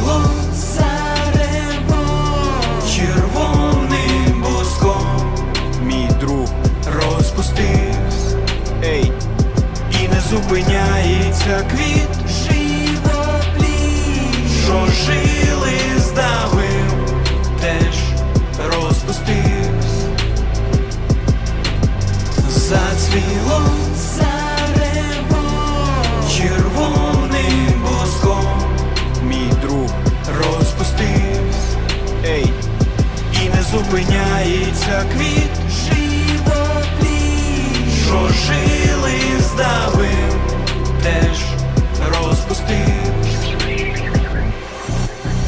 Зацвіло зарево червоним буском, мій друг розпустився, ей, і не зупиняється квіт живопліт, що жили здавив, теж розпустився. Зацвіло зарево червоним буском, мій друг розпустився, ей, і не зупиняється квіт живопліт, що жили здавив, теж розпустився.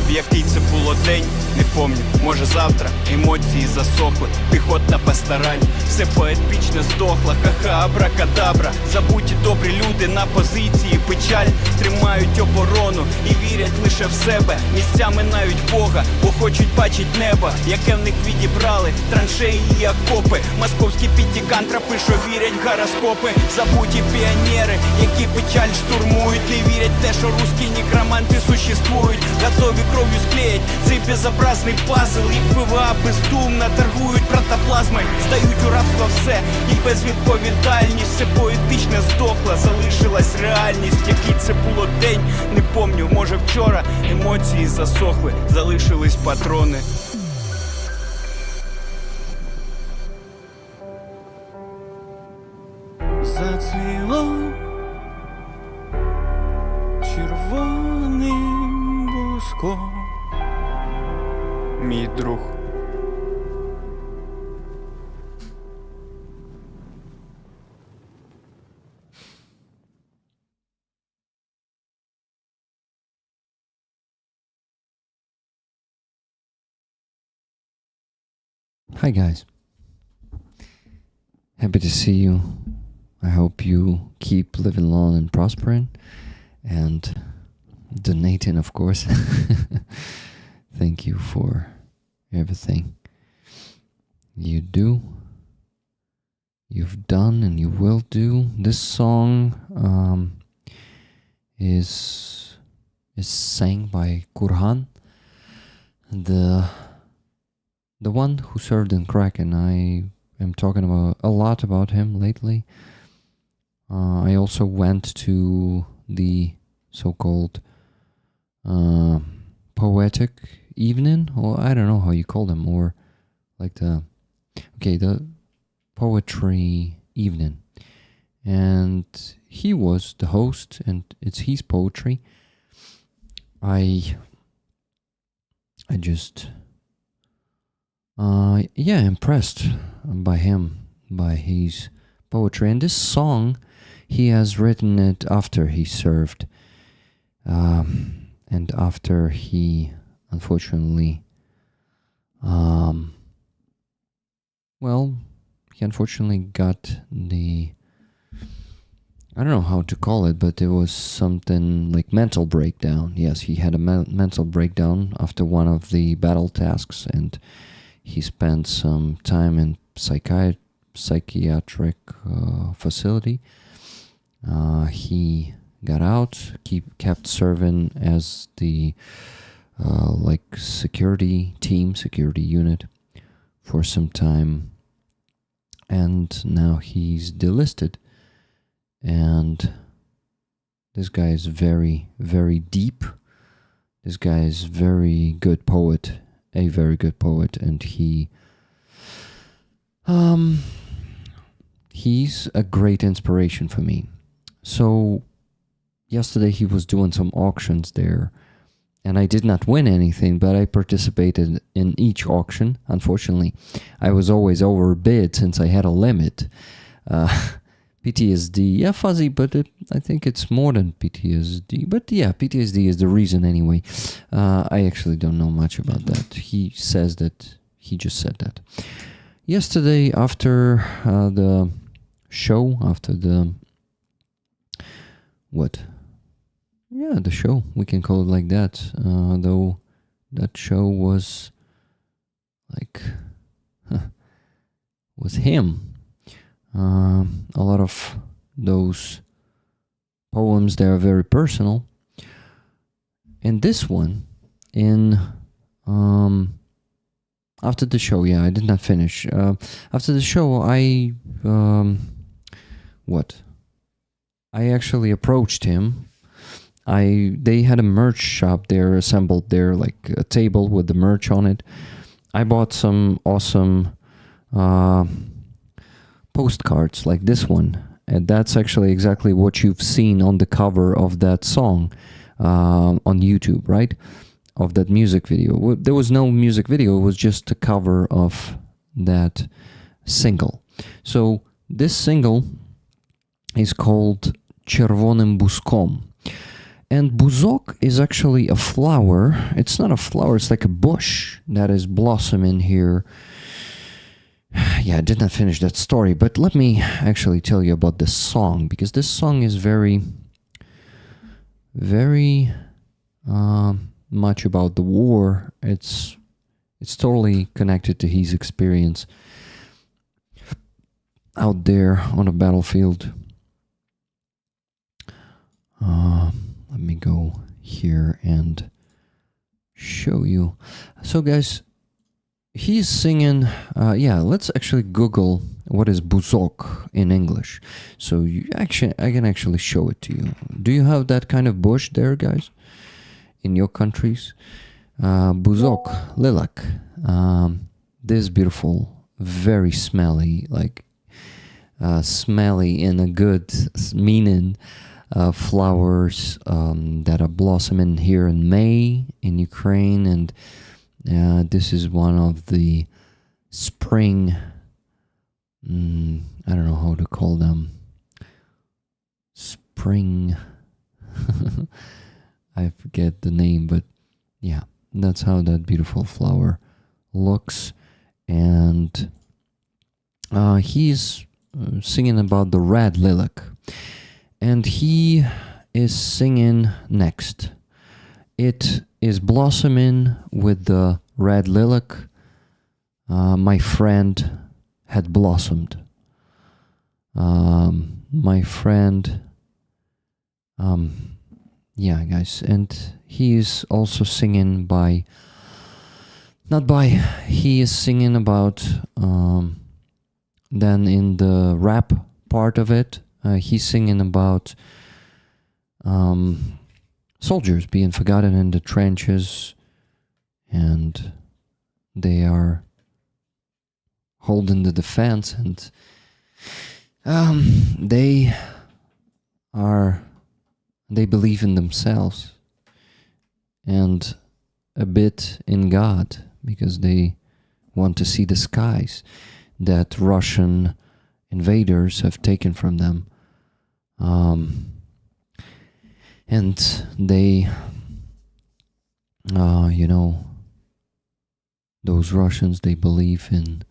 В який це було день, не помню, може завтра. Емоції засохли, піхотна пастораль, все поетично здохло, ха-ха, абракадабра. Забуті добрі люди на позиції, печаль тримають оборону і вірять лише в себе. Місцями навіть в Бога, бо хочуть бачить небо, яке в них відібрали траншеї і окопи. Московські підтікантропи, що вірять в гороскопи. Забуті піонери, які печаль штурмують, не вірять в те, що русські некроманти существують. Готові кров'ю склеять цей безобразний пазл, і ПВА бездумно торгують протоплазмою. Здають у рабство все, і безвідповідальність, все поетично здохло, залишилась реальність. Який це було день, не помню, може вчора. Емоції засохли, залишились патрони. Зацвіло червоним буском, мій друг. Hi guys, happy to see you. I hope you keep living long and prospering and donating, of course. Thank you for everything you do, you've done, and you will do. This song is sang by Kurhan, the one who served in Kraken. I am talking about a lot about him lately. I also went to the so-called poetic evening, or I don't know how you call them, or like the poetry evening. And he was the host, and it's his poetry. I just impressed by him, by his poetry. And this song, he has written it after he served, and after he unfortunately he unfortunately got the, I don't know how to call it, but it was something like mental breakdown. Yes, he had a mental breakdown after one of the battle tasks, and he spent some time in psychiatric facility. He got out, kept serving as the security unit for some time, and now he's delisted. And this guy is very, very deep. This guy is a very good poet, and he's a great inspiration for me. So yesterday he was doing some auctions there, and I did not win anything, but I participated in each auction. Unfortunately, I was always overbid since I had a limit. PTSD, yeah, fuzzy, but I think it's more than PTSD. But yeah, PTSD is the reason anyway. I actually don't know much about that. He says that, he just said that. Yesterday, after the show, the show, we can call it like that, though that show was was him. A lot of those poems, they are very personal. And this one, in after the show. Yeah, I did not finish. After the show, I actually approached him. They had a merch shop there, assembled there, like a table with the merch on it. I bought some awesome postcards like this one, and that's actually exactly what you've seen on the cover of that song on YouTube, right? Of that music video. There was no music video, it was just a cover of that single. So this single is called Czerwonym Buzkom. And buzok is actually a flower. It's not a flower, it's like a bush that is blossoming here. Yeah, I did not finish that story, but let me actually tell you about this song, because this song is very, very much about the war. It's totally connected to his experience out there on a battlefield. Let me go here and show you. So guys, he's singing, let's actually Google what is buzok in English. So I can actually show it to you. Do you have that kind of bush there, guys, in your countries? Buzok, lilac. This beautiful, very smelly, like smelly in a good meaning, flowers that are blossoming here in May in Ukraine, and this is one of the spring, I don't know how to call them, spring, I forget the name, but yeah, that's how that beautiful flower looks. And he's singing about the red lilac. And he is singing next. It is blossoming with the red lilac. My friend had blossomed. My friend, yeah, guys. And he is also singing he is singing about, then in the rap part of it, he's singing about soldiers being forgotten in the trenches, and they are holding the defense, and they believe in themselves and a bit in God, because they want to see the skies that Russian invaders have taken from them. And they, those Russians, they believe in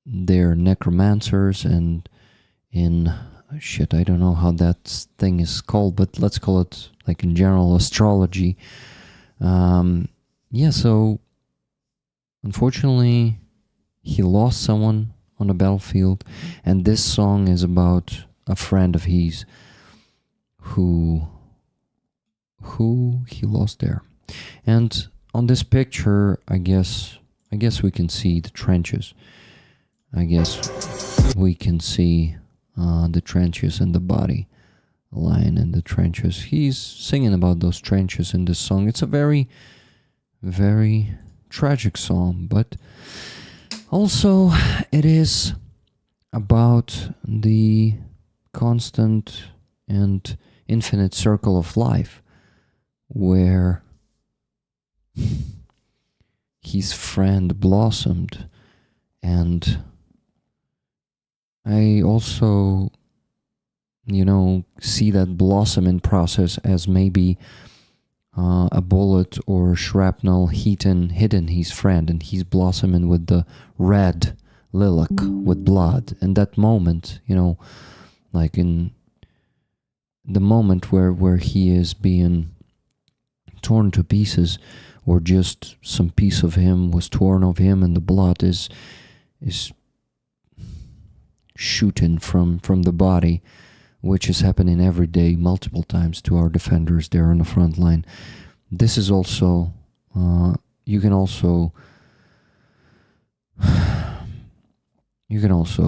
they're necromancers and in I don't know how that thing is called, but let's call it, like, in general, astrology. So unfortunately he lost someone on the battlefield, and this song is about a friend of his who he lost there. And on this picture, I guess we can see the trenches. I guess we can see the trenches and the body lying in the trenches. He's singing about those trenches in this song. It's a very, very tragic song, but also it is about the constant and infinite circle of life, where his friend blossomed. And I also, see that blossoming process as maybe a bullet or shrapnel hidden his friend, and he's blossoming with the red lilac with blood. And that moment, like in the moment where he is being torn to pieces, or just some piece of him was torn of him, and the blood is shooting from the body, which is happening every day, multiple times to our defenders there on the front line. This is also, you can also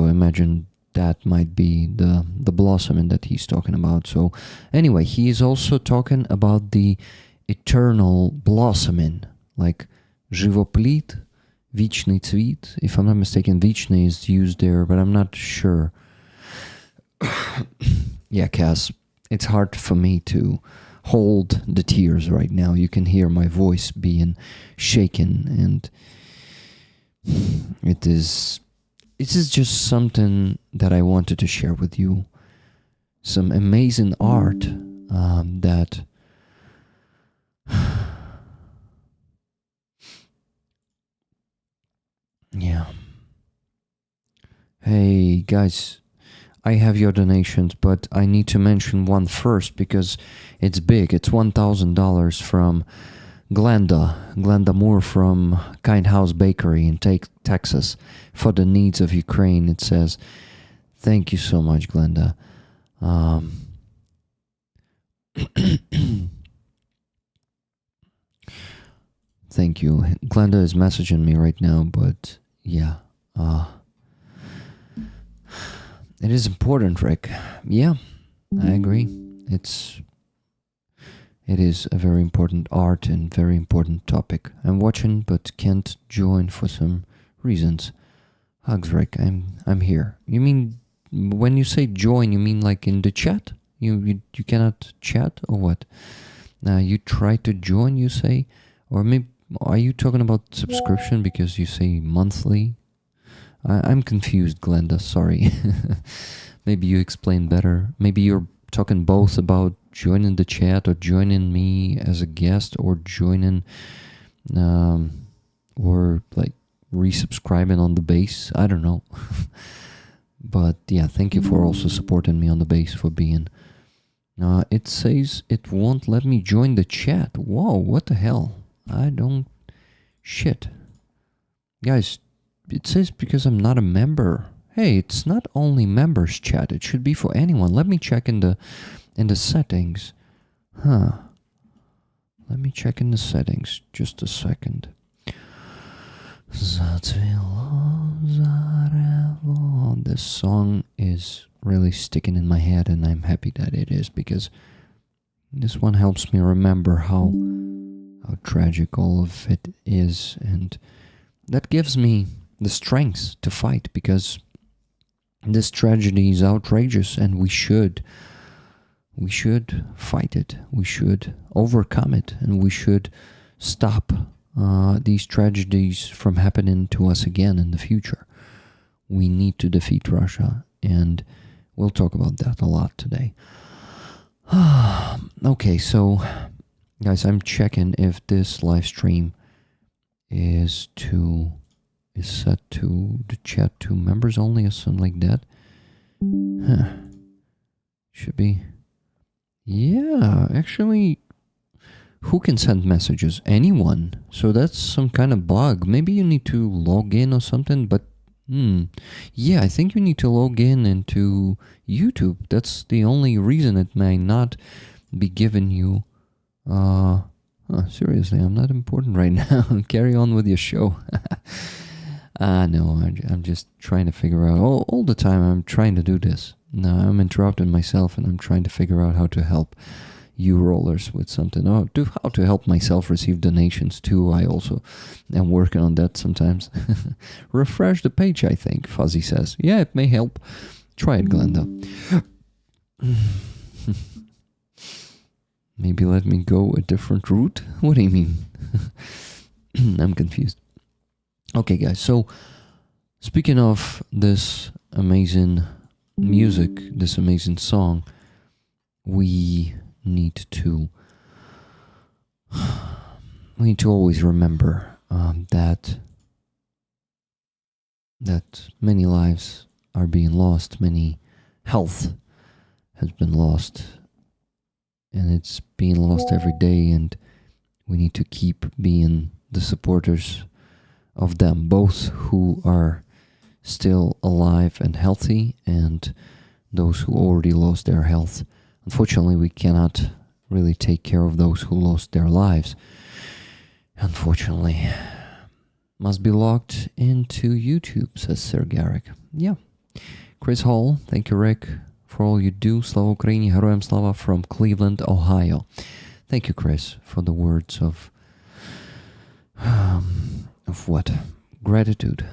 imagine that might be the blossoming that he's talking about. So anyway, he is also talking about the eternal blossoming, like живоплід, вічний цвіт. If I'm not mistaken, вічний is used there, but I'm not sure. Yeah, Cass, it's hard for me to hold the tears right now. You can hear my voice being shaken, and it is just something that I wanted to share with you. Some amazing art that yeah. Hey guys, I have your donations, but I need to mention one first because it's big. It's $1,000 from Glenda Moore from Kind House Bakery in Texas for the needs of Ukraine. It says, thank you so much, Glenda. Thank you. Glenda is messaging me right now, but yeah. It is important, Rick. Yeah, I agree. It is a very important art and very important topic. I'm watching but can't join for some reasons. Hugs, Rick. I'm here. You mean when you say join, you mean like in the chat? You cannot chat or what? You try to join, you say? Or maybe are you talking about subscription because you say monthly? I'm confused, Glenda. Sorry. Maybe you explain better. Maybe you're talking both about joining the chat or joining me as a guest or joining or like resubscribing on the base. I don't know. But yeah, thank you for also supporting me on the base for being. It says it won't let me join the chat. Whoa, what the hell? I don't... Shit. Guys, it says because I'm not a member. Hey, it's not only members chat. It should be for anyone. Let me check in the settings. Huh. Let me check in the settings. Just a second. This song is really sticking in my head, and I'm happy that it is, because this one helps me remember how tragic all of it is, and that gives me the strength to fight, because this tragedy is outrageous, and we should fight it. We should overcome it, and we should stop these tragedies from happening to us again in the future. We need to defeat Russia, and we'll talk about that a lot today. Okay, so guys, I'm checking if this live stream is set to the chat to members only or something like that. Huh. Should be. Yeah, actually, who can send messages? Anyone. So that's some kind of bug. Maybe you need to log in or something, but yeah, I think you need to log in into YouTube. That's the only reason it may not be giving you... seriously, I'm not important right now. Carry on with your show. No, I'm just trying to figure out... All the time I'm trying to do this. Now I'm interrupting myself, and I'm trying to figure out how to help you rollers with something. How to help myself receive donations too. I also am working on that sometimes. Refresh the page, I think, Fuzzy says. Yeah, it may help. Try it, Glenda. Maybe let me go a different route? What do you mean? I'm confused. Okay, guys, so speaking of this amazing music, this amazing song, we need to always remember that many lives are being lost, many health has been lost, and it's being lost every day, and we need to keep being the supporters of them, both who are still alive and healthy, and those who already lost their health. Unfortunately, we cannot really take care of those who lost their lives. Unfortunately, must be logged into YouTube, says Sir Garrick. Yeah. Chris Hall, thank you, Rick, for all you do. Slava Ukraini, Heroyam Slava from Cleveland, Ohio. Thank you, Chris, for the words of what? Gratitude,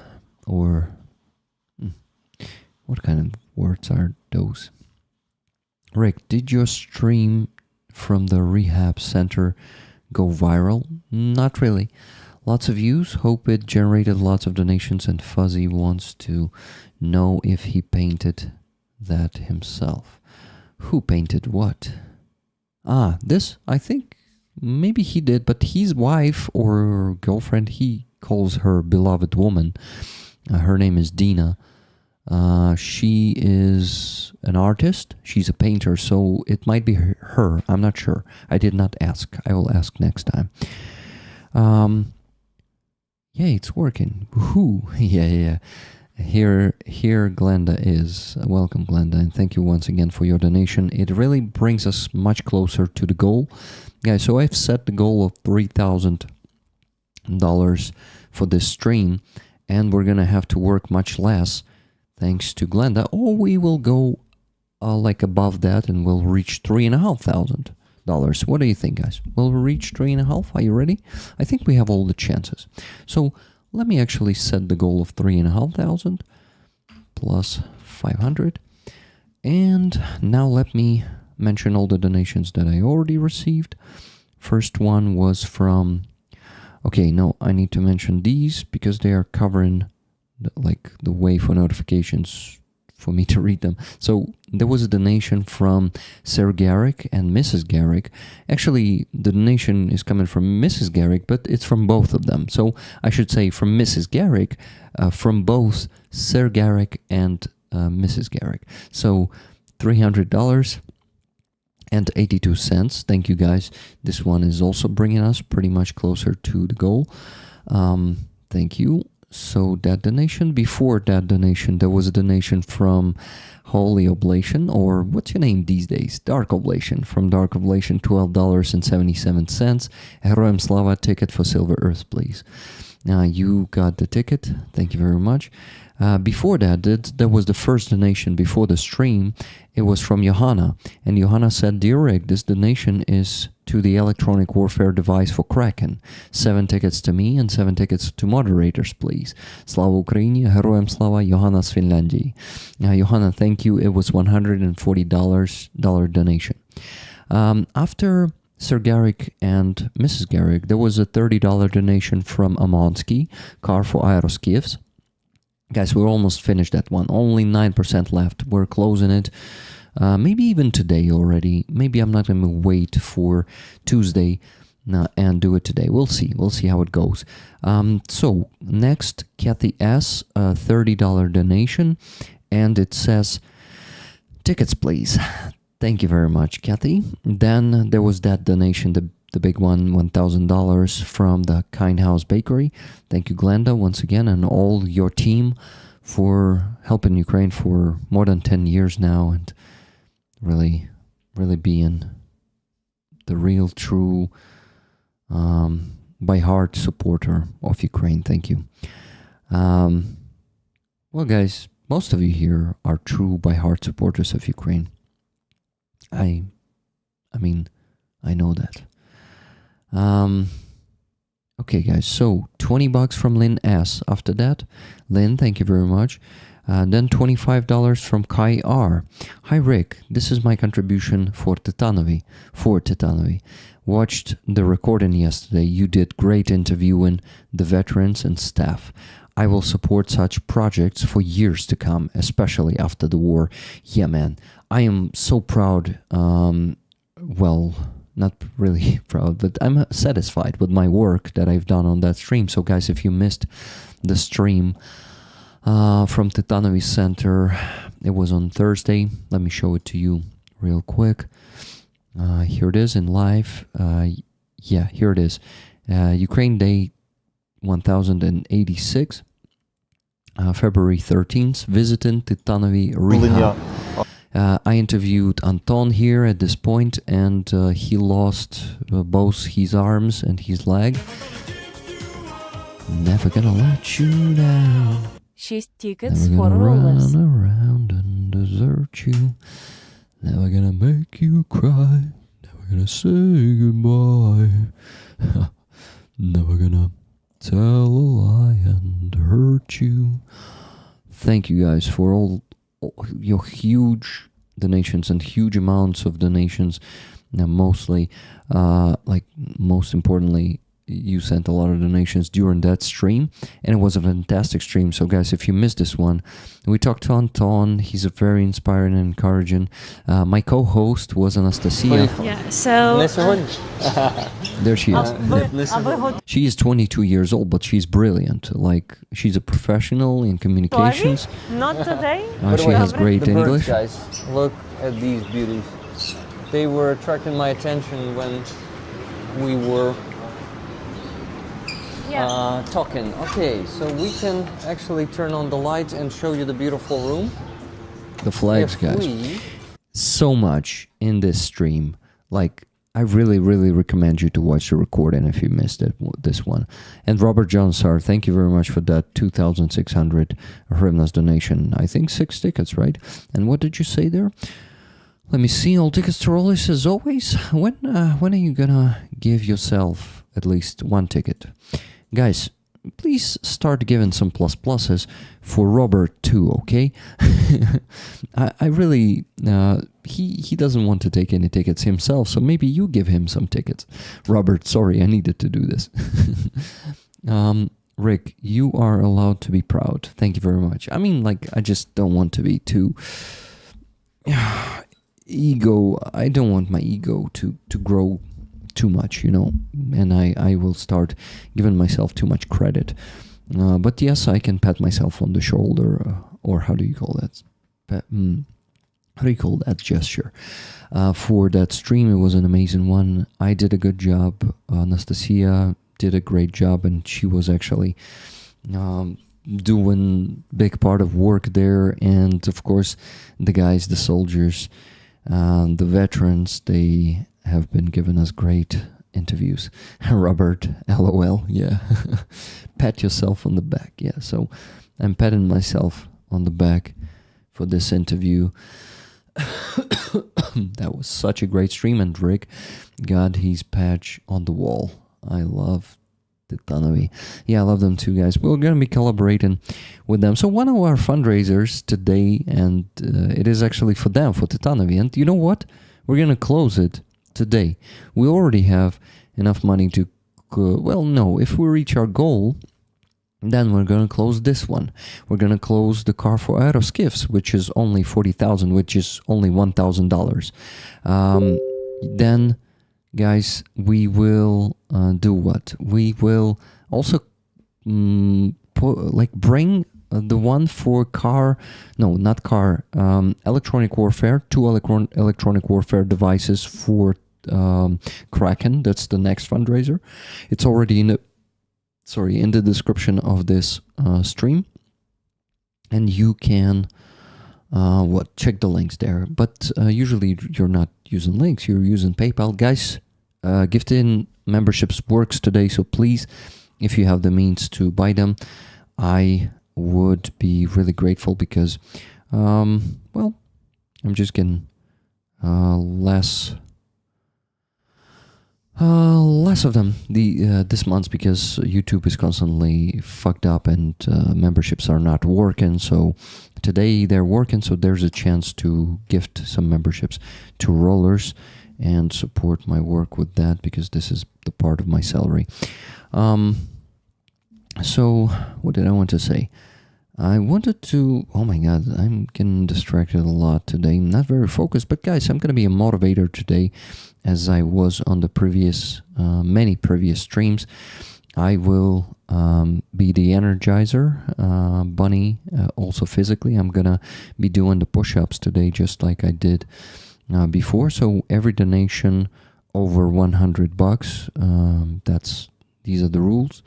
or what kind of words are those? Rick, did your stream from the rehab center go viral? Not really. Lots of views. Hope it generated lots of donations, and Fuzzy wants to know if he painted that himself. Who painted what? This, I think maybe he did, but his wife or girlfriend, he calls her beloved woman. Her name is Dina. She is an artist. She's a painter, so it might be her. I'm not sure. I did not ask. I will ask next time. Yeah, it's working. Woohoo! Yeah. Here Glenda is. Welcome, Glenda, and thank you once again for your donation. It really brings us much closer to the goal. Yeah, so I've set the goal of $3,000 for this stream, and we're gonna have to work much less thanks to Glenda, or we will go like above that and we'll reach $3,500. What do you think, guys? Will we reach 3.5? Are you ready? I think we have all the chances. So let me actually set the goal of 3,500 plus 500. And now let me mention all the donations that I already received. First one was from... Okay, no, I need to mention these because they are covering the way for notifications for me to read them. So there was a donation from Sir Garrick and Mrs. Garrick. Actually, the donation is coming from Mrs. Garrick, but it's from both of them. So I should say from Mrs. Garrick, from both Sir Garrick and Mrs. Garrick. So $300.82. Thank you, guys. This one is also bringing us pretty much closer to the goal. Thank you. So that donation, before that donation, there was a donation from Holy Oblation, or what's your name these days? Dark Oblation. From Dark Oblation, $12.77. Heroyam Slava ticket for Silver Earth, please. You got the ticket. Thank you very much. Before that, there was the first donation before the stream. It was from Johanna. And Johanna said, Dear Rick, this donation is to the electronic warfare device for Kraken. 7 tickets to me and 7 tickets to moderators, please. Slava Ukraini, Heroyam Slava, Johanna z Finlandii. Johanna, thank you. It was $140 donation. After Sir Garrick and Mrs. Garrick, there was a $30 donation from Amonsky, car for Aeroskivs. Guys, we're almost finished that one. Only 9% left. We're closing it. Maybe even today already. Maybe I'm not going to wait for Tuesday and do it today. We'll see. We'll see how it goes. So next, Kathy S., a $30 donation. And it says, tickets, please. Thank you very much, Kathy. Then there was that donation, the big one, $1,000 from the Kind House Bakery. Thank you, Glenda, once again, and all your team for helping Ukraine for more than 10 years now, and really being the real, true, by heart supporter of Ukraine. Thank you. Well, guys, most of you here are true by heart supporters of Ukraine. I mean, I know that. Okay, guys, so $20 from Lynn S. After that, Lynn, thank you very much. Then $25 from Kai R. Hi, Rick. This is my contribution for Titanovi. Watched the recording yesterday. You did great interviewing the veterans and staff. I will support such projects for years to come, especially after the war. Yeah, man, I am so proud. Well, not really proud, but I'm satisfied with my work that I've done on that stream. So guys, if you missed the stream from Titanovi Center, it was on Thursday. Let me show it to you real quick. Here it is in live. Yeah, here it is. Ukraine Day 1086, February 13th, visiting Titanovi Rehab. I interviewed Anton here at this point, and he lost both his arms and his leg. Never gonna let you down. 6 tickets Never for gonna rollers. run around and desert you. Never gonna make you cry. Never gonna say goodbye. Never gonna tell a lie and hurt you. Thank you guys for all your huge donations and huge amounts of donations. Now, mostly, most importantly, you sent a lot of donations during that stream, and it was a fantastic stream. So guys, if you missed this one, we talked to Anton. He's a very inspiring and encouraging. My co-host was Anastasia. Yeah, so... There she is. She is 22 years old, but she's brilliant. Like, she's a professional in communications. Not today. She has great the English. Birds, guys, look at these beauties. They were attracting my attention when we were talking. Okay, so we can actually turn on the lights and show you the beautiful room. The flags, guys. So much in this stream. Like, I really, really recommend you to watch the recording if you missed this one. And Robert Johnsar, thank you very much for that 2,600 hryvnias donation. I think 6 tickets, right? And what did you say there? Let me see. All tickets to Rollers as always. When are you gonna give yourself at least 1 ticket? Guys, please start giving some pluses for Robert too, okay? I really, he doesn't want to take any tickets himself, so maybe you give him some tickets. Robert, sorry, I needed to do this. Rick, you are allowed to be proud. Thank you very much. I mean, like, I just don't want to be too ego. I don't want my ego to grow too much, and I will start giving myself too much credit. But yes, I can pat myself on the shoulder, or how do you call that? How do you call that gesture? For that stream, it was an amazing one. I did a good job. Anastasia did a great job, and she was actually doing big part of work there. And of course, the guys, the soldiers, the veterans, they have been giving us great interviews. Robert, LOL, yeah. Pat yourself on the back, yeah. So I'm patting myself on the back for this interview. That was such a great stream, and Rick got his patch on the wall. I love Titanovi. Yeah, I love them too, guys. We're going to be collaborating with them. So one of our fundraisers today, and it is actually for them, for Titanovi. And you know what? We're going to close it today. We already have enough money to, if we reach our goal, then we're going to close this one. We're going to close the car for Aeroskiffs, which is only $40,000, which is only $1,000. Then, guys, we will do what? We will also bring the one for electronic warfare, 2 electronic warfare devices for Kraken. That's the next fundraiser. It's already in the description of this stream, and you can check the links there. But usually you're not using links, you're using PayPal. Guys, gifting memberships works today, so please, if you have the means to buy them, I would be really grateful, because I'm just getting less of them this month, because YouTube is constantly fucked up and memberships are not working. So today they're working, so there's a chance to gift some memberships to Rollers and support my work with that, because this is the part of my salary. So what did I want to say? I wanted to, oh my god, I'm getting distracted a lot today, not very focused, but guys, I'm going to be a motivator today, as I was on the many previous streams. I will be the energizer bunny, also physically. I'm going to be doing the push-ups today, just like I did before. So every donation over $100, these are the rules,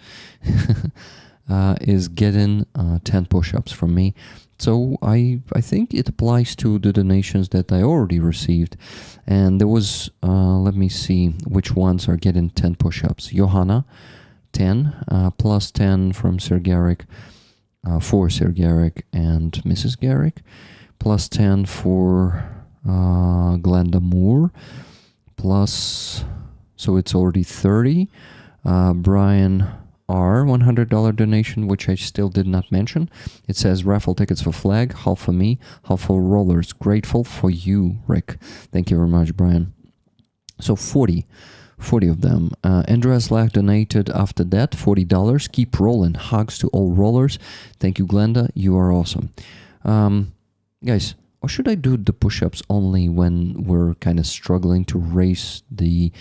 is getting 10 push-ups from me. So I think it applies to the donations that I already received. And there was, let me see which ones are getting 10 push-ups. Johanna, 10, plus 10 from Sir Garrick, for Sir Garrick and Mrs. Garrick, plus 10 for Glenda Moore, plus, so it's already 30. Brian R, $100 donation, which I still did not mention. It says raffle tickets for flag, half for me, half for rollers. Grateful for you, Rick. Thank you very much, Brian. So 40 of them. Andreas Lack donated after that, $40. Keep rolling. Hugs to all rollers. Thank you, Glenda. You are awesome. Guys, or should I do the push-ups only when we're kind of struggling to raise the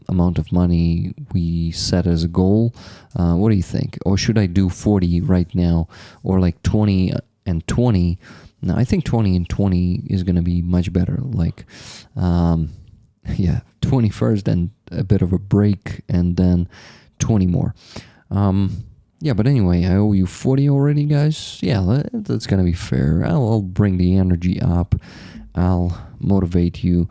amount of money we set as a goal? What do you think? Or should I do 40 right now, or like 20 and 20? No, I think 20 and 20 is going to be much better. Like, 20 first and a bit of a break, and then 20 more. But anyway, I owe you 40 already, guys. Yeah, that's going to be fair. I'll bring the energy up. I'll motivate you.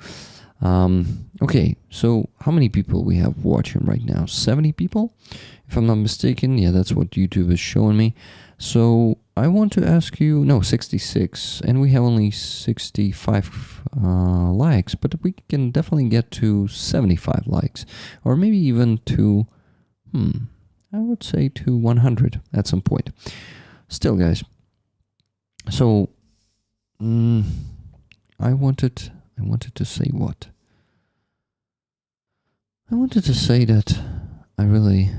Okay, so how many people we have watching right now? 70 people, if I'm not mistaken. Yeah, that's what YouTube is showing me. So I want to ask you, no, 66, and we have only 65 likes, but we can definitely get to 75 likes, or maybe even to, I would say to 100 at some point. Still, guys, so I wanted to say what? I wanted to say that I really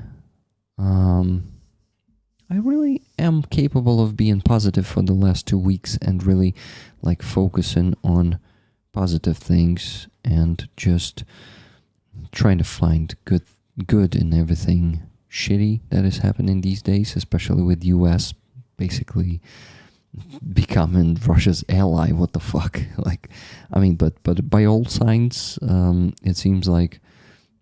am capable of being positive for the last 2 weeks and really like focusing on positive things and just trying to find good in everything shitty that is happening these days, especially with US basically becoming Russia's ally. What the fuck? Like, I mean, but by all signs, it seems like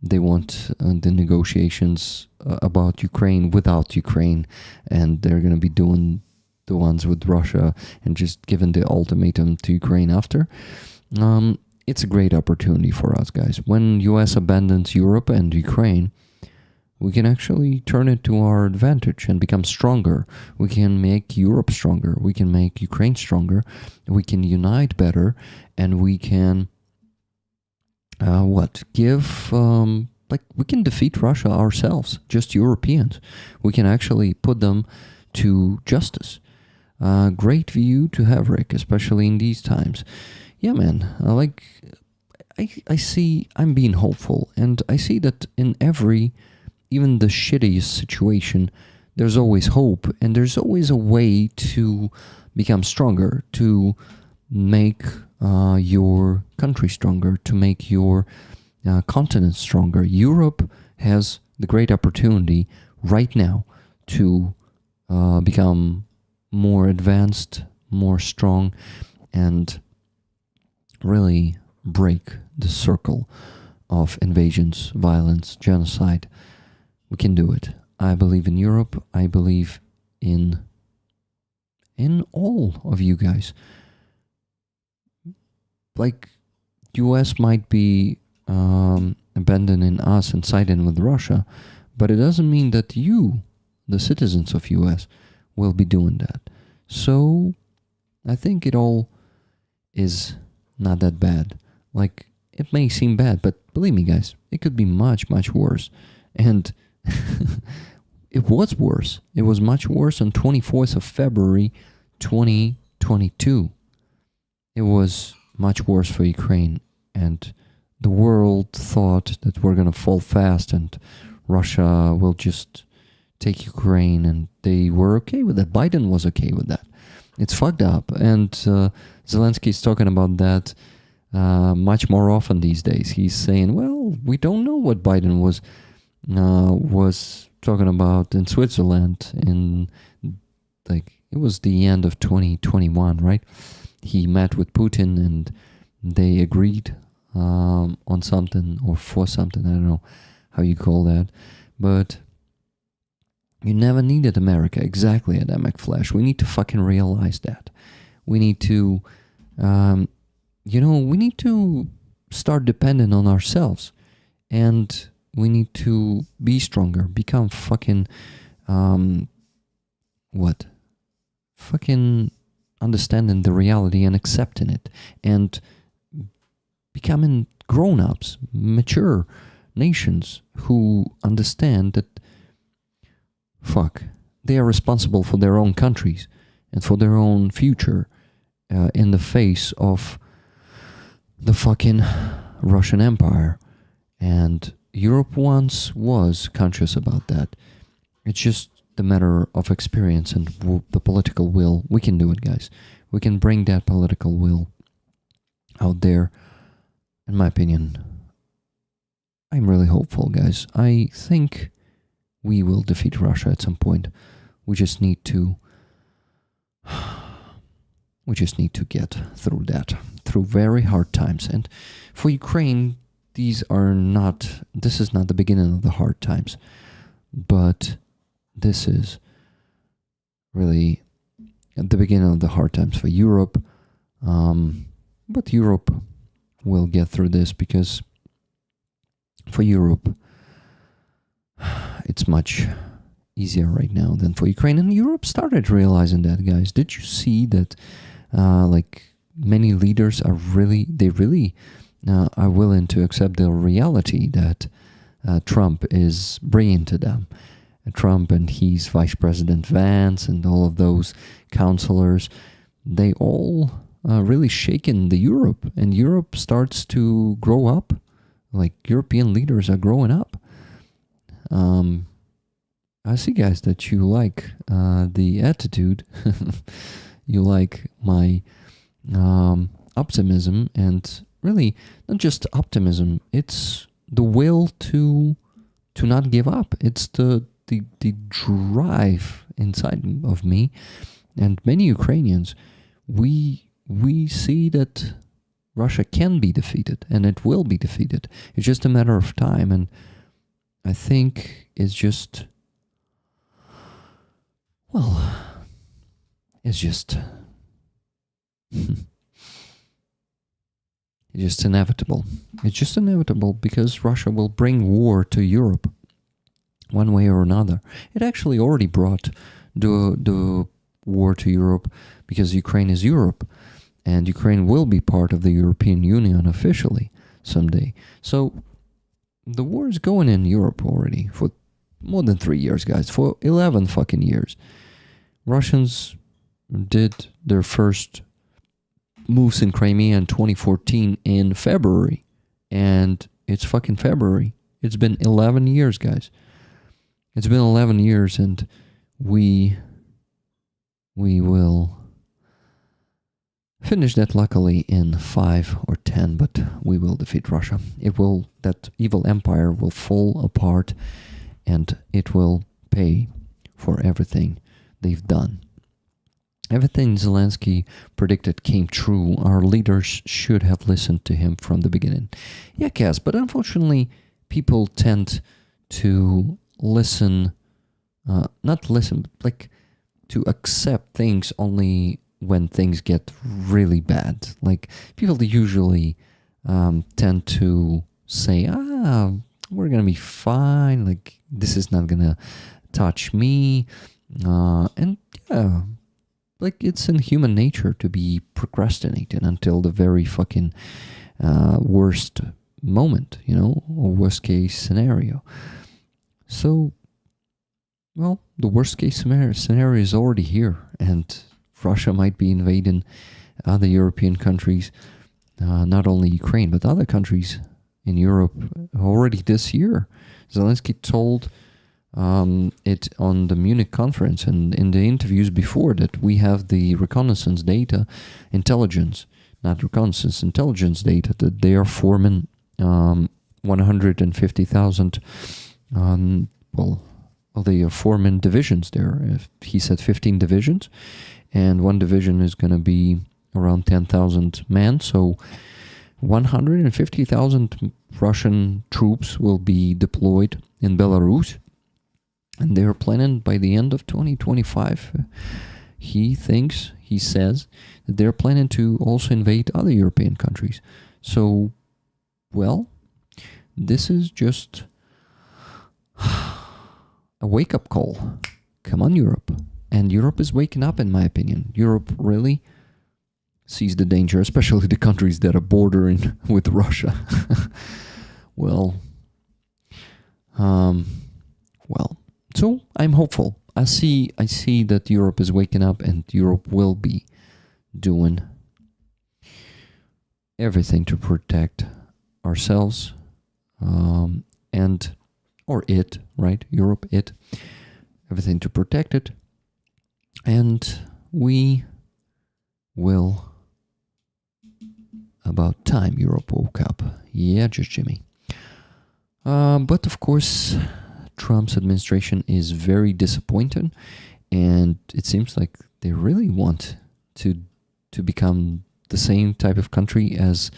they want the negotiations about Ukraine without Ukraine, and they're going to be doing the ones with Russia and just giving the ultimatum to Ukraine after. It's a great opportunity for us, guys. When US abandons Europe and Ukraine, we can actually turn it to our advantage and become stronger. We can make Europe stronger. We can make Ukraine stronger. We can unite better, and we can we can defeat Russia ourselves, just Europeans. We can actually put them to justice. Great view to have, Rick, especially in these times. Yeah, man, I see, I'm being hopeful, and I see that in even the shittiest situation, there's always hope, and there's always a way to become stronger, to make your country stronger, to make your continent stronger. Europe has the great opportunity right now to become more advanced, more strong, and really break the circle of invasions, violence, genocide. We can do it. I believe in Europe. I believe in all of you guys. Like, US might be abandoning us and siding with Russia, but it doesn't mean that you, the citizens of US, will be doing that. So I think it all is not that bad. Like, it may seem bad, but believe me, guys, it could be much, much worse. And it was worse. It was much worse on 24th of February 2022. It was much worse for Ukraine, and the world thought that we're going to fall fast and Russia will just take Ukraine, and they were okay with that. Biden was okay with that. It's fucked up, and Zelensky is talking about that much more often these days. He's saying, well, we don't know what Biden was talking about in Switzerland in, like, it was the end of 2021, right? He met with Putin and they agreed on something or for something. I don't know how you call that. But You never needed America, exactly, Adam McFlash. We need to fucking realize that. We need to, we need to start depending on ourselves. And we need to be stronger, become fucking, Fucking understanding the reality and accepting it. And becoming grown-ups, mature nations who understand that they are responsible for their own countries and for their own future in the face of the fucking Russian Empire. And Europe once was conscious about that. It's just the matter of experience and the political will. We can do it, guys. We can bring that political will out there. In my opinion, I'm really hopeful, guys. I think we will defeat Russia at some point. We just need to get through that, through very hard times. And for Ukraine, this is not the beginning of the hard times, but this is really at the beginning of the hard times for Europe. But Europe will get through this, because for Europe, it's much easier right now than for Ukraine. And Europe started realizing that, guys. Did you see that many leaders are really willing to accept the reality that Trump is bringing to them? Trump and his Vice President Vance and all of those counselors, they all really shaken the Europe. And Europe starts to grow up. European leaders are growing up. I see, guys, that you like the attitude. You like my optimism, and really not just optimism. It's the will to not give up. It's the drive inside of me, and many Ukrainians. We see that Russia can be defeated, and it will be defeated. It's just a matter of time, and I think it's just, it's just inevitable. It's just inevitable, because Russia will bring war to Europe one way or another. It actually already brought the war to Europe, because Ukraine is Europe, and Ukraine will be part of the European Union officially someday. So the war is going in Europe already for more than 3 years, guys, for 11 fucking years. Russians did their first moves in Crimea in 2014 in February, and it's fucking February. It's been 11 years, guys. It's been 11 years, and we will finish that luckily in 5 or 10, but we will defeat Russia. That evil empire will fall apart, and it will pay for everything they've done. Everything Zelensky predicted came true. Our leaders should have listened to him from the beginning. Yeah, Cass, but unfortunately, people tend to to accept things only when things get really bad. People usually tend to say, we're gonna be fine, this is not gonna touch me, and yeah, it's in human nature to be procrastinating until the very fucking worst moment, or worst case scenario. So, the worst case scenario is already here, and Russia might be invading other European countries, not only Ukraine, but other countries in Europe already this year. Zelensky told it on the Munich conference and in the interviews before that we have the reconnaissance data, intelligence data, that they are forming 150,000, they are forming divisions there. He said 15 divisions, and one division is going to be around 10,000 men, so 150,000 Russian troops will be deployed in Belarus. And they're planning by the end of 2025. He says that they're planning to also invade other European countries. So, well, this is just a wake-up call. Come on, Europe. And Europe is waking up, in my opinion. Europe really sees the danger, especially the countries that are bordering with Russia. Well, so I'm hopeful. I see that Europe is waking up, and Europe will be doing everything to protect ourselves, Europe, everything to protect it, and we will. About time Europe woke up. Yeah, just Jimmy. But of course, Trump's administration is very disappointed, and it seems like they really want to become the same type of country as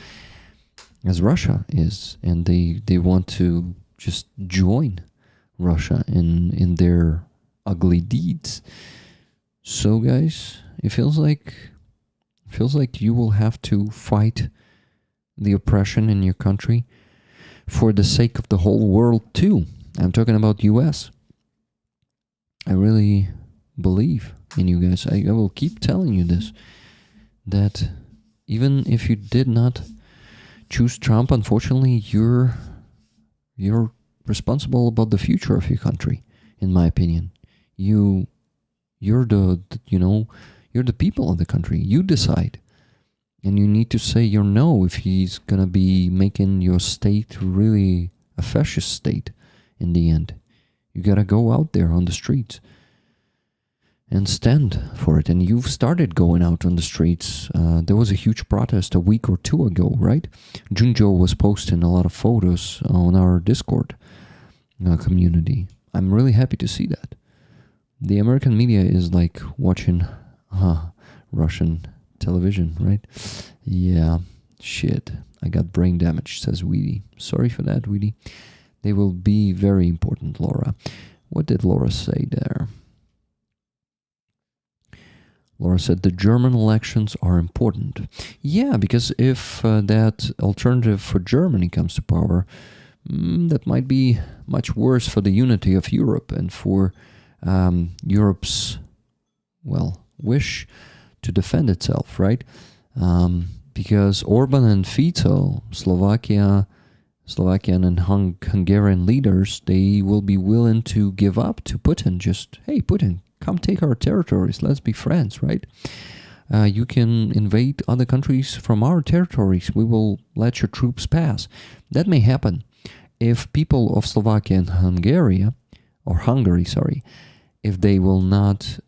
Russia is, and they want to just join Russia in their ugly deeds. So guys, it feels like you will have to fight the oppression in your country for the sake of the whole world too. I'm talking about US. I really believe in you guys. I will keep telling you this, that even if you did not choose Trump, unfortunately, you're responsible about the future of your country, in my opinion. You're the people of the country. You decide. And you need to say your no if he's gonna be making your state really a fascist state in the end. You gotta go out there on the streets and stand for it. And you've started going out on the streets. There was a huge protest a week or two ago, right? Junjo was posting a lot of photos on our Discord community. I'm really happy to see that. The American media is like watching Russian television, right? Yeah, shit. I got brain damage, says Weedy. Sorry for that, Weedy. They will be very important, Laura. What did Laura say there? Laura said the German elections are important. Yeah, because if that alternative for Germany comes to power, that might be much worse for the unity of Europe and for Europe's, wish to defend itself, right? Because Orban and Fico, Slovakian and Hungarian leaders, they will be willing to give up to Putin. Just, hey, Putin, come take our territories. Let's be friends, right? You can invade other countries from our territories. We will let your troops pass. That may happen if people of Slovakia and Hungary, if they will not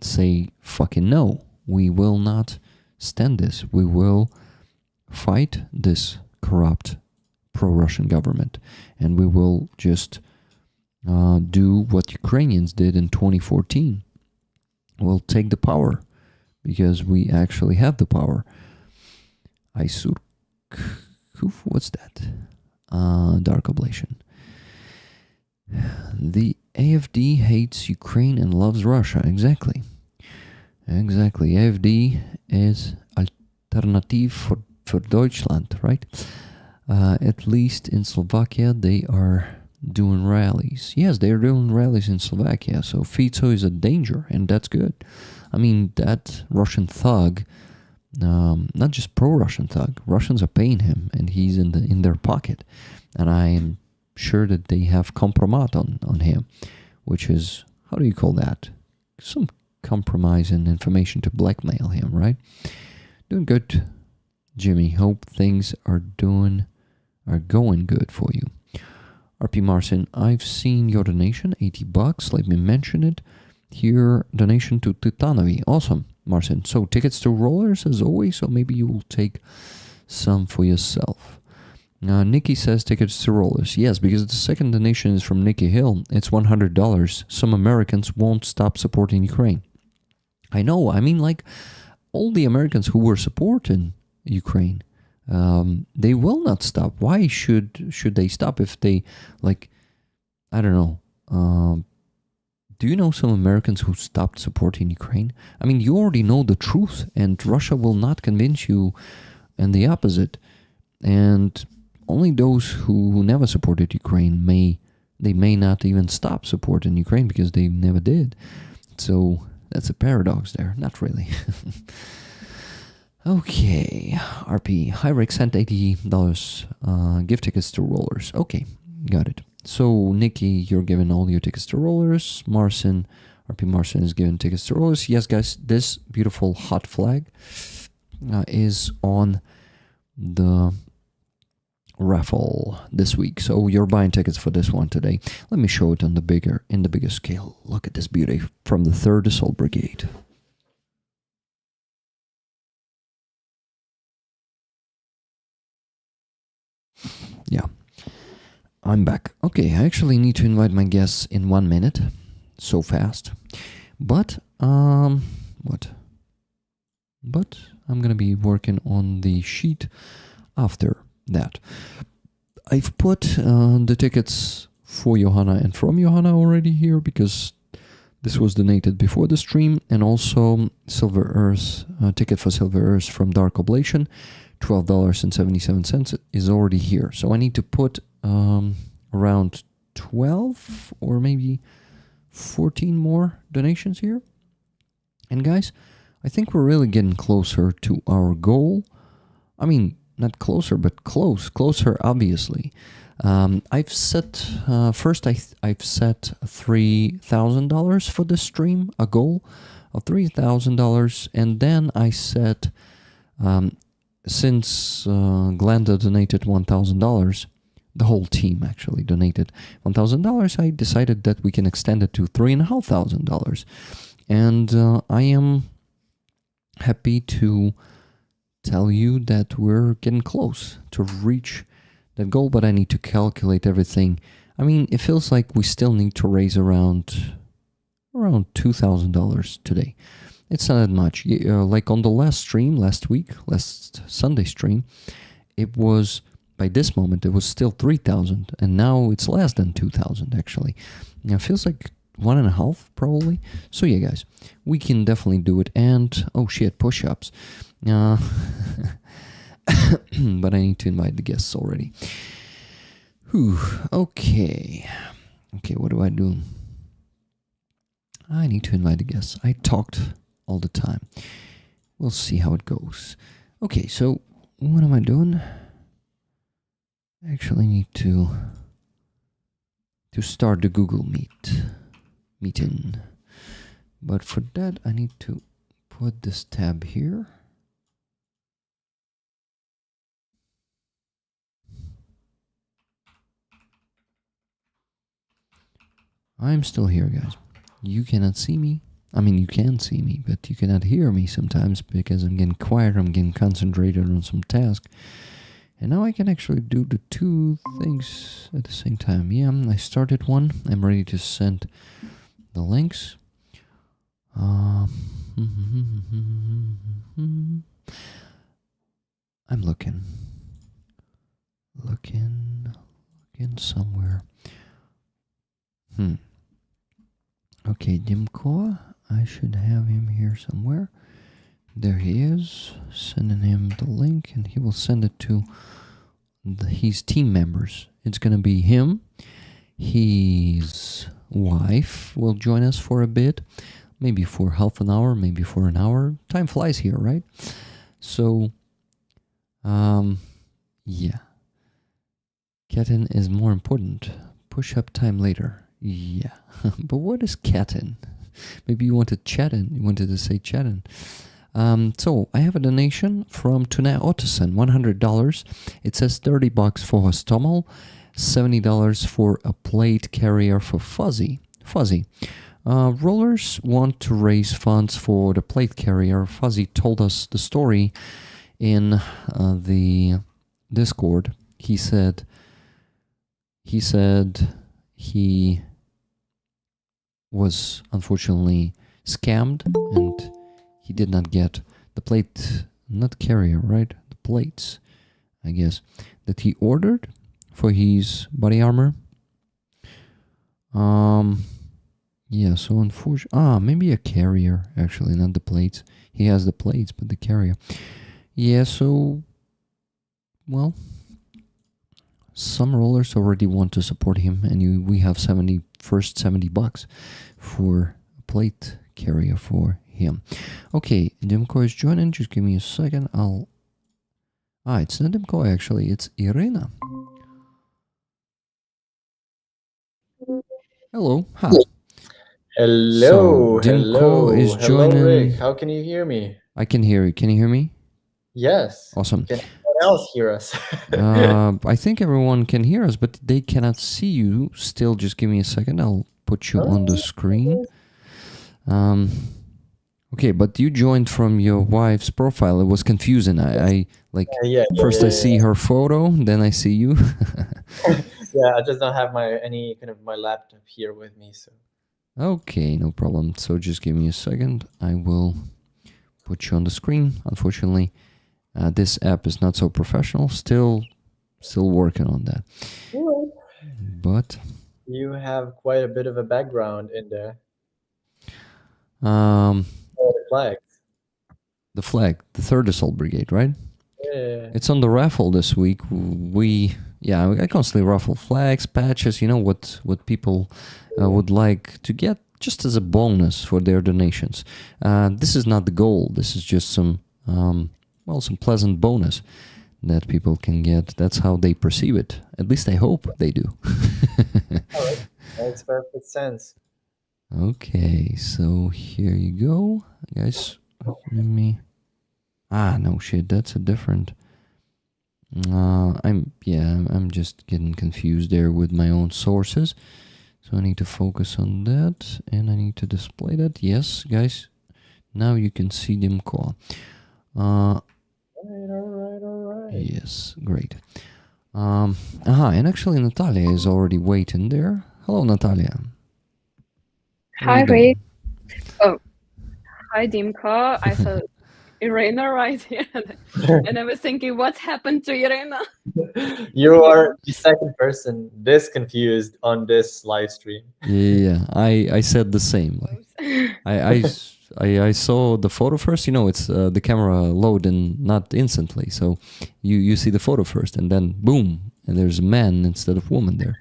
say fucking no. We will not stand this. We will fight this corrupt pro-Russian government. And we will just do what Ukrainians did in 2014. We'll take the power because we actually have the power. What's that? Dark Oblation. The AfD hates Ukraine and loves Russia. Exactly. AfD is Alternative for Deutschland, right? At least in Slovakia, they are doing rallies. Yes, they are doing rallies in Slovakia. So Fico is a danger, and that's good. I mean, that Russian thug, not just pro-Russian thug, Russians are paying him, and he's in their pocket. And I am sure that they have compromat on him, which is, how do you call that? Some compromise and information to blackmail him, right? Doing good, Jimmy. Hope things are going good for you. RP Marcin, I've seen your donation, $80. Let me mention it. Here, donation to Titanovi. Awesome, Marcin. So tickets to rollers as always, or maybe you will take some for yourself. Nikki says tickets to rollers. Yes, because the second donation is from Nikki Hill. It's $100. Some Americans won't stop supporting Ukraine. I know. I mean, like, all the Americans who were supporting Ukraine, they will not stop. Why should they stop if they, like, I don't know, Do you know some Americans who stopped supporting Ukraine? I mean, you already know the truth, and Russia will not convince you and the opposite. And only those who never supported Ukraine may not even stop supporting Ukraine because they never did. So that's a paradox there. Not really. Okay, RP. Hi Rick, sent $80 gift tickets to Rollers. Okay, got it. So Nikki, you're giving all your tickets to Rollers. Marcin, RP Marcin is giving tickets to Rollers. Yes, guys, this beautiful hot flag is on the raffle this week. So you're buying tickets for this one today. Let me show it on the bigger scale. Look at this beauty from the 3rd Assault Brigade. Yeah, I'm back. Okay, I actually need to invite my guests in 1 minute. So fast. But, what? But I'm gonna be working on the sheet after that. I've put the tickets for Johanna and from Johanna already here because this was donated before the stream, and also Silver Earth, ticket for Silver Earth from Dark Oblation, $12.77 is already here. So I need to put around 12 or maybe 14 more donations here. And guys, I think we're really getting closer to our goal. I mean, not closer, but closer, obviously. I've set, first I've set $3,000 for this stream, a goal of $3,000. And then I set, since Glenda donated $1,000, the whole team actually donated $1,000, I decided that we can extend it to $3,500. And I am happy to tell you that we're getting close to reach that goal, but I need to calculate everything. I mean, it feels like we still need to raise around $2,000 today. It's not that much. Like on the last Sunday stream, it was, by this moment, it was still 3,000, and now it's less than 2,000 actually. It feels like 1.5 probably. So yeah, guys, we can definitely do it. And oh shit, push-ups. But I need to invite the guests already. Whew, okay, what do? I need to invite the guests. I talked all the time. We'll see how it goes. Okay, so what am I doing? I actually need to start the Google meeting. But for that, I need to put this tab here. I'm still here, guys. You cannot see me. I mean, you can see me, but you cannot hear me sometimes because I'm getting quiet. I'm getting concentrated on some task. And now I can actually do the two things at the same time. Yeah, I started one. I'm ready to send the links. I'm looking somewhere. Okay, Dimko, I should have him here somewhere. There he is, sending him the link, and he will send it to his team members. It's gonna be him. His wife will join us for a bit, maybe for half an hour, maybe for an hour. Time flies here, right? So, yeah. Katin is more important. Push-up time later. Yeah. But what is Katin? Maybe you wanted Chatin. You wanted to say Chatin. So I have a donation from Tuna Ottesen, $100. It says $30 for Hostomel, $70 for a plate carrier for Fuzzy. Rollers want to raise funds for the plate carrier. Fuzzy told us the story in the Discord. He said he was unfortunately scammed and he did not get the plate, not carrier, right? The plates, I guess, that he ordered for his body armor. Yeah, so unfortunately, maybe a carrier, actually, not the plates. He has the plates, but the carrier. Yeah, so, well, some rollers already want to support him, and we have $70 for a plate carrier for him. Okay, Dimko is joining. Just give me a second. It's not Dimko, actually. It's Irina. Hello. Hi. Hello, So Dimko is hello, joining. Rick. How can you hear me? I can hear you. Can you hear me? Yes. Awesome. Can anyone else hear us? I think everyone can hear us, but they cannot see you. Still, just give me a second. I'll put you on the screen. Okay, but you joined from your wife's profile. It was confusing. I first I see her photo, then I see you. Yeah, I just don't have my laptop here with me, so. Okay, no problem. So just give me a second. I will put you on the screen. Unfortunately, this app is not so professional. Still working on that. But You have quite a bit of a background in there. the Flags. flag, the 3rd Assault Brigade, right? Yeah. It's on the raffle this week. I constantly raffle flags, patches, what people would like to get just as a bonus for their donations. This is not the goal. This is just some pleasant bonus that people can get. That's how they perceive it. At least I hope they do. All right. Makes perfect sense. Okay, so here you go. Guys, let me... no shit, that's a different... I'm just getting confused there with my own sources. So I need to focus on that, and I need to display that. Yes, guys, now you can see Dimko. All right. Yes, great. And actually Natalia is already waiting there. Hello, Natalia. Hi, Rick. Oh, hi, Dimko. I saw Irina right here, and I was thinking, what happened to Irina? You are the second person this confused on this live stream. Yeah, I said the same. I saw the photo first. It's the camera loading not instantly, so you see the photo first, and then boom, and there's a man instead of woman there.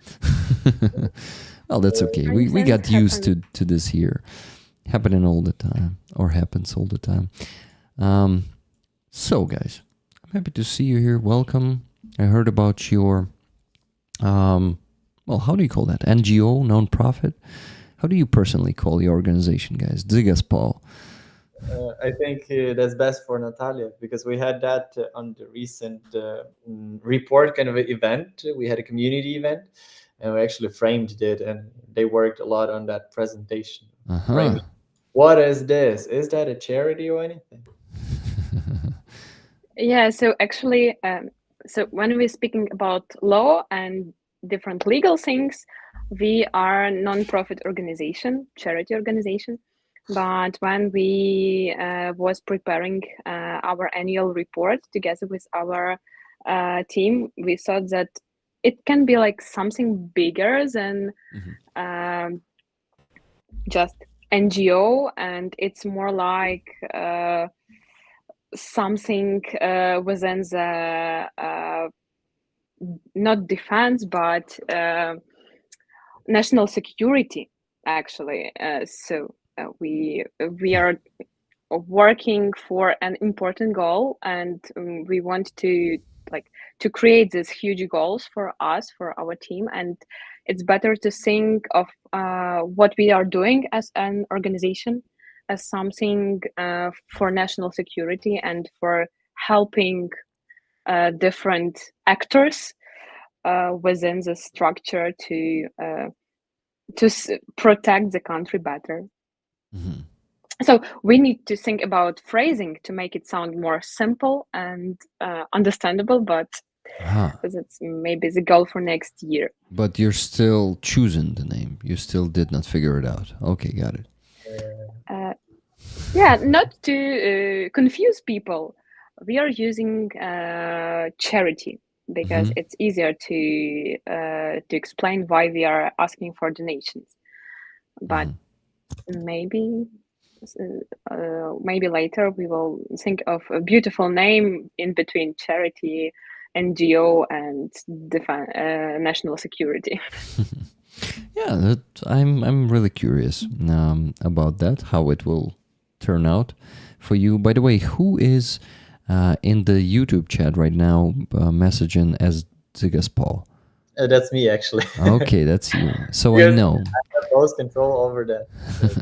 Well, that's okay. We got used to this here, happening all the time, or happens all the time. So guys, I'm happy to see you here. Welcome. I heard about your how do you call that? NGO, non-profit? How do you personally call your organization, guys? Dzyga Paul. I think that's best for Natalia, because we had that on the recent report kind of event. We had a community event, and we actually framed it, and they worked a lot on that presentation. Framing. What is this? Is that a charity or anything? Yeah, so actually, so when we're speaking about law and different legal things, we are a non-profit organization, charity organization. But when we was preparing our annual report together with our team, we thought that it can be like something bigger than just NGO, and it's more like something within the not defense but national security, actually. So we are working for an important goal, and we want to create these huge goals for us, for our team, and it's better to think of what we are doing as an organization as something for national security and for helping different actors within the structure to protect the country better. So we need to think about phrasing to make it sound more simple and understandable, but that's maybe the goal for next year. But you're still choosing the name. You still did not figure it out. Okay, got it. Yeah, not to confuse people. We are using charity because it's easier to explain why we are asking for donations. But maybe maybe later we will think of a beautiful name in between charity, NGO, and national security. Yeah, I'm really curious about that, how it will turn out for you. By the way, who is in the YouTube chat right now messaging as Dzyga's Paul? That's me, actually. Okay, that's you. So I Because know. I have most control over the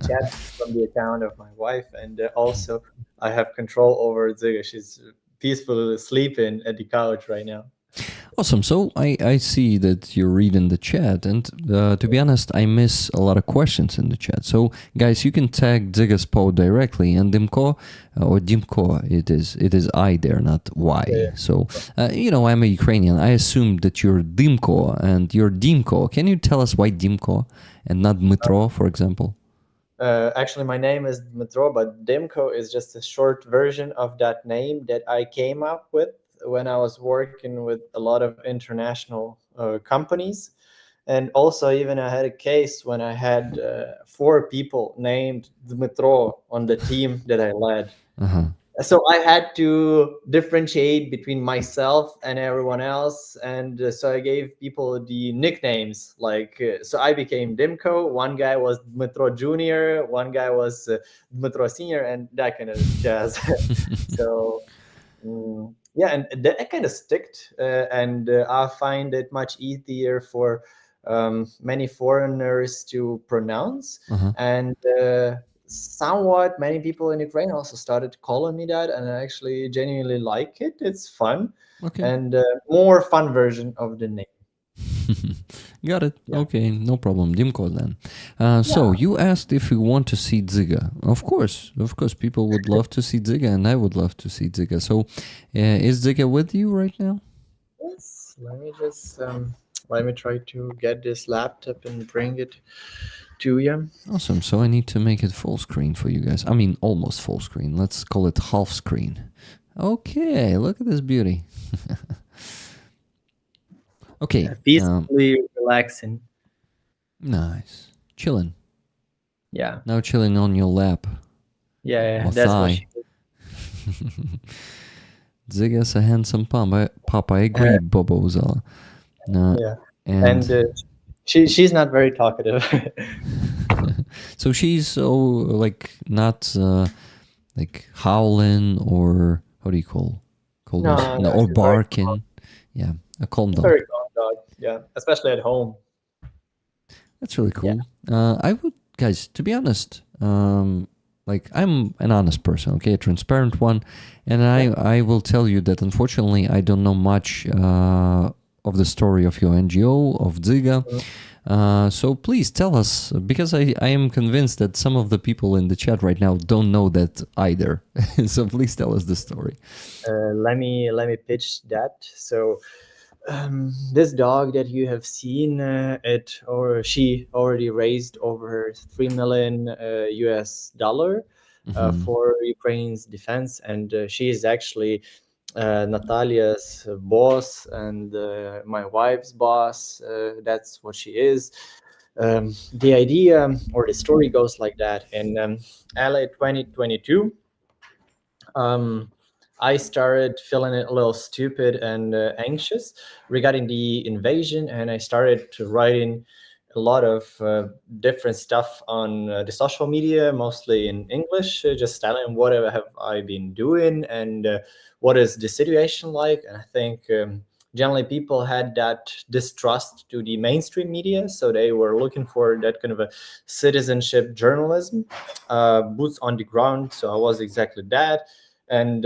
chat from the account of my wife, and also I have control over Dzyga. She's peacefully sleeping at the couch right now. Awesome. So I see that you're reading the chat, and to be honest, I miss a lot of questions in the chat. So guys, you can tag Dzyga's Paul directly, and Dimko or Dimko, it is I there, not Y. Yeah. So I'm a Ukrainian. I assume that you're Dimko, and you're Dimko. Can you tell us why Dimko and not Dmitro, for example? Actually, my name is Dmitro, but Dimko is just a short version of that name that I came up with when I was working with a lot of international companies. And also, even I had a case when I had 4 people named Dmitro on the team that I led. Uh-huh. So I had to differentiate between myself and everyone else, and so I gave people the nicknames. So I became Dimko. One guy was Dmitro Junior, one guy was Dmitro Senior, and that kind of jazz. So yeah, and that kind of sticked, and I find it much easier for many foreigners to pronounce, Uh-huh. and somewhat many people in Ukraine also started calling me that, and I actually genuinely like it. It's fun, Okay. and more fun version of the name. Got it. Yeah. Okay, no problem. Dimko then. So you asked if we want to see Dzyga. Of course, people would love to see Dzyga, and I would love to see Dzyga. So is Dzyga with you right now? Yes. Let me just let me try to get this laptop and bring it to you. Awesome. So I need to make it full screen for you guys. I mean, almost full screen. Let's call it half screen. Okay, look at this beauty. Okay. Peacefully relaxing. Nice. Chilling. Yeah. Now chilling on your lap. Yeah, Or that's what thigh. Dzyga's a handsome papa. I agree, Bobo Zala. yeah. And She's not very talkative. so she's so not like howling, or how do you call No, those? no, Or she's barking. Yeah, a calm dog. very calm dog. Yeah, especially at home. That's really cool. I would, guys, to be honest, I'm an honest person, okay, a transparent one, and I will tell you that unfortunately I don't know much of the story of your NGO, of Dzyga. So please tell us, because I am convinced that some of the people in the chat right now don't know that either. So please tell us the story. Let me pitch that. So this dog that you have seen, she already raised over $3 million US dollar for Ukraine's defense, and she is actually Natalia's boss and my wife's boss. That's what she is. The idea or the story goes like that. In LA 2022, I started feeling a little stupid and anxious regarding the invasion, and I started writing a lot of different stuff on the social media, mostly in English, just telling what have I been doing and what is the situation like. And I think generally people had that distrust to the mainstream media, so they were looking for that kind of a citizenship journalism, boots on the ground. So I was exactly that. And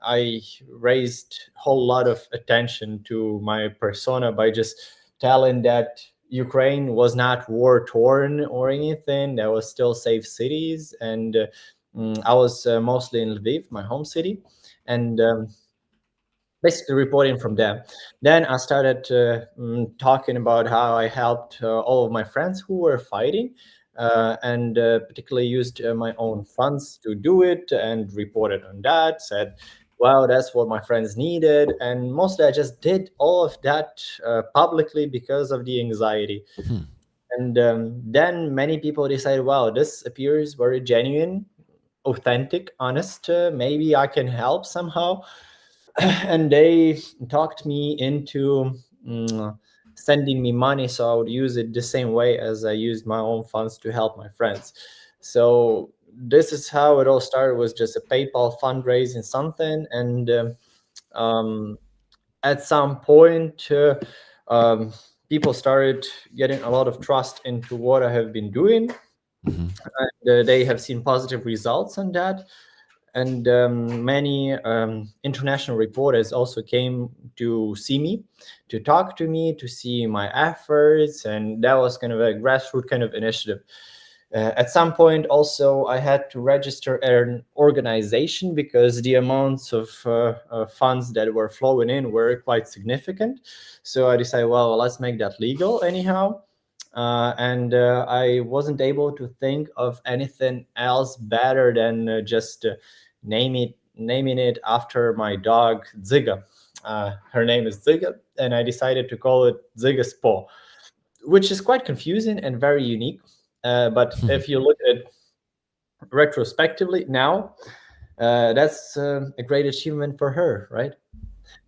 I raised a whole lot of attention to my persona by just telling that Ukraine was not war torn or anything. There was still safe cities, and I was mostly in Lviv, my home city, and basically reporting from them. Then I started talking about how I helped all of my friends who were fighting, and particularly used my own funds to do it, and reported on that, said, well, that's what my friends needed. And mostly I just did all of that publicly because of the anxiety. And then many people decided, wow, this appears very genuine, authentic, honest. Maybe I can help somehow. And they talked me into sending me money so I would use it the same way as I used my own funds to help my friends. So this is how it all started, was just a PayPal fundraising something. And at some point, people started getting a lot of trust into what I have been doing. Mm-hmm. And they have seen positive results on that. And many international reporters also came to see me, to talk to me, to see my efforts. And that was kind of a grassroots kind of initiative. At some point also I had to register an organization because the amounts of funds that were flowing in were quite significant. So I decided, well, let's make that legal anyhow. And I wasn't able to think of anything else better than just naming it after my dog Dzyga. Her name is Dzyga, and I decided to call it Dzyga's Paw, which is quite confusing and very unique. But if you look at it retrospectively now, that's a great achievement for her, right?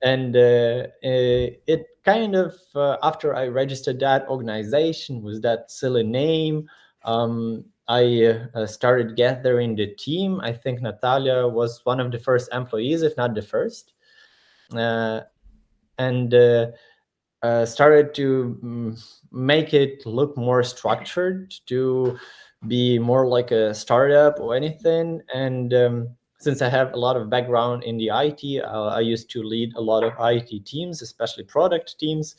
And it kind of, after I registered that organization with that silly name, I started gathering the team. I think Natalia was one of the first employees, if not the first. And started to make it look more structured, to be more like a startup or anything. And since I have a lot of background in the IT, I used to lead a lot of IT teams, especially product teams.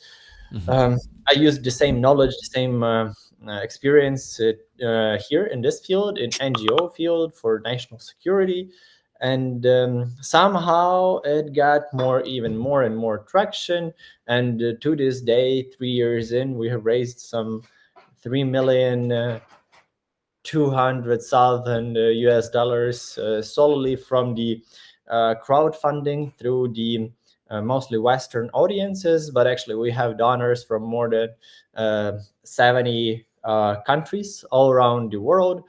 I used the same knowledge, the same experience here in this field, in NGO field for national security. And somehow it got even more and more traction. And to this day, 3 years in, we have raised some 3,200,000 US dollars solely from the crowdfunding through the mostly Western audiences. But actually, we have donors from more than 70 countries all around the world.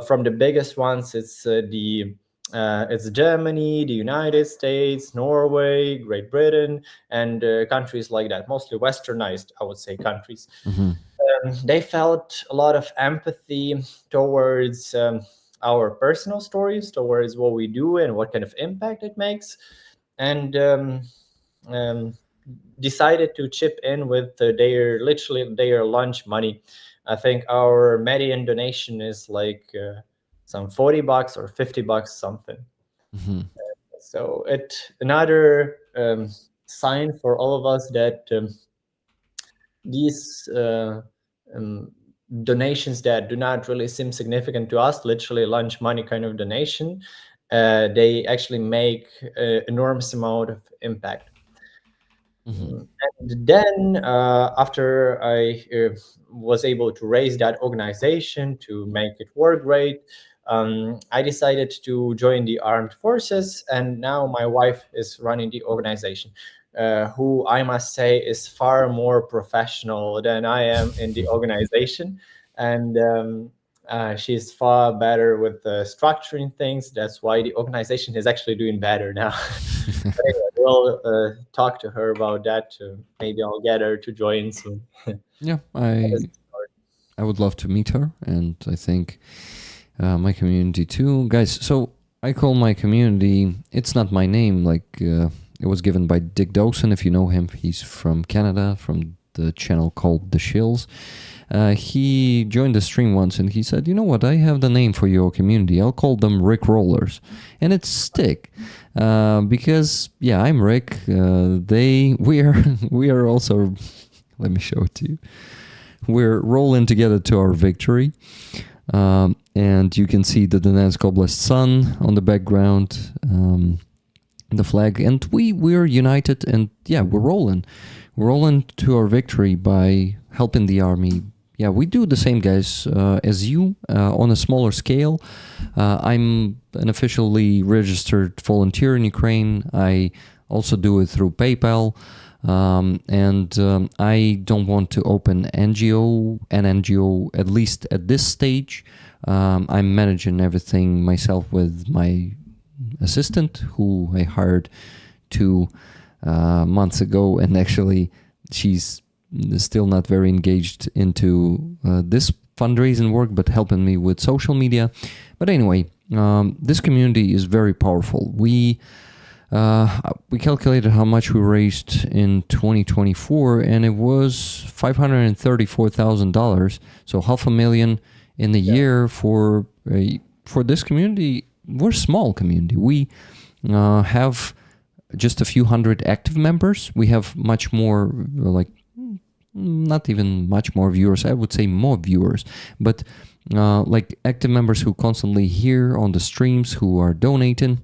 From the biggest ones, it's Germany, the United States, Norway, Great Britain, and countries like that, mostly westernized, I would say, countries. They felt a lot of empathy towards our personal stories, towards what we do and what kind of impact it makes, and decided to chip in with literally their lunch money. I think our median donation is like some $40 or $50 something. So another sign for all of us that these donations that do not really seem significant to us, literally lunch money kind of donation, they actually make an enormous amount of impact. And then after I was able to raise that organization, to make it work great, I decided to join the armed forces, and now my wife is running the organization, who I must say is far more professional than I am in the organization. And she's far better with structuring things. That's why the organization is actually doing better now. Anyway, we'll talk to her about that. Maybe I'll get her to join soon. Yeah, I would love to meet her, and I think my community too. Guys, so I call my community, it's not my name, like it was given by Dick Dawson, if you know him. He's from Canada, from the channel called The Shills. He joined the stream once and he said, you know what, I have the name for your community. I'll call them Rick Rollers. And it's stick. Because, yeah, I'm Rick. We are also, let me show it to you. We're rolling together to our victory. And you can see the Donetsk Oblast sun on the background, the flag. And we're united, and yeah, we're rolling. We're rolling to our victory by helping the army. Yeah, we do the same, guys, as you, on a smaller scale. I'm an officially registered volunteer in Ukraine. I also do it through PayPal. I don't want to open an NGO, at least at this stage. I'm managing everything myself with my assistant, who I hired 2 months ago, and actually she's still not very engaged into this fundraising work, but helping me with social media. But anyway, this community is very powerful. We calculated how much we raised in 2024, and it was $534,000. So $500,000 in the year for this community. We're a small community. We have just a few hundred active members. We have much more, not even much more viewers. I would say more viewers, but active members who constantly hear on the streams, who are donating.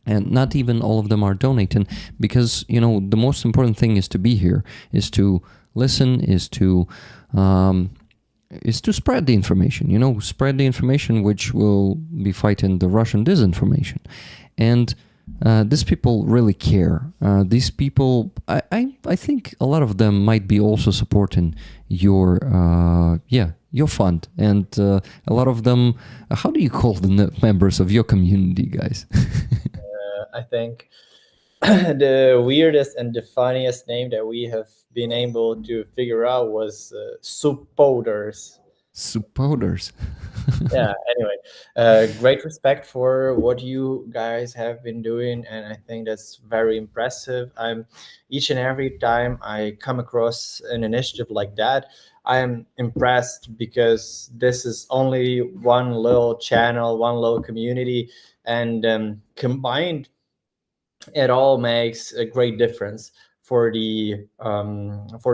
And not even all of them are donating, because the most important thing is to be here, is to listen, is to spread the information. Spread the information which will be fighting the Russian disinformation. And these people really care. These people, I think a lot of them might be also supporting your fund, and a lot of them. How do you call the members of your community, guys? I think the weirdest and the funniest name that we have been able to figure out was supporters. Supporters. Yeah, anyway, great respect for what you guys have been doing, and I think that's very impressive. Each and every time I come across an initiative like that, I am impressed, because this is only one little channel, one little community, and combined, it all makes a great difference for the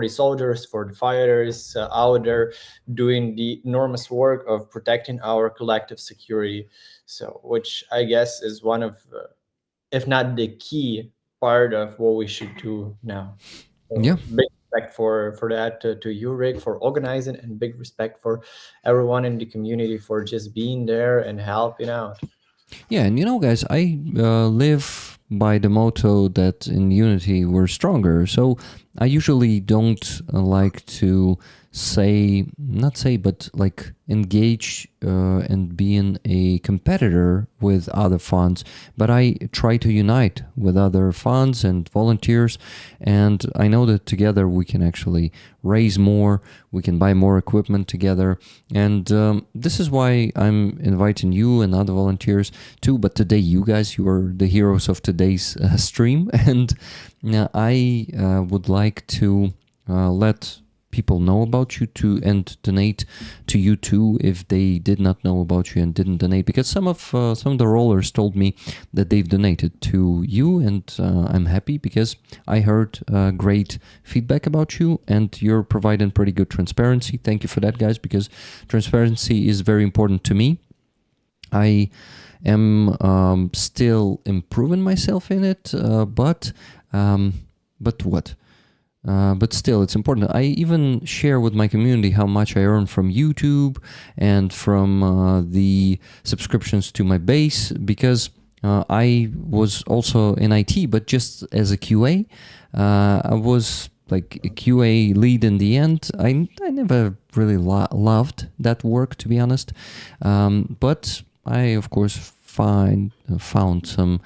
soldiers, for the fighters out there doing the enormous work of protecting our collective security. So, which I guess is one of, if not the key part of what we should do now. So, Yeah. big respect for that to you, Rick, for organizing, and big respect for everyone in the community for just being there and helping out. Yeah, and guys, I live by the motto that in unity we're stronger. So I usually don't like to engage and being a competitor with other funds, but I try to unite with other funds and volunteers, and I know that together we can actually raise more, we can buy more equipment together, and this is why I'm inviting you and other volunteers too. But today, you guys, you are the heroes of today's stream, and I would like to let people know about you too, and donate to you too if they did not know about you and didn't donate, because some of the rollers told me that they've donated to you, and I'm happy because I heard great feedback about you, and you're providing pretty good transparency. Thank you for that, guys, because transparency is very important to me. I am still improving myself in it, but what? But still, it's important. I even share with my community how much I earn from YouTube and from the subscriptions to my base, because I was also in IT, but just as a QA. I was like a QA lead in the end. I never really loved that work, to be honest. But I, of course, found some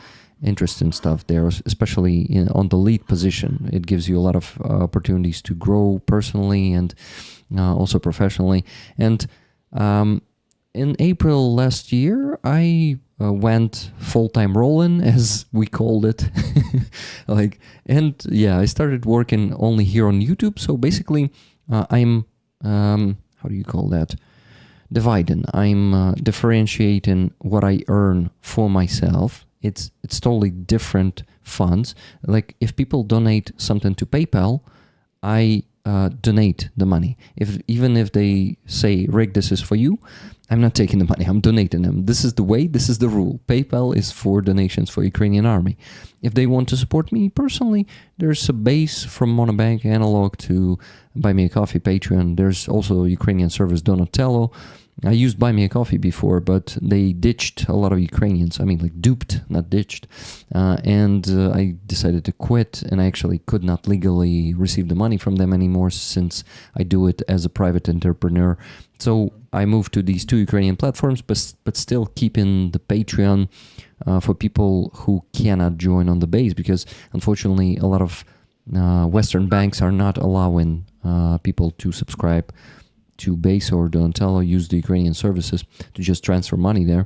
interesting stuff there, especially on the lead position. It gives you a lot of opportunities to grow personally and also professionally. And in April last year, I went full-time rolling, as we called it. I started working only here on YouTube. So basically, I'm how do you call that? Dividing. I'm differentiating what I earn for myself. It's totally different funds. Like if people donate something to PayPal, I donate the money. Even if they say, Rick, this is for you, I'm not taking the money, I'm donating them. This is the way, this is the rule. PayPal is for donations for Ukrainian army. If they want to support me personally, there's a base from Monobank, Analog to Buy Me a Coffee, Patreon. There's also Ukrainian service Donatello. I used Buy Me a Coffee before, but they ditched a lot of Ukrainians. I mean, like duped, not ditched. And I decided to quit, and I actually could not legally receive the money from them anymore since I do it as a private entrepreneur. So I moved to these two Ukrainian platforms, but still keeping the Patreon for people who cannot join on the base, because unfortunately a lot of Western banks are not allowing people to subscribe to base or Donatello, use the Ukrainian services to just transfer money there.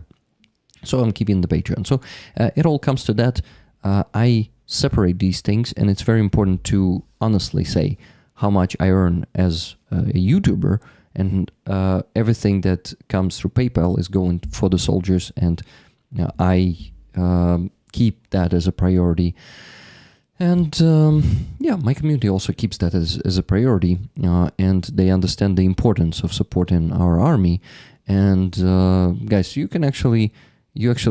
So I'm keeping the Patreon. So it all comes to that. I separate these things, and it's very important to honestly say how much I earn as a YouTuber, and everything that comes through PayPal is going for the soldiers, and I keep that as a priority. And my community also keeps that as a priority, and they understand the importance of supporting our army. And guys, you actually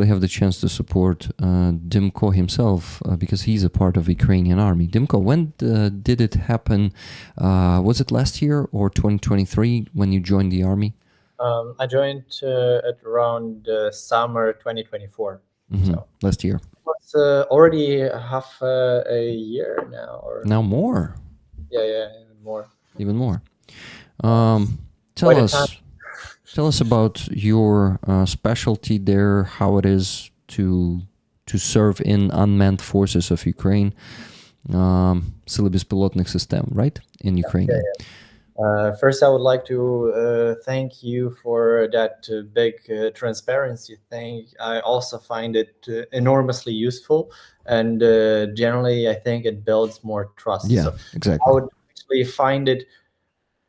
have the chance to support Dimko himself, because he's a part of Ukrainian army. Dimko, when did it happen? Was it last year or 2023 when you joined the army? I joined at around summer 2024. So last year. It's already half a year now, or now more. Yeah, even more. Tell us about your specialty there, how it is to serve in unmanned forces of Ukraine, Сили безпілотних систем, right? In Ukraine. First, I would like to thank you for that big transparency thing. I also find it enormously useful, and generally, I think it builds more trust. Yeah, exactly. I would actually find it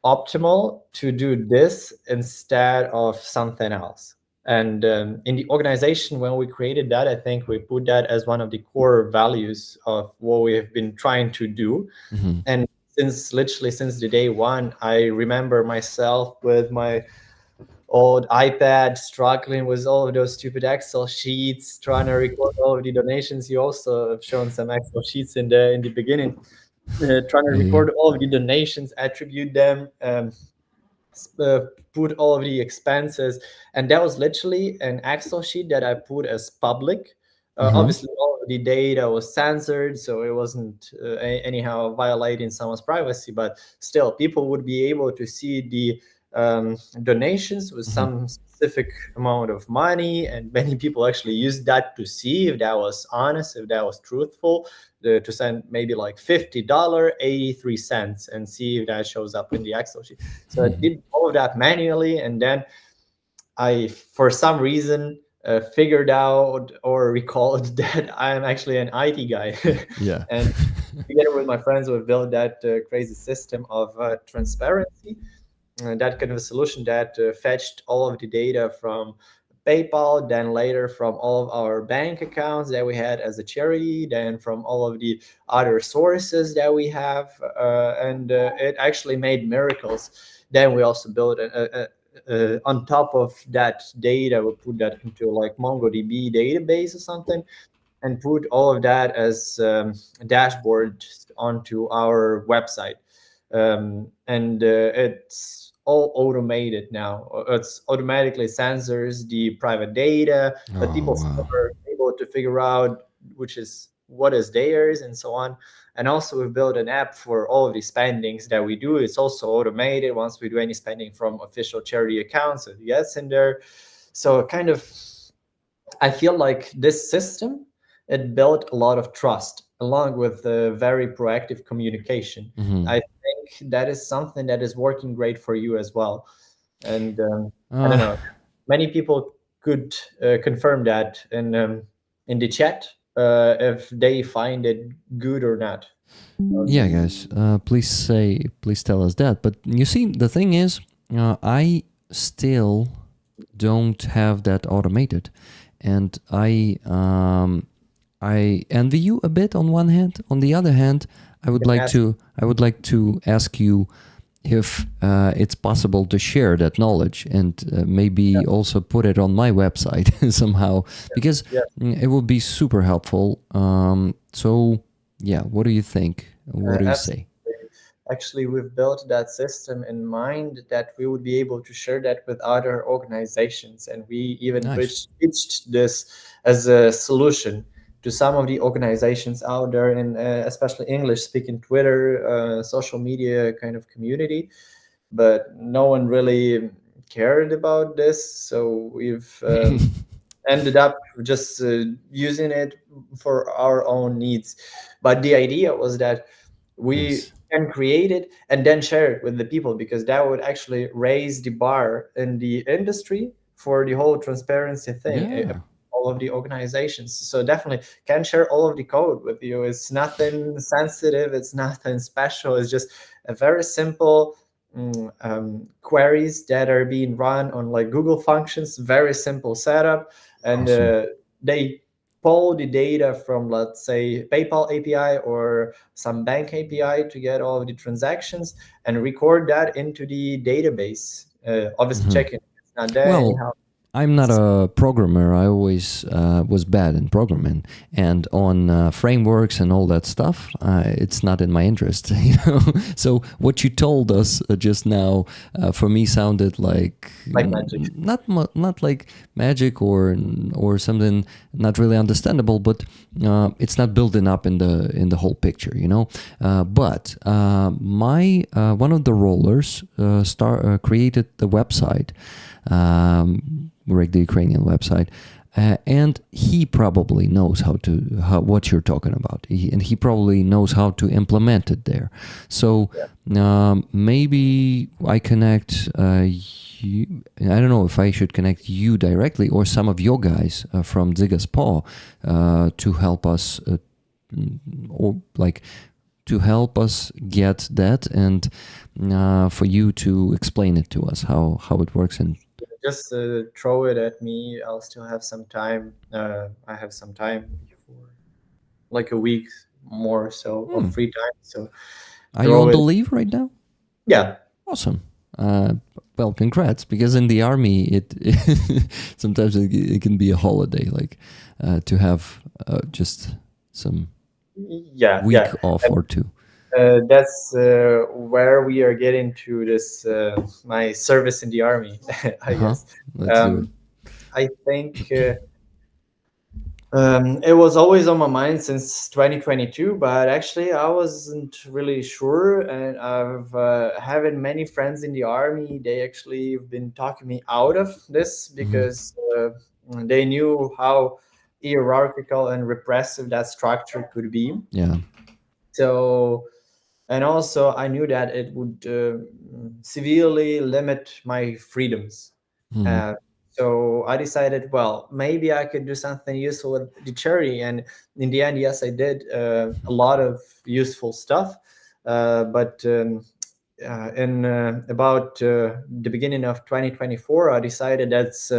optimal to do this instead of something else. And in the organization, when we created that, I think we put that as one of the core values of what we have been trying to do. And since the day one, I remember myself with my old iPad struggling with all of those stupid Excel sheets, trying to record all of the donations. You also have shown some Excel sheets in the beginning, trying to record all of the donations, attribute them, put all of the expenses, and that was literally an Excel sheet that I put as public. Obviously, all of the data was censored, so it wasn't anyhow violating someone's privacy, but still, people would be able to see the donations with some specific amount of money, and many people actually used that to see if that was honest, if that was truthful, to send maybe like $50.83 and see if that shows up in the Excel sheet. So I did all of that manually, and then I, for some reason, figured out or recalled that I am actually an IT guy. Yeah. And together with my friends, we've built that crazy system of transparency, that kind of a solution that fetched all of the data from PayPal, then later from all of our bank accounts that we had as a charity, then from all of the other sources that we have, and it actually made miracles. Then we also built on top of that data, we put that into like MongoDB database or something, and put all of that as a dashboard onto our website. And it's all automated now. It's automatically censors the private data, but people are able to figure out what is theirs and so on. And also we've built an app for all of the spendings that we do. It's also automated. Once we do any spending from official charity accounts, it gets in there. So kind of, I feel like this system, it built a lot of trust along with very proactive communication. I think that is something that is working great for you as well. And I don't know, many people could confirm that in the chat if they find it good or not. Yeah, guys, please tell us that. But you see, the thing is, I still don't have that automated, and I envy you a bit on one hand. On the other hand, I would like to ask you if it's possible to share that knowledge and maybe also put it on my website somehow, because it would be super helpful. So yeah, what do you think? What do you say? actually we've built that system in mind that we would be able to share that with other organizations, and we even Nice. pitched this as a solution to some of the organizations out there in especially English speaking Twitter, social media kind of community, but no one really cared about this. So we've ended up just using it for our own needs. But the idea was that we Nice. can create it and then share it with the people, because that would actually raise the bar in the industry for the whole transparency thing. Yeah. All of the organizations, so definitely can share all of the code with you. It's nothing sensitive, it's nothing special, it's just a very simple queries that are being run on like Google functions, very simple setup, and Awesome. they pull the data from, let's say, PayPal API or some bank API to get all of the transactions and record that into the database. Obviously, Mhm. checking if it's not there Well, anyhow. I'm not a programmer. I always was bad in programming, and on frameworks and all that stuff. It's not in my interest, you know. So what you told us just now, for me, sounded like Like magic. not like magic or something not really understandable. But it's not building up in the whole picture, you know. But my one of the rollers created the website. The Ukrainian website, and he probably knows what you're talking about, and he probably knows how to implement it there. So maybe I connect you. I don't know if I should connect you directly or some of your guys from Dzyga's Paw to help us, or like to help us get that, and for you to explain it to us how it works. And Just throw it at me. I'll still have some time. I have some time for like a week more so of free time. So are you throw on the it. leave right now? Yeah. Awesome. Well, congrats, because in the army, it sometimes it can be a holiday, like to have just some Yeah. week Yeah. off or two. That's where we are getting to this my service in the army, I Uh-huh. guess. Let's do it. I think it was always on my mind since 2022, but actually I wasn't really sure. And I've having many friends in the army. They actually have been talking me out of this Mhm. because they knew how hierarchical and repressive that structure could be. Yeah. So, and also I knew that it would severely limit my freedoms. Mhm. Uh, so I decided, well, maybe I could do something useful with the charity. And in the end, yes, I did a lot of useful stuff. But in about the beginning of 2024, I decided that's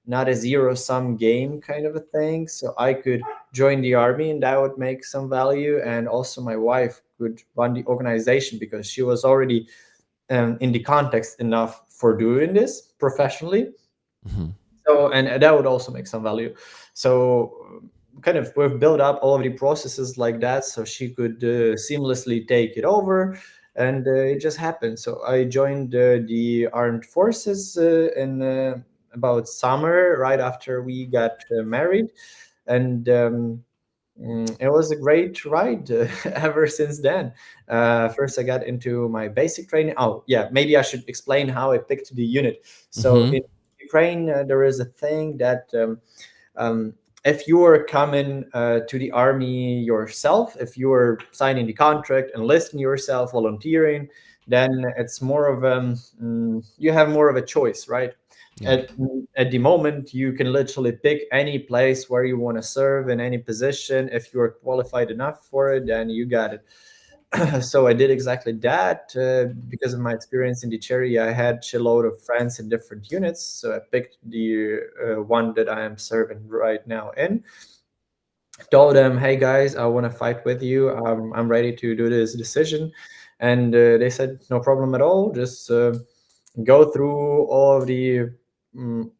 not a zero sum game kind of a thing. So I could join the army and that would make some value. And also, my wife could run the organization because she was already in the context enough for doing this professionally. Mhm. So, and that would also make some value. So, kind of, we've built up all of the processes like that so she could seamlessly take it over. And it just happened. So, I joined the armed forces in about summer, right after we got married. And it was a great ride ever since then. First, I got into my basic training. Oh, yeah, maybe I should explain how I picked the unit. So Mhm. in Ukraine, there is a thing that um, if you are coming to the army yourself, if you are signing the contract, enlisting yourself, volunteering, then it's more of you have more of a choice, right? Yeah. At, at the moment, you can literally pick any place where you want to serve in any position. If you are qualified enough for it, then you got it. So I did exactly that because of my experience in the cherry. I had a load of friends in different units, so I picked the one that I am serving right now in. Told them, "Hey guys, I want to fight with you. I'm ready to do this decision," and they said, "No problem at all. Just go through mm,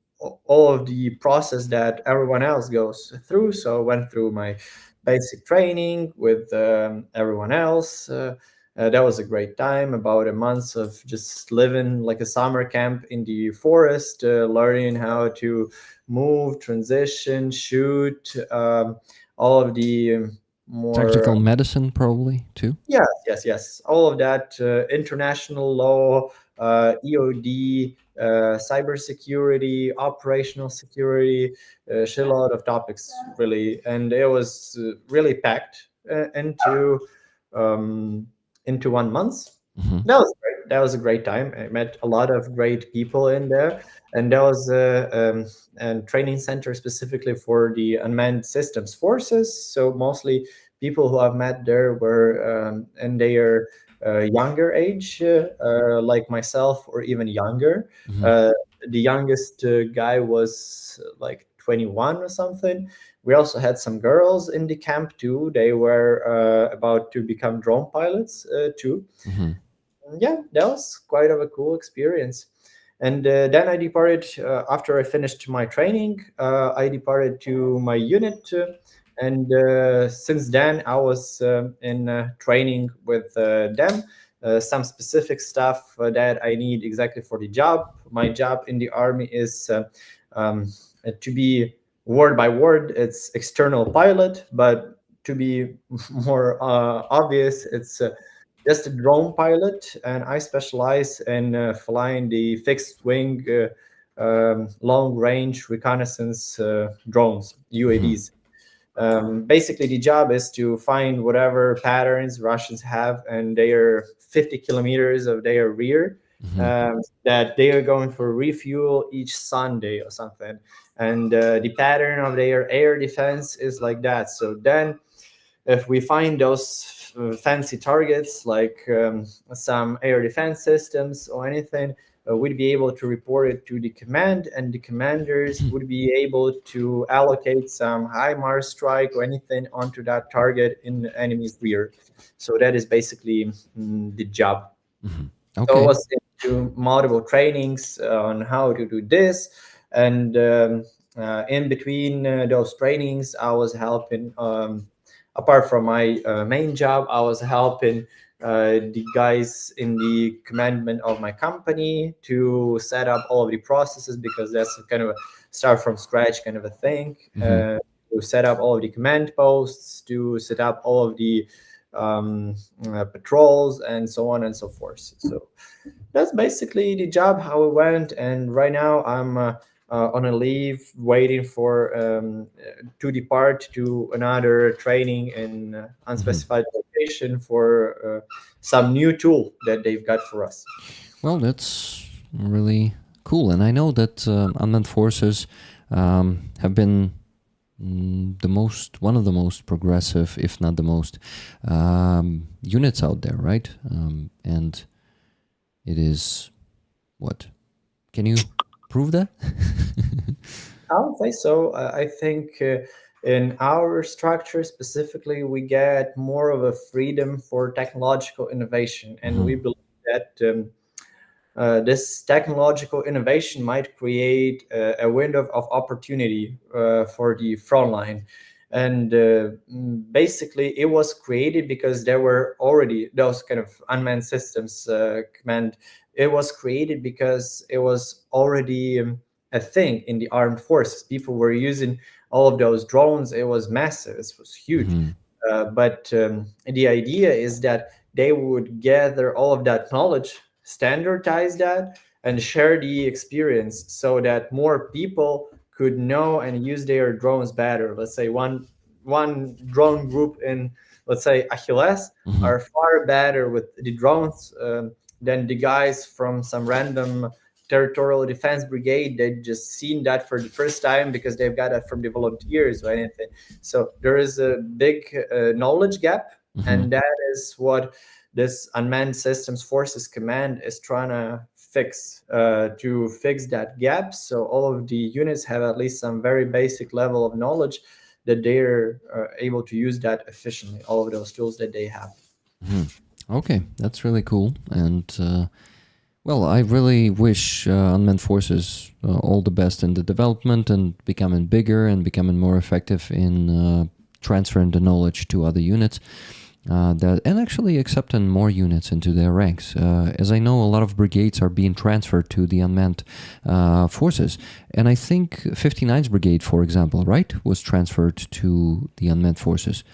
all of the process that everyone else goes through." So I went through my basic training with everyone else. That was a great time, about a month of just living like a summer camp in the forest, learning how to move, transition, shoot, all of the more Tactical medicine, probably too. yes, all of that, international law, EOD, cybersecurity, operational security, shitload of topics really, and it was really packed um, into 1 month. Hmm. That was great. That was a great time. I met a lot of great people in there, and that was a training center specifically for the unmanned systems forces. So mostly people who I've met there were in their younger age, like myself, or even younger. Hmm. Uh, the youngest guy was like 21 or something. We also had some girls in the camp too. They were about to become drone pilots too. Hmm. Yeah, that was quite of a cool experience. And then I departed after I finished my training. I departed to my unit, and since then I was in training with them. Some specific stuff that I need exactly for the job. My job in the army is um, to be word by word. It's external pilot, but to be more obvious, it's just a drone pilot, and I specialize in flying the fixed wing, long range reconnaissance drones, Hmm. UAVs. Basically, the job is to find whatever patterns Russians have and their 50 kilometers of their rear, Hmm. that they are going for refuel each Sunday or something. And the pattern of their air defense is like that. So then if we find those fancy targets like some air defense systems or anything, we'd be able to report it to the command, and the commanders would be able to allocate some HIMARS strike or anything onto that target in the enemy's rear. So that is basically the job. Hmm. So I Okay. was into multiple trainings on how to do this, and in between those trainings, I was helping. Apart from my main job, I was helping the guys in the commandment of my company to set up all of the processes, because that's kind of a start from scratch kind of a thing. Hmm. To set up all of the command posts, to set up all of the patrols, and so on and so forth. So that's basically the job, how it went. And right now I'm on a leave, waiting for to depart to another training in Hmm. unspecified location for some new tool that they've got for us. Well, that's really cool, and I know that unmanned forces have been one of the most progressive, if not the most, units out there, right? And it is what? Can you prove that? I don't think so. I think in our structure specifically, we get more of a freedom for technological innovation, and we Hmm. believe that this technological innovation might create a window of opportunity for the front line. And basically, it was created because there were already those kind of unmanned systems command. It was created because it was already a thing in the armed forces. People were using all of those drones. It was massive. It was huge. Hmm. But the idea is that they would gather all of that knowledge, standardize that, and share the experience so that more people could know and use their drones better. Let's say one drone group in, let's say, Achilles, Hmm. are far better with the drones than the guys from some random territorial defense brigade that just seen that for the first time because they've got it from the volunteers or anything. So there is a big knowledge gap, Hmm. and that is what this unmanned systems forces command is trying to fix that gap. So all of the units have at least some very basic level of knowledge that they're able to use that efficiently. All of those tools that they have. Hmm. Okay, that's really cool, and well, I really wish unmanned forces all the best in the development and becoming bigger and becoming more effective in transferring the knowledge to other units. and actually accepting more units into their ranks. As I know, a lot of brigades are being transferred to the unmanned forces, and I think 59th Brigade, for example, right, was transferred to the unmanned forces.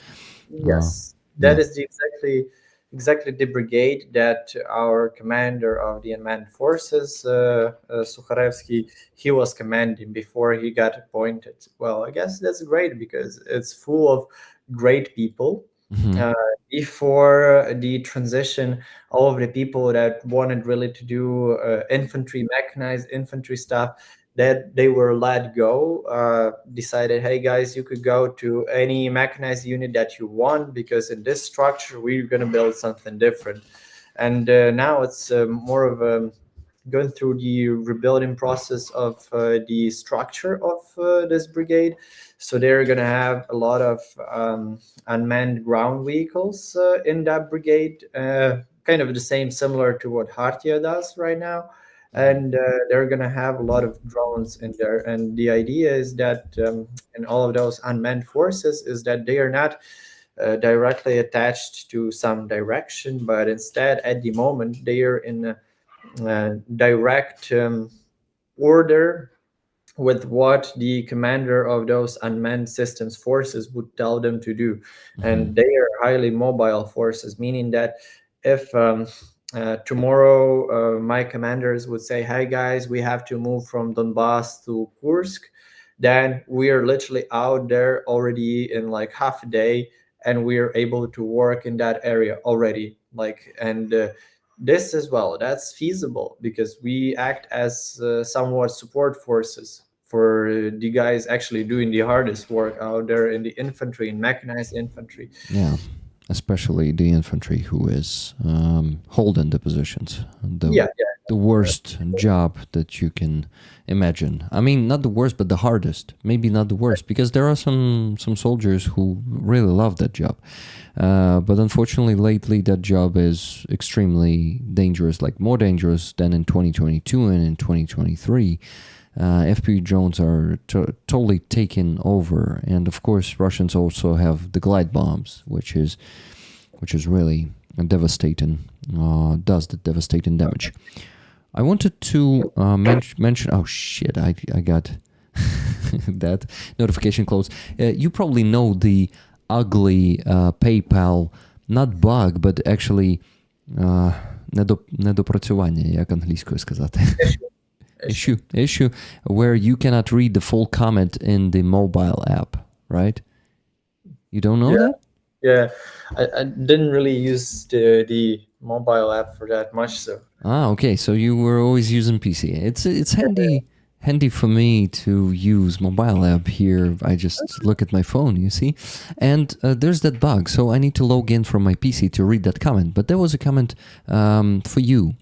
Yes, yeah. that is exactly the brigade that our commander of the unmanned forces, Sukharevsky, he was commanding before he got appointed. Well, I guess that's great because it's full of great people. Mhm. Before the transition, all of the people that wanted really to do infantry, mechanized infantry stuff, that they were let go, decided, hey guys, you could go to any mechanized unit that you want, because in this structure we're going to build something different. And now it's more of a going through the rebuilding process of the structure of this brigade. So they're going to have a lot of unmanned ground vehicles in that brigade, kind of the same, similar to what Hartia does right now. And they're going to have a lot of drones in there. And the idea is that in all of those unmanned forces is that they are not directly attached to some direction, but instead at the moment they are in a direct order with what the commander of those unmanned systems forces would tell them to do. And they are highly mobile forces, meaning that if tomorrow my commanders would say, hey guys, we have to move from Donbass to Kursk, then we are literally out there already in like half a day, and we are able to work in that area already. Like, and this as well, that's feasible because we act as somewhat support forces for the guys actually doing the hardest work out there in the infantry and mechanized infantry. Yeah, especially the infantry who is holding the positions. Yeah, The worst job that you can imagine. I mean, not the worst, but the hardest. Maybe not the worst, because there are some soldiers who really love that job. But unfortunately, lately, that job is extremely dangerous, like more dangerous than in 2022 and in 2023. FPV drones are totally taken over, and of course, Russians also have the glide bombs, which is really devastating. Does the devastating damage. I wanted to mention. Oh shit! I got that notification closed. You probably know the ugly PayPal, not bug, but actually недопрацювання, як англійською сказати. Issue where you cannot read the full comment in the mobile app, right? You don't know that? Yeah, I didn't really use the mobile app for that much, so. Okay, so you were always using PC. It's handy for me to use mobile app here. I just look at my phone, you see, and there's that bug. So I need to log in from my PC to read that comment. But there was a comment for you.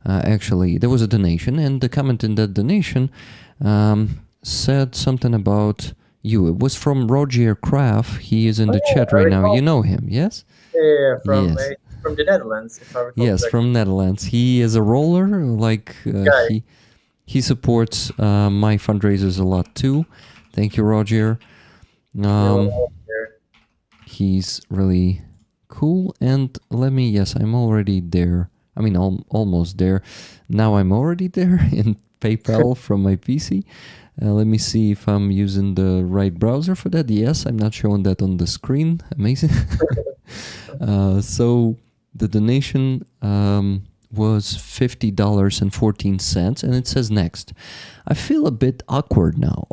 Actually, there was a donation, and the comment in that donation said something about you. It was from Roger Kraft. He is in the chat right now. You know him, yes? Yeah, from Yes. from the Netherlands, if I recall. Yes, from Netherlands. He is a roller. Like he supports my fundraisers a lot too. Thank you, Roger. He's really cool. And yes, I'm already there. I mean, almost there. Now I'm already there in PayPal from my PC. Let me see if I'm using the right browser for that. Yes, I'm not showing that on the screen. Amazing. So the donation was $50.14, and it says next. I feel a bit awkward now.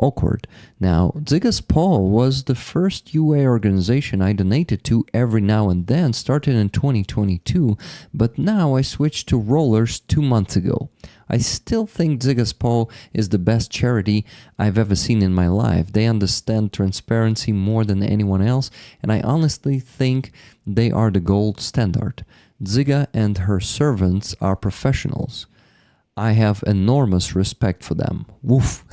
Now, Dzyga's Paw was the first UA organization I donated to every now and then, started in 2022, but now I switched to rollers 2 months ago. I still think Dzyga's Paw is the best charity I've ever seen in my life. They understand transparency more than anyone else, and I honestly think they are the gold standard. Dzyga and her servants are professionals. I have enormous respect for them. Woof.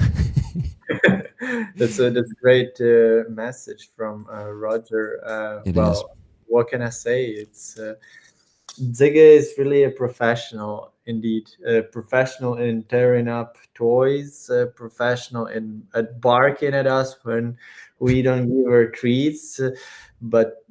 That's a great message from Roger. It is. What can I say? It's Dzyga is really a professional indeed. A professional in tearing up toys. A professional in barking at us when we don't give her treats. But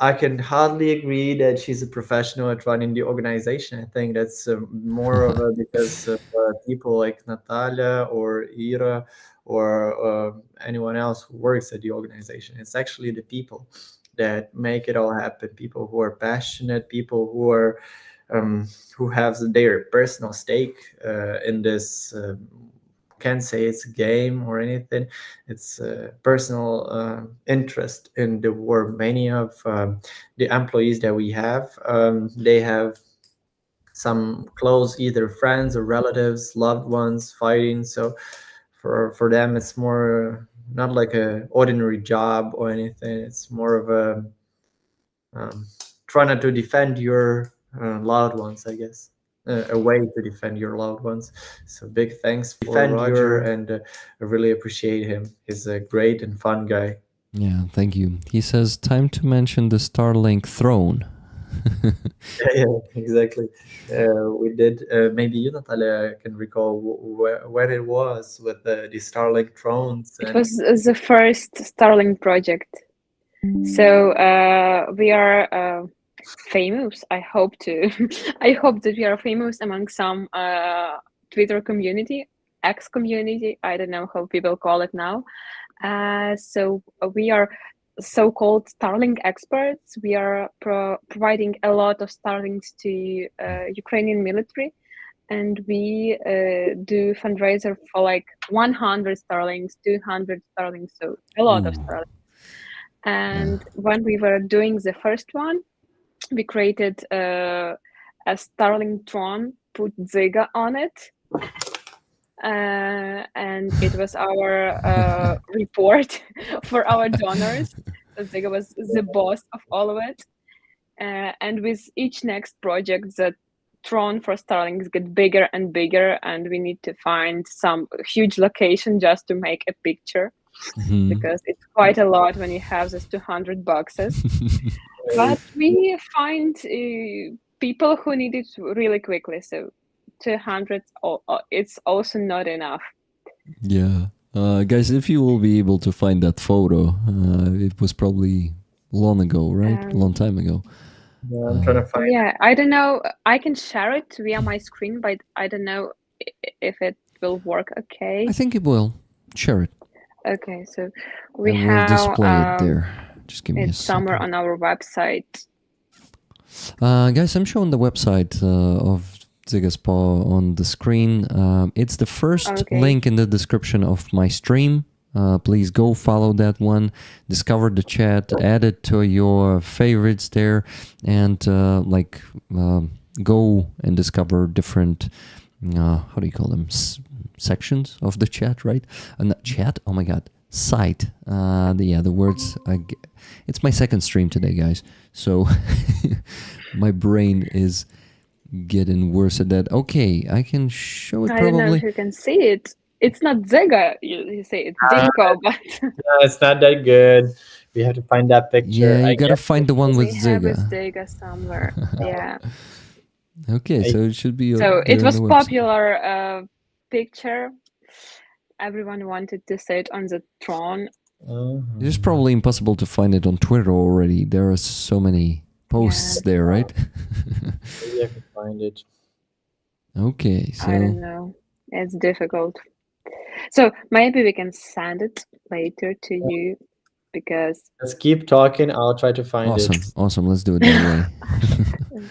I can hardly agree that she's a professional at running the organization. I think that's more of a because of people like Natalia or Ira or anyone else who works at the organization. It's actually the people that make it all happen. People who are passionate, people who have their personal stake in this. Can't say it's a game or anything. It's personal interest in the war. Many of the employees that we have, they have some close either friends or relatives, loved ones fighting. So for them, it's more not like a ordinary job or anything. It's more of a trying to defend your loved ones, I guess. A way to defend your loved ones. So big thanks for Roger, and I really appreciate him. He's a great and fun guy. Yeah, thank you. He says, time to mention the Starlink throne. Yeah, exactly. We did. Maybe you, Natalia, can recall when it was with the Starlink drones. It was the first Starlink project. So we are famous. I hope that we are famous among some Twitter community, X community. I don't know how people call it now. So we are so-called Starlink experts. We are providing a lot of Starlinks to Ukrainian military, and we do fundraiser for like 100 Starlinks, 200 Starlinks, so a lot of Starlinks. And when we were doing the first one, we created a Starlink drone, put Dzyga on it, and it was our report for our donors. So Dzyga was the boss of all of it. And with each next project, the drone for Starlinks get bigger and bigger, and we need to find some huge location just to make a picture. Because it's quite a lot when you have this 200 boxes. But we find people who need it really quickly. So 200, it's also not enough. Yeah. Guys, if you will be able to find that photo, it was probably long ago, right? Long time ago. Yeah, I'm trying to find. Yeah, I don't know. I can share it via my screen, but I don't know if it will work okay. I think it will. Share it. Okay, so we and have we'll display it there. Just give me a it's somewhere second. on our website. Guys, I'm showing the website of Dzyga's Paw on the screen. It's the first link in the description of my stream. Please go follow that one, discover the chat, add it to your favorites there, and go and discover different, how do you call them, sections of the chat, right? Not chat, oh my god, site. The words, it's my second stream today, guys, so my brain is getting worse at that. Okay, I can show it probably. I don't know if you can see it. It's not Dzyga, you say it's Dimko, but... No, it's not that good. We have to find that picture. Yeah, you gotta find the one with Dzyga. Dzyga somewhere, yeah. Okay, so it should be... So it was popular picture. Everyone wanted to see it on the throne. It is probably impossible to find it on Twitter already. There are so many posts there, right? Maybe I can find it. Okay, so... I don't know. It's difficult. So maybe we can send it later to you, because... Let's keep talking. I'll try to find it. Awesome. Let's do it that way.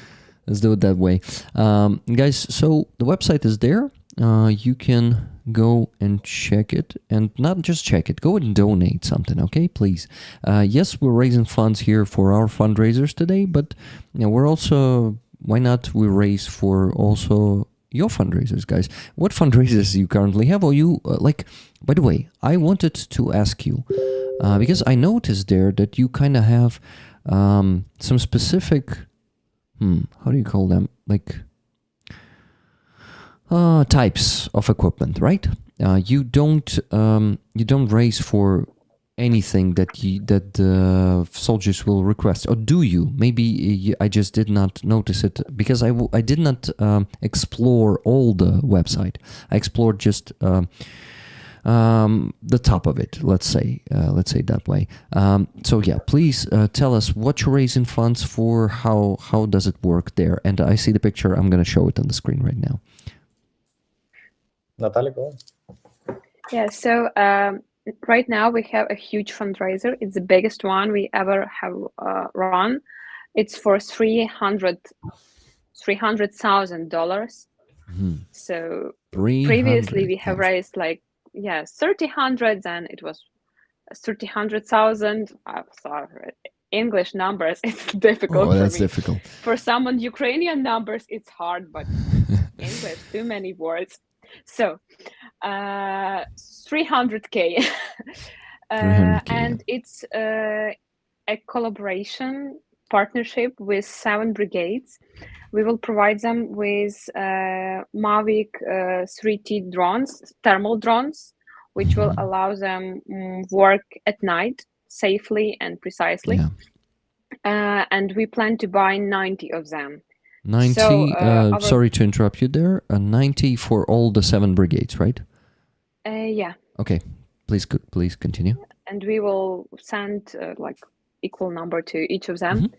Let's do it that way. Guys, so the website is there. You can go and check it, and not just check it, go and donate something, okay, please. Yes, we're raising funds here for our fundraisers today, but we're also, why not we raise for also your fundraisers, guys? What fundraisers do you currently have? Or you, by the way, I wanted to ask you, because I noticed there that you kind of have some specific, how do you call them? Types of equipment, right? You don't raise for anything that the soldiers will request, or do you? Maybe I just did not notice it because I did not explore all the website. I explored just the top of it, let's say that way. So yeah, please tell us what you're raising funds for, how does it work there? And I see the picture, I'm going to show it on the screen right now. Natalia, go on. Yeah, so right now we have a huge fundraiser. It's the biggest one we ever have run. It's for $300,000. So previously we have raised like 300, and it was 300,000. Sorry, English numbers, it's difficult for that's me. difficult. For someone Ukrainian numbers, it's hard, but English, too many words. So 300K. 300K, and it's a collaboration partnership with 7 brigades. We will provide them with Mavic 3T drones, thermal drones, which will allow them work at night safely and precisely. And we plan to buy 90 of them. 90, so, sorry to interrupt you there, 90 for all the 7 brigades, right? Yeah. Okay, please continue. And we will send like equal number to each of them.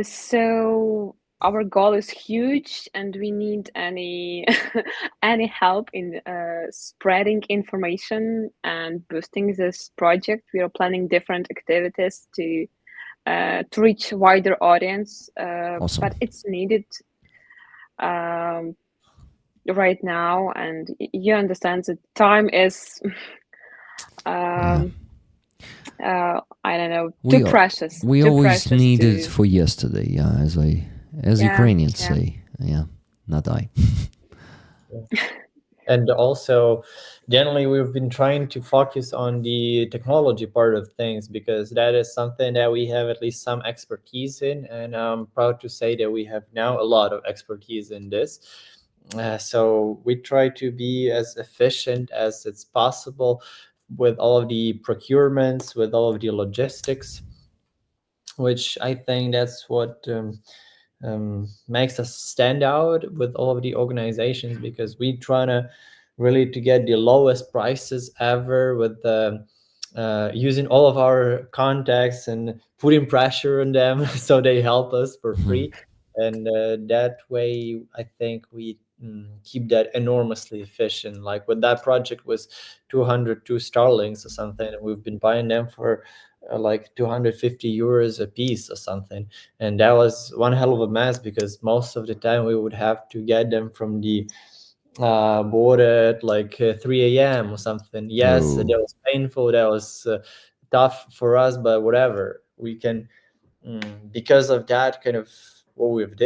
So our goal is huge, and we need any any help in spreading information and boosting this project. We are planning different activities to reach a wider audience, Awesome. but it's needed right now, and you understand that time is I don't know, too precious. We too always precious need to... it for yesterday, as Ukrainians say. Not I. And also, generally, we've been trying to focus on the technology part of things, because that is something that we have at least some expertise in, and I'm proud to say that we have now a lot of expertise in this. So we try to be as efficient as it's possible with all of the procurements, with all of the logistics, which I think that's what makes us stand out with all of the organizations, because we try to really to get the lowest prices ever with using all of our contacts and putting pressure on them so they help us for free. And that way, I think we keep that enormously efficient. Like with that project was 202 Starlings or something, and we've been buying them for like 250 euros a piece or something. And that was one hell of a mess, because most of the time we would have to get them from the border at like 3 a.m. or something. Yes, that was painful, that was tough for us, but whatever. We can, because of that kind of what we've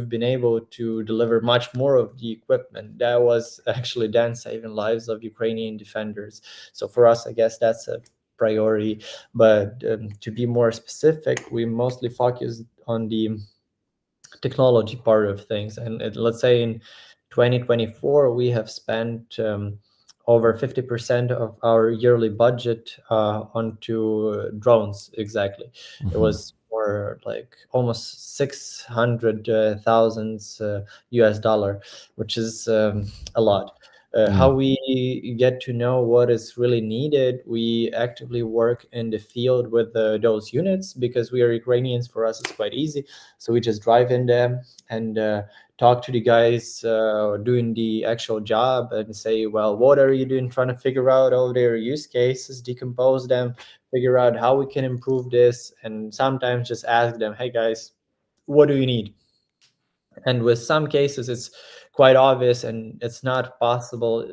been able to deliver much more of the equipment that was actually then saving lives of Ukrainian defenders. So for us, I guess that's a priority. But to be more specific, we mostly focus on the technology part of things. And let's say in 2024, we have spent over 50% of our yearly budget onto drones. Exactly. It was more like almost 600,000 US dollar, which is a lot. How we get to know what is really needed, we actively work in the field with those units, because we are Ukrainians. For us, it's quite easy. So we just drive in there and talk to the guys doing the actual job and say, well, what are you doing, trying to figure out all their use cases, decompose them, figure out how we can improve this, and sometimes just ask them, hey guys, what do you need? And with some cases, it's quite obvious, and it's not possible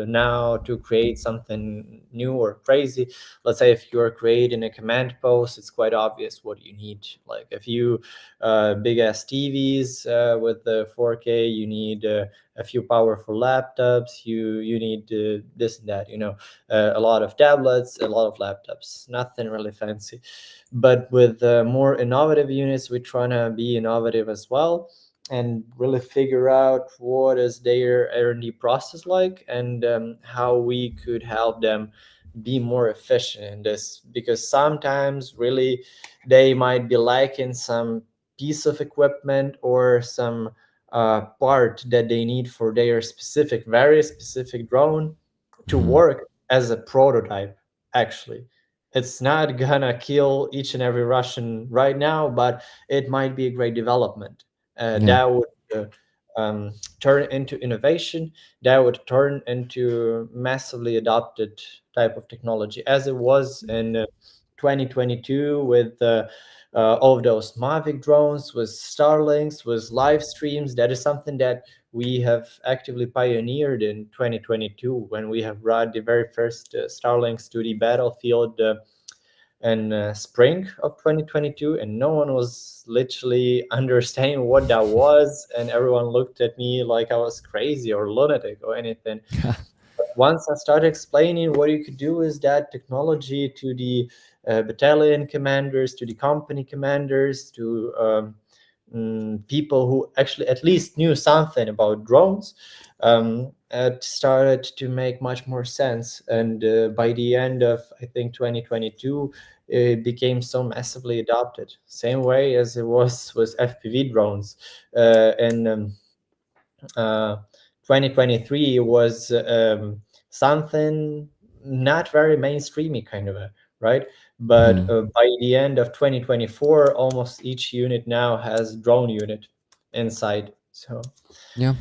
now to create something new or crazy. Let's say if you're creating a command post, it's quite obvious what you need. Like a few big ass TVs with the 4K, you need a few powerful laptops, you need this and that, a lot of tablets, a lot of laptops, nothing really fancy. But with more innovative units, we're trying to be innovative as well, and really figure out what is their R&D process like, and how we could help them be more efficient in this. Because sometimes really they might be lacking some piece of equipment or some part that they need for their specific, very specific drone, to work as a prototype. Actually, it's not gonna kill each and every Russian right now, but it might be a great development Yeah. that would turn into innovation, that would turn into massively adopted type of technology, as it was in 2022 with all of those Mavic drones, with Starlinks, with live streams. That is something that we have actively pioneered in 2022 when we have brought the very first Starlinks to the battlefield in spring of 2022, and no one was literally understanding what that was, and everyone looked at me like I was crazy or lunatic or anything. Once I started explaining what you could do with that technology to the battalion commanders, to the company commanders, to people who actually at least knew something about drones, it started to make much more sense. And by the end of, I think, 2022, it became so massively adopted. Same way as it was with FPV drones. And 2023 was something not very mainstreamy, kind of right. But by the end of 2024, almost each unit now has drone unit inside. So Yeah.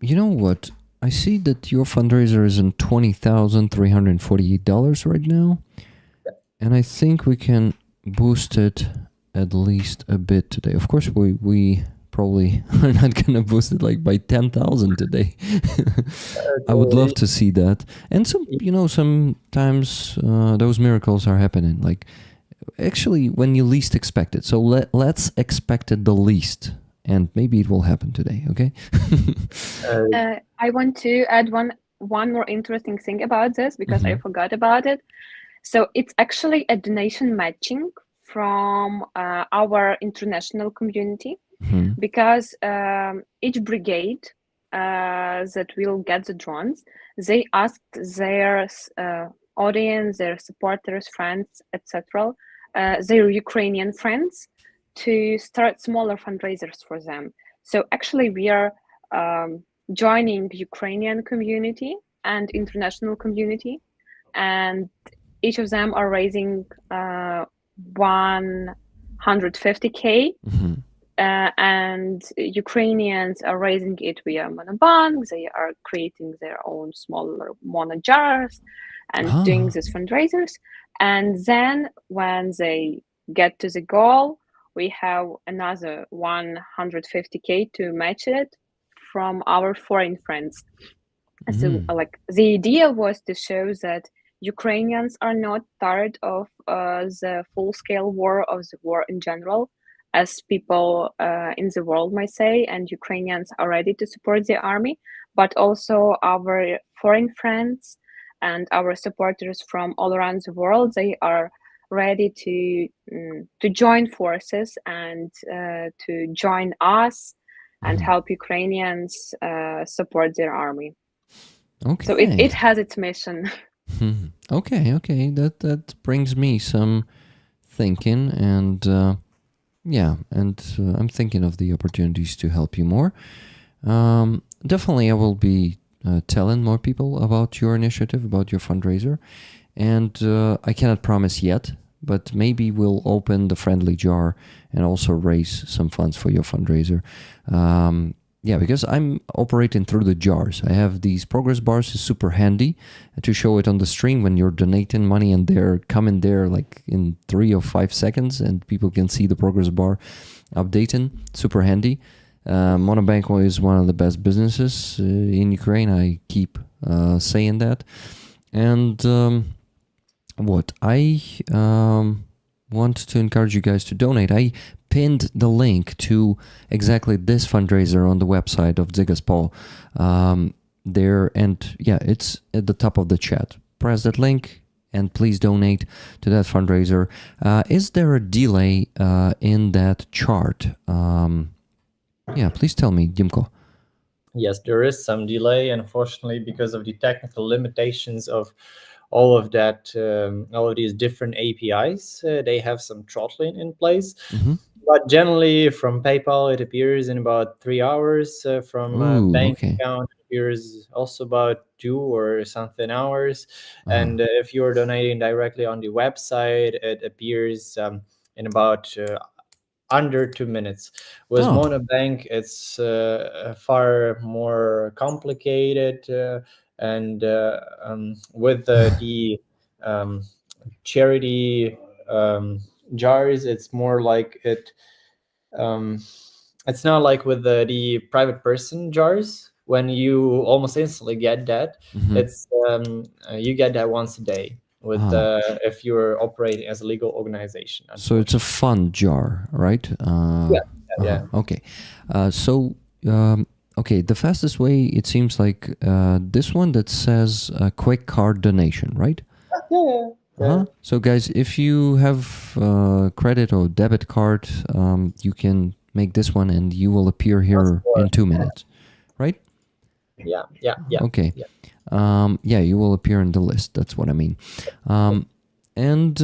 You know what? I see that your fundraiser is in $20,348 right now, and I think we can boost it at least a bit today. Of course, we probably are not gonna boost it like by 10,000 today. I would love to see that. And sometimes those miracles are happening. Like actually, when you least expect it. So let's expect it the least, and maybe it will happen today. Okay. I want to add one more interesting thing about this because I forgot about it. So it's actually a donation matching from our international community, because each brigade that will get the drones, they asked their audience, their supporters, friends, etc., their Ukrainian friends, to start smaller fundraisers for them. So actually we are joining Ukrainian community and international community, and each of them are raising 150K, and Ukrainians are raising it via Monobank. They are creating their own smaller mono jars and doing these fundraisers. And then when they get to the goal, we have another 150K to match it from our foreign friends. So like the idea was to show that Ukrainians are not tired of the full-scale war, of the war in general, as people in the world might say, and Ukrainians are ready to support the army, but also our foreign friends and our supporters from all around the world, they are ready to join forces and to join us and help Ukrainians support their army. Okay. So it has its mission. Okay. That brings me some thinking, and I'm thinking of the opportunities to help you more. Definitely, I will be telling more people about your initiative, about your fundraiser, and I cannot promise yet, but maybe we'll open the friendly jar and also raise some funds for your fundraiser. Because I'm operating through the jars. I have these progress bars. Is super handy to show it on the stream when you're donating money, and they're coming there like in 3 or 5 seconds, and people can see the progress bar updating. Super handy. Monobank is one of the best businesses in Ukraine. I keep saying that. And I want to encourage you guys to donate. I pinned the link to exactly this fundraiser on the website of Dzyga's Paul there, and it's at the top of the chat. Press that link and please donate to that fundraiser. Is there a delay in that chart? Please tell me, Dimko. Yes, there is some delay, unfortunately, because of the technical limitations of all of that, all of these different APIs. They have some throttling in place. But generally, from PayPal, it appears in about 3 hours. From bank account, appears also about 2 or something hours. Uh-huh. And if you're donating directly on the website, it appears in about under 2 minutes. With Oh. Monobank, it's far more complicated, and with the um, charity jars, it's more like um, it's not like with the private person jars. When you almost instantly get that, Mhm. it's you get that once a day. With Ah. if you're operating as a legal organization, So it's a fund jar, right? yeah, yeah. Okay. So, okay, the fastest way, it seems like this one that says quick card donation, right? Yeah. Uh-huh. So, guys, if you have credit or debit card, you can make this one and you will appear here in 2 minutes, right? Yeah. Okay. Yeah, you will appear in the list. That's what I mean. And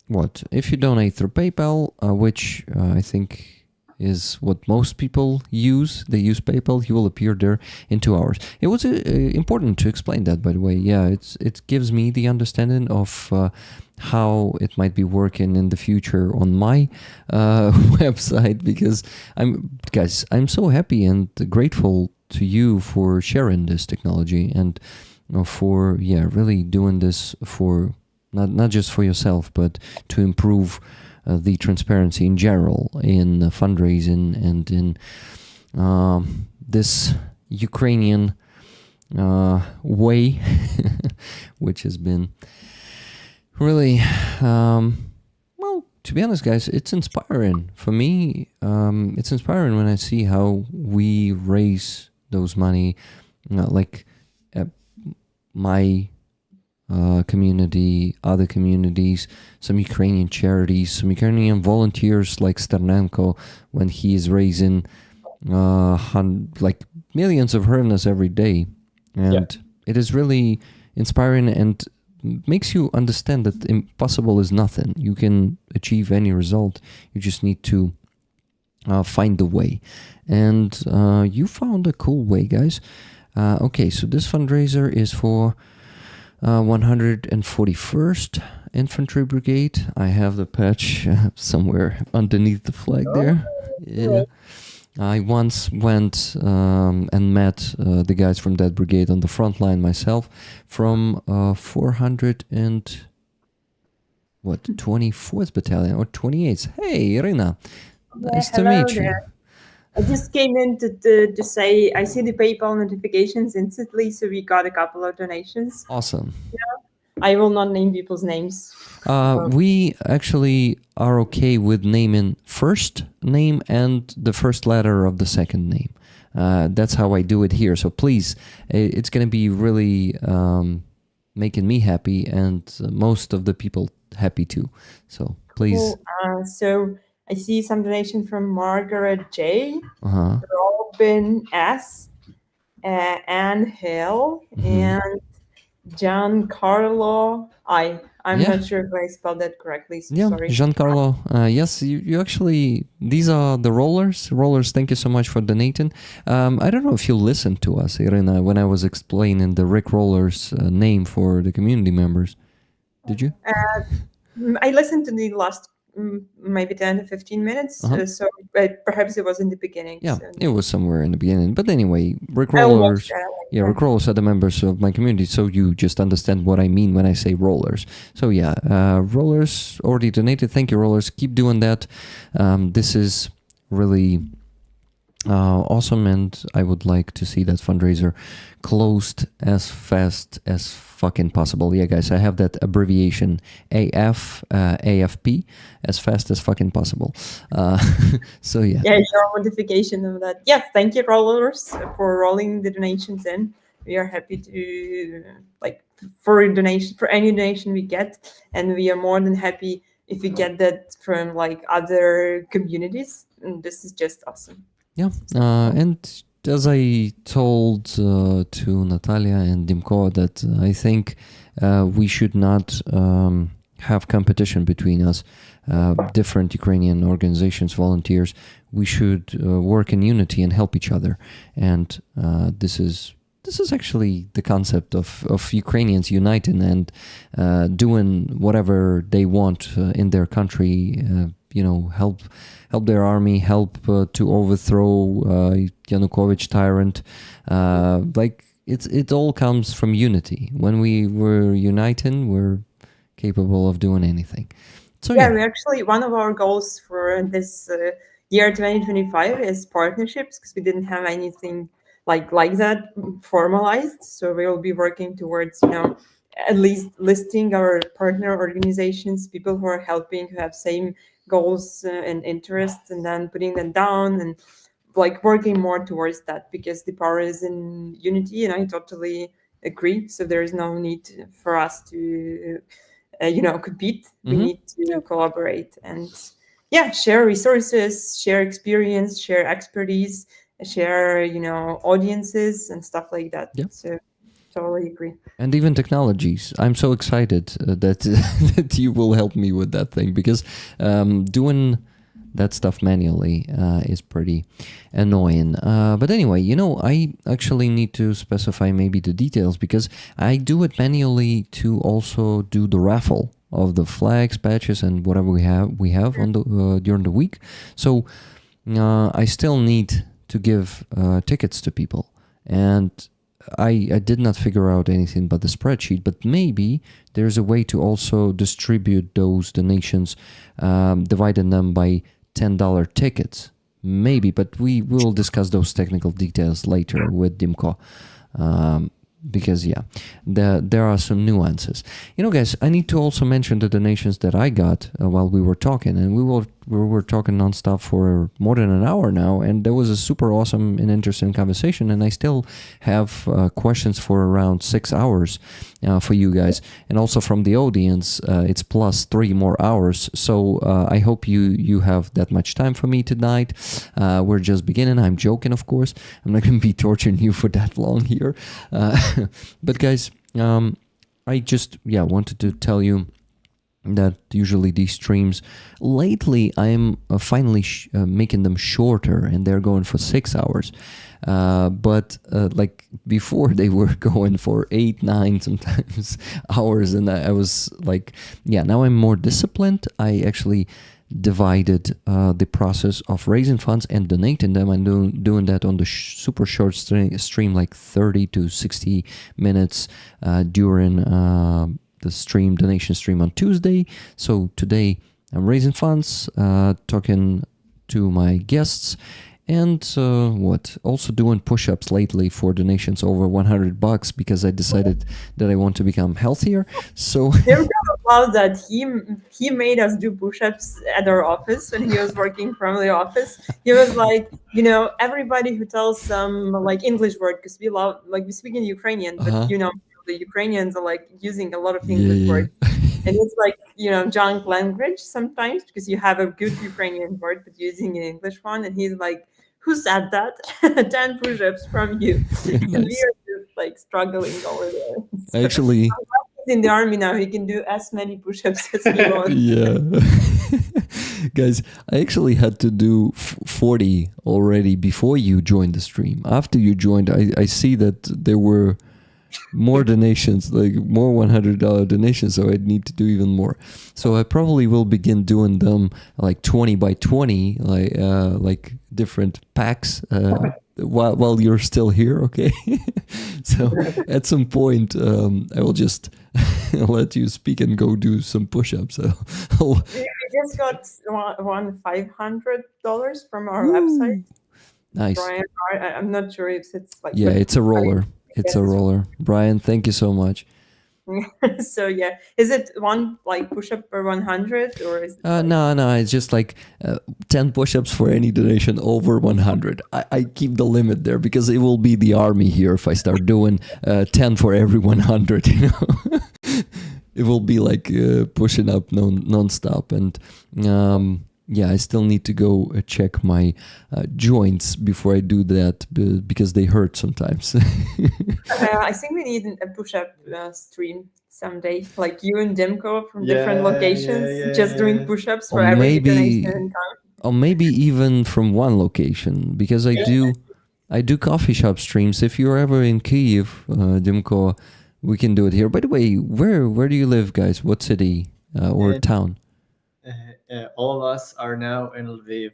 what? If you donate through PayPal, which I think is what most people use, they use PayPal, you will appear there in 2 hours. It was important to explain that, by the way. Yeah, it gives me the understanding of how it might be working in the future on my website, because I'm so happy and grateful to you for sharing this technology and for really doing this for not just for yourself, but to improve the transparency in general in fundraising and in this Ukrainian way, which has been really, well, to be honest, guys, it's inspiring. For me, it's inspiring when I see how we raise those money, like my community, other communities, some Ukrainian charities, some Ukrainian volunteers like Sternenko, when he is raising like millions of hryvnias every day. And it is really inspiring and makes you understand that impossible is nothing. You can achieve any result. You just need to find the way. And you found a cool way, guys. Okay, so this fundraiser is for 141st Infantry Brigade. I have the patch somewhere underneath the flag there. Yeah. I once went and met the guys from that brigade on the front line myself from 24th Battalion or 28th. Hey, Irina. Nice to meet you. There. I just came in to say I see the PayPal notifications instantly, so we got a couple of donations. Awesome. I will not name people's names. We actually are okay with naming first name and the first letter of the second name. That's how I do it here. So please, it's going to be really making me happy and most of the people happy too. So please. Cool. So I see some donation from Margaret J, Uh-huh. Robin S, Anne Hill, and Giancarlo I. I'm not sure if I spelled that correctly, so sorry. Giancarlo. Yes, you actually, these are the rollers. Rollers, thank you so much for donating. I don't know if you listened to us, Irina, when I was explaining the Rick Rollers name for the community members. Did you? I listened to the last maybe 10 to 15 minutes, so perhaps it was in the beginning. Yeah, so. it was somewhere in the beginning. But anyway, Rick Rollers. Rick Rollers are the members of my community, so you just understand what I mean when I say rollers. So yeah, Rollers already donated. Thank you, Rollers. Keep doing that. This is really awesome, and I would like to see that fundraiser closed as fast as fucking possible. Yeah, guys, I have that abbreviation AFP, as fast as fucking possible. So yeah. Yeah, your notification of that. Yeah, thank you, rollers, for rolling the donations in. We are happy to for any donation we get, and we are more than happy if we get that from other communities. And this is just awesome. Yeah, and as I told to Natalia and Dimko that I think we should not have competition between us, different Ukrainian organizations, volunteers. We should work in unity and help each other. And this is actually the concept of Ukrainians uniting and doing whatever they want in their country. Help their army, help to overthrow Yanukovych tyrant. It all comes from unity. When we're uniting, we're capable of doing anything. So yeah, we actually, one of our goals for this year 2025 is partnerships, because we didn't have anything like that formalized. So we will be working towards, at least listing our partner organizations, people who are helping, who have same goals and interests, and then putting them down and working more towards that, because the power is in unity, and I totally agree. So there is no need for us to compete. We need to collaborate and share resources, share experience, share expertise, share audiences and stuff like that. So totally agree. And even technologies. I'm so excited that that you will help me with that thing, because doing that stuff manually is pretty annoying. But anyway, I actually need to specify maybe the details, because I do it manually to also do the raffle of the flags, patches, and whatever we have on the during the week. So I still need to give tickets to people, and I did not figure out anything but the spreadsheet, but maybe there's a way to also distribute those donations, dividing them by $10 tickets, maybe, but we will discuss those technical details later with Dimko, because there are some nuances. Guys, I need to also mention the donations that I got while we were talking, and we were talking nonstop for more than an hour now, and there was a super awesome and interesting conversation, and I still have questions for around 6 hours for you guys, and also from the audience, it's plus 3 more hours. So I hope you have that much time for me tonight. We're just beginning. I'm joking, of course. I'm not going to be torturing you for that long here. But guys, I just wanted to tell you that usually these streams, lately I'm finally making them shorter, and they're going for 6 hours. But before, they were going for 8, 9 sometimes hours, and I was like, now I'm more disciplined. I actually divided the process of raising funds and donating them. I'm doing that on the super short stream, like 30 to 60 minutes during the donation stream on Tuesday. So today I'm raising funds, talking to my guests, and also doing push-ups lately for donations over $100, because I decided that I want to become healthier. So About that, he made us do push-ups at our office when he was working from the office. He was like, everybody who tells some English word, because we speak in Ukrainian, but the Ukrainians are using a lot of English words. And it's junk language sometimes, because you have a good Ukrainian word, but using an English one. And he's like, who said that? 10 push-ups from you. Nice. And we are just struggling over there. So, actually, in the army now, he can do as many push-ups as he wants. Yeah. Guys, I actually had to do 40 already before you joined the stream. After you joined, I see that there were more donations, more $100 donations, so I'd need to do even more. So I probably will begin doing them 20 by 20, like different packs, while you're still here, okay? So at some point, I will just let you speak and go do some push-ups. So we just got one $500 from our website. Nice. Brian, I'm not sure if it's it's a roller. It's a roller. Brian, thank you so much. So is it one push-up per 100, or is it no, it's just 10 push-ups for any donation over 100. I keep the limit there, because it will be the army here if I start doing 10 for every 100. It will be pushing up non-stop. And yeah, I still need to go check my joints before I do that because they hurt sometimes. I think we need a push-up stream someday, like you and Dimko from different locations, just doing push-ups for Or every maybe- donation and count. Or maybe even from one location, because I do coffee shop streams. If you're ever in Kyiv, Dimko, we can do it here. By the way, where do you live, guys? What city or town? All of us are now in Lviv.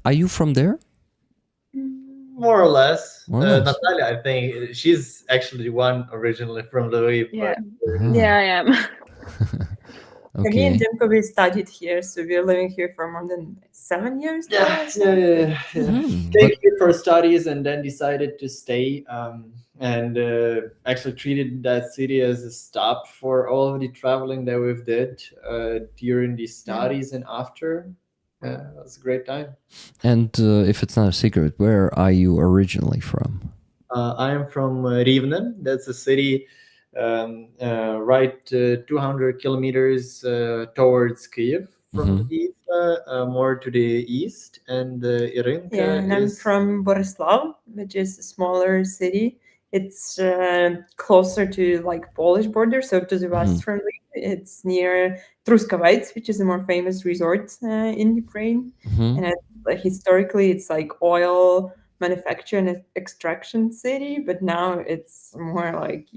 Are you from there? More or less. More or less. Natalia, I think she's actually the one originally from Lviv. Yeah. But, Yeah, I am. Me and Okay. Dimko, we studied here, so we're living here for more than 7 years now. yeah. Mhm. Came here for studies and then decided to stay and actually treated that city as a stop for all of the traveling that we've did during the studies and after. It was a great time. And if it's not a secret, where are you originally from? I am from Rivne. That's a city right 200 kilometers towards Kyiv from Lviv, more to the east. And Irinka Yeah, and I'm is from Borislav, which is a smaller city. It's closer to like Polish border, so to the west from Lviv. It's near Truskavets, which is a more famous resort in Ukraine. And historically, it's like oil manufacture and extraction city, but now it's more like,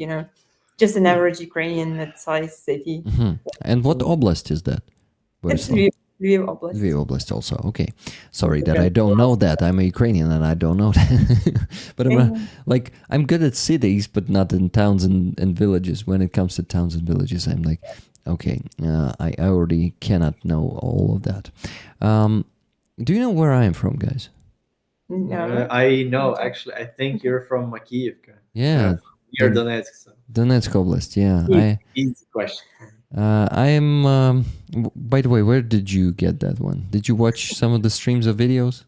just an average Ukrainian size city. And what oblast is that? It's Borislav? Lviv Oblast. Lviv Oblast also. Okay. Sorry that I don't know that. I'm a Ukrainian and I don't know that. But I'm good at cities, but not in towns and villages. When it comes to towns and villages, I'm like, okay, I already cannot know all of that. Do you know where I am from, guys? No. I know, actually. I think you're from Makiyivka. Yeah. You're Donetsk. So. Donetsk Oblast, yeah. Easy question. I am. By the way, where did you get that one? Did you watch some of the streams or videos?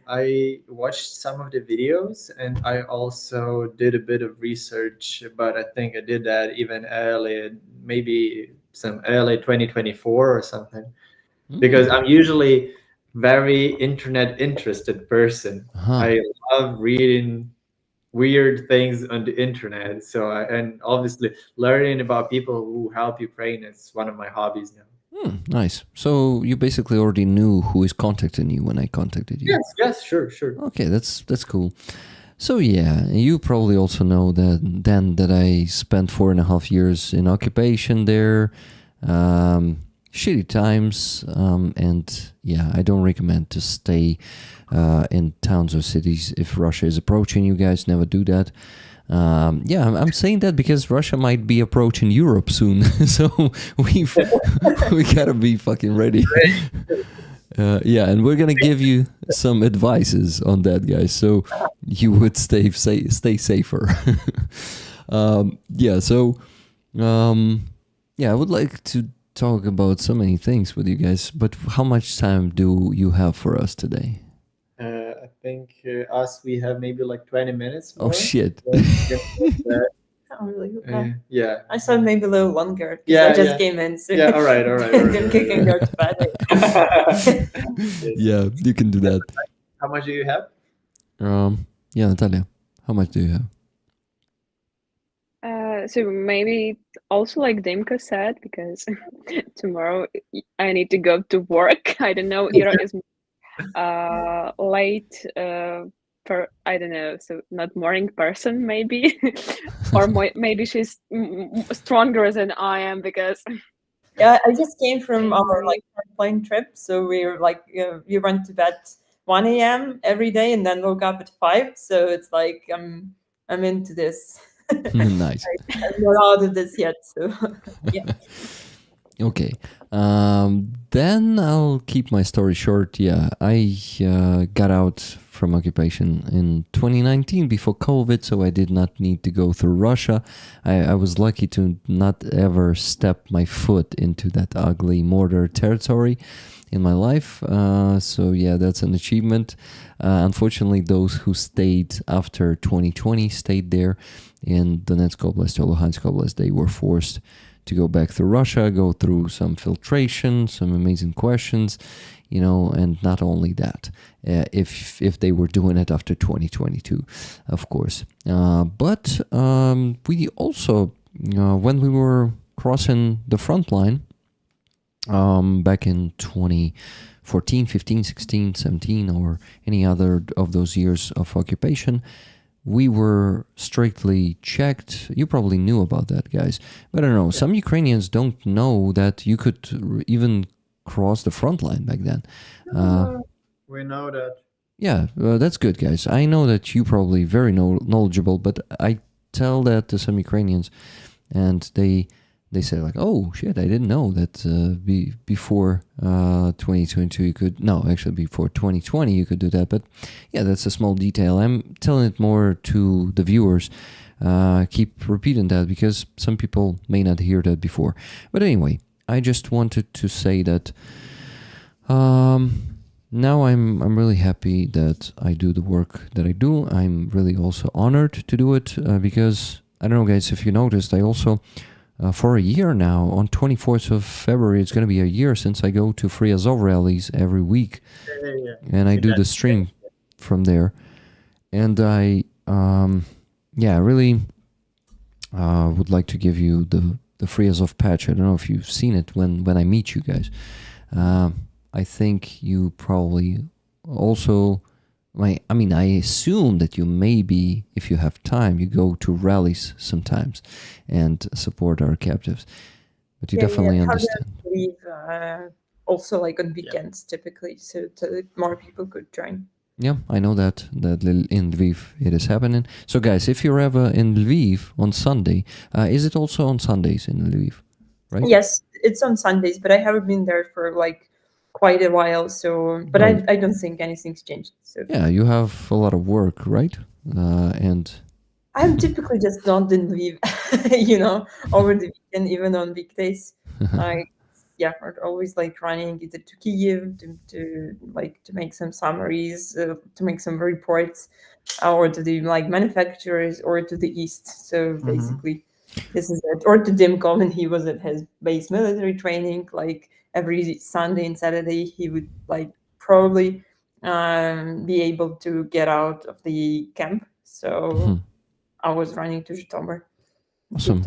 I watched some of the videos and I also did a bit of research, but I think I did that even early, maybe some early 2024 or something, because I'm usually very internet interested person. I love reading weird things on the internet, and obviously learning about people who help Ukraine is one of my hobbies now. Nice. So you basically already knew who is contacting you when I contacted you. Yes, sure. Okay, that's cool. So yeah, you probably also know that I spent 4.5 years in occupation there, shitty times, and yeah, I don't recommend to stay in towns or cities if Russia is approaching you guys. Never do that. I'm saying that because Russia might be approaching Europe soon, so we gotta be fucking ready. And we're gonna give you some advices on that, guys, so you would stay safer. I would like to talk about so many things with you guys, but how much time do you have for us today? I think we have maybe like 20 minutes more. Oh shit. Oh, really? Okay. Yeah. I thought maybe a little longer because I just came in. So all right. Didn't kick and go to bed. Yeah, you can do that. How much do you have? Natalia, how much do you have? So maybe also like Dimko said, because tomorrow I need to go to work. I don't know, Ira is late I don't know, so not morning person maybe, or maybe she's stronger than I am because. Yeah, I just came from our plane trip, so we were we went to bed 1 a.m. every day and then woke up at 5. So it's like I'm into this. Nice. I'm not out of this yet, so yeah. Okay. Then I'll keep my story short. Yeah, I got out from occupation in 2019 before COVID, so I did not need to go through Russia. I was lucky to not ever step my foot into that ugly border territory in my life. So yeah, that's an achievement. Unfortunately, those who stayed after 2020 stayed there in Donetsk Oblast or Luhansk Oblast. They were forced to go back to Russia, go through some filtration, some amazing questions, you know, and not only that, if they were doing it after 2022, of course. But we also, when we were crossing the front line back in 2014, 15, 16, 17, or any other of those years of occupation, we were strictly checked. You probably knew about that, guys. But I don't know, some Ukrainians don't know that you could even cross the front line back then. We know that. Yeah, that's good, guys. I know that you probably very knowledgeable, but I tell that to some Ukrainians, and they say like, "Oh shit, I didn't know that before 2022 you could." No, actually, before 2020 you could do that. But yeah, that's a small detail. I'm telling it more to the viewers. Keep repeating that because some people may not hear that before. But anyway, I just wanted to say that. Now I'm really happy that I do the work that I do. I'm really also honored to do it because, I don't know, guys, if you noticed, I also, for a year now, on 24th of February, it's going to be a year since I go to Free Azov rallies every week. And I do the stream from there. And I, really would like to give you the Free Azov patch. I don't know if you've seen it when I meet you guys. I think you probably also, I assume that you maybe, if you have time, you go to rallies sometimes and support our captives. But you definitely understand. Leave, also like on weekends typically, so that more people could join. Yeah, I know that in Lviv it is happening. So guys, if you're ever in Lviv on Sunday, is it also on Sundays in Lviv, right? Yes, it's on Sundays, but I haven't been there for like quite a while, so but I don't think anything's changed. So yeah, you have a lot of work, right? And I'm typically just not in Lviv, over the weekend, even on weekdays. We're always like running either to Kyiv to make some summaries, to make some reports, or to the like manufacturers, or to the east. So basically, this is it. Or to Dimko when he was at his base military training, like every Sunday and Saturday, he would like probably be able to get out of the camp. So I was running to Zhytomyr. Awesome.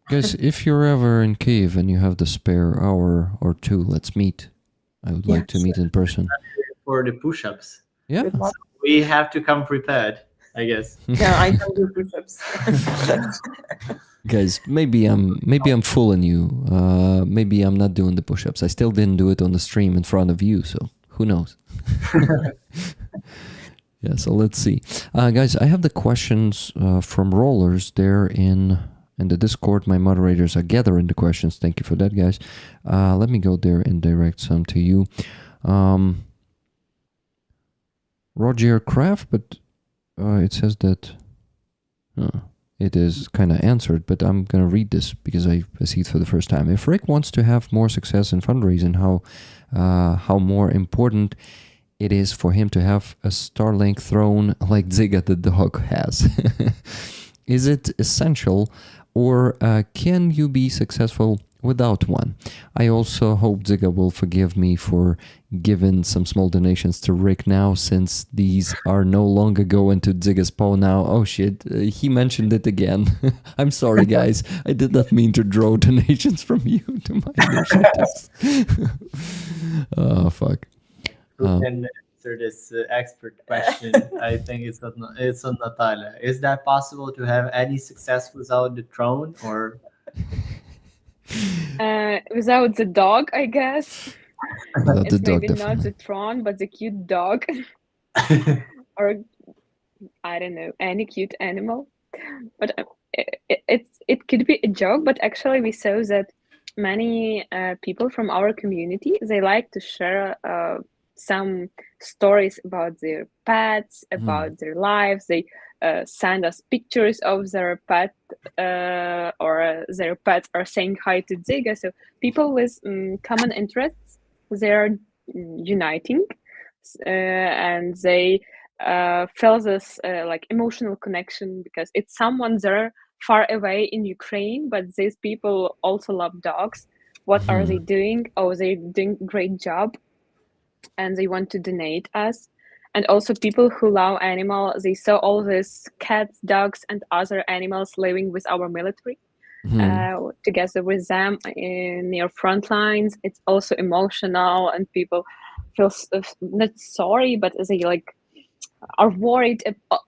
Guys, if you're ever in Kyiv and you have the spare hour or two, let's meet. I would like to meet in person. For the push-ups. Yeah. So we have to come prepared, I guess. Yeah, I can do push-ups. Guys, maybe I'm fooling you. Maybe I'm not doing the push-ups. I still didn't do it on the stream in front of you, so who knows? Yeah, so let's see. Guys, I have the questions from rollers there in the Discord. My moderators are gathering the questions. Thank you for that, guys. Let me go there and direct some to you. Roger Craft, but it says that it is kind of answered, but I'm going to read this because I see it for the first time. If Rick wants to have more success in fundraising, how more important it is for him to have a Starlink throne like Dzyga the dog has. Is it essential, or can you be successful without one? I also hope Dzyga will forgive me for giving some small donations to Rick now, since these are no longer going to Dzyga's paw now. Oh shit, he mentioned it again. I'm sorry, guys. I did not mean to draw donations from you to my initiatives. Oh, fuck. Who can answer this expert question? I think it's on Natalia. Is that possible to have any success without the throne, or without the dog, I guess? Without It's the dog, maybe not definitely. the throne, but the cute dog. Or I don't know, any cute animal. But it could be a joke, but actually we saw that many people from our community, they like to share some stories about their pets, about their lives. They send us pictures of their pet, or their pets are saying hi to Dzyga. So people with common interests, they are uniting, and they feel this like emotional connection because it's someone there far away in Ukraine, but these people also love dogs. What are they doing? Oh, they're doing great job, and they want to donate us. And also people who love animals, they saw all these cats, dogs, and other animals living with our military. Together with them in near front lines. It's also emotional, and people feel not sorry, but they like are worried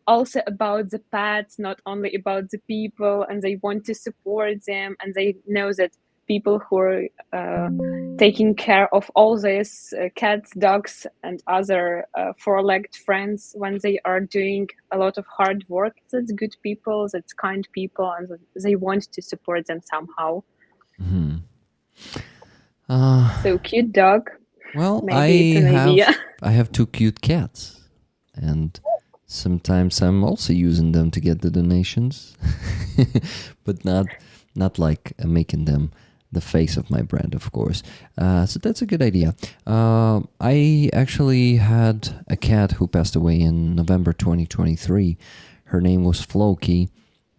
also about the pets, not only about the people, and they want to support them, and they know that people who are taking care of all these cats, dogs, and other four-legged friends when they are doing a lot of hard work, that's good people, that's kind people, and they want to support them somehow. So cute dog. Well, Maybe it's an idea. I have 2 cute cats, and sometimes I'm also using them to get the donations, but not like making them the face of my brand, of course. So that's a good idea. I actually had a cat who passed away in November 2023. Her name was Floki,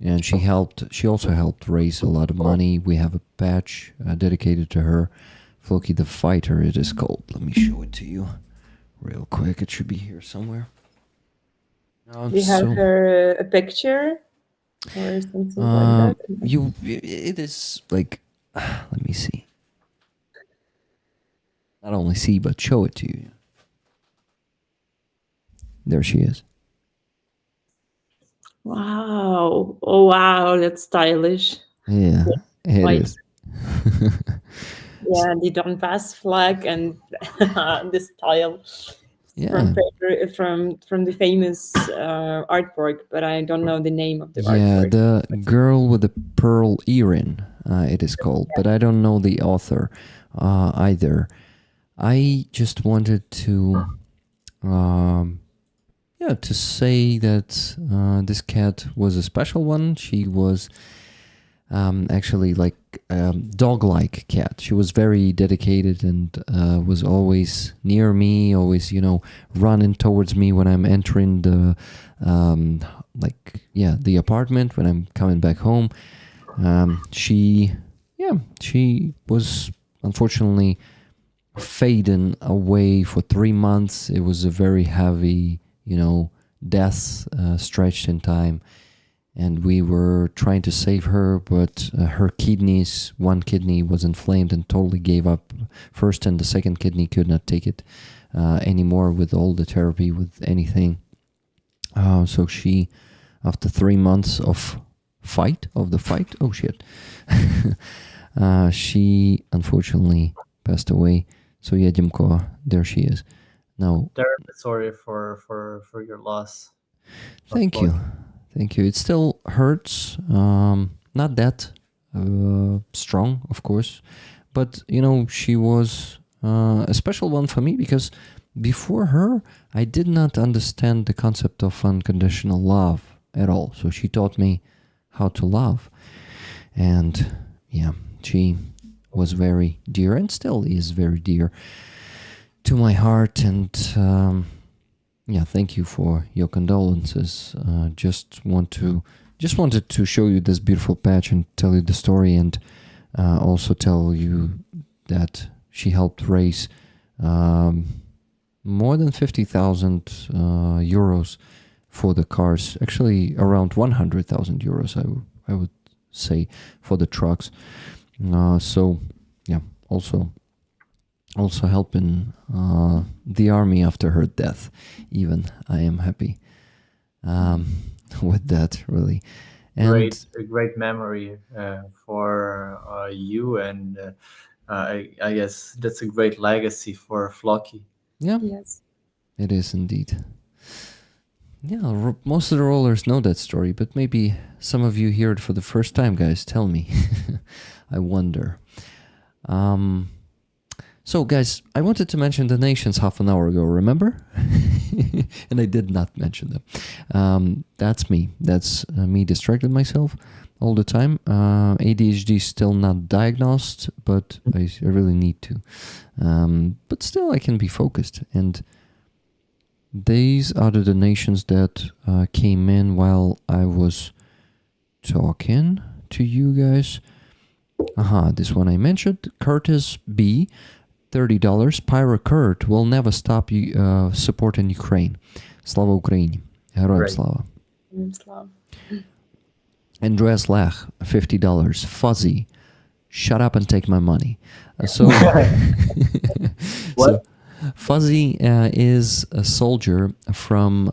and she also helped raise a lot of money. We have a patch dedicated to her. Floki the Fighter, it is called. Let me show it to you real quick. It should be here somewhere. Do you have her a picture or something like that? It is like, let me see. Not only see, but show it to you. There she is. Wow. Oh, wow. That's stylish. Yeah, it is. Yeah, the Donbass flag and the style Yeah. from the famous artwork, but I don't know the name of the Yeah, artwork. the girl with the pearl earring, it is called, but I don't know the author either. I just wanted to, to say that this cat was a special one. She was actually like dog-like cat. She was very dedicated and was always near me, always, running towards me when I'm entering the the apartment, when I'm coming back home. She was unfortunately fading away for 3 months. It was a very heavy, death stretched in time. And we were trying to save her, but her kidneys, one kidney was inflamed and totally gave up first, and the second kidney could not take it anymore with all the therapy, with anything. So she, after 3 months of the fight, oh shit, she unfortunately passed away. So yeah, Dimko, there she is. Now, Terribly sorry for your loss. Thank you. It still hurts. Not that strong, of course, but she was a special one for me because before her, I did not understand the concept of unconditional love at all. So she taught me how to love, and yeah, she was very dear and still is very dear to my heart. And thank you for your condolences. Just wanted to show you this beautiful patch and tell you the story, and also tell you that she helped raise more than 50,000 euros for the cars. Actually, around 100,000 euros, I would say, for the trucks. Also helping the army after her death. Even I am happy with that, really. And A great memory for you, and I guess that's a great legacy for Floki. Yeah, Yes. it is indeed. Yeah, most of the rollers know that story, but maybe some of you hear it for the first time, guys. Tell me. I wonder. So, guys, I wanted to mention the nations half an hour ago, remember? And I did not mention them. That's me. That's me distracted myself all the time. ADHD is still not diagnosed, but I really need to. But still, I can be focused. And these are the donations that came in while I was talking to you guys. This one I mentioned. Curtis B, $30. Pyro Kurt will never stop you supporting Ukraine. Slava Ukraini. Героям Right. слава. Slav. Andreas Lech, $50. Fuzzy, shut up and take my money. So Fuzzy is a soldier from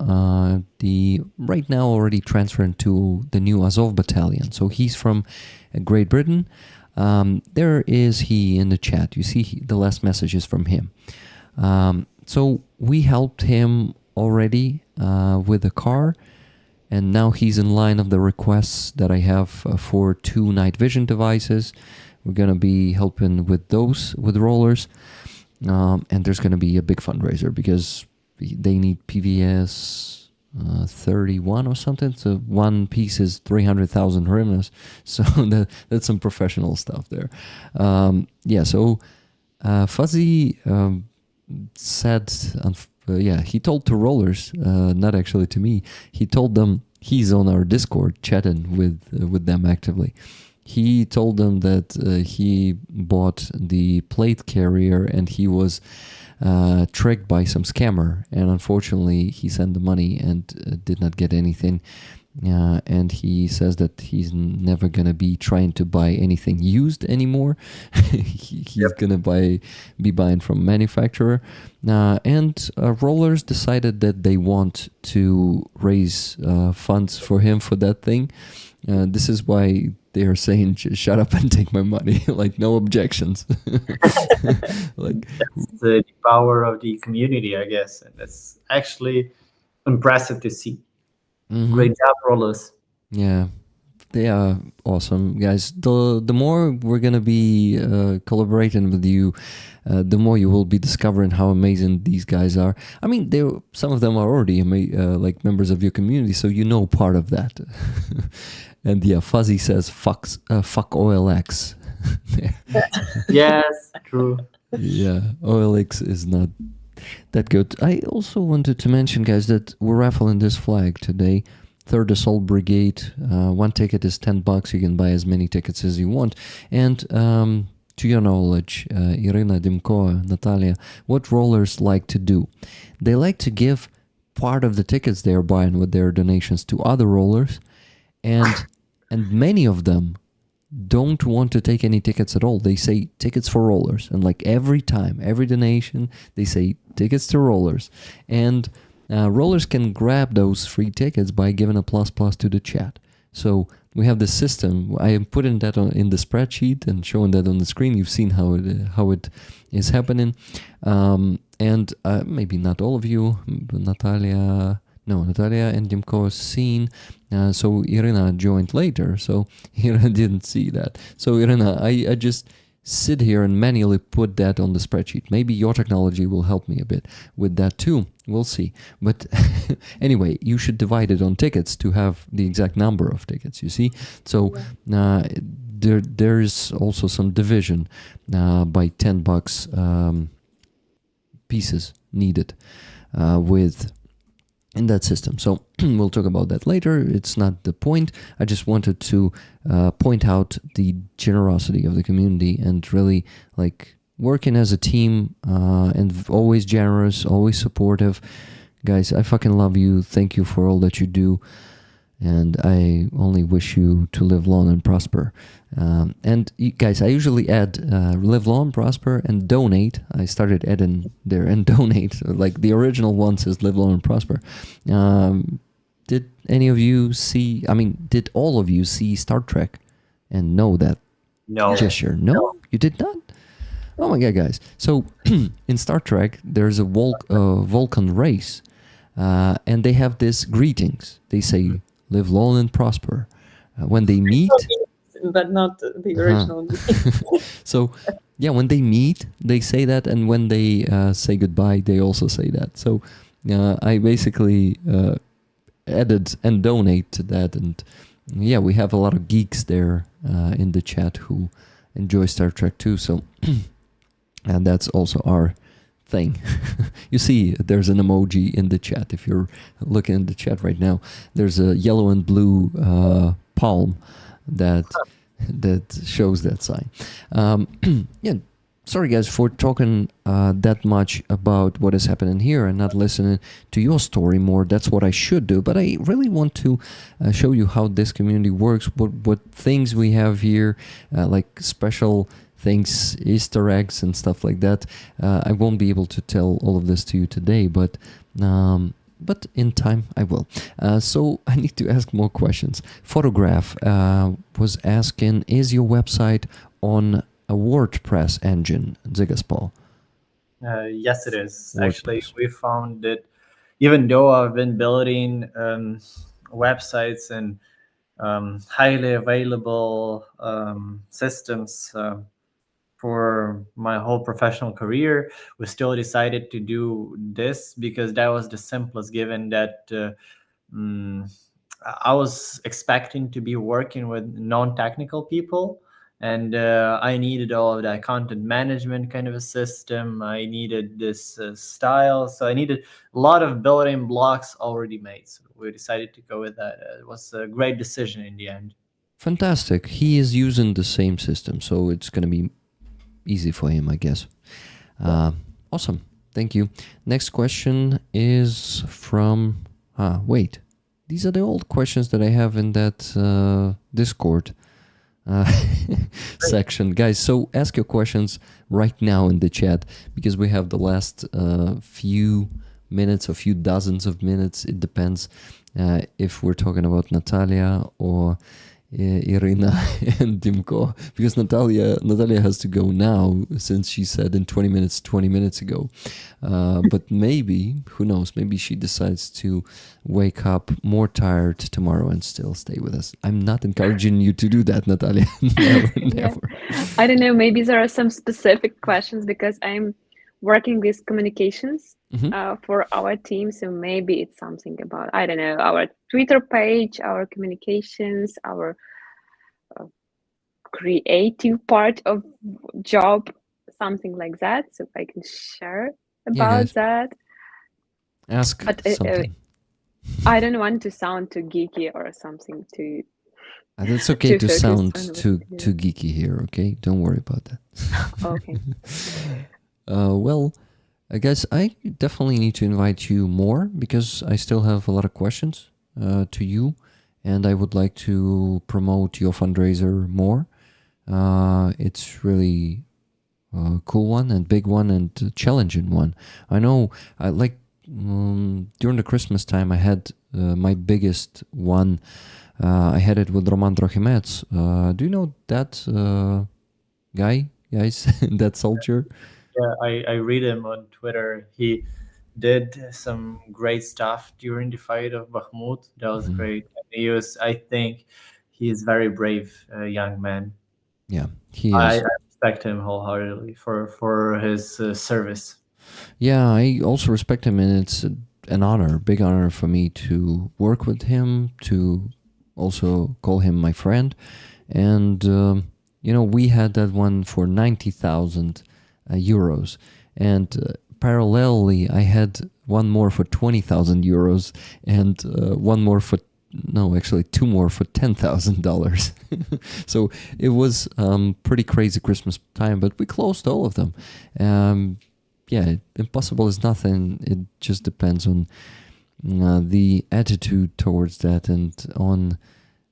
the right now already transferred to the new Azov battalion. So he's from Great Britain. There is he in the chat. You see the last message is from him. So we helped him already with the car, and now he's in line of the requests that I have for 2 night vision devices. We're going to be helping with those, with rollers. And there's going to be a big fundraiser because they need PVS 31 or something. So one piece is 300,000 hryvnias. So that's some professional stuff there. So Fuzzy said, he told to rollers, not actually to me. He told them he's on our Discord chatting with them actively. He told them that he bought the plate carrier and he was tricked by some scammer, and unfortunately he sent the money and did not get anything. And he says that he's never gonna be trying to buy anything used anymore. He's gonna be buying from manufacturer. And Rollers decided that they want to raise funds for him for that thing. This is why they are saying, shut up and take my money. Like, no objections. Like, that's the power of the community, I guess. And that's actually impressive to see. Great job, Rollers. Yeah, they are awesome, guys. The more we're going to be collaborating with you, the more you will be discovering how amazing these guys are. I mean, some of them are already like members of your community, so you know part of that. And yeah, Fuzzy says, fuck OLX. Yes, true. Yeah, OLX is not that good. I also wanted to mention, guys, that we're raffling this flag today. 3rd Assault Brigade. One ticket is $10. You can buy as many tickets as you want. And to your knowledge, Irina, Dimko, Natalia, what rollers like to do? They like to give part of the tickets they are buying with their donations to other rollers, and many of them don't want to take any tickets at all. They say tickets for rollers, and like every time, every donation, they say tickets to rollers. And rollers can grab those free tickets by giving a plus to the chat. So we have this system. I am putting that in the spreadsheet and showing that on the screen. You've seen how it is happening. And maybe not all of you, but Natalia and Dimko seen. So Irina joined later, so Irina didn't see that. So Irina, I just sit here and manually put that on the spreadsheet. Maybe your technology will help me a bit with that too. We'll see. But anyway, you should divide it on tickets to have the exact number of tickets, you see? So there is also some division by $10 pieces needed in that system. So we'll talk about that later. It's not the point. I just wanted to point out the generosity of the community and really like working as a team and always generous, always supportive. Guys, I fucking love you. Thank you for all that you do. And I only wish you to live long and prosper. And guys, I usually add live long, prosper, and donate. I started adding there and donate. Like the original one says live long and prosper. Did any of you see, did all of you see Star Trek and know that gesture? No? You did not? Oh my God, guys. So in Star Trek, there's a Vulcan race. And they have this greetings. They say, live long and prosper. When they meet... But not the original. So, yeah, when they meet, they say that. And when they say goodbye, they also say that. So I basically added and donate to that. And yeah, we have a lot of geeks there in the chat who enjoy Star Trek too. So, and that's also our thing. You see, there's an emoji in the chat. If you're looking in the chat right now, there's a yellow and blue palm that shows that sign. Yeah, sorry guys for talking that much about what is happening here and not listening to your story more. That's what I should do, but I really want to show you how this community works, what things we have here, like special things, Easter eggs and stuff like that. I won't be able to tell all of this to you today, but in time I will. So I need to ask more questions. Photograph was asking, is your website on a WordPress engine, Dzyga? Yes, it is. WordPress. Actually, we found that even though I've been building websites and highly available systems for my whole professional career, we still decided to do this because that was the simplest, given that I was expecting to be working with non-technical people, and I needed all of that content management kind of a system. I needed this style, so I needed a lot of building blocks already made. So we decided to go with that. It was a great decision in the end. Fantastic. He is using the same system, so it's going to be easy for him, I guess. Awesome. Thank you. Next question is from... wait. These are the old questions that I have in that Discord section. Guys, so ask your questions right now in the chat, because we have the last few minutes, a few dozens of minutes. It depends if we're talking about Natalia or Irina and Dimko, because Natalia has to go now, since she said in 20 minutes ago. But maybe, who knows, maybe she decides to wake up more tired tomorrow and still stay with us. I'm not encouraging you to do that, Natalia. Never. I don't know, maybe there are some specific questions, because I'm working with communications for our team, so maybe it's something about, I don't know, our Twitter page, our communications, our creative part of job, something like that, so I can share about that. Ask something. I don't want to sound too geeky or something too... That's okay to sound too geeky here, okay? Don't worry about that. Okay. Well, I guess I definitely need to invite you more, because I still have a lot of questions to you, and I would like to promote your fundraiser more. It's really a cool one and big one and challenging one. I know, during the Christmas time, I had my biggest one. I had it with Roman Trochimets. Do you know that guy, guys? That soldier? Yeah, I read him on Twitter. He did some great stuff during the fight of Bakhmut. That was great. I think he is very brave young man. Yeah, he is. I respect him wholeheartedly for his service. Yeah, I also respect him, and it's an honor, big honor for me to work with him, to also call him my friend. And, we had that one for 90,000 euros. And parallelly, I had one more for 20,000 euros and two more for $10,000. So it was pretty crazy Christmas time, but we closed all of them. Impossible is nothing. It just depends on the attitude towards that, and on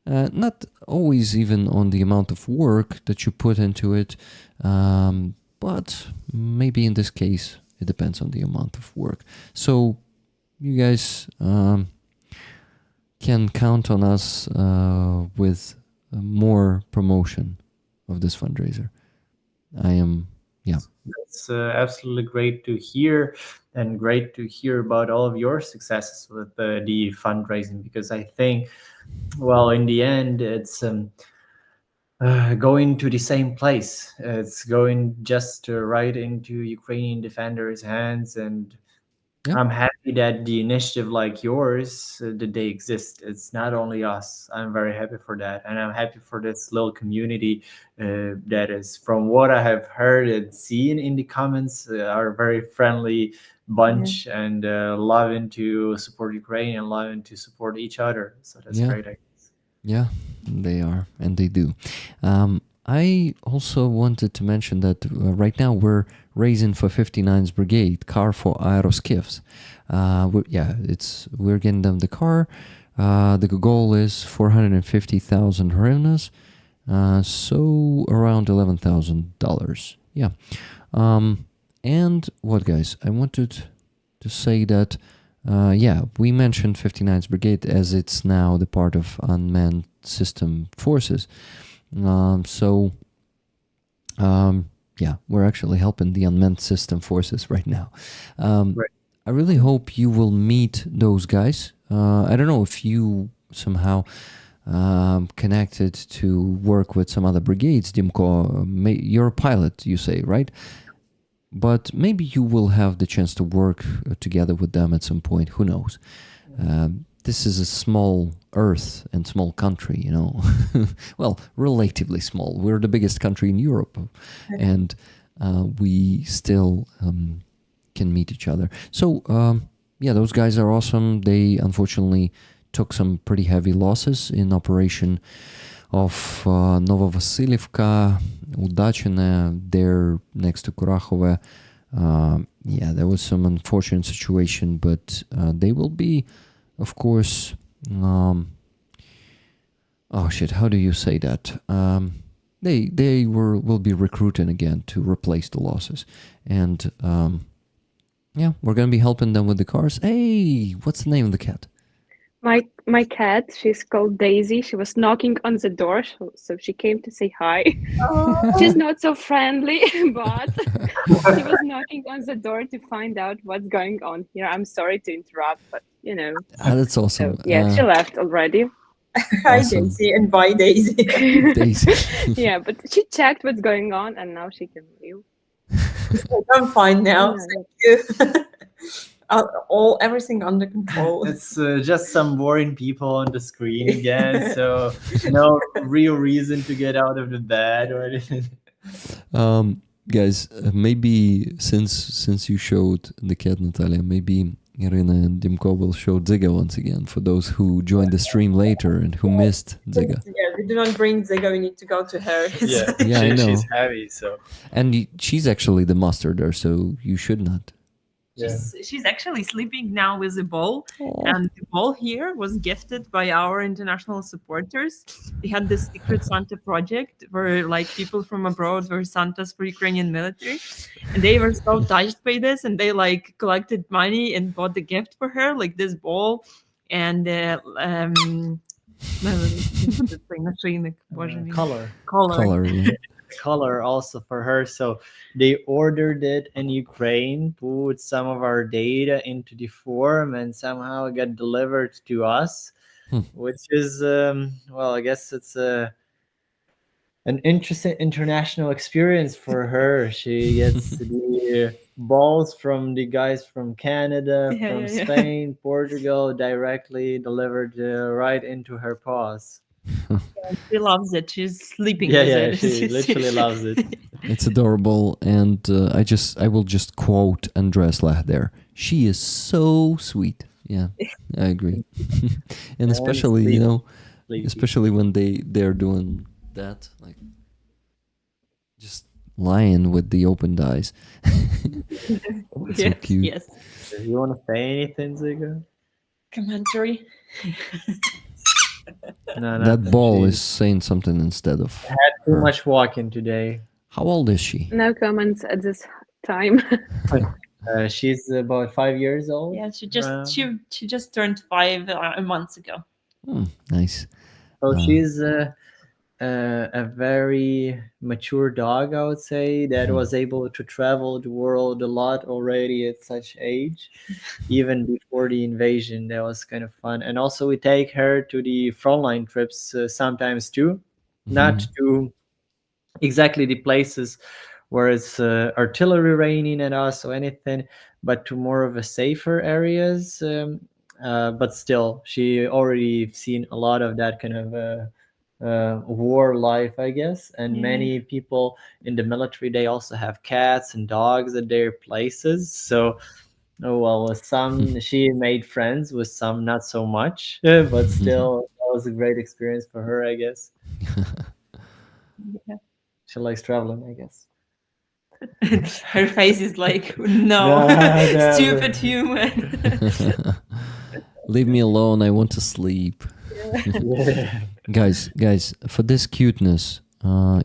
not always even on the amount of work that you put into it, but maybe in this case it depends on the amount of work. So you guys can count on us with more promotion of this fundraiser. It's absolutely great to hear, and great to hear about all of your successes with the fundraising, because I think, well, in the end, it's going to the same place. It's going just right into Ukrainian defenders' hands, and I'm happy that the initiative like yours, that they exist. It's not only us. I'm very happy for that, and I'm happy for this little community that is, from what I have heard and seen in the comments, are a very friendly bunch and loving to support Ukraine and loving to support each other. So that's great, I guess. Yeah, they are, and they do. I also wanted to mention that right now we're raising for 59's Brigade car for aeroskiffs. We're getting them the car. The goal is 450,000 hryvnias, so around $11,000. Yeah. And what, guys? I wanted to say that we mentioned 59th Brigade as it's now the part of unmanned system forces. We're actually helping the unmanned system forces right now. Right. I really hope you will meet those guys. I don't know if you somehow connected to work with some other brigades. Dimko, you're a pilot, you say, right? But maybe you will have the chance to work together with them at some point. Who knows? This is a small Earth and small country, you know. Well, relatively small. We're the biggest country in Europe, and we still can meet each other. So, those guys are awesome. They unfortunately took some pretty heavy losses in operation of Novovasilievka, Udachine, there next to Kurakhove. There was some unfortunate situation, but they will be, of course, how do you say that? They will be recruiting again to replace the losses. And we're going to be helping them with the cars. Hey, what's the name of the cat? My cat, she's called Daisy. She was knocking on the door, so she came to say hi. She's not so friendly, but she was knocking on the door to find out what's going on here. I'm sorry to interrupt, but you know. That's awesome. So, she left already. Hi, Awesome. Daisy, and bye, Daisy. Daisy. Yeah, but she checked what's going on, and now she can leave. I'm fine now. Yeah. Thank you. Everything under control. It's just some boring people on the screen again, so no real reason to get out of the bed or anything. Guys, maybe since you showed the cat, Natalia, maybe Irina and Dimko will show Dzyga once again for those who joined the stream later and who missed Dzyga. Yeah, we do not bring Dzyga. We need to go to her. Yeah, I know. She's heavy, so. And she's actually the master there, so you should not. Yeah. She's actually sleeping now with a ball, Aw. and the ball here was gifted by our international supporters. We had this secret Santa project where like people from abroad were Santas for Ukrainian military, and they were so touched by this, and they like collected money and bought the gift for her, like this ball, and Color. Color, yeah. Color also for her, so they ordered it in Ukraine, put some of our data into the form, and somehow it got delivered to us, which is I guess it's an interesting international experience for her. She gets the balls from the guys from Canada, from Spain, Portugal, directly delivered right into her paws. She loves it. She's sleeping Yeah, with yeah, it. she literally loves it. It's adorable, and I will just quote Andres Lach there. She is so sweet. Yeah, I agree. And especially, sleepy. you know, Sleepy. especially when they're doing that, like just lying with the opened eyes. It's so cute. Yes. Do you want to say anything, Dzyga? Commentary. No, That nothing. ball She is saying something instead of had too her. much walking today. How old is she? No comments at this time. She's about 5 years old. Yeah, she just around. she just turned 5 months ago. Nice. So she's a very mature dog, I would say, that was able to travel the world a lot already at such age, even before the invasion. That was kind of fun. And also we take her to the frontline trips sometimes too, not to exactly the places where it's artillery raining at us or anything, but to more of a safer areas. But still, she already seen a lot of that kind of war life, I guess. And many people in the military, they also have cats and dogs at their places. So, with some she made friends, with some not so much, but still was a great experience for her, I guess. Yeah. She likes traveling, I guess. Her face is like, no, No, stupid human. Leave me alone. I want to sleep. Yeah. Guys, for this cuteness,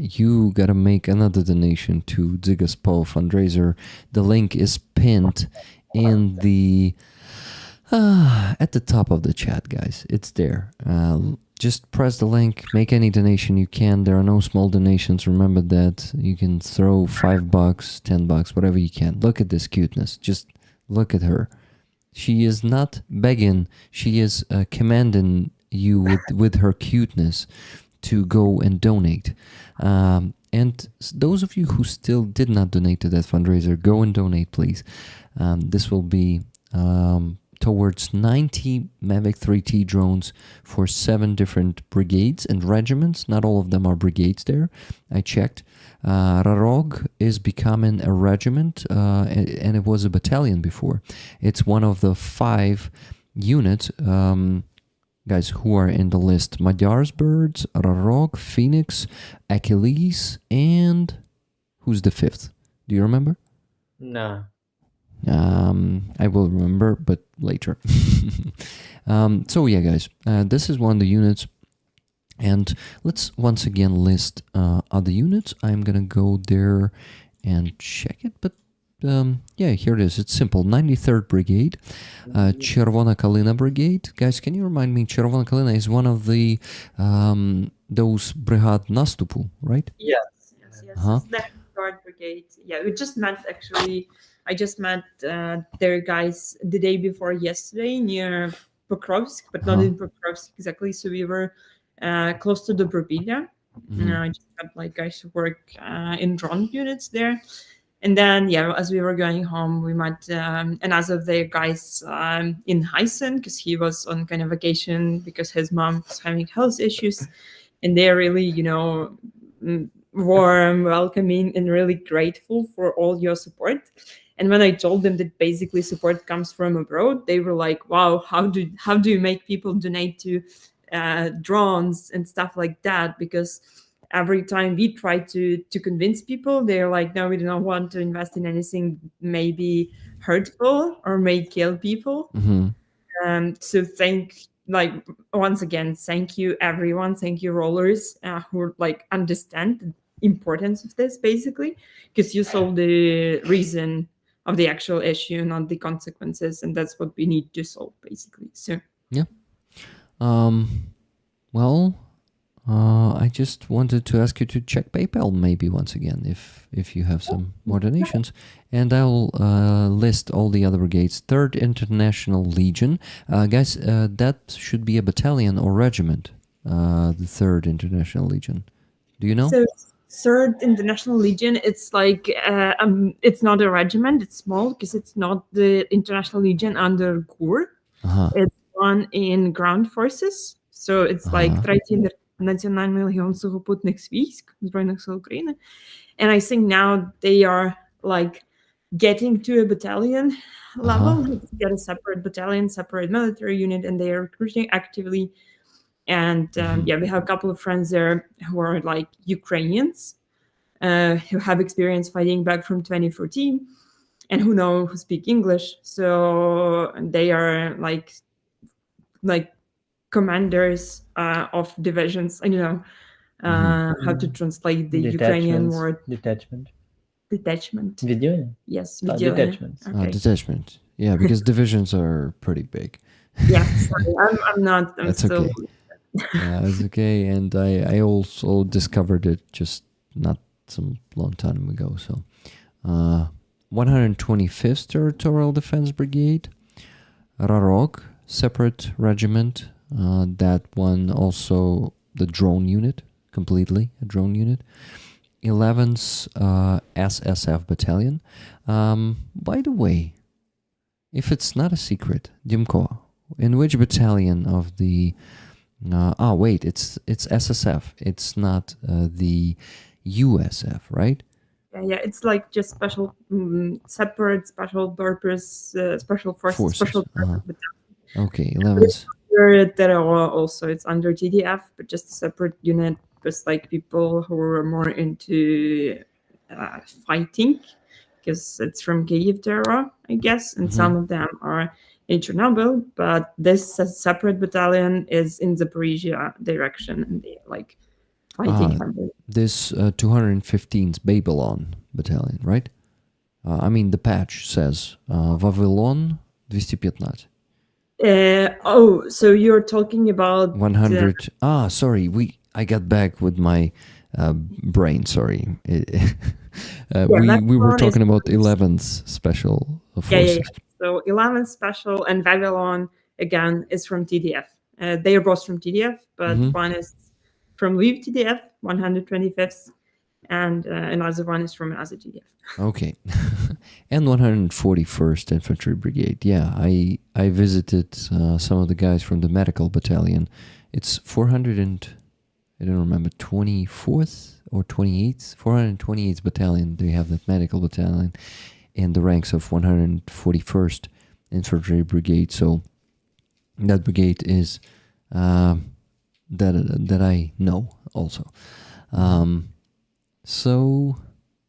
you gotta make another donation to Dzyga's Poll fundraiser. The link is pinned in the at the top of the chat, guys. It's there. Just press the link, make any donation you can. There are no small donations. Remember that. You can throw $5, $10, whatever you can. Look at this cuteness. Just look at her. She is not begging. She is commanding you with her cuteness to go and donate. And those of you who still did not donate to that fundraiser, go and donate, please. This will be towards 90 Mavic 3T drones for 7 different brigades and regiments. Not all of them are brigades there. I checked. Rarog is becoming a regiment, and it was a battalion before. It's one of the 5 units, guys, who are in the list. Magyar's Birds, Rarog, Phoenix, Achilles, and who's the 5th? Do you remember? No. I will remember, but later. So yeah, guys, this is one of the units. And let's once again list other units. I'm gonna go there and check it, but yeah, here it is. It's simple. 93rd Brigade, Czerwona Kalina Brigade. Guys, can you remind me? Czerwona Kalina is one of the those Brigad Nastupu, right? Yes. Uh-huh. It's the Guard Brigade. Yeah, we just met actually. I just met their guys the day before yesterday near Pokrovsk, but not in Pokrovsk exactly. So we were close to the Brobila. I just had like guys who work in drone units there. And then, yeah, as we were going home, we met another of their guys in Heisen because he was on kind of vacation because his mom was having health issues. And they're really, warm, welcoming, and really grateful for all your support. And when I told them that basically support comes from abroad, they were like, wow, how do you make people donate to drones and stuff like that? Because every time we try to convince people, they're like, no, we do not want to invest in anything maybe hurtful or may kill people. So once again, thank you everyone. Thank you rollers who understand the importance of this basically, because you solve the reason of the actual issue, not the consequences, and that's what we need to solve basically. So yeah. I just wanted to ask you to check PayPal maybe once again if you have some more donations, and I'll list all the other brigades. 3rd International Legion, guys, that should be a battalion or regiment. The 3rd International Legion. Do you know? So 3rd International Legion, it's like it's not a regiment. It's small because it's not the International Legion under GUR. It's one in ground forces. So it's like Третій Національний легіон сухопутних військ Збройних сил України. And I think now they are like getting to a battalion level. Get a separate battalion, separate military unit, and they are recruiting actively. And yeah, we have a couple of friends there who are like Ukrainians who have experience fighting back from 2014 and who speak English. So they are like commanders of divisions. I don't know how to translate the Ukrainian word. Detachment. Відділення? Yes, відділення. Detachments. Okay. Detachment. Yeah, because divisions are pretty big. Yeah, sorry, I'm not. That's still... okay. Yeah, it's okay. And I also discovered it just not some long time ago. So 125th Territorial Defense Brigade, Rarok, separate regiment. That one also the drone unit, completely a drone unit. 11th SSF Battalion. By the way, if it's not a secret, Dimko, in which battalion of the... wait, it's SSF. It's not the USF, right? Yeah, it's like just special, separate special purpose, special forces. Special purpose battalion. Okay, 11th. under Terror also. It's under TDF, but just a separate unit with like people who are more into fighting, because it's from Kyiv Terror, I guess, and some of them are in Chernobyl. But this separate battalion is in Zaporizhia direction, and they like fighting. This 215's Babylon battalion, right? I mean, the patch says Vavilon 215. So you're talking about 100. Sorry, I got back with my brain. Sorry, we were talking about 11th Special Forces. Yeah. So 11th Special and Babylon again is from TDF. They are both from TDF, but one is from Lviv TDF, 125th, and another one is from another TDF. Okay. And 141st Infantry Brigade. Yeah, I visited some of the guys from the medical battalion. It's 400 and I don't remember, 24th or 28th, 428th battalion. They have that medical battalion in the ranks of 141st Infantry Brigade. So that brigade is that I know also. So,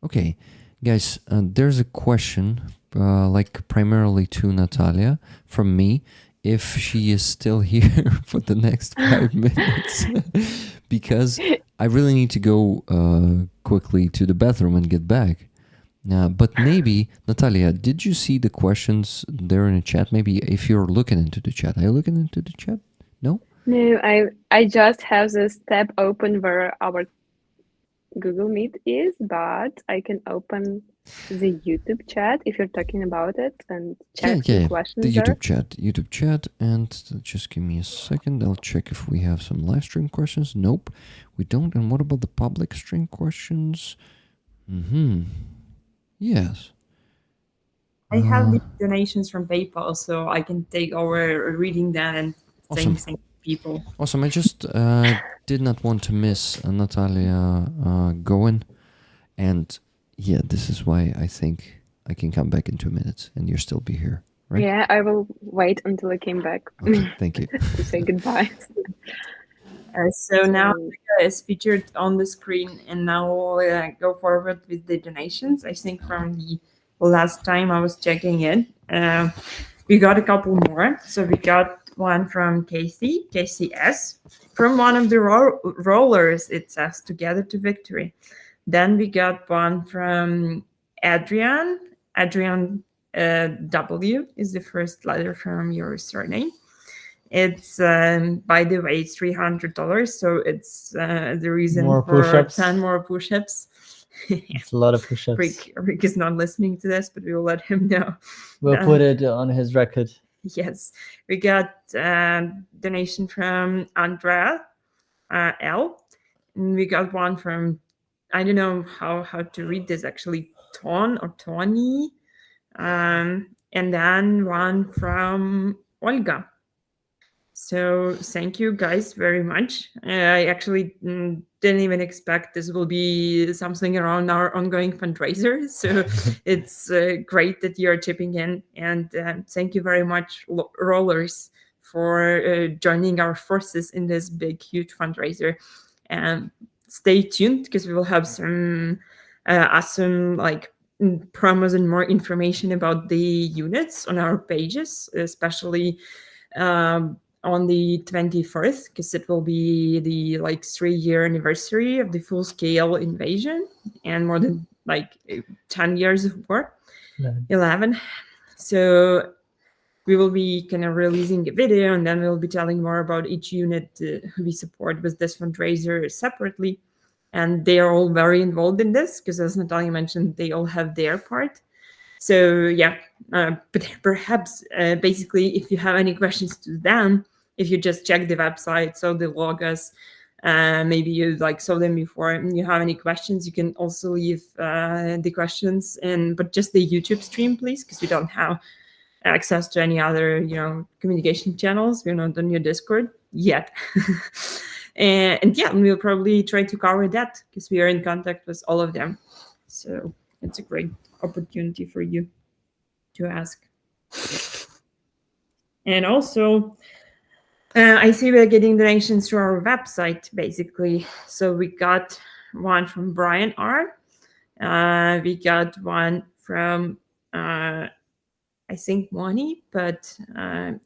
okay, guys, there's a question, like primarily to Natalia from me, if she is still here for the next 5 minutes, because I really need to go quickly to the bathroom and get back. But maybe, Natalia, did you see the questions there in the chat? Maybe if you're looking into the chat. Are you looking into the chat? No? No, I just have this tab open where our Google Meet is, but I can open the YouTube chat if you're talking about it and check the questions the there. YouTube chat, and just give me a second. I'll check if we have some live stream questions. Nope, we don't. And what about the public stream questions? Yes. I have the donations from PayPal, so I can take over reading that and Awesome. thank people. Awesome. I just did not want to miss Natalia going, and yeah, this is why I think I can come back in 2 minutes, and you'll still be here, right? Yeah, I will wait until I came back. Okay, thank you. To say goodbye. So now Dzyga is featured on the screen, and now we'll go forward with the donations. I think from the last time I was checking it, we got a couple more. So we got one from Casey S. From one of the rollers, it says "Together to Victory." Then we got one from Adrian. W is the first letter from your surname. It's by the way, it's $300, so it's the reason More for push-ups. 10 more push-ups. It's a lot of push-ups. Rick is not listening to this, but we will let him know. We'll put it on his record. Yes, we got donation from Andrea L. And we got one from, I don't know how to read this actually, Ton or Tony. And then one from Olga. So thank you guys very much. I actually didn't even expect this will be something around our ongoing fundraiser. So it's great that you're chipping in, and thank you very much, Rollers, for joining our forces in this big, huge fundraiser. And stay tuned, because we will have some awesome promos and more information about the units on our pages, especially on the 21st, because it will be the 3-year anniversary of the full-scale invasion and more than 10 years of war. 11. So we will be kind of releasing a video, and then we'll be telling more about each unit who we support with this fundraiser separately. And they are all very involved in this, because as Natalia mentioned, they all have their part. So yeah, but perhaps basically, if you have any questions to them, if you just check the website, so the logos, maybe you saw them before, and you have any questions, you can also leave the questions but just the YouTube stream, please, because we don't have access to any other communication channels. We're not on your Discord yet. And yeah, we'll probably try to cover that, because we are in contact with all of them. So it's a great opportunity for you to ask. And also, I see we're getting donations to our website, basically. So we got one from Brian R. We got one from I think Wani, but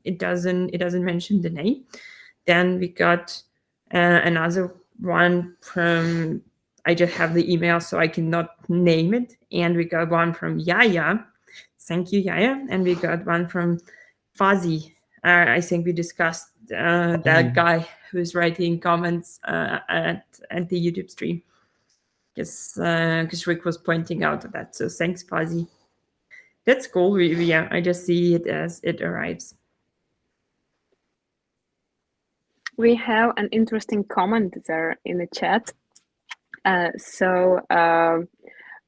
it doesn't mention the name. Then we got another one from, I just have the email so I cannot name it. And we got one from Yaya. Thank you, Yaya. And we got one from Fuzzy. I think we discussed that guy who's writing comments at the YouTube stream. Because Rick was pointing out that. So thanks, Fuzzy. That's cool. Yeah, I just see it as it arrives. We have an interesting comment there in the chat.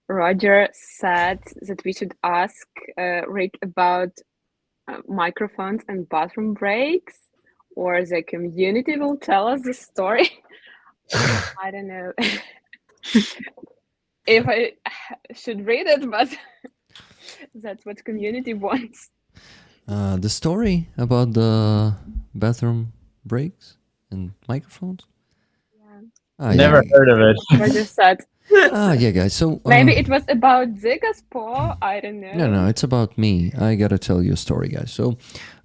Roger said that we should ask Rick about microphones and bathroom breaks, or the community will tell us the story. I don't know if I should read it, but that's what community wants. The story about the bathroom breaks and microphones? Yeah. Never heard of it. Roger said. Yeah, guys. So maybe it was about Dzyga's paw. I don't know. No, it's about me. I gotta tell you a story, guys. So,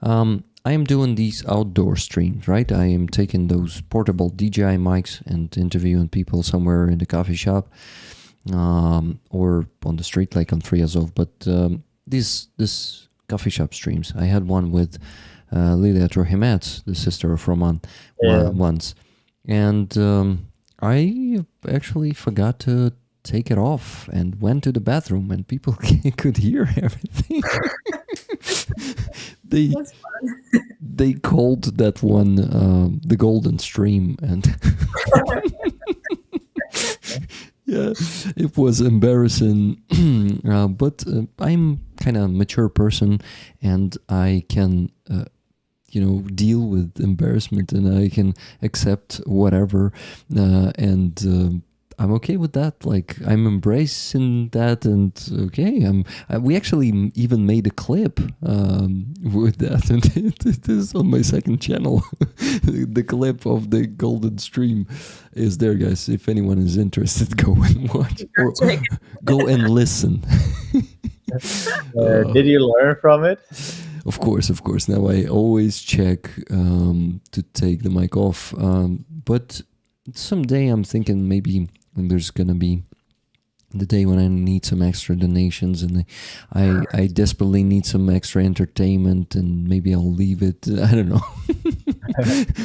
I am doing these outdoor streams, right? I am taking those portable DJI mics and interviewing people somewhere in the coffee shop, or on the street, like on Free Azov. But this coffee shop streams, I had one with Lilia Trohimets, the sister of Roman, once, and I actually forgot to take it off and went to the bathroom, and people could hear everything. They called that one the Golden Stream, and yeah, it was embarrassing. But I'm kind of a mature person, and I can deal with embarrassment, and I can accept whatever, and I'm okay with that. Like, I'm embracing that, and okay, we actually even made a clip with that, and it is on my second channel. The clip of the Golden Stream is there, guys. If anyone is interested, go and watch, or go and listen. Did you learn from it? Of course. Now I always check to take the mic off. But someday I'm thinking maybe there's gonna be the day when I need some extra donations, and I desperately need some extra entertainment, and maybe I'll leave it. I don't know.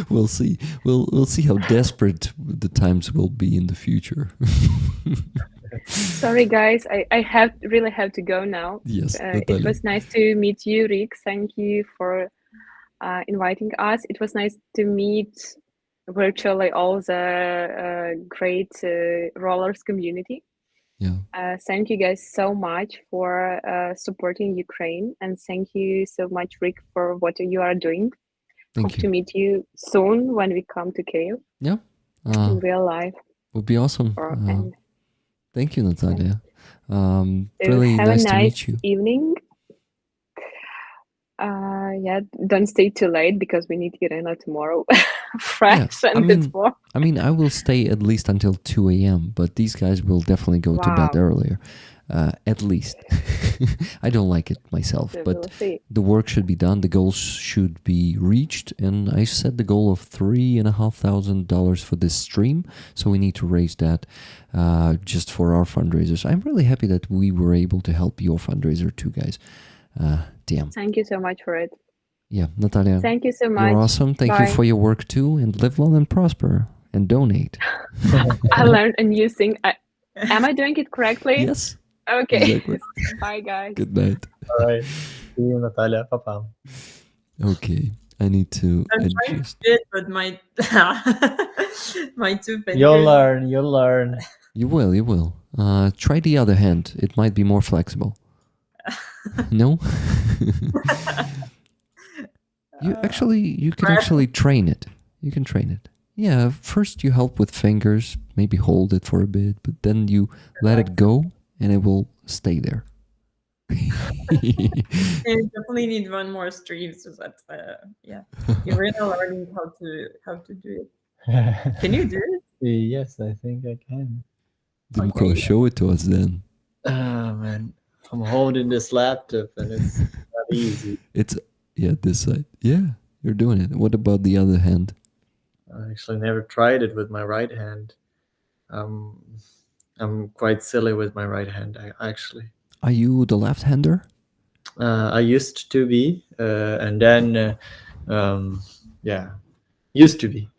We'll see. We'll see how desperate the times will be in the future. Sorry, guys. I really have to go now. Yes, it was nice to meet you, Rick. Thank you for inviting us. It was nice to meet virtually all the great rollers community. Yeah. Thank you guys so much for supporting Ukraine, and thank you so much, Rick, for what you are doing. Hope to meet you soon when we come to Kyiv. Yeah. In real life. Would be awesome. Thank you, Natalia. Really have nice a to meet you. Evening. Yeah, don't stay too late because we need Irina tomorrow. Fresh and it's warm. I mean, I will stay at least until 2 a.m., but these guys will definitely go to bed earlier. At least. I don't like it myself, So but we'll see. the work should be done. The goals should be reached, and I set the goal of $3,500 for this stream, so we need to raise that just for our fundraisers. I'm really happy that we were able to help your fundraiser too, guys. Damn. Thank you so much for it. Yeah, Natalia. Thank you so much. You're awesome. Thank you for your work too, and live long and prosper, and donate. I learned a new thing. Am I doing it correctly? Yes. Okay. Exactly. Bye, guys. Good night. All right. See you, Natalia. Papa. Okay. I need to I'm trying adjust. to do it, but my my two fingers. You'll learn. You'll learn. You will. Try the other hand. It might be more flexible. No? You can actually train it. You can train it. Yeah, first you help with fingers, maybe hold it for a bit, but then you let it go and it will stay there. You definitely need one more stream so that yeah, you're really learning how to do it. Can you do it? Yes, I think I can. Dimko, Okay. show it to us then. Oh man, I'm holding this laptop and it's not easy. It's this side. Yeah, you're doing it. What about the other hand? I actually never tried it with my right hand. I'm quite silly with my right hand. Actually, Are you the left-hander? I used to be, and then, used to be.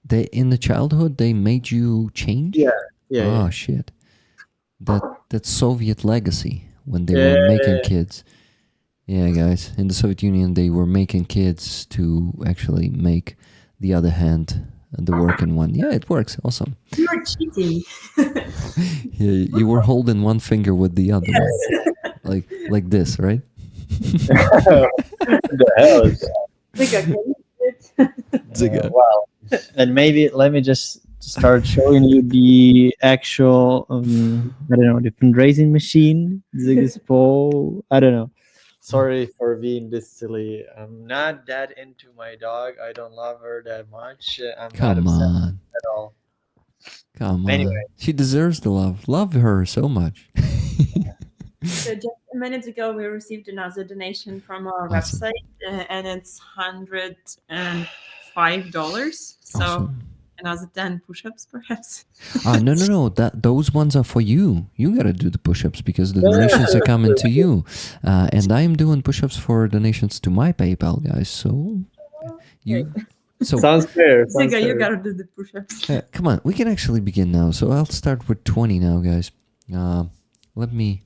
They in the childhood they made you change? Yeah. Oh shit. That's Soviet legacy when they were making kids. Yeah, guys, in the Soviet Union they were making kids to actually make the other hand the working one. Yeah, it works. Awesome. You're cheating. Yeah, you were holding one finger with the other one. Like this, right? The hell is that? Dzyga, can you do it? Dzyga. Wow. And maybe let me just start showing you the actual, I don't know, the fundraising machine. Zyga's Paul. I don't know. Sorry for being this silly. I'm not that into my dog. I don't love her that much. I'm not Come upset on. at all. Come on. Anyway. She deserves the love. Love her so much. So just a minute ago, we received another donation from our Awesome. website, and it's $105. So Awesome. another 10 push-ups, perhaps. No. Those ones are for you. You gotta do the push-ups because the donations are coming to you, and I'm doing push-ups for donations to my PayPal, guys. So you. So Sounds fair. Dzyga, you gotta do the push-ups. come on, we can actually begin now. So I'll start with 20 now, guys. Let me.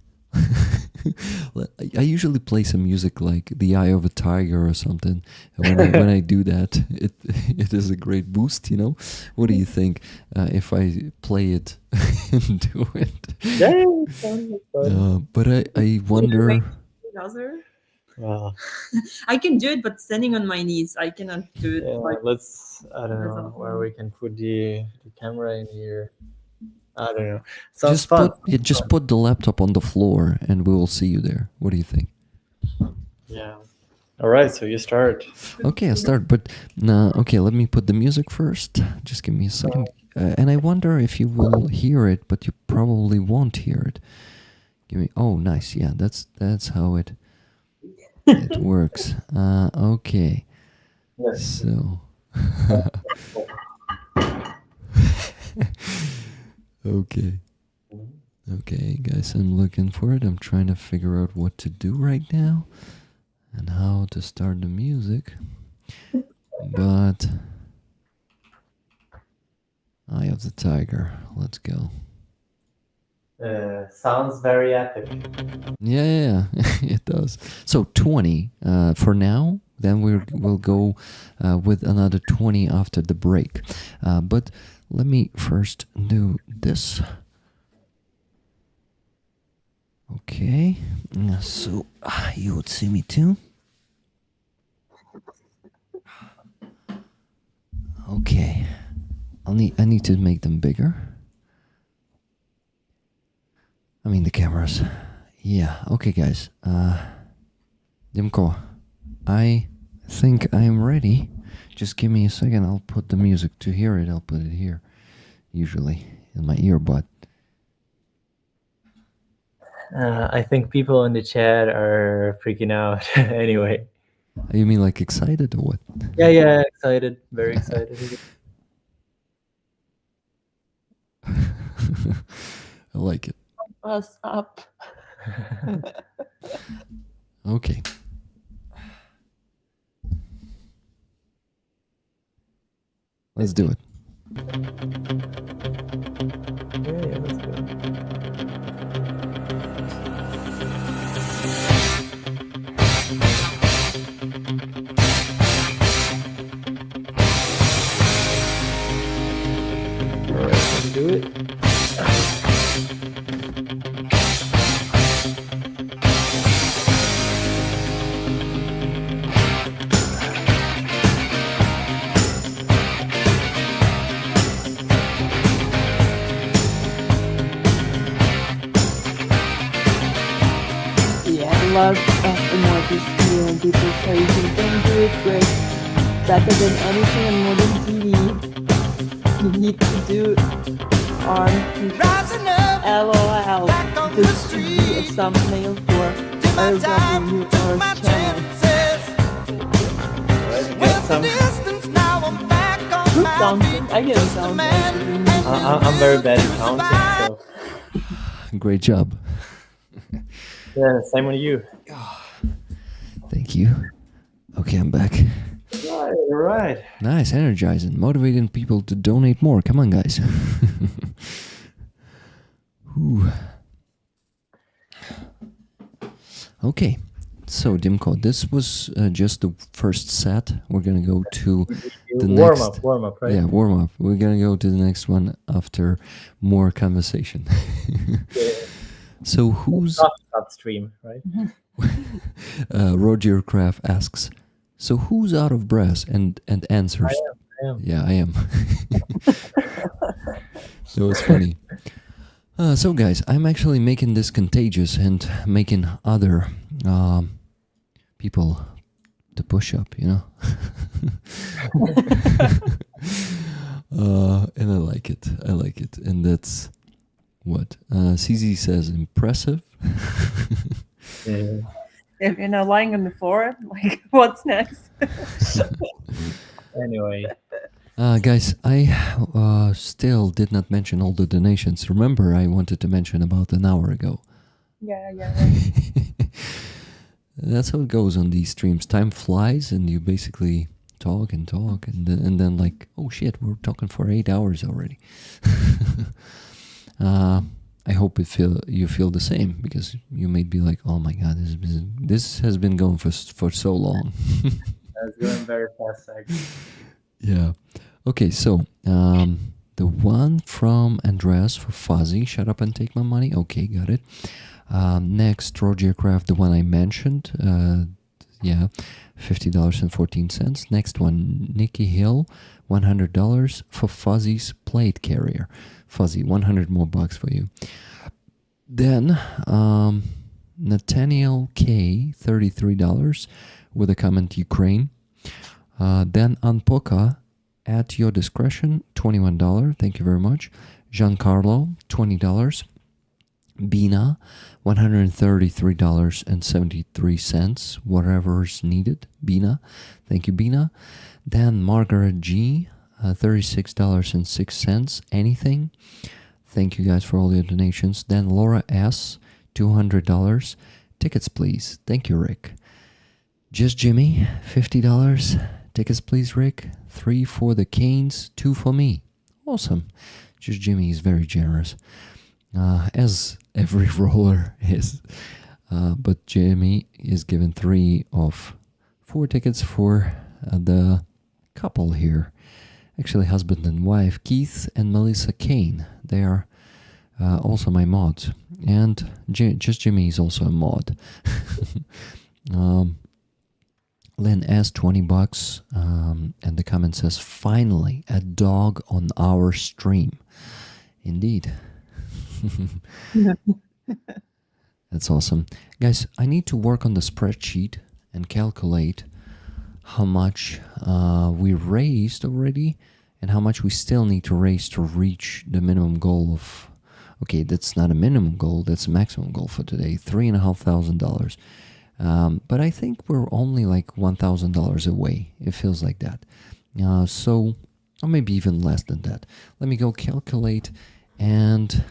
I usually play some music like "The Eye of a Tiger" or something. When I do that, it is a great boost. You know, what do you think if I play it and do it? Yeah, sounds fun. But I wonder. Another? Wow. I can do it, but standing on my knees. I cannot do it. Yeah, Like, I don't know where we can put the camera in here. I don't know. Sounds fun. Just put the laptop on the floor, and we will see you there. What do you think? Yeah. All right, so you start. Okay, I'll start. But okay, let me put the music first. Just give me a second. And I wonder if you will hear it, but you probably won't hear it. Give me. Oh, nice. Yeah, that's how it works. Okay. Yes. So. Okay. Okay, guys, I'm looking for it. I'm trying to figure out what to do right now and how to start the music. But Eye of the Tiger. Let's go. Sounds very epic. Yeah, it does. So 20 for now. Then we'll go with another 20 after the break. But let me first do this. Okay, so you would see me too. Okay, I need to make them bigger. I mean the cameras. Yeah. Okay, guys. Dimko, I think I'm ready. Just give me a second. I'll put the music to hear it. I'll put it here, usually in my earbud. I think people in the chat are freaking out. Anyway. You mean like excited or what? Yeah, excited. Very excited. I like it. us up. Okay. Let's do it. Yeah, let's go. All right, let's do it. lot of emojis here, and people say you can do it great, better than anything on modern TV. You need to do on LOL. This should be a thumbnail for RW Earth channel. Let's get some. Group counting? I can count. I'm very bad at counting, so Great job. yeah, same on you. Thank you. Okay, I'm back. Right. Nice, energizing, motivating people to donate more. Come on, guys. Whew. Okay, so Dimko, this was just the first set. We're gonna go to the next Warm up, right? Yeah, warm up. We're gonna go to the next one after more conversation. So who's Top stream, right? Roger Kraft asks, so who's out of breath and answers, I am. yeah, I am. That was funny. So guys, I'm actually making this contagious and making other people to push up, you know. And I like it. And that's what CZ says, impressive. Yeah. If you're not lying on the floor, like, what's next? Anyway, Guys, I still did not mention all the donations. Remember, I wanted to mention about an hour ago. Yeah, right. That's how it goes on these streams. Time flies, and you basically talk, and then like, oh shit, we're talking for 8 hours already. I hope you feel the same, because you may be like, oh my god, this has been going for so long. that's going very fast, actually. Yeah. Okay, so the one from Andreas for Fuzzy, shut up and take my money. Okay, got it. Next, Roger Craft, the one I mentioned. Yeah, $50.14. Next one, Nikki Hill, $100 for Fuzzy's plate carrier. Fuzzy, 100 more bucks for you. Then Nathaniel K, $33 with a comment Ukraine. Then Anpoka, at your discretion, $21. Thank you very much. Giancarlo, $20. Bina, $133.73. Whatever's needed. Bina. Thank you, Bina. Then Margaret G, $36.06. Anything. Thank you guys for all your donations. Then Laura S, $200. Tickets, please. Thank you, Rick. Just Jimmy, $50. Tickets, please, Rick. 3 for the Canes, 2 for me. Awesome. Just Jimmy is very generous, as every roller is. But Jimmy is given 3 of 4 tickets for the couple here. Actually, husband and wife, Keith and Melissa Kane. They are also my mods. And Just Jimmy is also a mod. Lynn S, $20, and the comment says, finally, a dog on our stream. Indeed. That's awesome. Guys, I need to work on the spreadsheet and calculate how much we raised already and how much we still need to raise to reach the minimum goal of, okay, that's not a minimum goal, that's a maximum goal for today, $3,500. But I think we're only like $1,000 away. It feels like that. So, or maybe even less than that. Let me go calculate. And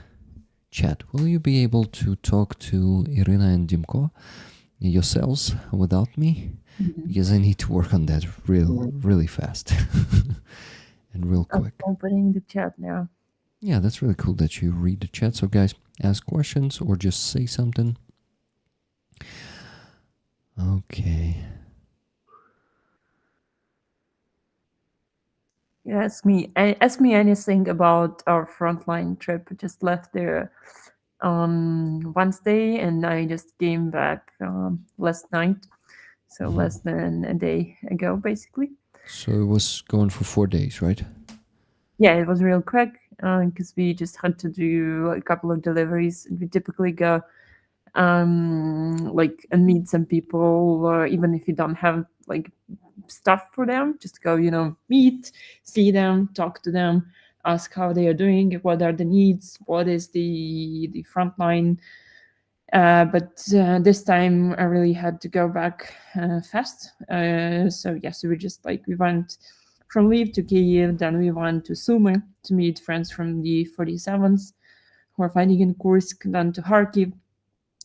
chat, will you be able to talk to Irina and Dimko yourselves without me? Mm-hmm. Because I need to work on that really fast and real quick. I'm opening the chat now. Yeah, that's really cool that you read the chat. So guys, ask questions or just say something. Okay. Yeah, ask me anything about our frontline trip. I just left there on Wednesday, and I just came back last night, so less than a day ago, basically. So it was going for 4 days, right? Yeah, it was real quick because we just had to do a couple of deliveries. We typically go like, and meet some people, even if you don't have like stuff for them, just go, meet, see them, talk to them, ask how they are doing, what are the needs, what is the front line. But this time I really had to go back fast. So yes, we just like, we went from Lviv to Kyiv, then we went to Sumy to meet friends from the 47th who are fighting in Kursk, then to Kharkiv.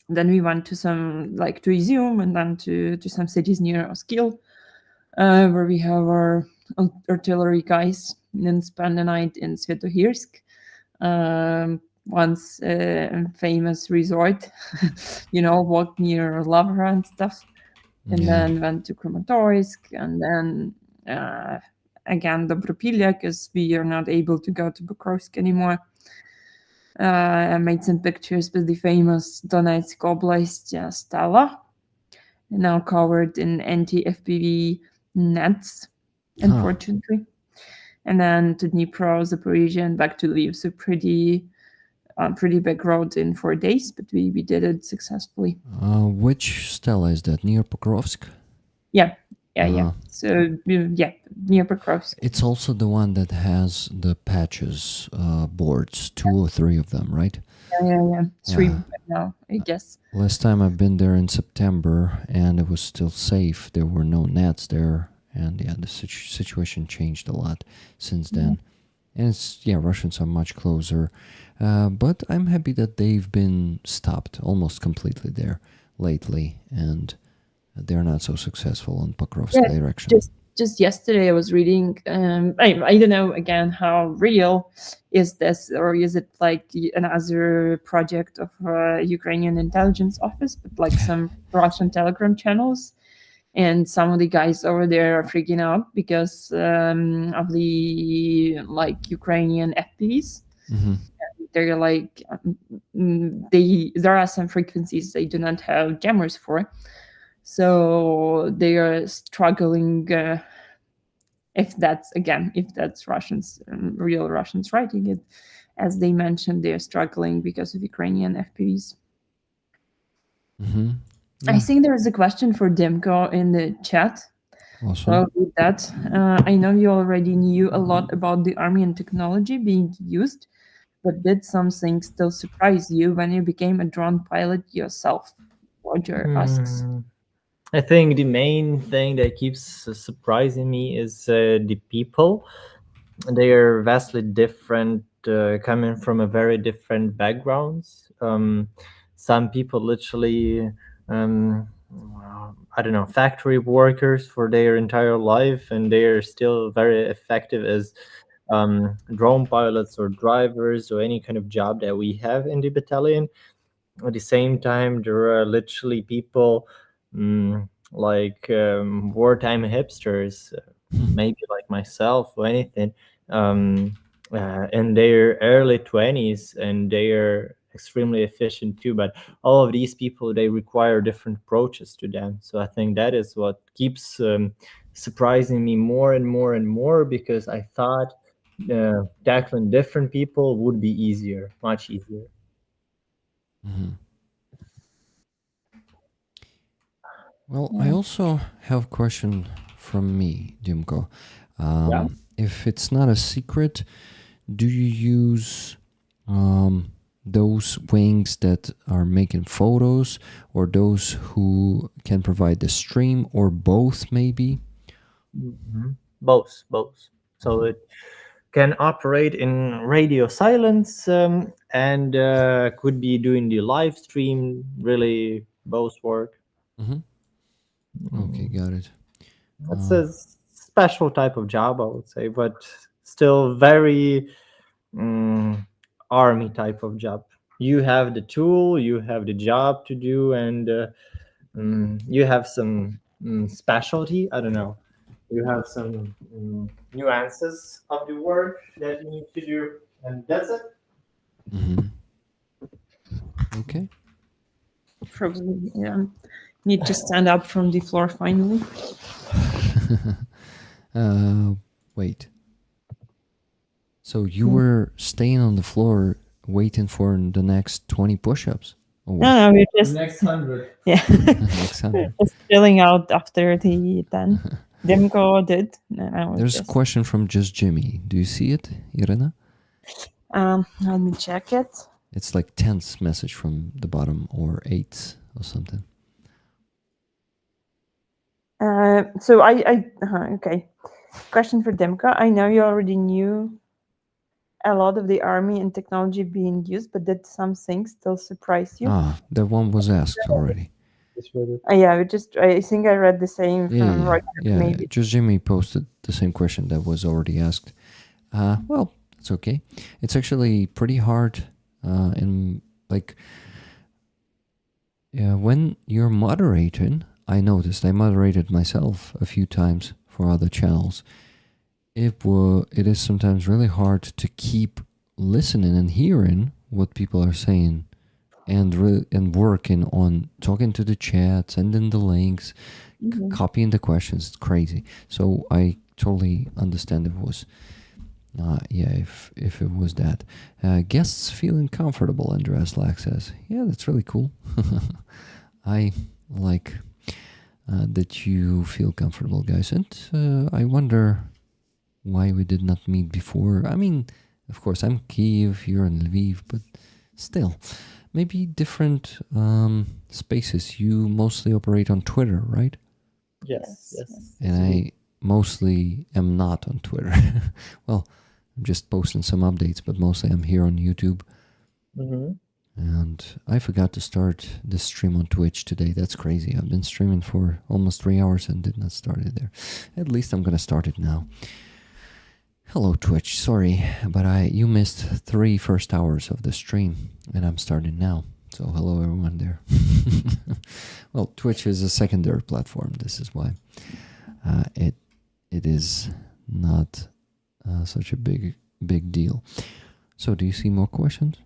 Then we went to some, like, to Izium, and then to some cities near Oskil, where we have our artillery guys, and then spend the night in Svetohirsk, once famous resort, walk near Lavra and stuff. And Yeah. then went to Kramatorsk, and then again Dobropilya, because we are not able to go to Pokrovsk anymore. I made some pictures with the famous Donetsk Oblast Stala, now covered in anti-FPV nets, unfortunately. And then to Dnipro, Zaporizhia, and back to Lviv. So pretty big road in 4 days, but we did it successfully. Which Stella is that? Near Pokrovsk? Yeah. So near Pokrovsk. It's also the one that has the patches boards, 2 or 3 of them, right? Yeah. 3 right now, I guess. Last time I've been there in September, and it was still safe. There were no nets there, and the situation changed a lot since then. And Russians are much closer, but I'm happy that they've been stopped almost completely there lately, and they're not so successful in Pokrovsk direction. Just yesterday I was reading, I don't know again how real is this, or is it like another project of Ukrainian intelligence office, but like some Russian Telegram channels, and some of the guys over there are freaking out because of the like Ukrainian FPVs. They're like, there are some frequencies they do not have jammers for. So they are struggling, if that's Russians, real Russians writing it, as they mentioned, they're struggling because of Ukrainian FPVs. I think there is a question for Dimko in the chat. Awesome. So I'll read that. I know you already knew a lot about the Armenian technology being used, but did something still surprise you when you became a drone pilot yourself? Roger asks. I think the main thing that keeps surprising me is the people. They are vastly different, coming from a very different backgrounds. Some people literally, I don't know, factory workers for their entire life, and they are still very effective as drone pilots or drivers or any kind of job that we have in the battalion. At the same time, there are literally people like wartime hipsters, maybe like myself or anything, in their early 20s, and they are extremely efficient too. But all of these people, they require different approaches to them. So I think that is what keeps surprising me more and more and more, because I thought tackling different people would be easier, much easier. Well, I also have a question from me, Dimko. If it's not a secret, do you use those wings that are making photos, or those who can provide the stream, or both maybe? Both. So it can operate in radio silence, and could be doing the live stream. Really, both work. Okay, got it. It's a special type of job, I would say, but still very army type of job. You have the tool, you have the job to do, and you have some specialty. I don't know. You have some nuances of the work that you need to do, and that's it. Okay. Probably, need to stand up from the floor finally. Wait. So you were staying on the floor waiting for the next 20 push-ups? Oh, No, what? no, we're The just next 100. yeah, Next 100. just chilling out after the 10. Dimko did. And I was There's a just question from Just Jimmy. Do you see it, Irina? let me check it. It's like 10th message from the bottom or 8th or something. So okay. Question for Dimka. I know you already knew a lot of the army and technology being used, but did some things still surprise you? Ah, that one was asked already. Just read it. Yeah, I think I read the same Yeah, from yeah, Roger, yeah. maybe. Just Jimmy posted the same question that was already asked. Well, it's okay. It's actually pretty hard in like when you're moderating. I noticed I moderated myself a few times for other channels. It is sometimes really hard to keep listening and hearing what people are saying and working on talking to the chat, sending the links, Mhm. copying the questions. It's crazy. So I totally understand if it was, if it was that. Guests feeling comfortable, Andreas Lack says. Yeah, that's really cool. I like that you feel comfortable, guys. And I wonder why we did not meet before. I mean, of course, I'm Kiev, you're in Lviv, but still, maybe different spaces. You mostly operate on Twitter, right? Yes. And I mostly am not on Twitter. Well, I'm just posting some updates, but mostly I'm here on YouTube. Mm-hmm. And I forgot to start the stream on Twitch today. That's crazy. I've been streaming for almost 3 hours and did not start it there. At least I'm gonna start it now. Hello Twitch, sorry, but you missed 3 first hours of the stream, and I'm starting now. So hello everyone there. Well, Twitch is a secondary platform. This is why it is not such a big deal. So, do you see more questions?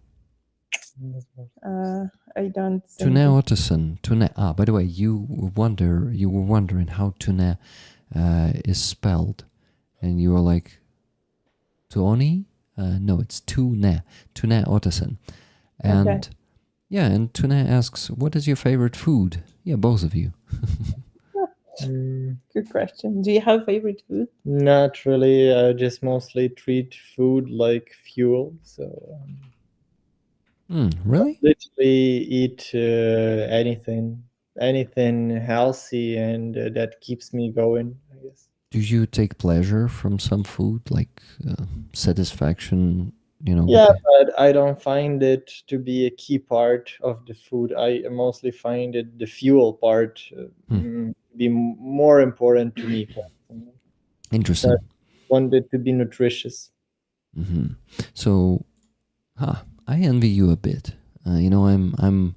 I don't think Tune Otterson. By the way, you were wondering how Tune is spelled, and you were like, Tuoni? No, it's Tune Otterson. And Okay. yeah, and Tune asks, what is your favorite food? Yeah, both of you. Good question. Do you have favorite food? Not really. I just mostly treat food like fuel. So Really? literally eat anything healthy, and that keeps me going, I guess. Do you take pleasure from some food, like satisfaction? Yeah, but I don't find it to be a key part of the food. I mostly find it the fuel part be more important to me. Interesting. So I want it to be nutritious. Mm-hmm. So, I envy you a bit. I'm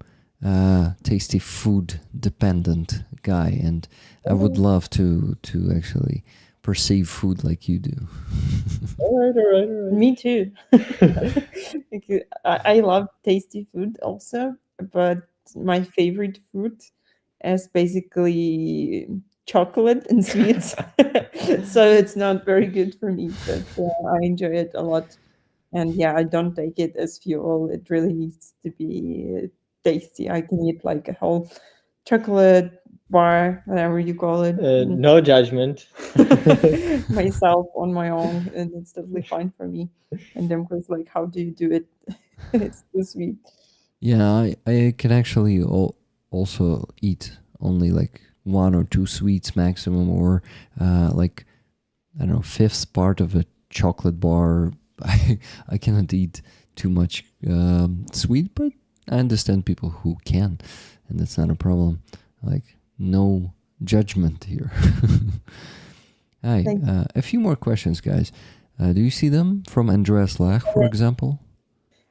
tasty food dependent guy, and I would love to actually perceive food like you do. All right. Me too. I love tasty food also, but my favorite food is basically chocolate and sweets. So it's not very good for me, but I enjoy it a lot. And yeah, I don't take it as fuel. It really needs to be tasty. I can eat like a whole chocolate bar, whatever you call it, No judgment. myself on my own, and it's totally fine for me. And then was like, how do you do it? It's too sweet. Yeah, I can actually also eat only like 1 or 2 sweets maximum, or like, I don't know, fifth part of a chocolate bar. I cannot eat too much sweet, but I understand people who can, and that's not a problem. Like, no judgment here. Hi, Thank a few more questions, guys. Do you see them from Andreas Lach, for example?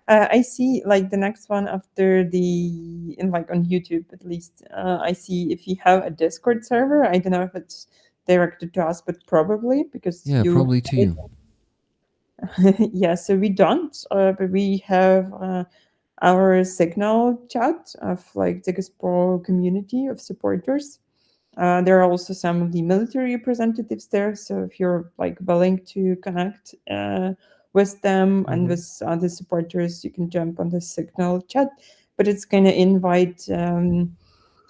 I see like the next one after on YouTube at least. I see if you have a Discord server. I don't know if it's directed to us, but probably because Yeah, probably to you. Yeah, so we don't, but we have our Signal chat of like the Pro community of supporters. There are also some of the military representatives there. So if you're like willing to connect with them and with other supporters, you can jump on the Signal chat. but it's kind of invite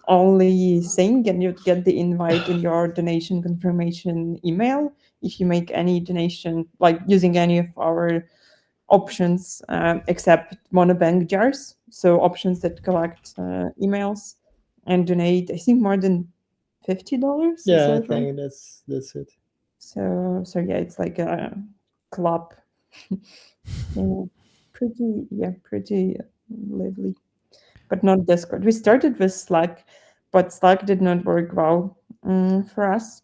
only thing, and you'd get the invite in your donation confirmation email if you make any donation, like using any of our options except monobank jars, so options that collect emails and donate, I think, more than $50. Is Yeah, I that right? think that's it. So yeah, it's like a club. Pretty lively, but not Discord. We started with Slack, but Slack did not work well for us.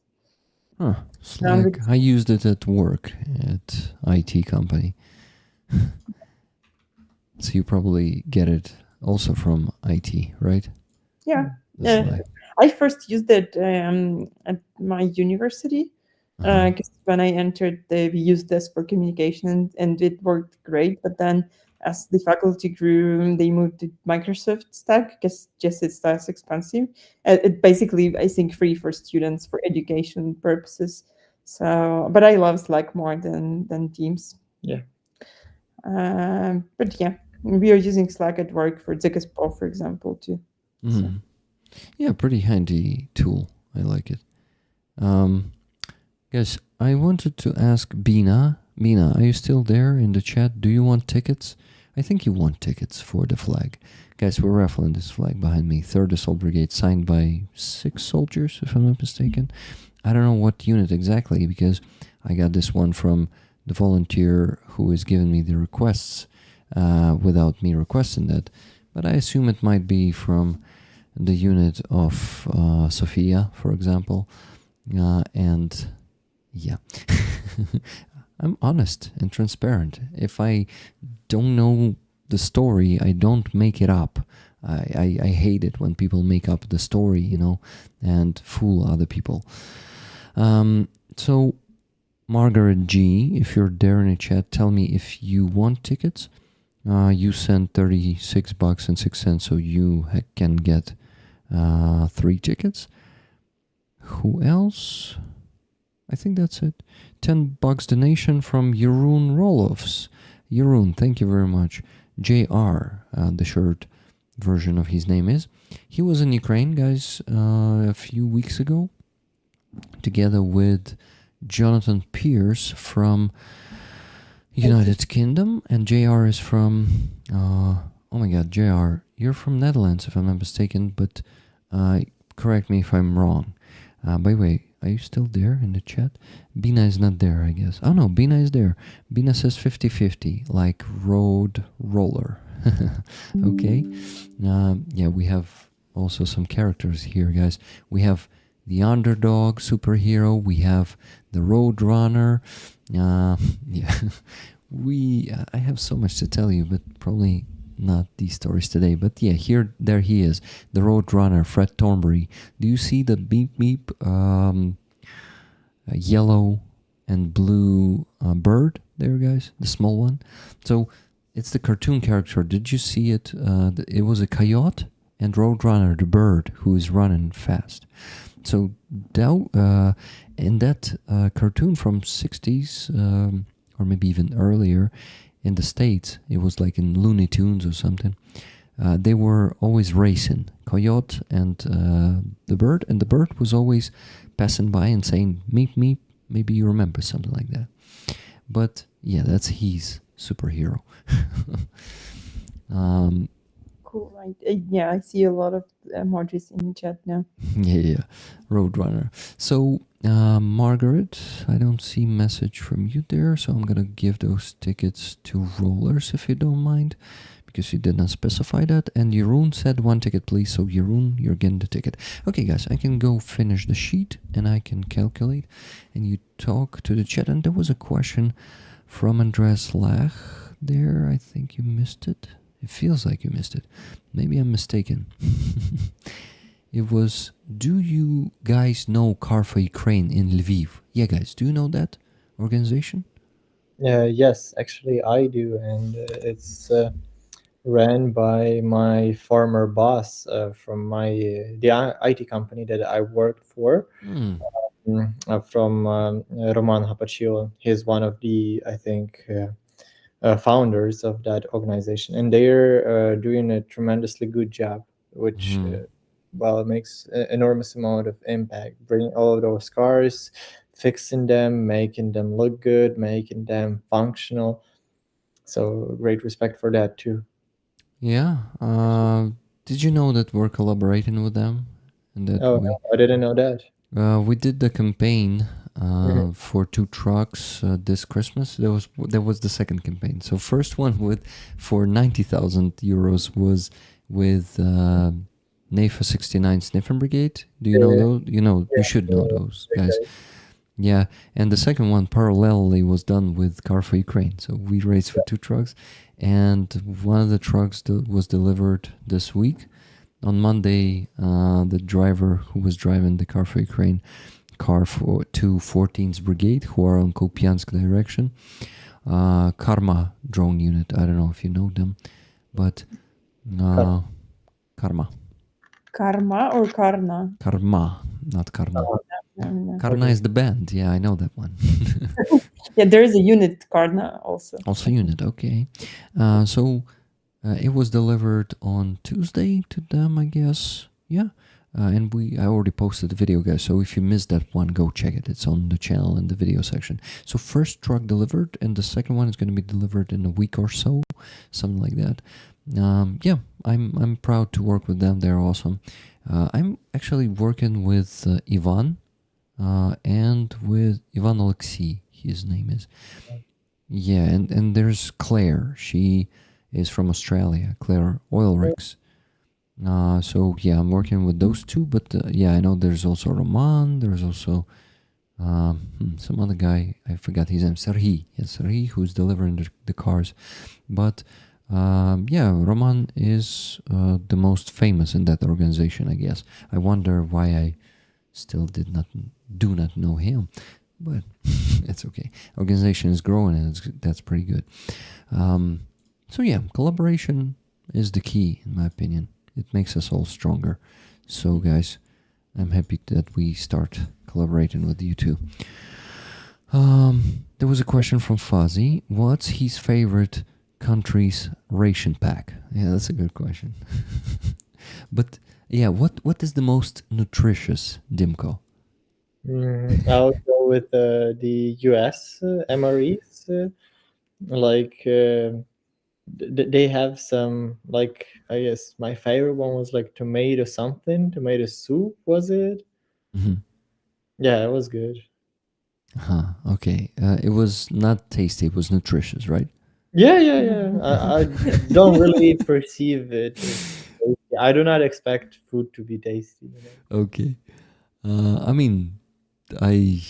Huh. Slack. I used it at work at IT company. So you probably get it also from IT, right? Yeah. The Slack. I first used it at my university because when I entered, we used this for communication and it worked great. But then as the faculty grew, they moved to Microsoft Stack because just it's less expensive. It basically, I think, free for students for education purposes. So, but I love Slack more than Teams. Yeah. But yeah, we are using Slack at work for Dzyga, for example, too. So. Yeah, pretty handy tool. I like it. Guys, I wanted to ask Bina. Bina, are you still there in the chat? Do you want tickets? I think you want tickets for the flag. Guys, we're raffling this flag behind me. 3rd Assault Brigade, signed by 6 soldiers, if I'm not mistaken. I don't know what unit exactly, because I got this one from the volunteer who is giving me the requests without me requesting that. But I assume it might be from the unit of Sofia, for example. And yeah, I'm honest and transparent. If I don't know the story, I don't make it up. I hate it when people make up the story, you know, and fool other people. So, Margaret G, if you're there in the chat, tell me if you want tickets. You send $36.06, so you can get 3 tickets. Who else? I think that's it. $10 donation from Jeroen Roloffs. Jeroen, thank you very much. JR, the short version of his name is. He was in Ukraine, guys, a few weeks ago, together with Jonathan Pierce from United Kingdom, and JR is from, oh my god, JR, you're from Netherlands, if I'm not mistaken, but correct me if I'm wrong. By the way, are you still there in the chat? Bina is not there, I guess. Oh no, Bina is there. Bina says 50-50, like road roller. Okay. Yeah, we have also some characters here, guys. We have the underdog superhero. We have the road runner. Yeah, I have so much to tell you, but probably not these stories today. But yeah, there he is, the road runner, Fred Thornbury. Do you see the beep beep yellow and blue bird there, guys? The small one. So it's the cartoon character. Did you see it? It was a coyote and Roadrunner, the bird who is running fast. So in that cartoon from 60s or maybe even earlier in the States, it was like in Looney Tunes or something. They were always racing, coyote and the bird was always passing by and saying meep meep. Maybe you remember something like that. But yeah, that's his superhero. Cool, right? Yeah, I see a lot of emojis in the chat now. Yeah, Roadrunner. So, Margaret, I don't see message from you there, so I'm gonna give those tickets to Rollers if you don't mind, because you did not specify that. And Jeroen said 1 ticket, please. So, Jeroen, you're getting the ticket. Okay, guys, I can go finish the sheet and I can calculate. And you talk to the chat. And there was a question from Andreas Lach there. I think you missed it. It feels like you missed it. Maybe I'm mistaken. It was, do you guys know Car for Ukraine in Lviv? Yeah, guys, do you know that organization? Yes, actually I do, and it's ran by my former boss from the IT company that I worked for. From Roman Hapachilo. He's one of the, I think, founders of that organization, and they're doing a tremendously good job, which well, it makes an enormous amount of impact, bringing all of those cars, fixing them, making them look good, making them functional. So great respect for that too. Yeah. Did you know that we're collaborating with them, and that Oh, no, I didn't know that. we did the campaign for 2 trucks this Christmas. That was the second campaign. So first one for 90,000 euros was with NAFA 69 Sniffing Brigade. Do you know those? You should know those guys. Yeah, and the second one parallelly was done with Car for Ukraine. So we raced for 2 trucks, and one of the trucks was delivered this week. On Monday, the driver who was driving the Car for Ukraine car for 214's Brigade, who are on Kupiansk direction, Karma drone unit. I don't know if you know them, but Karma. Karma or Karna? Karma, not Karna. No. Karna is the band. Yeah, I know that one. Yeah, there is a unit Karna also. Also unit, okay. So it was delivered on Tuesday to them, I guess. Yeah. And I already posted the video, guys. So if you missed that one, go check it. It's on the channel in the video section. So first truck delivered, and the second one is going to be delivered in a week or so, something like that. Yeah, I'm proud to work with them. They're awesome. I'm actually working with Ivan and with Ivan Alexei, his name is. Yeah, and there's Claire. She is from Australia, Claire Oil Rigs. So yeah, I'm working with those two, but yeah, I know there's also Roman, there's also some other guy, I forgot his name, Serhiy. Yes, Serhiy, who's delivering the cars. But yeah, Roman is the most famous in that organization, I guess. I wonder why I still do not know him, but it's okay. Organization is growing, and that's pretty good. So yeah, collaboration is the key, in my opinion. It makes us all stronger. So guys, I'm happy that we start collaborating with you too. There was a question from Fuzzy. What's his favorite country's ration pack? Yeah, that's a good question. But yeah, what is the most nutritious, Dimko? I'll go with the US MREs. Like they have some, like, I guess my favorite one was like tomato soup, was it? Yeah, it was good. Okay. It was not tasty, it was nutritious, right? Yeah. I don't really perceive it as tasty. I do not expect food to be tasty. Okay. I mean, I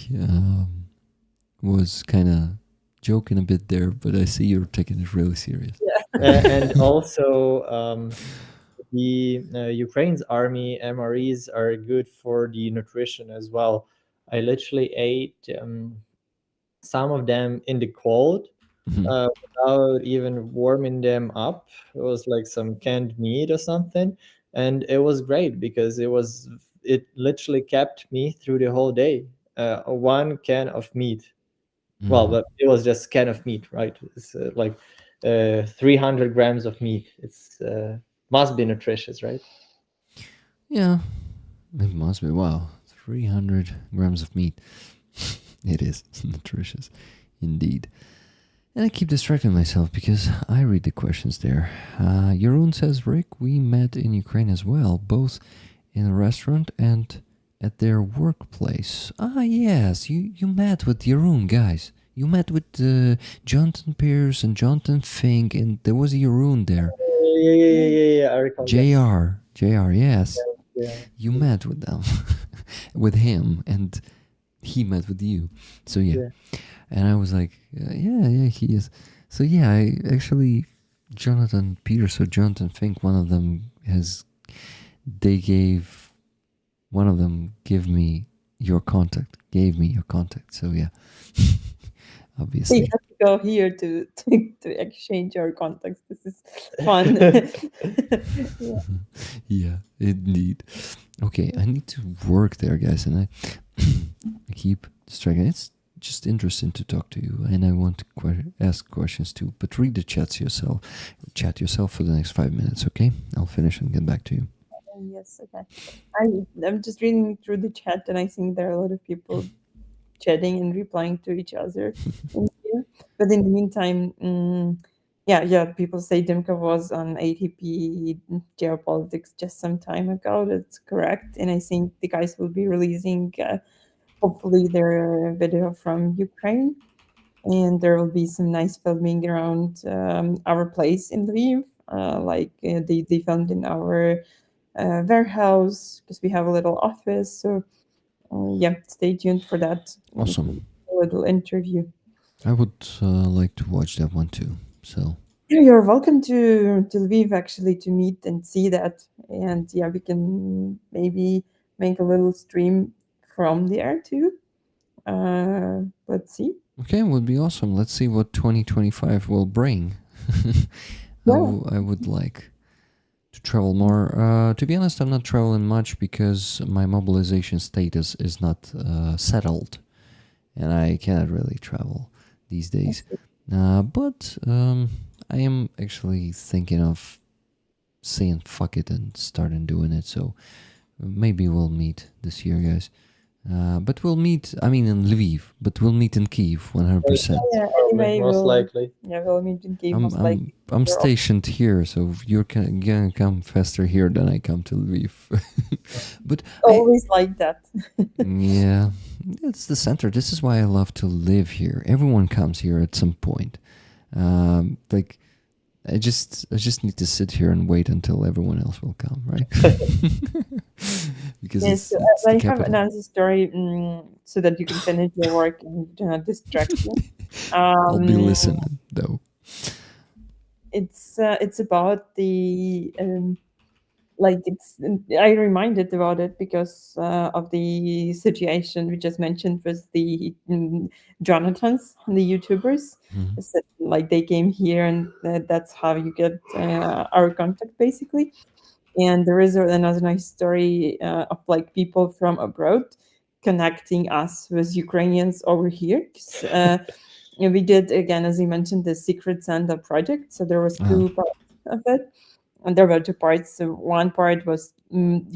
was kind of joking a bit there, but I see you're taking it really serious. And also, the Ukraine's army MREs are good for the nutrition as well. I literally ate some of them in the cold without even warming them up. It was like some canned meat or something, and it was great because it literally kept me through the whole day. One can of meat. Well, but it was just can of meat, right? It's like 300 grams of meat. It's must be nutritious, right? Yeah, it must be. Wow, 300 grams of meat. It is nutritious, indeed. And I keep distracting myself because I read the questions there. Jeroen says, Rick, we met in Ukraine as well, both in a restaurant and at their workplace. Ah, yes, you met with Jeroen, guys. You met with Jonathan Pierce and Jonathan Fink, and there was Jeroen there. Yeah, I recall. JR, yes. Yeah. You met with them, with him, and he met with you. So yeah. And I was like, yeah, he is. So yeah, I actually, Jonathan Peters or Jonathan Fink, one of them gave me your contact. So yeah, obviously. You have to go here to exchange our contacts. This is fun. Yeah, indeed. Okay, I need to work there, guys, and I keep distracting. just interesting to talk to you, and I want to ask questions too. But read the chat yourself for the next 5 minutes, okay? I'll finish and get back to you. Yes, okay. I'm just reading through the chat, and I think there are a lot of people chatting and replying to each other in here. But in the meantime, yeah, people say Dimka was on ATP Geopolitics just some time ago. That's correct, and I think the guys will be releasing hopefully their video from Ukraine, and there will be some nice filming around our place in Lviv. They filmed in our warehouse because we have a little office. So yeah, stay tuned for that. Awesome. A little interview. I would like to watch that one too. So You're welcome to Lviv actually to meet and see that. And yeah, we can maybe make a little stream from there too. Let's see. okay, would be awesome. Let's see what 2025 will bring. Yeah. I would like to travel more. To be honest, I'm not traveling much because my mobilization status is not settled, and I cannot really travel these days. But I am actually thinking of saying fuck it and starting doing it. So maybe we'll meet this year, guys. But we'll meet, I mean, in Lviv, but we'll meet in Kiev 100%. Yeah, anyway, Most likely. Yeah, we'll meet in Kiev most likely. I'm stationed here, so you're gonna come faster here than I come to Lviv. But always like that. yeah, it's the center. This is why I love to live here. Everyone comes here at some point. Like I just need to sit here and wait until everyone else will come, right? Because yes, it's I the have capital. another story so that you can finish your work and do not distract you. I'll be listening though. It's about the I reminded about it because of the situation we just mentioned with the Jonathans, the YouTubers. Mhm. So, like they came here, and that's how you get our contact basically. And there is another nice story of like people from abroad connecting us with Ukrainians over here. 'Cause, and we did again, as you mentioned, the Secret Santa project. So there was two parts of it, and there were two parts. So one part was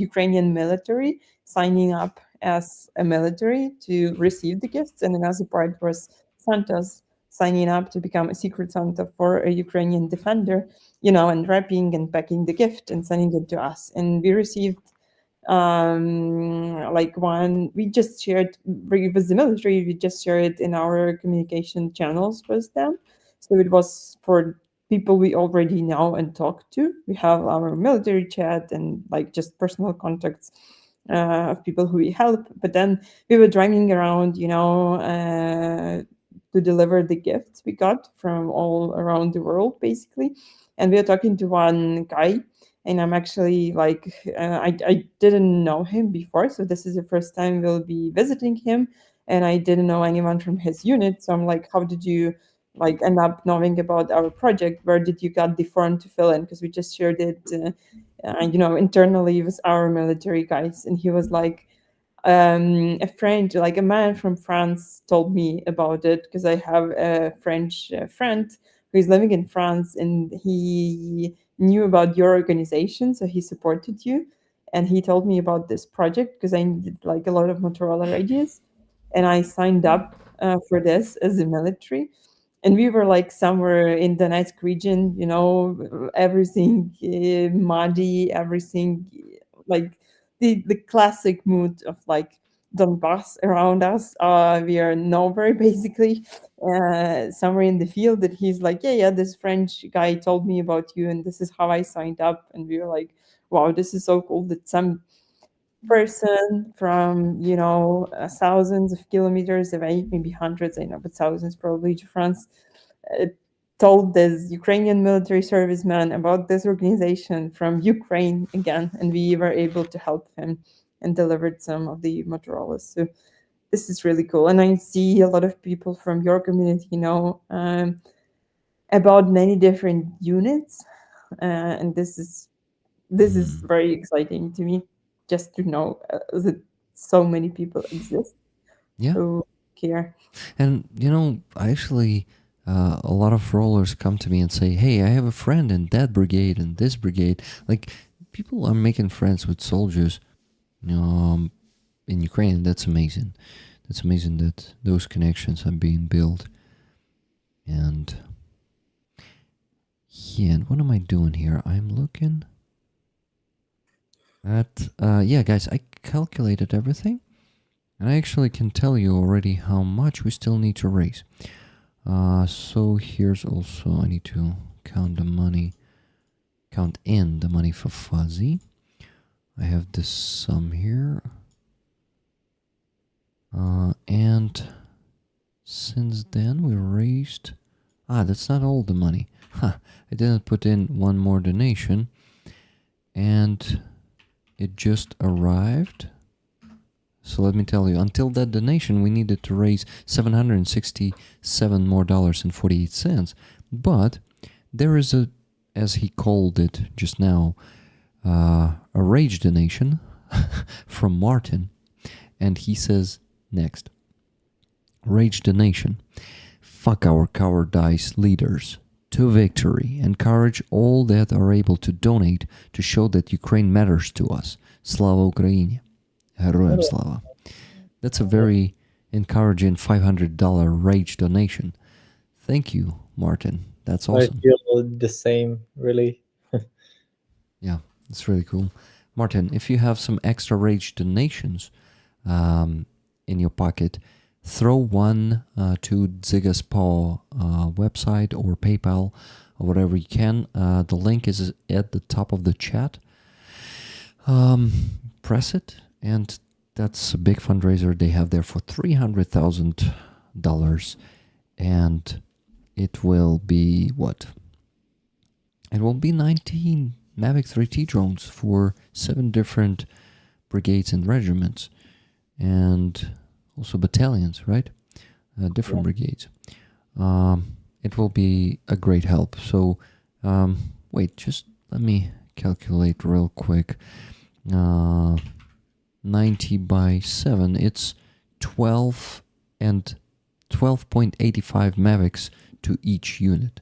Ukrainian military signing up as a military to receive the gifts, and another part was Santas signing up to become a Secret Santa for a Ukrainian defender, and wrapping and packing the gift and sending it to us. And we received like one we just shared with the military. We just shared it in our communication channels with them. So it was for people we already know and talk to. We have our military chat and like just personal contacts of people who we help. But then we were driving around, to deliver the gifts we got from all around the world, basically. And we were talking to one guy, and I'm actually like, I didn't know him before, so this is the first time we'll be visiting him, and I didn't know anyone from his unit. So I'm like, how did you like end up knowing about our project? Where did you get the form to fill in? Because we just shared it, internally with our military guys. And he was like, a friend, like a man from France, told me about it because I have a French friend who is living in France, and he knew about your organization, so he supported you. And he told me about this project because I needed like a lot of Motorola radios, and I signed up for this as a military. And we were like somewhere in the Donetsk region, everything muddy, everything like the classic mood of like Donbass around us. We are nowhere basically, somewhere in the field. That he's like, yeah, this French guy told me about you, and this is how I signed up. And we were like, wow, this is so cool that some person from thousands of kilometers away, maybe hundreds, I know, but thousands probably, to France, uh, told this Ukrainian military serviceman about this organization from Ukraine again, and we were able to help him and delivered some of the Motorola's. So this is really cool, and I see a lot of people from your community about many different units, and this is very exciting to me, just to know that so many people exist. Yeah. So care. And I actually, a lot of rollers come to me and say, "Hey, I have a friend in that brigade and this brigade." Like, people are making friends with soldiers, in Ukraine. That's amazing. That's amazing that those connections are being built. And yeah, and what am I doing here? I'm looking at, yeah, guys, I calculated everything. And I actually can tell you already how much we still need to raise. So here's also, I need to count in the money for Fuzzy. I have this sum here. And since then we raised, that's not all the money. I didn't put in one more donation, and it just arrived. So let me tell you, until that donation, we needed to raise $767 more and 48 cents. But there is a, as he called it just now, a rage donation from Martin, and he says next, rage donation. Fuck our cowardice leaders. To victory. Encourage all that are able to donate to show that Ukraine matters to us. Slava Ukraini. Героям слава. That's a very encouraging $500 rage donation. Thank you, Martin. That's awesome. I feel the same, really. Yeah, it's really cool. Martin, if you have some extra rage donations in your pocket, throw one to Dzyga's Paw website or PayPal or whatever you can. The link is at the top of the chat. Press it, and that's a big fundraiser they have there for $300,000, and it will be what? It will be 19 Mavic 3T drones for 7 different brigades and regiments, and also battalions, right? Different brigades. It will be a great help. So, wait, just let me calculate real quick. 90 by 7, it's 12 and 12.85 Mavics to each unit.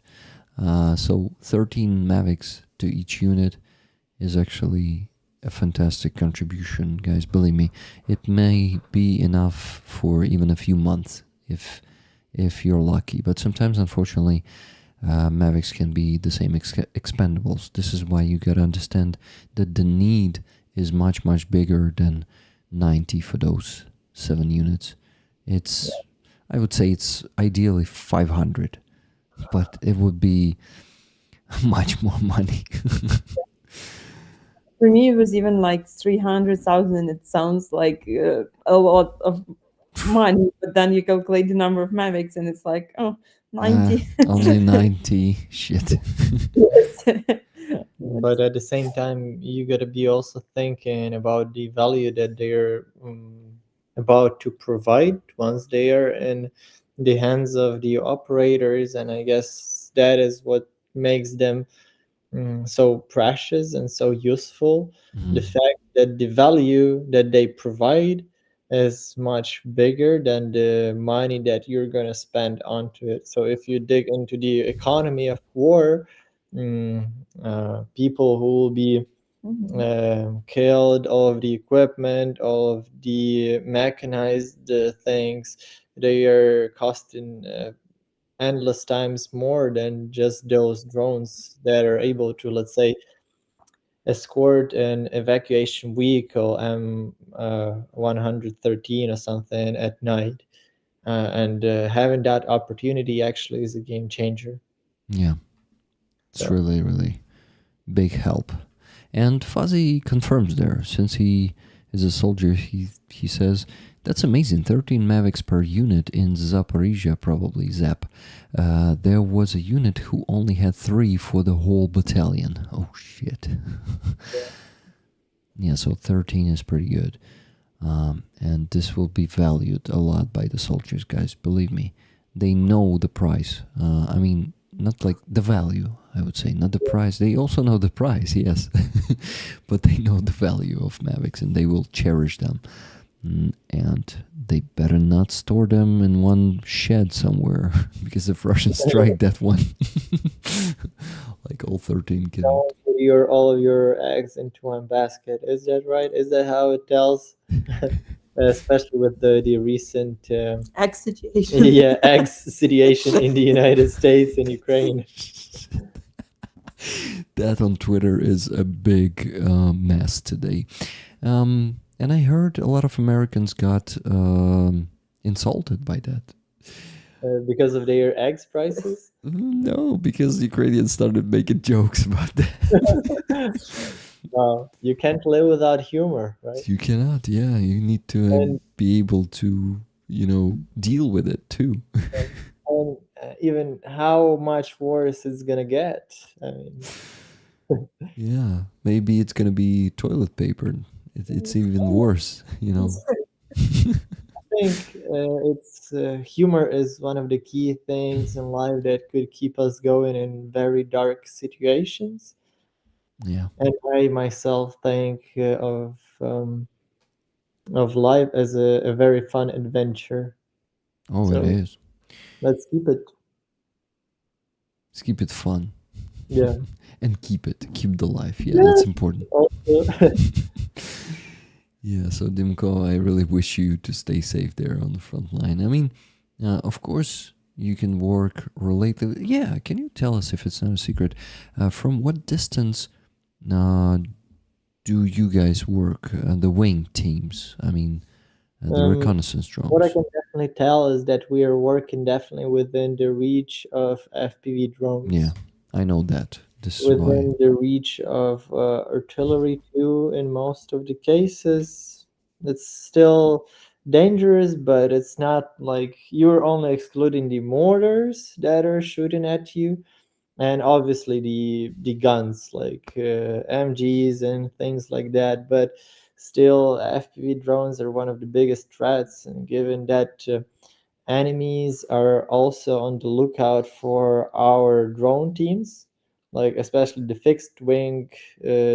So 13 Mavics to each unit is actually a fantastic contribution, guys. Believe me, it may be enough for even a few months if you're lucky. But sometimes, unfortunately, Mavics can be the same expendables. This is why you gotta understand that the need is much, much bigger than 90 for those 7 units. It's, I would say it's ideally 500, but it would be much more money. For me, it was even like 300,000. It sounds like a lot of money, but then you calculate the number of Mavics and it's like, 90. Only 90. Shit. But at the same time, you gotta be also thinking about the value that they're about to provide once they are in the hands of the operators, and I guess that is what makes them so precious and so useful. The fact that the value that they provide is much bigger than the money that you're gonna spend onto it. So if you dig into the economy of war, people who will be killed, all of the equipment, all of the mechanized things, they are costing endless times more than just those drones that are able to, let's say, escort an evacuation vehicle M113 or something at night. And having that opportunity actually is a game changer. Yeah. It's really, really big help. And Fuzzy confirms there, since he is a soldier, he says, that's amazing, 13 Mavics per unit in Zaporizhia, probably, Zap. There was a unit who only had 3 for the whole battalion. Oh, shit. Yeah, so 13 is pretty good. And this will be valued a lot by the soldiers, guys, believe me. They know the price. I mean, not like the value, I would say, not the price. They also know the price, yes. But they know the value of Mavics and they will cherish them. and they better not store them in one shed somewhere, because if Russians strike that one, like all 13 can. Don't put all of your eggs into one basket. Is that right? Is that how it tells? Especially with the recent Egg situation. yeah, egg situation in the United States and Ukraine. That on Twitter is a big mess today. And I heard a lot of Americans got insulted by that. Because of their eggs prices? No, because Ukrainians started making jokes about that. Well, you can't live without humor, right? You cannot, yeah. You need to be able to, deal with it too. And even how much worse it's gonna get. I mean, Yeah, maybe it's gonna be toilet paper. It's even worse, I think it's humor is one of the key things in life that could keep us going in very dark situations. Yeah. And I myself think of life as a very fun adventure. Oh, So it is. let's keep it. Let's keep it fun. Yeah. And keep the life. Yeah, that's important. Also. Yeah, so Dimko, I really wish you to stay safe there on the front line. I mean, of course, you can work related. Yeah, can you tell us, if it's not a secret, from what distance do you guys work, the wing teams? I mean, the reconnaissance drones. What I can definitely tell is that we are working definitely within the reach of FPV drones. Yeah, I know that. This is within why. the reach of artillery too in most of the cases. It's still dangerous, but it's not like you're only excluding the mortars that are shooting at you, and obviously the guns like MGs and things like that. But still, FPV drones are one of the biggest threats, and given that enemies are also on the lookout for our drone teams, like especially the fixed wing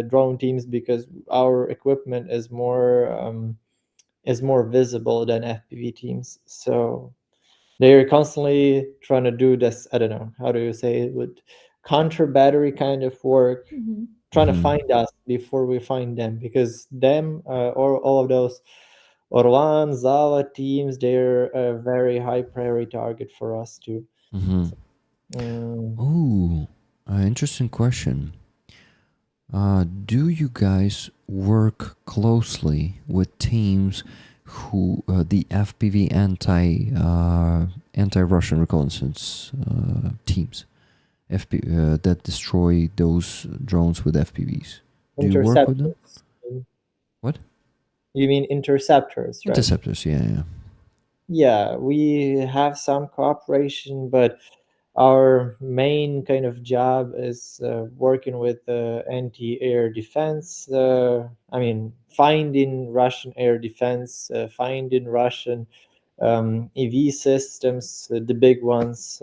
drone teams, because our equipment is more visible than FPV teams. So they're constantly trying to do this. I don't know how do you say it, with counter battery kind of work, trying to find us before we find them, because them or all of those Orlan, Zava teams, they're a very high priority target for us too. Oh, interesting question. Do you guys work closely with teams who the FPV anti-Russian reconnaissance teams, that destroy those drones with FPVs? Do you work with them? What? You mean interceptors, right? Interceptors, yeah. Yeah, we have some cooperation, but our main kind of job is working with anti-air defense. I mean, finding Russian air defense, finding Russian EV systems, the big ones,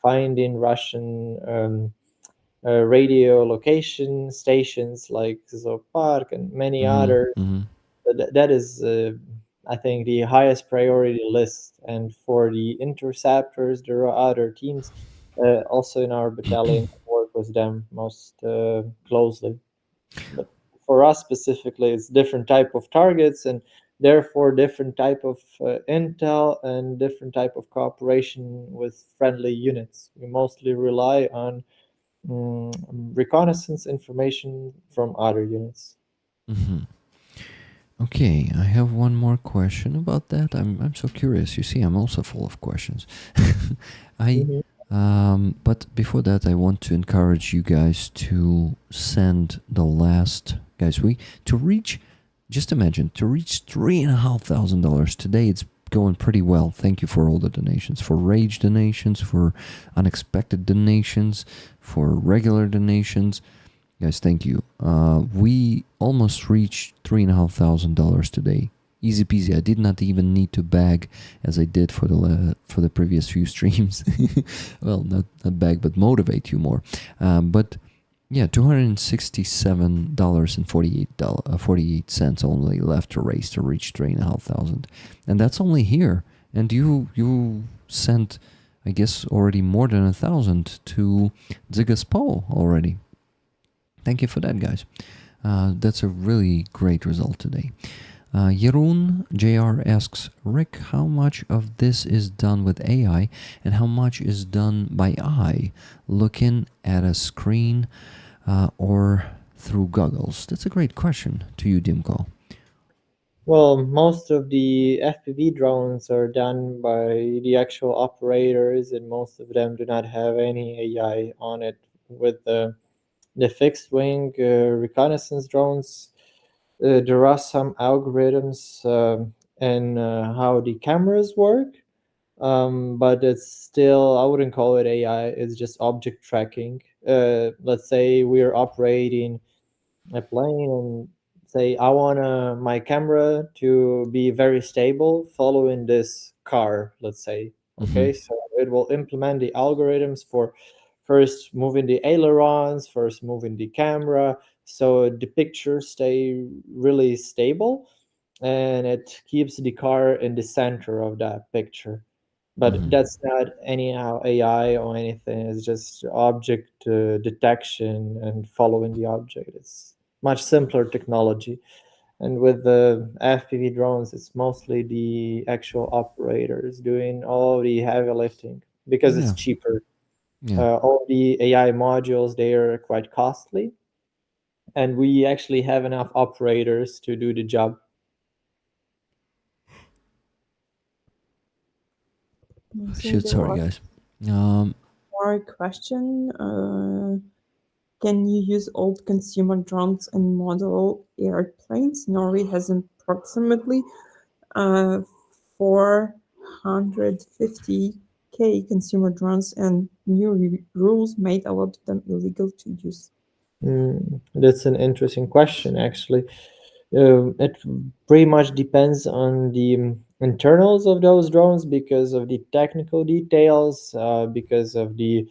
finding Russian radio location stations like Zoopark and many others. That is, I think, the highest priority list. And for the interceptors, there are other teams also in our battalion that work with them most closely. But for us specifically, it's different type of targets, and therefore different type of intel and different type of cooperation with friendly units. We mostly rely on reconnaissance information from other units. Okay, I have one more question about that. I'm so curious. You see, I'm also full of questions. But before that, I want to encourage you guys to send the last to reach. Just imagine, to reach $3,500 today. It's going pretty well. Thank you for all the donations, for rage donations, for unexpected donations, for regular donations. Guys, thank you. We almost reached $3,500 today. Easy peasy. I did not even need to beg as I did for the previous few streams. Well, not beg, but motivate you more. But Yeah, $267.48 only left to raise to reach 3,500, and that's only here. And you sent, I guess, already more than 1,000 to Dzyga's poll already. Thank you for that, guys. That's a really great result today. Jeroen JR asks, Rick, how much of this is done with AI and how much is done by eye, looking at a screen or through goggles? That's a great question to you, Dimko. Well, most of the FPV drones are done by the actual operators, and most of them do not have any AI on it. With the fixed wing reconnaissance drones, there are some algorithms and how the cameras work, but it's still, I wouldn't call it AI, it's just object tracking. Let's say we're operating a plane and say I want my camera to be very stable following this car, let's say. Mm-hmm. Okay, so it will implement the algorithms for first moving the ailerons, first moving the camera, so the pictures stay really stable, and it keeps the car in the center of that picture. But Mm-hmm. that's not anyhow AI or anything. It's just object detection and following the object. It's much simpler technology. And with the FPV drones, it's mostly the actual operators doing all the heavy lifting because it's Yeah. cheaper. Yeah. All the AI modules, they are quite costly, and we actually have enough operators to do the job. I think Shoot, there sorry, was guys. Um, more question. Can you use old consumer drones and model airplanes? Norway has approximately 450K consumer drones, and new rules made a lot of them illegal to use. That's an interesting question, actually. It pretty much depends on the internals of those drones because of the technical details, because of the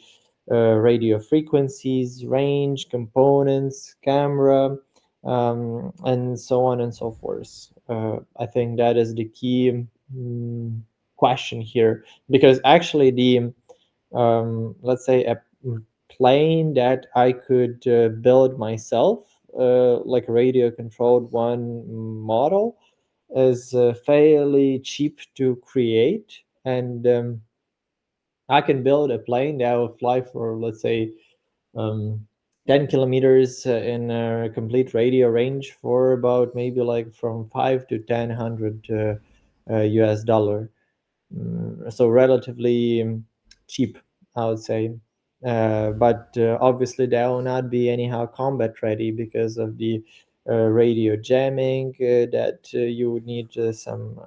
radio frequencies, range, components, camera, and so on and so forth. I think that is the key question here because actually the let's say a plane that I could build myself, like a radio controlled one model, is fairly cheap to create, and I can build a plane that will fly for, let's say, um, 10 kilometers in a complete radio range for about maybe like from 5 to 10 hundred US dollar. So relatively cheap, I would say. But obviously, they will not be anyhow combat ready because of the radio jamming that you would need some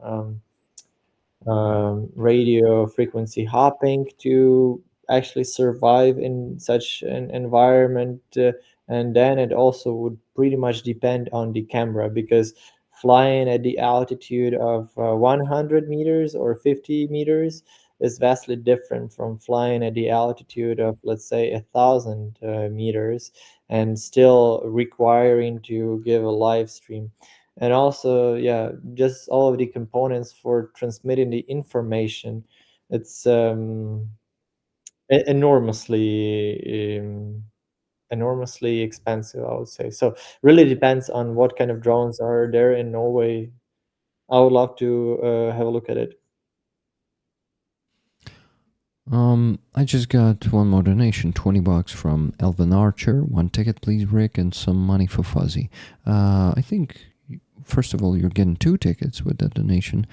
radio frequency hopping to actually survive in such an environment. And then it also would pretty much depend on the camera because flying at the altitude of 100 meters or 50 meters is vastly different from flying at the altitude of, let's say, 1,000 meters and still requiring to give a live stream. And also, yeah, just all of the components for transmitting the information. It's enormously expensive, I would say. So really depends on what kind of drones are there in Norway. I would love to have a look at it. I just got one more donation, $20 from Elvin Archer. One ticket, please, Rick, and some money for Fuzzy. I think, first of all, you're getting 2 tickets with that donation.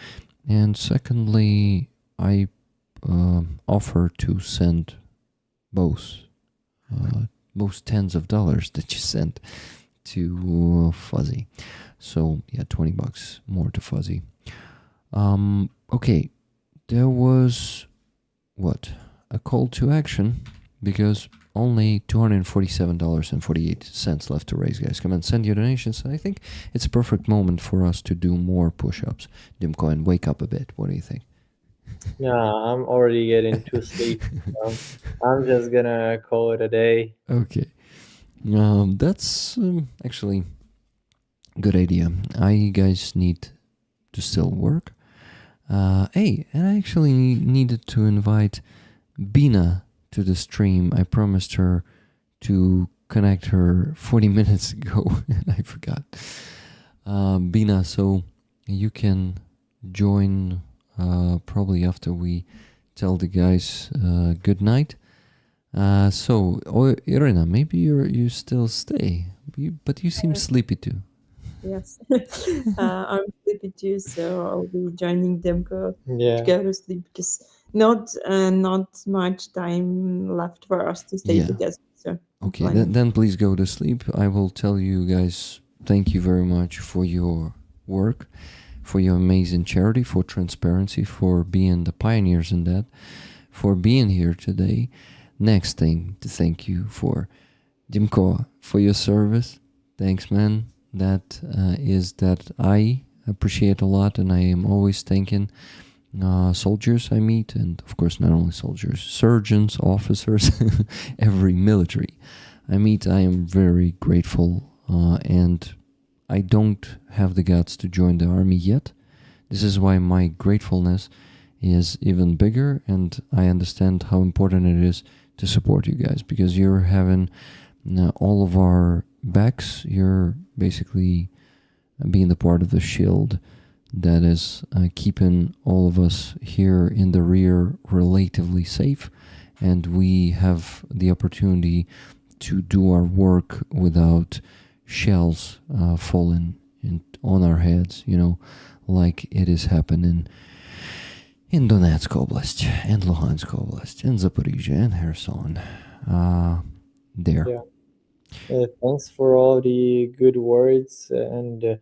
And secondly, I offer to send both tens of dollars that you sent to Fuzzy. So, yeah, $20 more to Fuzzy. Okay, there was what? A call to action because only $247.48 left to raise, guys. Come and send your donations. I think it's a perfect moment for us to do more push-ups. Dimko, and wake up a bit. What do you think? Yeah, I'm already getting too sleepy. I'm just gonna call it a day. Okay. That's actually a good idea. I guys need to still work. Hey, and I actually needed to invite Bina to the stream. I promised her to connect her 40 minutes ago, and I forgot. Bina, so you can join probably after we tell the guys good night. Irina, maybe you still stay, but you seem sleepy too. Yes. I'm sleepy too, so I'll be joining Dimko Yeah. to go to sleep because not much time left for us to stay Yeah. together. So Okay, planning. then please go to sleep. I will tell you guys thank you very much for your work, for your amazing charity, for transparency, for being the pioneers in that, for being here today. Next thing to thank you for Dimko, for your service. Thanks, man. That is that I appreciate a lot, and I am always thanking soldiers I meet, and of course not only soldiers, surgeons, officers, every military I meet. I am very grateful, and I don't have the guts to join the army yet. This is why my gratefulness is even bigger, and I understand how important it is to support you guys, because you're having all of our backs. You're basically being the part of the shield that is keeping all of us here in the rear relatively safe, and we have the opportunity to do our work without shells falling on our heads, like it is happening in Donetsk Oblast and Luhansk Oblast and Zaporizhia and Kherson. There. Yeah. Thanks for all the good words, and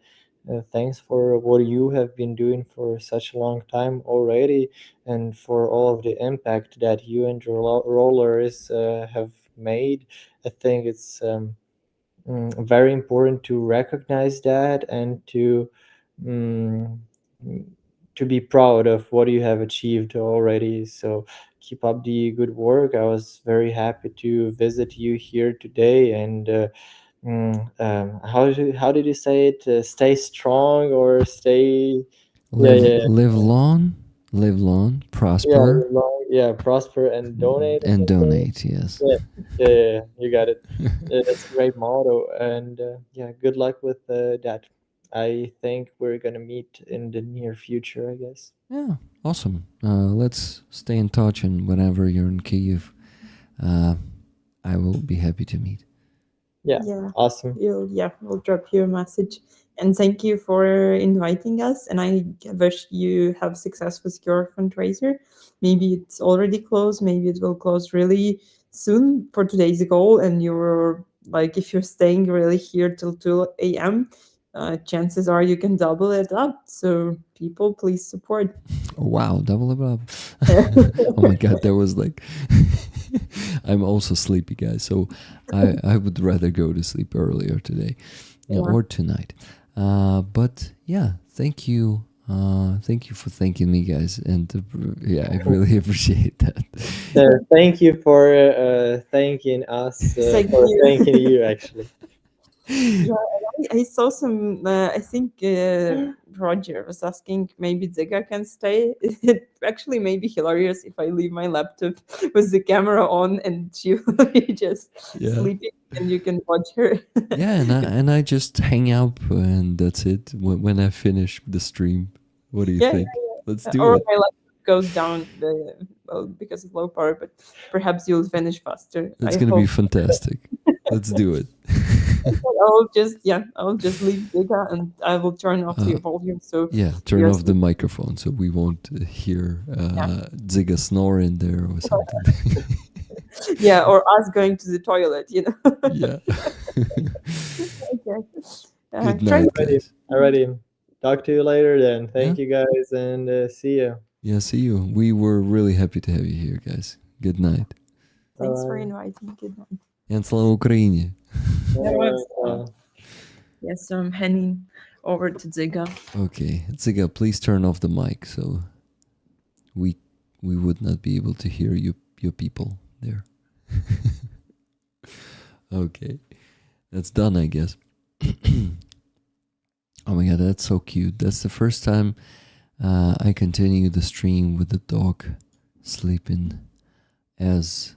thanks for what you have been doing for such a long time already, and for all of the impact that you and your rollers have made. I think it's very important to recognize that, and mm, to be proud of what you have achieved already. So keep up the good work. I was very happy to visit you here today, and how did you say it? Stay strong or stay? Yeah, yeah, Live long, yeah, prosper, long, yeah. Prosper and donate or and something. donate. Yes. Yeah, yeah, yeah, yeah, you got it. That's a great motto, and yeah, good luck with that. I think we're gonna meet in the near future, I guess. Yeah, awesome. Let's stay in touch, and whenever you're in Kyiv, I will be happy to meet. Yeah, Yeah, awesome. we'll drop you a message. And thank you for inviting us. And I wish you have success with your fundraiser. Maybe it's already closed. Maybe it will close really soon for today's goal. And you're like, if you're staying really here till 2 a.m., chances are you can double it up. So people, please support. Wow, double it up. Oh my god, that was like I'm also sleepy, guys, so I would rather go to sleep earlier today, or tonight. But yeah, thank you for thanking me, guys, and yeah, I really appreciate that. Thank you for thanking us, Thank for you. thanking you, actually. Yeah, I saw some. I think Roger was asking maybe Dzyga can stay. It actually may be hilarious if I leave my laptop with the camera on and she will be just Yeah. sleeping and you can watch her. Yeah, and I just hang out, and that's it. When I finish the stream, what do you Yeah, think? Let's do or it. my laptop goes down well, because of low power, but perhaps you'll finish faster. It's I gonna be hope. fantastic. Let's do it. I'll just leave Dzyga and I will turn off the volume. So Yeah, turn you're off the microphone so we won't hear Dzyga snoring there or something. yeah, or us going to the toilet, Yeah. Okay. Good Try night, Alrighty, guys. alrighty. Talk to you later then. Thank Yeah. you guys, and see you. Yeah, see you. We were really happy to have you here, guys. Good night. Thanks for inviting. Good night. And слава Україні. Yes, so I'm heading over to Dzyga. Okay, Dzyga, please turn off the mic so we would not be able to hear your people there. Okay. That's done, I guess. Oh my god, that's so cute. That's the first time I continue the stream with the dog sleeping as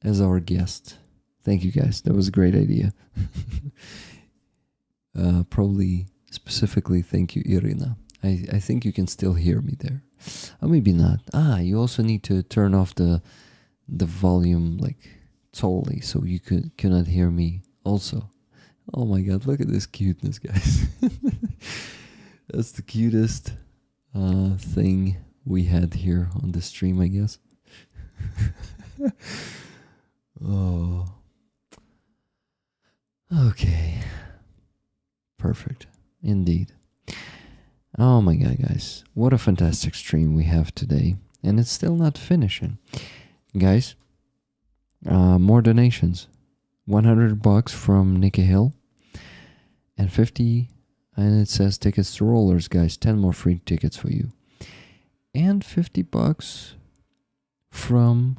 our guest. Thank you guys. That was a great idea. Probably specifically thank you, Irina. I think you can still hear me there. Or maybe not. You also need to turn off the volume like totally so you cannot hear me also. Oh my god, look at this cuteness, guys. That's the cutest thing we had here on the stream, I guess. Oh. Okay. Perfect. Indeed. Oh my god, guys. What a fantastic stream we have today. And it's still not finishing. Guys, more donations. $100 from Nikki Hill. And 50, and it says tickets to Rollers, guys. 10 more free tickets for you. And $50 from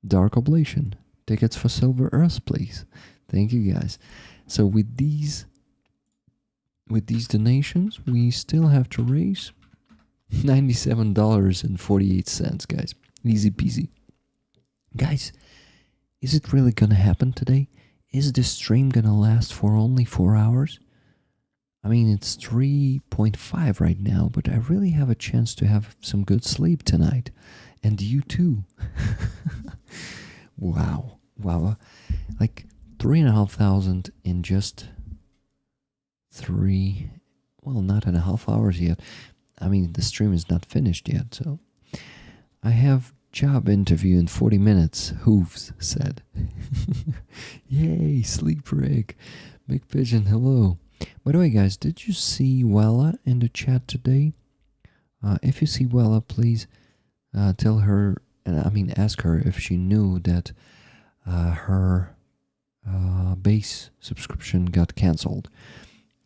Dark Oblation. Tickets for Silver Earth, please. Thank you, guys. So with these donations, we still have to raise $97.48, guys. Easy peasy. Guys, is it really gonna happen today? Is this stream gonna last for only 4 hours? I mean, it's 3.5 right now, but I really have a chance to have some good sleep tonight. And you too. Wow. Like 3,500 in just not and a half hours yet. I mean, the stream is not finished yet, so I have job interview in 40 minutes, Hooves said. Yay, sleep Rick. Big Pigeon, hello. By the way, guys, did you see Wella in the chat today? If you see Wella, please tell her, ask her if she knew that her base subscription got cancelled.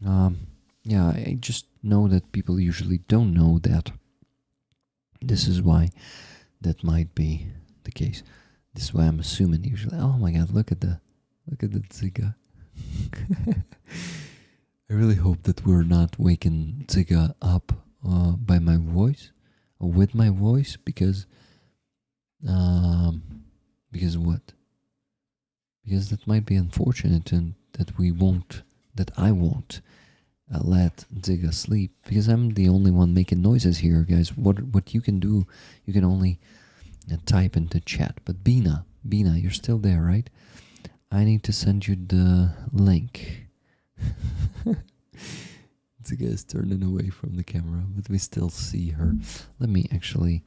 Yeah, I just know that people usually don't know that. This is why that might be the case. This is why I'm assuming usually. Oh my god, look at the Dzyga. I really hope that we're not waking Dzyga up by my voice or with my voice because what? Because that might be unfortunate and that I won't let Dzyga sleep because I'm the only one making noises here, guys. What you can do, you can only type into chat. But Bina, you're still there, right? I need to send you the link. Dzyga is turning away from the camera, but we still see her. Let me actually...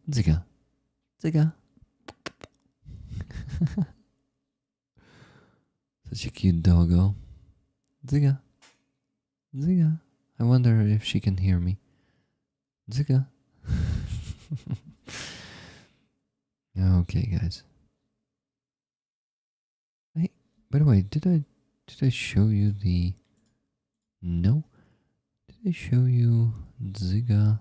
Dzyga. Such a cute doggo. Dzyga. I wonder if she can hear me. Dzyga. Okay, guys. By the way, did I show you the... No? Did I show you Dzyga?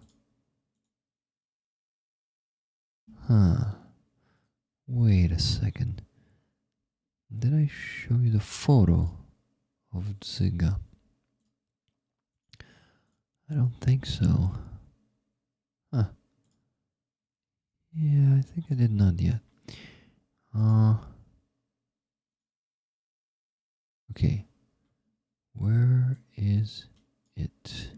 Wait a second. Did I show you the photo of Dzyga? I don't think so. Yeah, I think I did not yet. Okay. Where is it?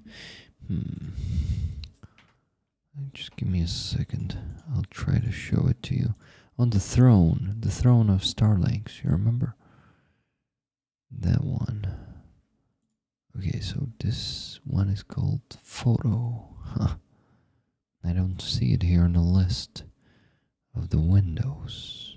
Just give me a second. I'll try to show it to you. On the throne of Starlinks, you remember? That one. Okay, so this one is called Photo. I don't see it here on the list of the windows.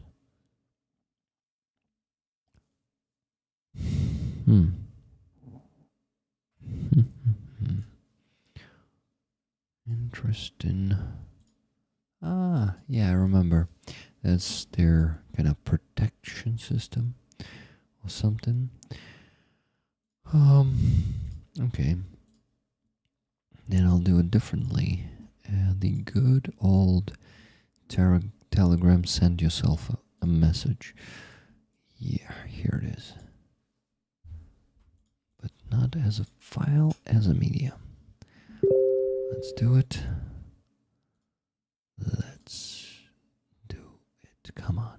Interesting. Yeah, I remember. That's their kind of protection system or something. Okay. Then I'll do it differently. The good old Telegram, send yourself a message. Yeah, here it is. not as a file, as a media. Let's do it. Let's do it. Come on.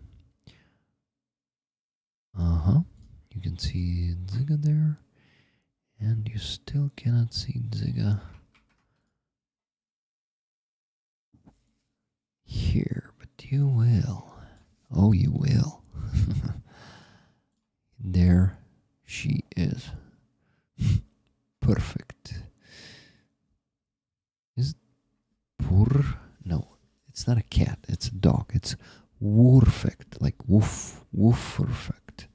You can see Dzyga there. And you still cannot see Dzyga here, but you will. Oh, you will. There she is. Perfect. Is it pur? No, it's not a cat, it's a dog. It's woorfect, like woof, perfect.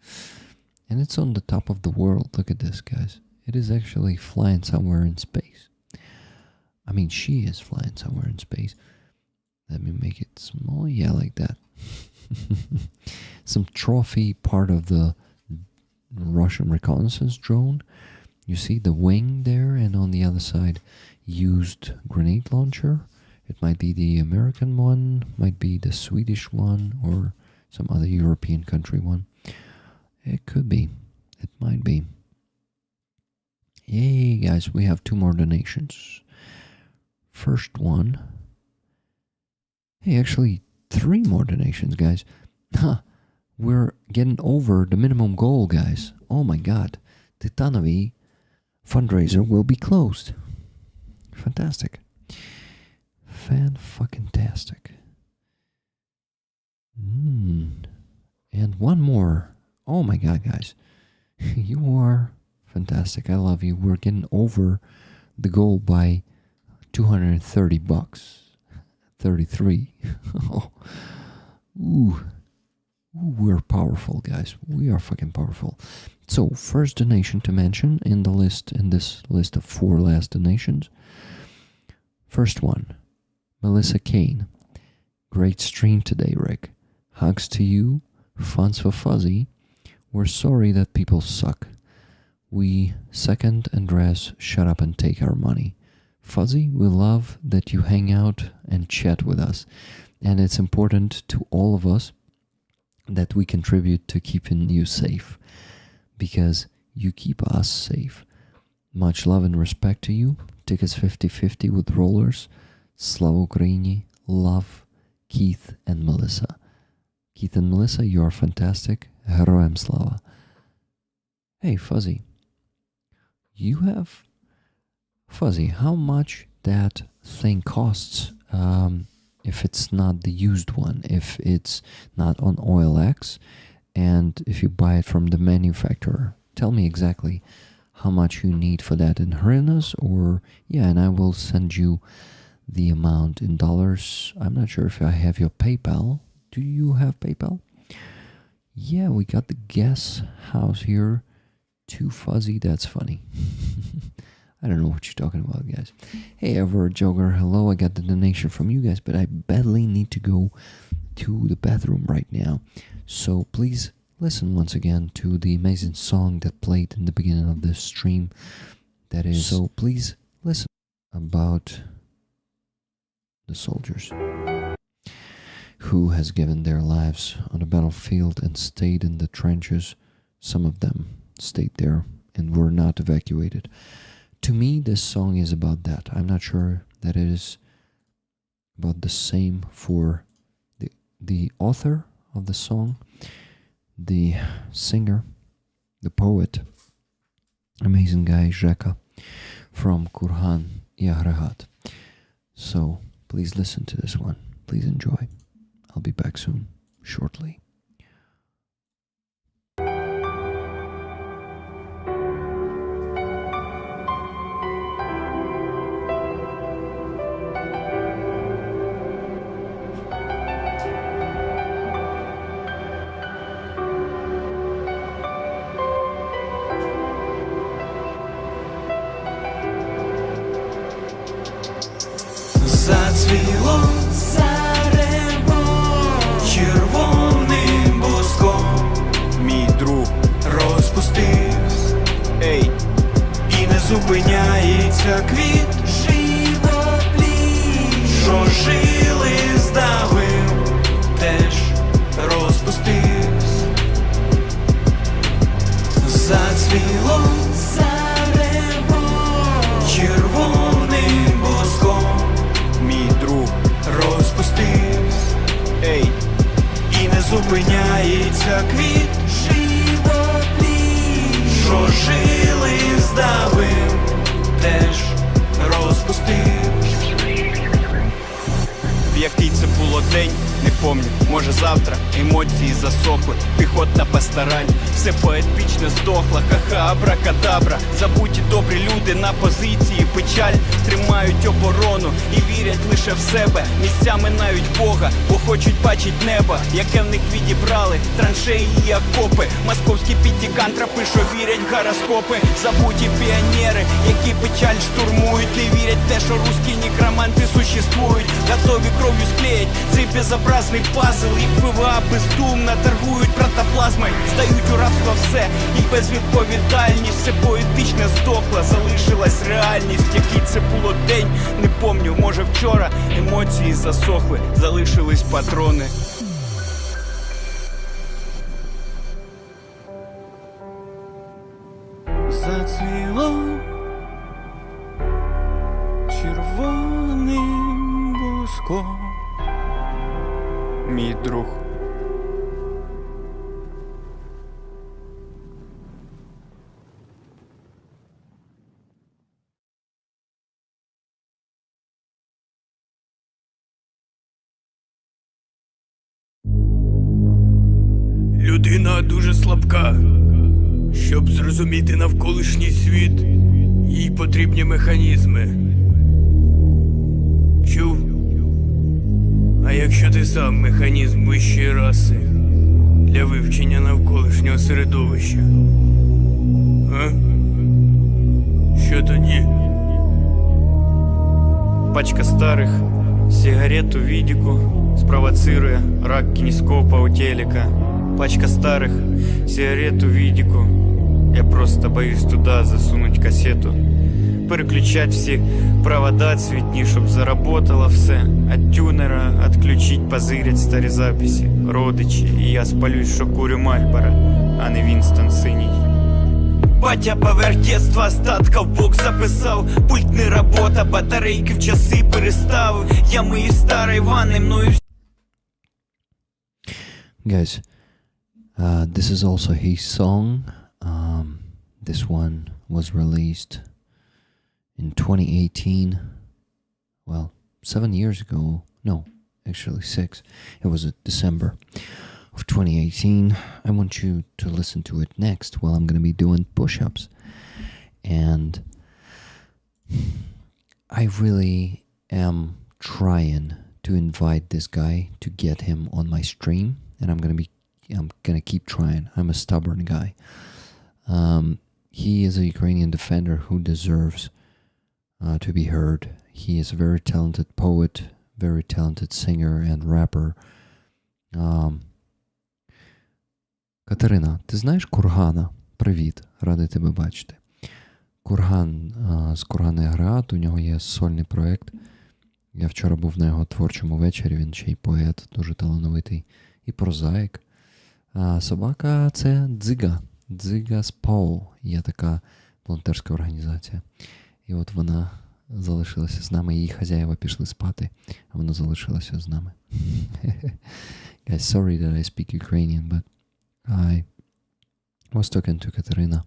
And it's on the top of the world. Look at this, guys. It is actually flying somewhere in space. I mean, she is flying somewhere in space. Let me make it small. Yeah, like that. Some trophy part of the Russian reconnaissance drone. You see the wing there, and on the other side, used grenade launcher. It might be the American one, might be the Swedish one, or some other European country one. It could be. It might be. Yay, guys, we have 2 more donations. First one. Hey, actually, 3 more donations, guys. We're getting over the minimum goal, guys. Oh my god. The Tanovi fundraiser will be closed. Fantastic. Fan-fucking-tastic. And one more. Oh my god, guys. You are fantastic. I love you. We're getting over the goal by $230. 33. Ooh. We're powerful, guys. We are fucking powerful. So, first donation to mention in the list, in this list of 4 last donations. First one, Melissa Kane. Great stream today, Rick. Hugs to you. Funds for Fuzzy. We're sorry that people suck. We second Andres, shut up and take our money. Fuzzy, we love that you hang out and chat with us. And it's important to all of us that we contribute to keeping you safe. Because you keep us safe. Much love and respect to you. Tickets 50-50 with rollers. Slava Ukraini. Love, Keith and Melissa. Keith and Melissa, you are fantastic. Heroem Slava. Hey, Fuzzy. You have... Fuzzy, how much that thing costs if it's not the used one, if it's not on OLX, and if you buy it from the manufacturer? Tell me exactly how much you need for that in hryvnias, or yeah, and I will send you the amount in dollars. I'm not sure if I have your PayPal. Do you have PayPal? Yeah, we got the guest house here. Too fuzzy, that's funny. I don't know what you're talking about, guys. Hey, Ever Joker, hello. I got the donation from you guys, but I badly need to go to the bathroom right now. So please listen once again to the amazing song that played in the beginning of this stream. That is, so please listen about the soldiers who has given their lives on the battlefield and stayed in the trenches. Some of them stayed there and were not evacuated. To me, this song is about that. I'm not sure that it is about the same for the author of the song, the singer, the poet, amazing guy, Zheka, from Kurhan Yahrahat. So, please listen to this one. Please enjoy. I'll be back soon, shortly. Зацвіло зарево червоним буском. Мій друг розпустився, ей, і не зупиняється квіт. Живоплід, що жили здавив, теж розпустився. Зацвіло зарево помню, може завтра емоції засохли, піхотна постарань, все поетичне здохло, ха-ха, абракадабра. Забуті добрі люди на позиції, печаль тримають оборону і вірять лише в себе, місцями навіть в Бога, бо хочуть бачить небо, яке в них відібрали траншеї і окопи. Московські підтікантропи, що вірять в гороскопи. Забуті піонери, які печаль штурмують, не вірять в те, що русські некроманти существують, готові кров'ю склеїть цей безобразний пазл. І ПВА бездумно торгують протоплазмою, здають у рабство все, і безвідповідальність, все поетичне здохло, залишилась реальність. Який це було день, не помню, може вчора, емоції засохли, залишились патрони. Зацвіло червоним буском, мій друг. Людина дуже слабка. Щоб зрозуміти навколишній світ, їй потрібні механізми. Чув? А якщо ти сам механізм вищої раси для вивчення навколишнього середовища? А? Що тоді? Пачка старых сигарет у видику спровоцируя рак кинескопа у телека. Пачка старых сигарет у видику. Я просто боюсь туда засунуть кассету. Переключать всі провода цвітні, щоб заработало все. От тюнера отключить, позирять старі записи. Родичі, і я спалюсь, що курю Мальборо, а не Вінстон синій. Батя поверх детства остатков бок записав. Пульт не работа, батарейки в часи переставив. Я мию старой ванной, мною... Guys, this is also his song. This one was released in 2018. Well, 7 years ago. No, actually 6. It was December of 2018. I want you to listen to it next while I'm going to be doing push-ups. And I really am trying to invite this guy to get him on my stream. And I'm gonna keep trying. I'm a stubborn guy. He is a Ukrainian defender who deserves to be heard. He is a very talented poet, very talented singer and rapper. Катерина, ти знаєш Кургана? Привіт, радий тебе бачити. Курган з Кургана Агрегат, у нього є сольний проєкт. Я вчора був на його творчому вечорі, він ще й поет, дуже талановитий. І прозаїк. А собака – це Dzyga. Dzyga з Пау. Є така волонтерська організація. І от вона залишилася з нами. Її хазяїва пішли спати, а вона залишилася з нами. Guys, sorry that I speak Ukrainian, but I was talking to Katerina,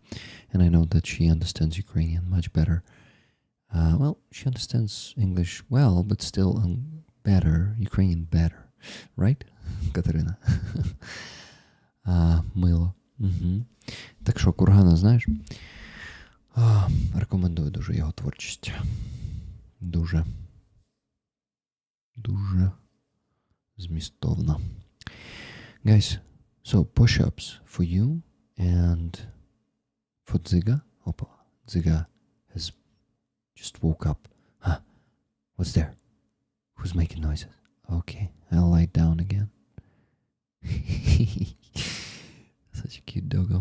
and I know that she understands Ukrainian much better. Well, she understands English well, but still better, Ukrainian better. Right? Катерина. Мило. Угу. Так що, Кургана, знаєш? Рекомендую дуже його творчість. Дуже змістовно. Guys, so push-ups for you and for Dzyga. Opa, Dzyga has just woke up. Huh? What's there? Who's making noises? Okay, I'll lie down again. Such a cute doggo.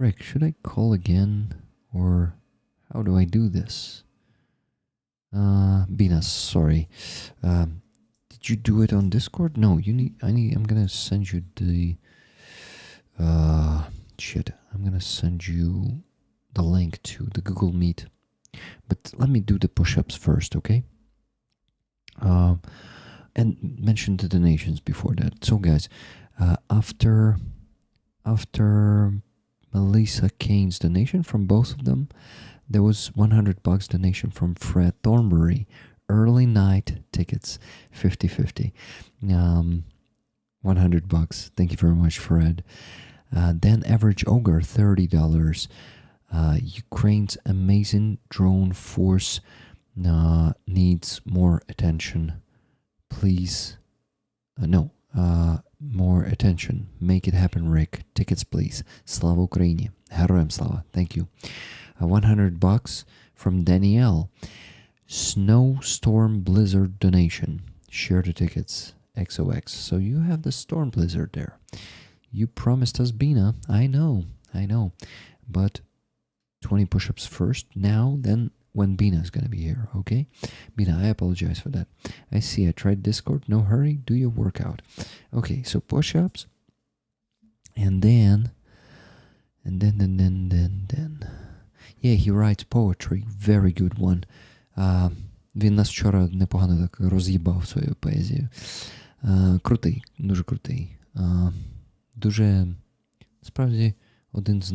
Rick, should I call again? Or how do I do this? Bina, sorry. Did you do it on Discord? No, I'm gonna send you the I'm gonna send you the link to the Google Meet. But let me do the push-ups first, okay? And mention the donations before that. So guys, after Melissa Kane's donation from both of them, there was $100 donation from Fred Thornbury early night tickets, 50-50. $100. Thank you very much, Fred. Then Average Ogre, $30. Ukraine's amazing drone force needs more attention. Please, more attention. Make it happen, Rick. Tickets, please. Slava Ukraini. Героям слава. Thank you. $100 from Danielle. Snowstorm Blizzard donation. Share the tickets. XOX. So you have the Storm Blizzard there. You promised us Bina. I know. But 20 push-ups first. Now, then, when Bina is going to be here, okay? Bina, I apologize for that. I see. I tried Discord. No hurry. Do your workout. Okay, so push-ups. And then. Yeah, he writes poetry. Very good one. Він нас вчора непогано так роз'їбав свою поезію. Крутий, дуже крутий. Дуже, справді, один з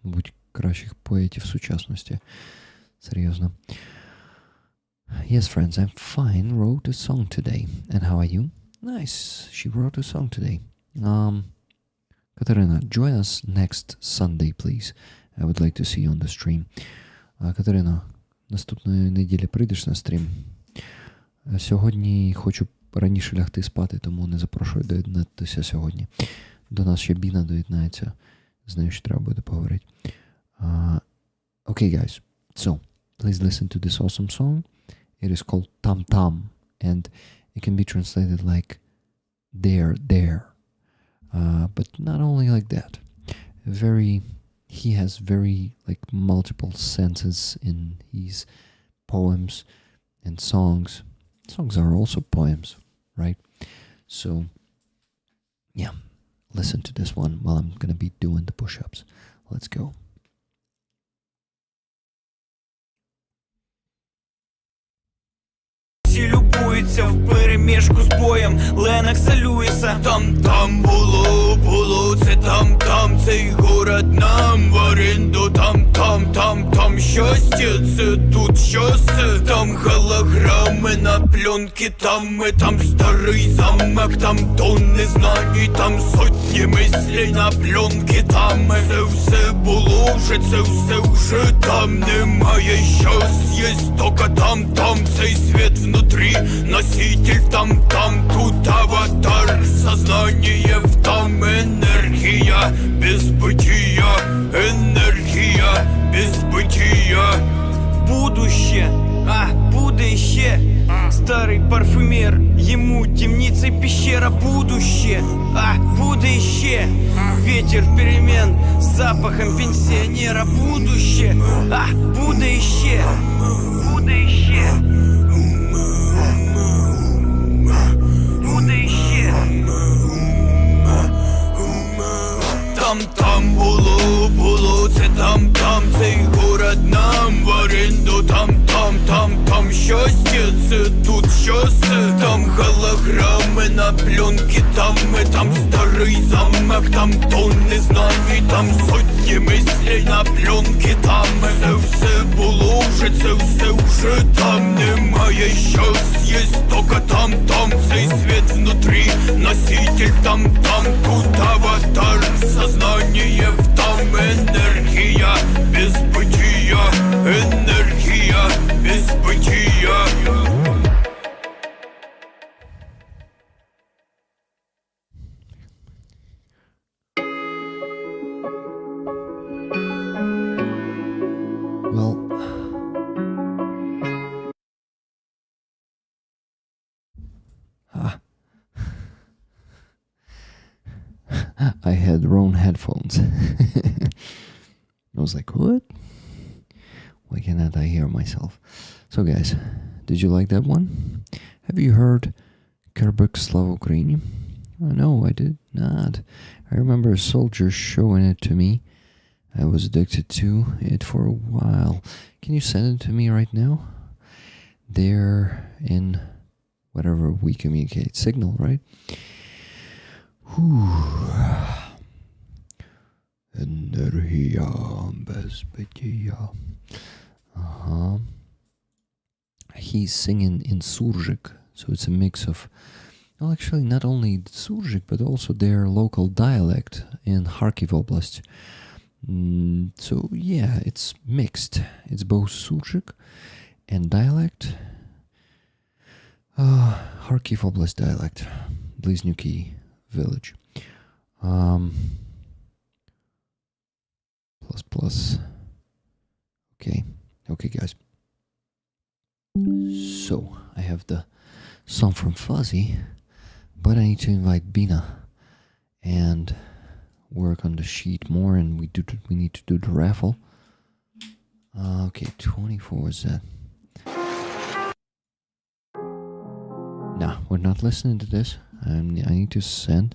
мабуть, кращих поетів сучасності. Серйозно. Yes, friends, I'm fine. Wrote a song today. And how are you? Nice. She wrote a song today. Katerina, join us next Sunday, please. I would like to see you on the stream. Катерина, наступної неділі прийдеш на стрім? Сьогодні хочу раніше лягти спати, тому не запрошую доєднатися сьогодні. До нас ще Біна доєднається. З нею ще треба буде поговорити. Okay, guys. So, please listen to this awesome song. It is called Tam Tam, and it can be translated like there. But not only like that. He has very like multiple senses in his poems and songs. Songs are also poems, right? So, yeah, listen to this one while I'm gonna be doing the push-ups. Let's go. Всі любуються в перемішку з боєм. Ленокс Люїса. Там було, це там, цей город нам в оренду. Там щастя, це тут щастя. Там голограми на пленки, там старий замок, там тонни знань, там сотні мислей на пленки, це все було вже, це все вже там. Немає щас, є тока там, цей світ внутри, носитель там, тут аватар, сознание в там, энергия без бытия, энергия без бытия. Будущее, будущее. Старый парфюмер, ему темница и пещера. Будущее, будущее. Ветер перемен с запахом пенсионера. Будущее, будущее. Будущее. Будущее. Там було, це там, цей город нам в оренду. Там щастя, це тут щастя. Там голограми на пленки, там старий замок, там тонни знань, там сотні мислей на пленки, це все було вже, це все вже там. Немає щас, є тока там, цей світ внутри, носитель там, тут аватар, сознание в там, энергия без бытия, энергия без бытия. Well, I had wrong headphones. I was like, what? Why cannot I hear myself? So guys, did you like that one? Have you heard Kerbuk Slava Ukraini? No, I did not. I remember a soldier showing it to me. I was addicted to it for a while. Can you send it to me right now? There in whatever we communicate. Signal, right? Energia bez bycia. he's singing in Surjik, so it's a mix of, well, actually not only Surjik, but also their local dialect in Kharkiv Oblast. So yeah, it's mixed. It's both Surjik and dialect. Kharkiv Oblast dialect, Bliznюки village. Plus. Okay, guys. So I have the song from Fuzzy, but I need to invite Bina and work on the sheet more, and we need to do the raffle. Okay, 24 is that. No, we're not listening to this. I need to send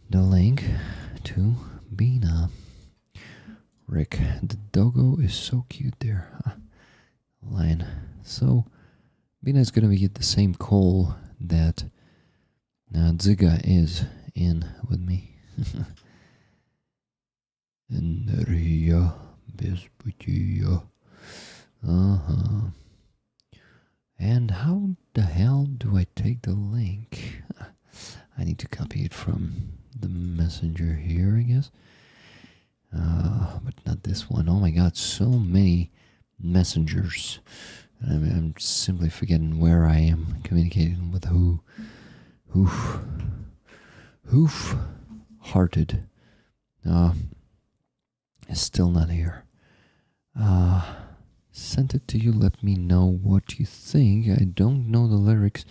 the link to Bina. Rick, the doggo is so cute there. Lion. So, Bina is gonna be at the same call that Dzyga is in with me. Энергия без бытия. And how the hell do I take the link? I need to copy it from the messenger here, I guess. But not this one. Oh my god, so many messengers. I'm simply forgetting where I am communicating with who. Hearted. Is still not here. Sent it to you. Let me know what you think. I don't know the lyrics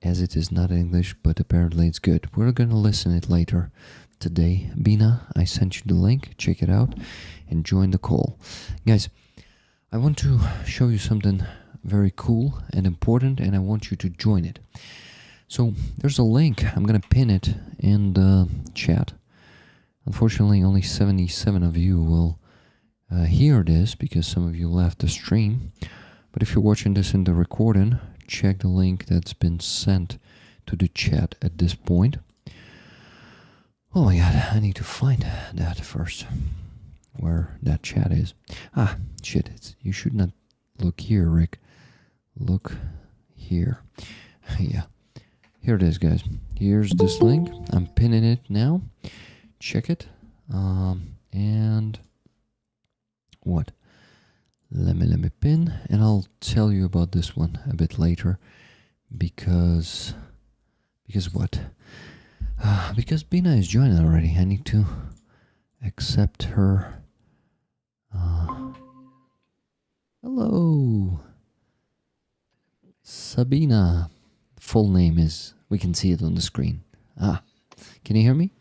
as it is not English, but apparently it's good. We're gonna listen it later today. Bina, I sent you the link. Check it out and join the call. Guys, I want to show you something very cool and important, and I want you to join it. So there's a link. I'm gonna pin it in the chat. Unfortunately, only 77 of you will hear this because some of you left the stream. But if you're watching this in the recording, check the link that's been sent to the chat at this point. Oh my god, I need to find that first. Where that chat is. Shit, you should not look here, Rick. Look here. Yeah. Here it is, guys. Here's this link. I'm pinning it now. Check it. And what? Let me pin, and I'll tell you about this one a bit later. Because what? Because Bina is joining already. I need to accept her. Hello, Sabina. Full name is. We can see it on the screen. Can you hear me?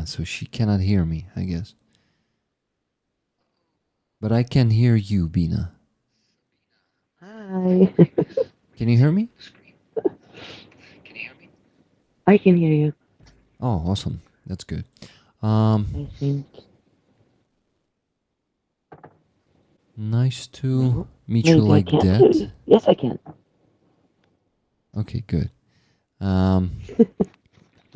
So she cannot hear me, I guess. But I can hear you, Bina. Hi. Can you hear me? I can hear you. Oh, awesome. That's good. I think. Nice to meet Maybe you like I can't that. hear you. Yes, I can. Okay, good.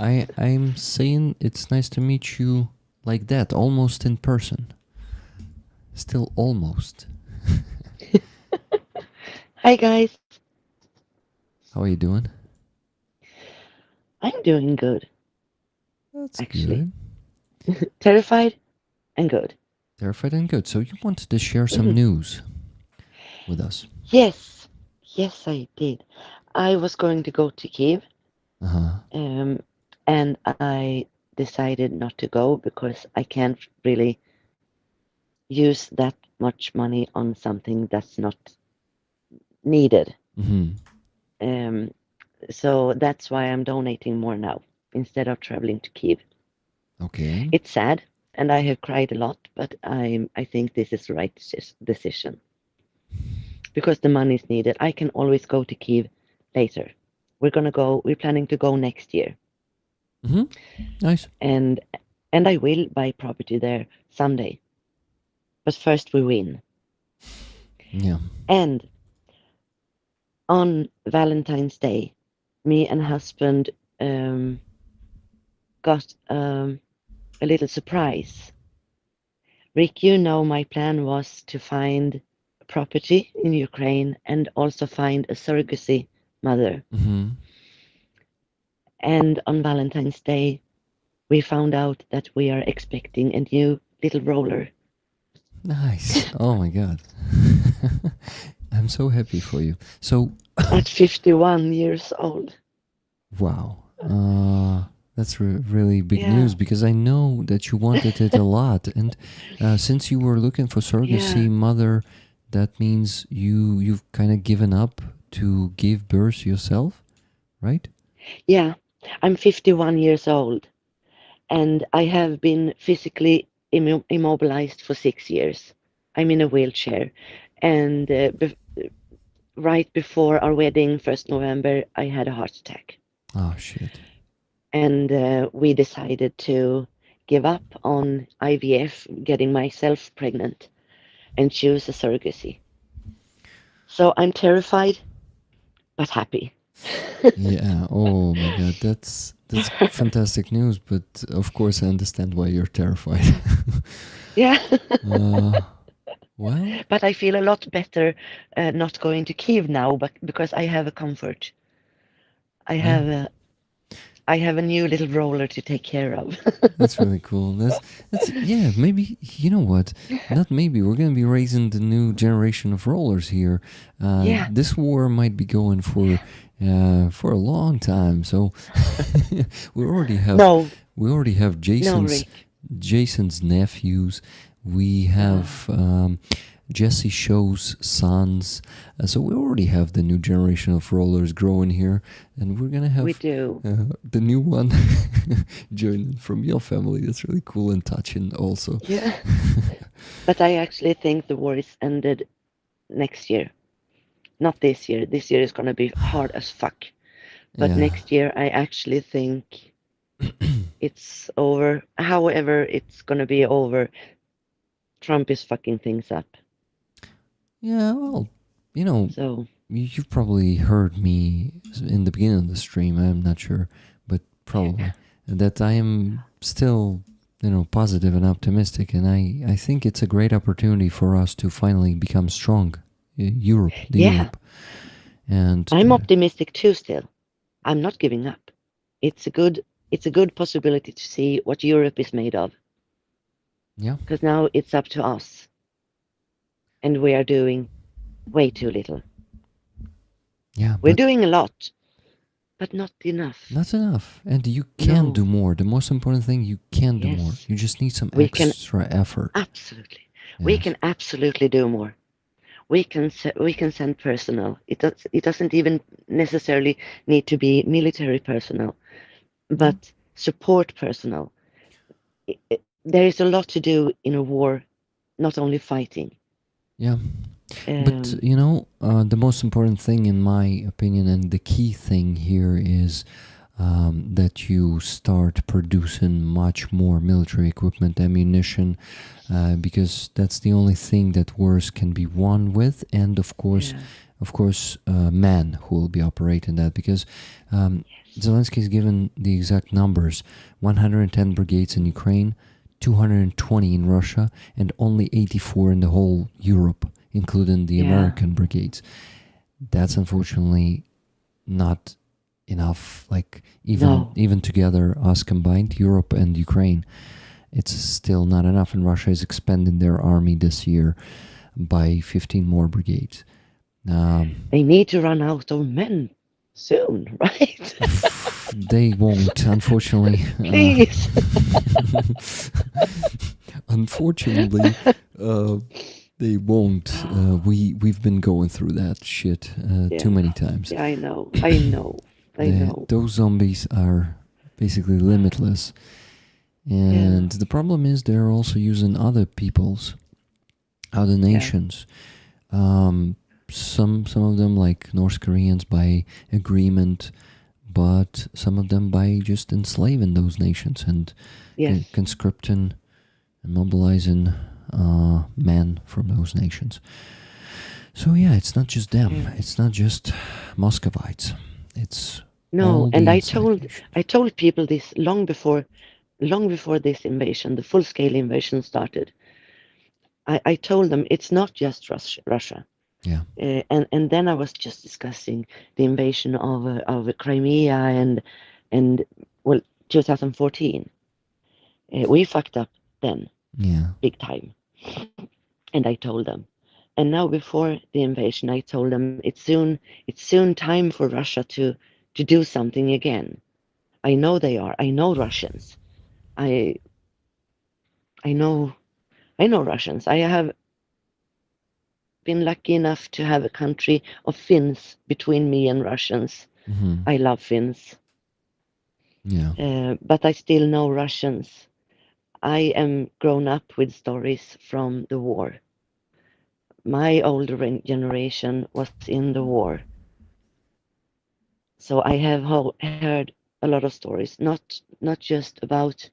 I'm saying it's nice to meet you like that, almost in person. Still almost. Hi, guys. How are you doing? I'm doing good. That's Actually. good. Terrified and good. Terrified and good. So you wanted to share some news with us. Yes. Yes, I did. I was going to go to Kiev. And I decided not to go because I can't really use that much money on something that's not needed. So that's why I'm donating more now instead of traveling to Kiev. Okay. It's sad, and I have cried a lot, but I think this is the right decision because the money is needed. I can always go to Kiev later. We're planning to go next year. Nice. And I will buy property there someday. But first we win. Yeah. And on Valentine's Day, me and husband got a little surprise. Rick, my plan was to find property in Ukraine and also find a surrogacy mother. Mm-hmm. And on Valentine's Day, we found out that we are expecting a new little roller. Nice. Oh my God. I'm so happy for you. So, At 51 years old. wow. That's really big Yeah. news, because I know that you wanted it a lot. And since you were looking for surrogacy mother, that means you've kind of given up to give birth yourself, right? Yeah, I'm 51 years old and I have been physically immobilized for 6 years. I'm in a wheelchair. And right before our wedding, 1st November, I had a heart attack. Oh, shit. And we decided to give up on IVF, getting myself pregnant, and choose a surrogacy. So I'm terrified, but happy. Yeah. Oh my God. That's fantastic news. But of course, I understand why you're terrified. Yeah. Well, But I feel a lot better not going to Kiev now, but because I have a comfort. I have a new little roller to take care of. that's really cool. That's yeah. Maybe, you know what? Not maybe. We're gonna be raising the new generation of rollers here. Yeah. This war might be going for a long time. So we already have Jason's nephews. We have Jesse Show's sons. So we already have the new generation of rollers growing here, and we're gonna have We do. the new one joining from your family. That's really cool and touching also. Yeah. But I actually think the war is ended next year. Not this year. This year is going to be hard as fuck. But Yeah. next year, I actually think it's over. However, it's going to be over. Trump is fucking things up. Yeah, well, So you've probably heard me in the beginning of the stream, I'm not sure, but probably, that I am still, positive and optimistic, and I think it's a great opportunity for us to finally become strong. Europe. And I'm optimistic too still. I'm not giving up. It's a good possibility to see what Europe is made of. Yeah. Because now it's up to us. And we are doing way too little. Yeah. We're doing a lot, but not enough. Not enough. And you can No. do more. The most important thing, you can do Yes. more. You just need some We can- extra effort. Absolutely. We Yes. can absolutely do more. We can send personnel. It doesn't even necessarily need to be military personnel, but support personnel. There is a lot to do in a war, not only fighting. Yeah. But, the most important thing, in my opinion, and the key thing here is that you start producing much more military equipment, ammunition, because that's the only thing that wars can be won with. And of course, men who will be operating that, because Zelensky has given the exact numbers: 110 brigades in Ukraine, 220 in Russia, and only 84 in the whole Europe, including the American brigades. That's unfortunately not enough. Like, even together, us combined, Europe and Ukraine, it's still not enough. And Russia is expanding their army this year by 15 more brigades. They need to run out of men soon, right? They won't, unfortunately. Please. Unfortunately, they won't. We've been going through that shit too many times. Yeah, I know. Those zombies are basically limitless. And the problem is they're also using other nations. Some of them, like North Koreans, by agreement, but some of them by just enslaving those nations and conscripting and mobilizing men from those nations. So it's not just them. It's not just Muscovites. It's all and the I told people this long before this invasion, the full-scale invasion started. I told them it's not just Russia. Yeah. And then I was just discussing the invasion of Crimea and well 2014. We fucked up then Yeah. big time, and I told them. And now before the invasion, I told them it's soon time for Russia to do something again. I know they are. I know Russians. I I know I know Russians. I have been lucky enough to have a country of Finns between me and Russians. Hmm. I love Finns, Yeah. but I still know Russians. I am grown up with stories from the war. My older generation was in the war, so I have heard a lot of stories, not just about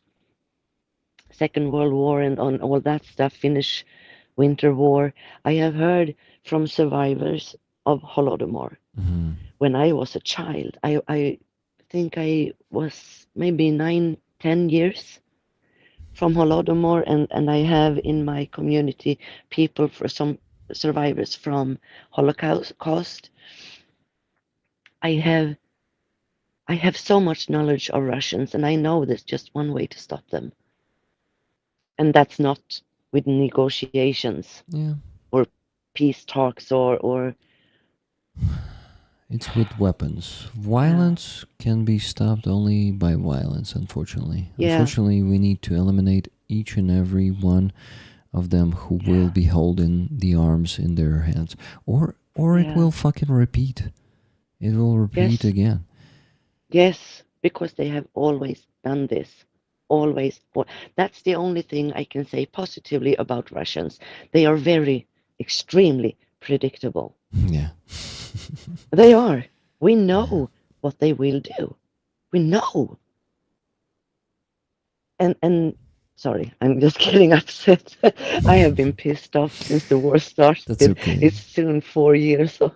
Second World War and on all that stuff, Finnish Winter War. I have heard from survivors of Holodomor. Hmm. When I was a child, I think I was maybe 9, 10 years from Holodomor, and I have in my community people for some survivors from Holocaust. I have I have so much knowledge of Russians, and I know there's just one way to stop them, and that's not with negotiations Yeah. or peace talks or It's with weapons. yeah, Violence can be stopped only by violence, unfortunately. yeah, Unfortunately, we need to eliminate each and every one of them who will yeah, be holding the arms in their hands. Or it yeah. will fucking repeat. It will repeat Yes, again. yes, because they have always done this. Always. That's the only thing I can say positively about Russians. They are very, extremely predictable. Yeah. They are. We know what they will do. We know. And sorry, I'm just getting upset. I have been pissed off since the war That's started. okay. It's soon 4 years. So,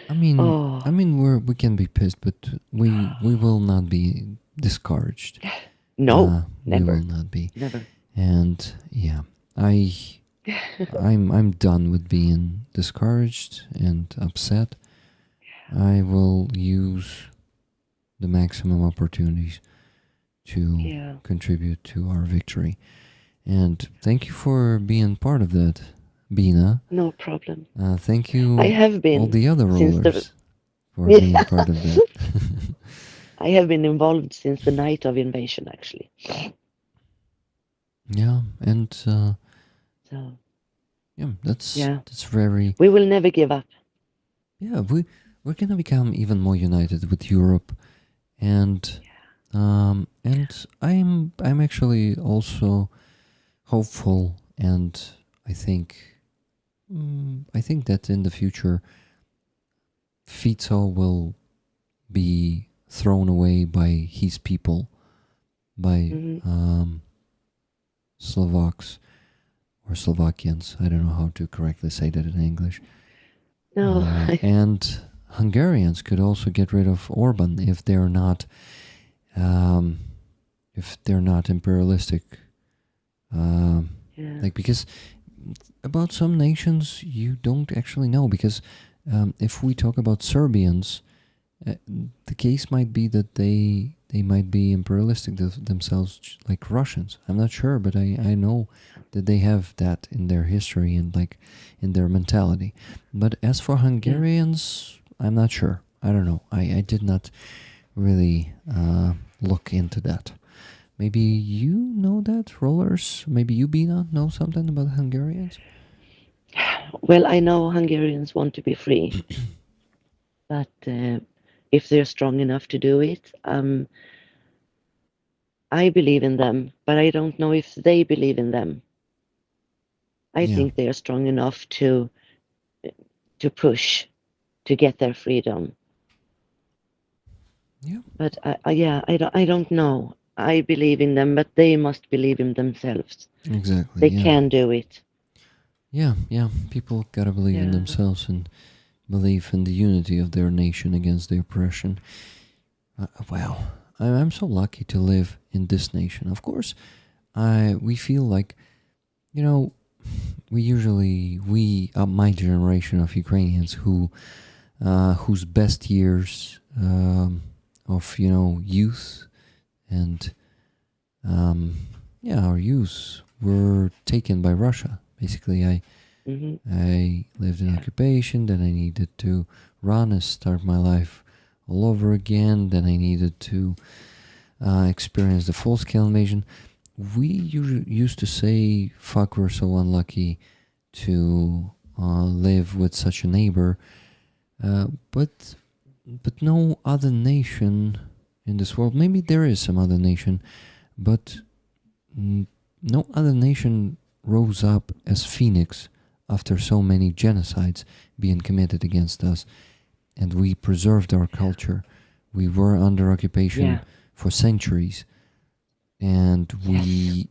I mean, oh, we can be pissed, but we will not be discouraged. no, We will never, not be. never. And yeah, I'm done with being discouraged and upset. I will use the maximum opportunities to Yeah, contribute to our victory. And thank you for being part of that, Bina. no problem. Thank I you, have all been the other since the rollers, for being yeah, part of that. I have been involved since the night of invasion, actually. Yeah, and So yeah, that's yeah, very. we will never give up. Yeah, we're gonna become even more united with Europe, and I'm actually also hopeful, and I think I think that in the future, Fico will be thrown away by his people, by Mhm. Slovaks or Slovakians. I don't know how to correctly say that in English. No, And Hungarians could also get rid of Orban um, if they're not imperialistic. yeah, Like, because about some nations you don't actually know, because if we talk about Serbians, the case might be that they might be imperialistic themselves, like Russians. I'm not sure, but I know that they have that in their history and like in their mentality. But as for yeah. Hungarians, I'm not sure. I don't know. I did not really look into that. Maybe you know that, rollers. Maybe you, Bina, know something about Hungarians. Well, I know Hungarians want to be free, but if they're strong enough to do it, I believe in them, but I don't know if they believe in them. I Yeah. think they are strong enough to push to get their freedom. Yeah. But yeah, I don't know. I believe in them, but they must believe in themselves. Exactly. They Yeah. can do it. Yeah. Yeah. People gotta believe in Yeah. themselves and believe in the unity of their nation against the oppression. Wow, I'm so lucky to live in this nation. Of course, we feel like, you know, my generation of Ukrainians whose best years of youth and our youth were taken by Russia. Basically, I lived in occupation, then I needed to run and start my life all over again, then I needed to experience the full-scale invasion. We used to say, fuck, we're so unlucky to live with such a neighbor, but no other nation in this world, maybe there is some other nation, but no other nation rose up as Phoenix after so many genocides being committed against us, and we preserved our culture. We were under occupation for centuries, and we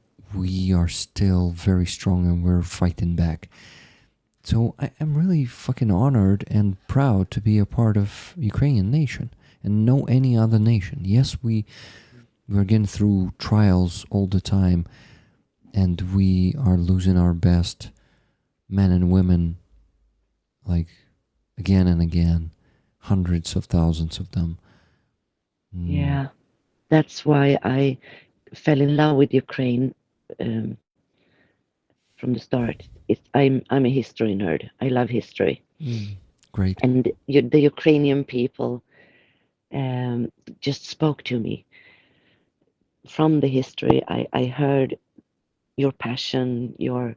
are still very strong, and we're fighting back. So I'm really fucking honored and proud to be a part of Ukrainian nation and no any other nation. Yes, we're getting through trials all the time, and we are losing our best men and women, like, again and again, hundreds of thousands of them. Yeah, that's why I fell in love with Ukraine from the start. I'm a history nerd. I love history. Great. And the Ukrainian people just spoke to me. From the history, I heard your passion, your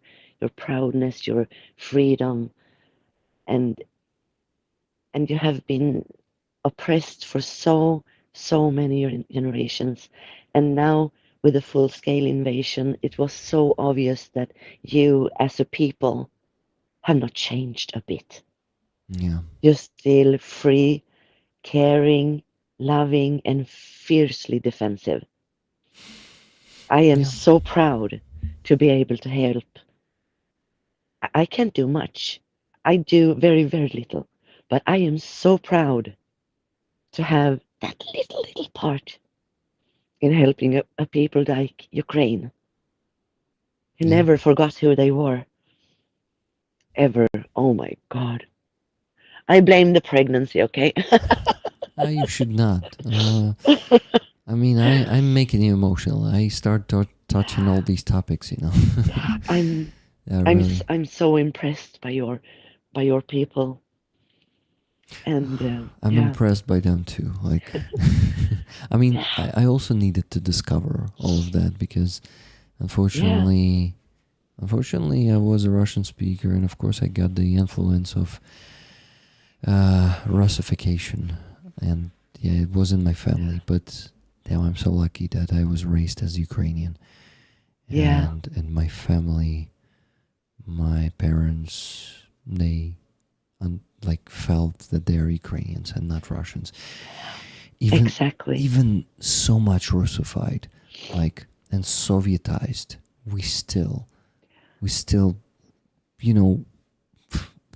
proudness, your freedom, and you have been oppressed for so many generations, and now with the full-scale invasion, it was so obvious that you as a people have not changed a bit. Yeah. You're still free, caring, loving, and fiercely defensive. I am so proud to be able to help. I can't do much. I do very, very little. But I am so proud to have that little part in helping a people like Ukraine, who never forgot who they were. Ever. Oh my God. I blame the pregnancy, okay? You should not. I mean, I'm making you emotional. I start touching all these topics, I'm so impressed by your people, and I'm impressed by them too. Like, I mean, I also needed to discover all of that because, unfortunately, I was a Russian speaker, and of course, I got the influence of Russification, and it was in my family, but. Damn, I'm so lucky that I was raised as Ukrainian. And my family, my parents, they felt that they're Ukrainians and not Russians. Even so much Russified, and Sovietized, we still,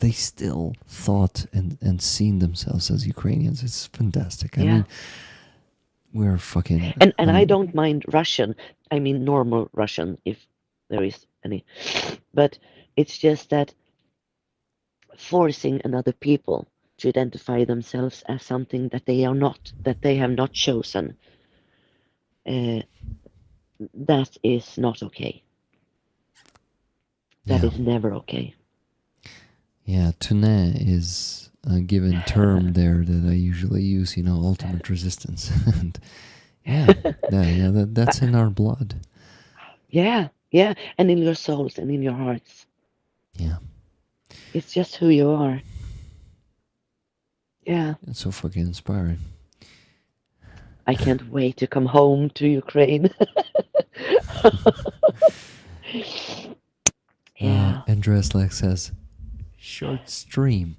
they still thought and seen themselves as Ukrainians. It's fantastic. I mean, we're fucking... And I don't mind Russian. I mean normal Russian, if there is any. But it's just that forcing another people to identify themselves as something that they are not, that they have not chosen, that is not okay. That is never okay. Yeah, tune is a given term there that I usually use, ultimate resistance. And that's in our blood. Yeah, and in your souls and in your hearts. Yeah. It's just who you are. Yeah. It's so fucking inspiring. I can't wait to come home to Ukraine. Andreas Lex says, short stream.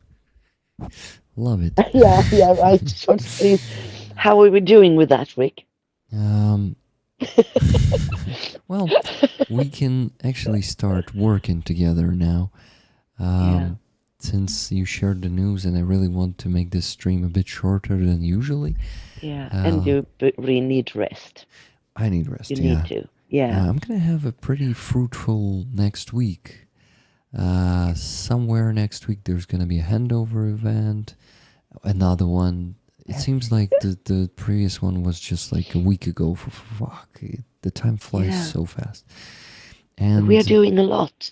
Love it. Yeah, right. Short stream. How are we doing with that, Rick? Well, we can actually start working together now. Since you shared the news, and I really want to make this stream a bit shorter than usually. Yeah, and you really need rest. I need rest. You need to. Yeah. I'm gonna have a pretty fruitful next week. Somewhere next week there's gonna be a handover event. Another one. It seems like the previous one was just like a week ago. Fuck, the time flies Yeah. so fast. And We are doing a lot.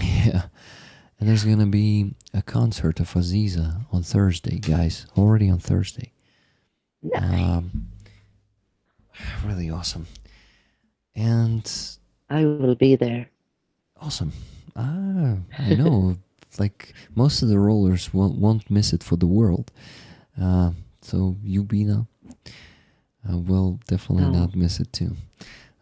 yeah, and there's gonna be a concert of Aziza on Thursday, guys. Already on Thursday. Nice. Really awesome. And I will be there. awesome. I know. Like most of the rollers won't miss it for the world. So you, Bina, will definitely No. not miss it too.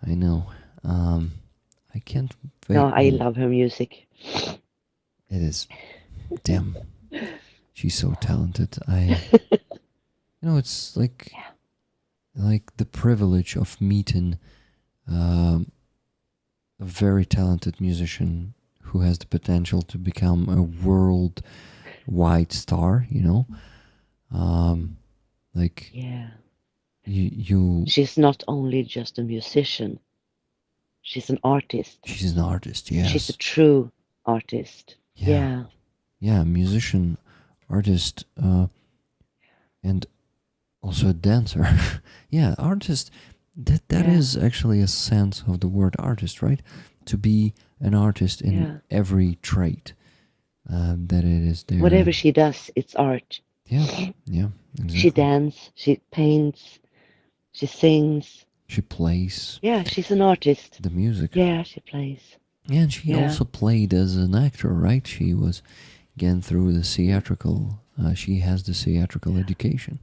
I know. I can't wait. No, I love her music. It is. Damn. She's so talented. It's like the privilege of meeting a very talented musician who has the potential to become a worldwide star, like Yeah. you She's not only just a musician. She's an artist. she's an artist, yes. She's a true artist. Yeah. Yeah, musician, artist, and also a dancer. Yeah, artist. That is actually a sense of the word artist, right? To be an artist in every trait that it is there. Whatever she does, it's art. Yeah, exactly. She dances, she paints, she sings. She plays. Yeah, she's an artist. The music. Yeah, she plays. Yeah, and she also played as an actor, right? She was again through the theatrical. She has the theatrical education.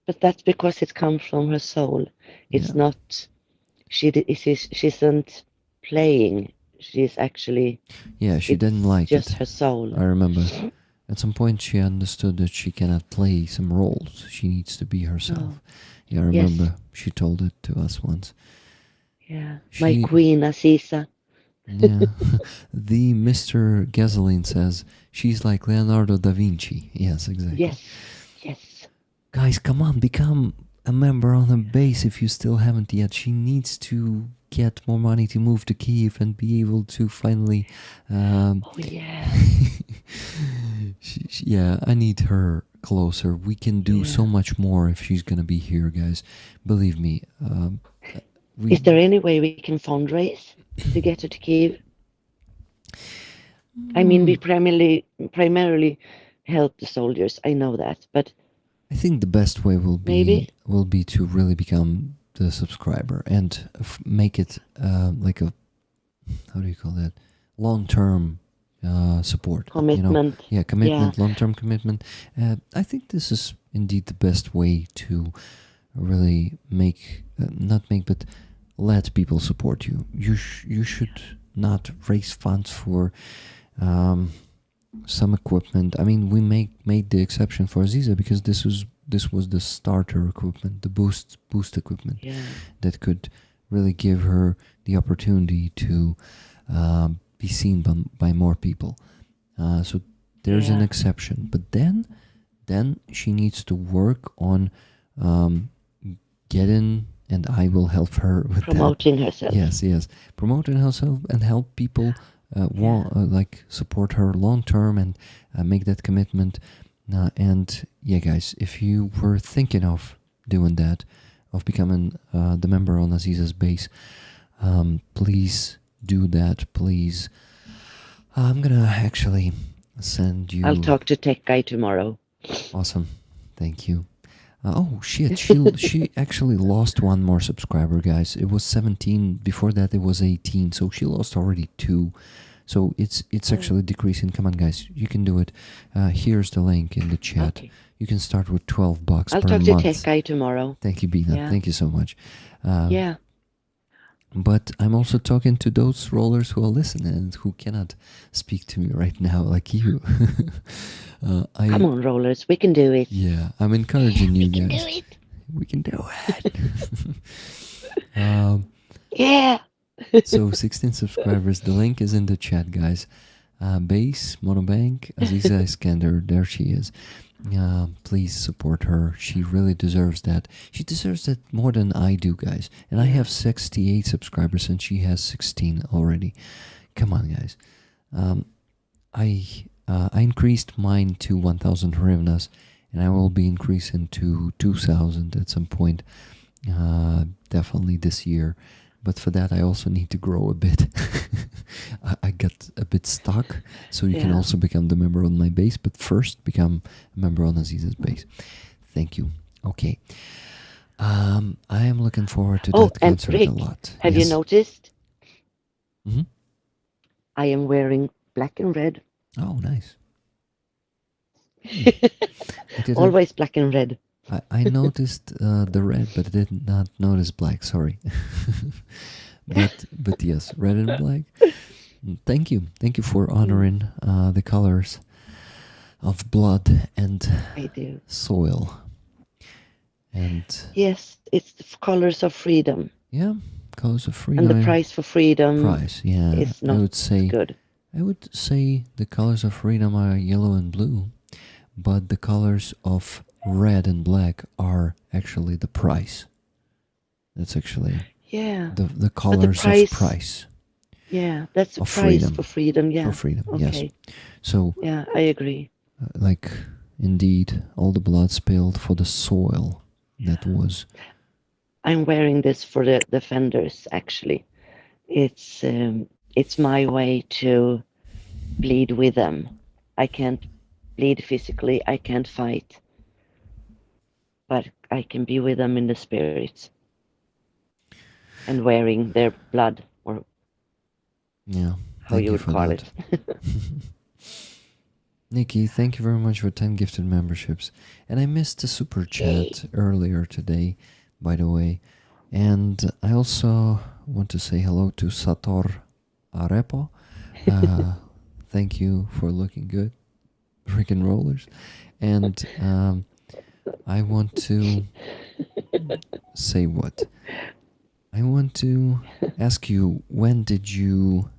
But that's because it comes from her soul. It's not. She isn't playing. She's actually. Yeah, she didn't like just it. her soul. I remember. At some point, she understood that she cannot play some roles. She needs to be herself. Yeah, I remember she told it to us once. Yeah, my queen, Aziza. Yeah. The Mr. Gasoline says she's like Leonardo da Vinci. Yes, exactly. Yes. Guys, come on, become a member on the base if you still haven't yet. She needs to get more money to move to Kyiv and be able to finally... oh, yeah. I need her closer. We can do so much more if she's gonna be here, guys. Believe me. Is there any way we can fundraise to get her to Kyiv? I mean, we primarily help the soldiers. I know that, but I think the best way will be to really become the subscriber and make it like a, how do you call that, long-term support. Commitment. Commitment, long-term commitment. I think this is indeed the best way to really but let people support you. You should not raise funds for some equipment. I mean, we made the exception for Aziza because this was the starter equipment, the boost equipment that could really give her the opportunity to be seen by more people. So there's an exception, but then she needs to work on getting, and I will help her with promoting herself. Yes, promoting herself and help people support her long term and make that commitment. And guys, if you were thinking of doing that, of becoming the member on Aziza's base, please do that. Please, I'm gonna actually send you. I'll talk to Tech Guy tomorrow. Awesome, thank you. Oh shit, she actually lost one more subscriber, guys. It was 17, before that it was 18, so she lost already 2. So it's actually decreasing. Come on, guys, you can do it. Here's the link in the chat. Okay. You can start with $12 per month. I'll talk to Tech Guy tomorrow. Thank you, Bina. Yeah. Thank you so much. But I'm also talking to those rollers who are listening and who cannot speak to me right now, like you. Come on, rollers, we can do it. Yeah, I'm encouraging you guys. We can do it. Yeah. So 16 subscribers. The link is in the chat, guys. Base, Monobank, Aziza Iskander, there she is. Please support her. She really deserves that. She deserves that more than I do, guys. And I have 68 subscribers and she has 16 already. Come on, guys. I increased mine to 1,000 hryvnias, and I will be increasing to 2,000 at some point, definitely this year. But for that, I also need to grow a bit. I got a bit stuck, so you can also become the member on my base, but first become a member on Aziz's base. Thank you. Okay. I am looking forward to that and concert Rick, a lot. have you noticed? Mhm. I am wearing black and red. Oh, nice. I didn't- Always black and red. I noticed the red, but I did not notice black. Sorry, but yes, red and black. Thank you for honoring the colors of blood and I do. soil. And Yes, it's the colors of freedom. yeah, colors of freedom. And the price for freedom yeah, is not I would say good. I would say the colors of freedom are yellow and blue, but the colors of red and black are actually the price. That's actually the colors of price. Yeah, that's the of price freedom. for freedom. Yeah. For freedom, Okay. yes. So yeah, I agree. Like indeed, all the blood spilled for the soil that was. I'm wearing this for the defenders. Actually, it's my way to bleed with them. I can't bleed physically. I can't fight, but I can be with them in the spirit and wearing their blood, or how you would call it. Nikki, thank you very much for 10 gifted memberships. And I missed the super chat earlier today, by the way. And I also want to say hello to Sator Arepo. Thank you for looking good, Rick and Rollers. And I want to say what? I want to ask you, when did you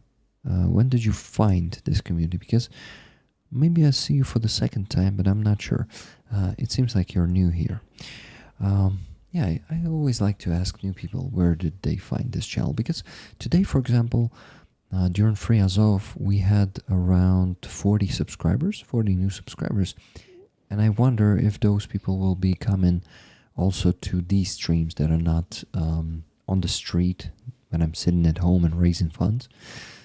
find this community? Because maybe I see you for the second time, but I'm not sure. It seems like you're new here. I always like to ask new people, where did they find this channel? Because today, for example, during Free Azov, we had around 40 new subscribers. And I wonder if those people will be coming also to these streams that are not on the street when I'm sitting at home and raising funds.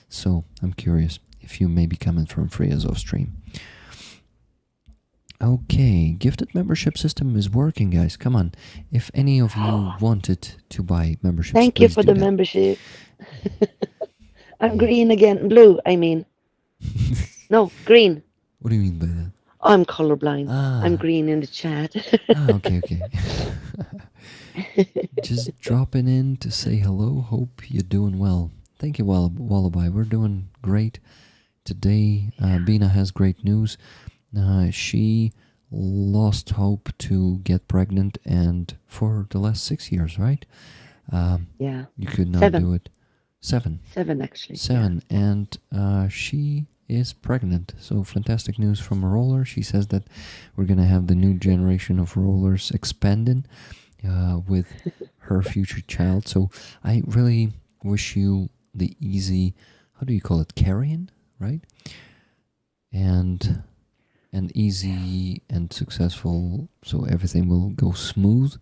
So I'm curious if you may be coming from Free Azov stream. Okay, gifted membership system is working, guys. Come on. If any of you wanted to buy memberships, Thank you for the membership. I'm green again. Blue, I mean. No, green. What do you mean by that? I'm colorblind. I'm green in the chat. Okay. Just dropping in to say hello. Hope you're doing well. Thank you, Wallaby. We're doing great. Today, Bina has great news. She lost hope to get pregnant, and for the last 6 years, right? Yeah. You could not do it. 7. 7, actually. 7. Yeah. And she is pregnant. So fantastic news from a roller. She says that we're going to have the new generation of rollers expanding with her future child. So I really wish you the easy, how do you call it, carrying, right? And easy and successful, so everything will go smooth.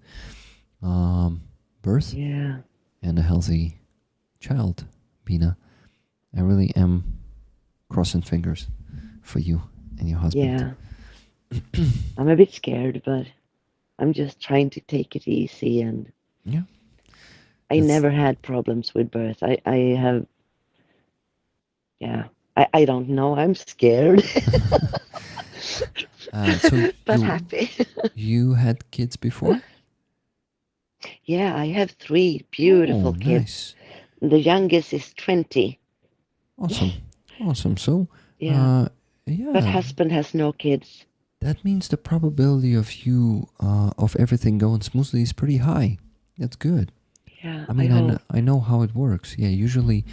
Birth and a healthy child, Bina. I really am crossing fingers for you and your husband. Yeah. I'm a bit scared, but I'm just trying to take it easy, and I never had problems with birth. I have, I don't know, I'm scared. But happy. You had kids before? Yeah, I have 3 beautiful kids. Nice. The youngest is 20. Awesome. So, but husband has no kids. That means the probability of you, of everything going smoothly is pretty high. That's good. Yeah, I mean, I know how it works. Yeah, usually,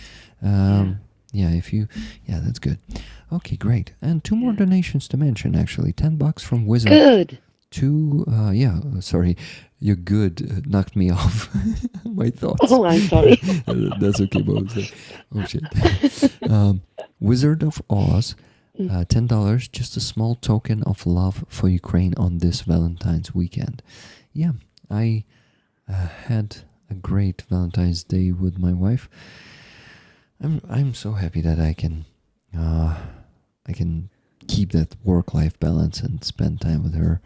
if you, that's good. Okay, great. And 2 more donations to mention, actually. $10 from Wizard. Good. 2, sorry, you're good knocked me off my thoughts. Oh, I'm sorry. That's okay, Bo. Oh, shit. Wizard of Oz, $10, just a small token of love for Ukraine on this Valentine's weekend. Yeah, I had a great Valentine's Day with my wife. I'm so happy that I can keep that work-life balance and spend time with her.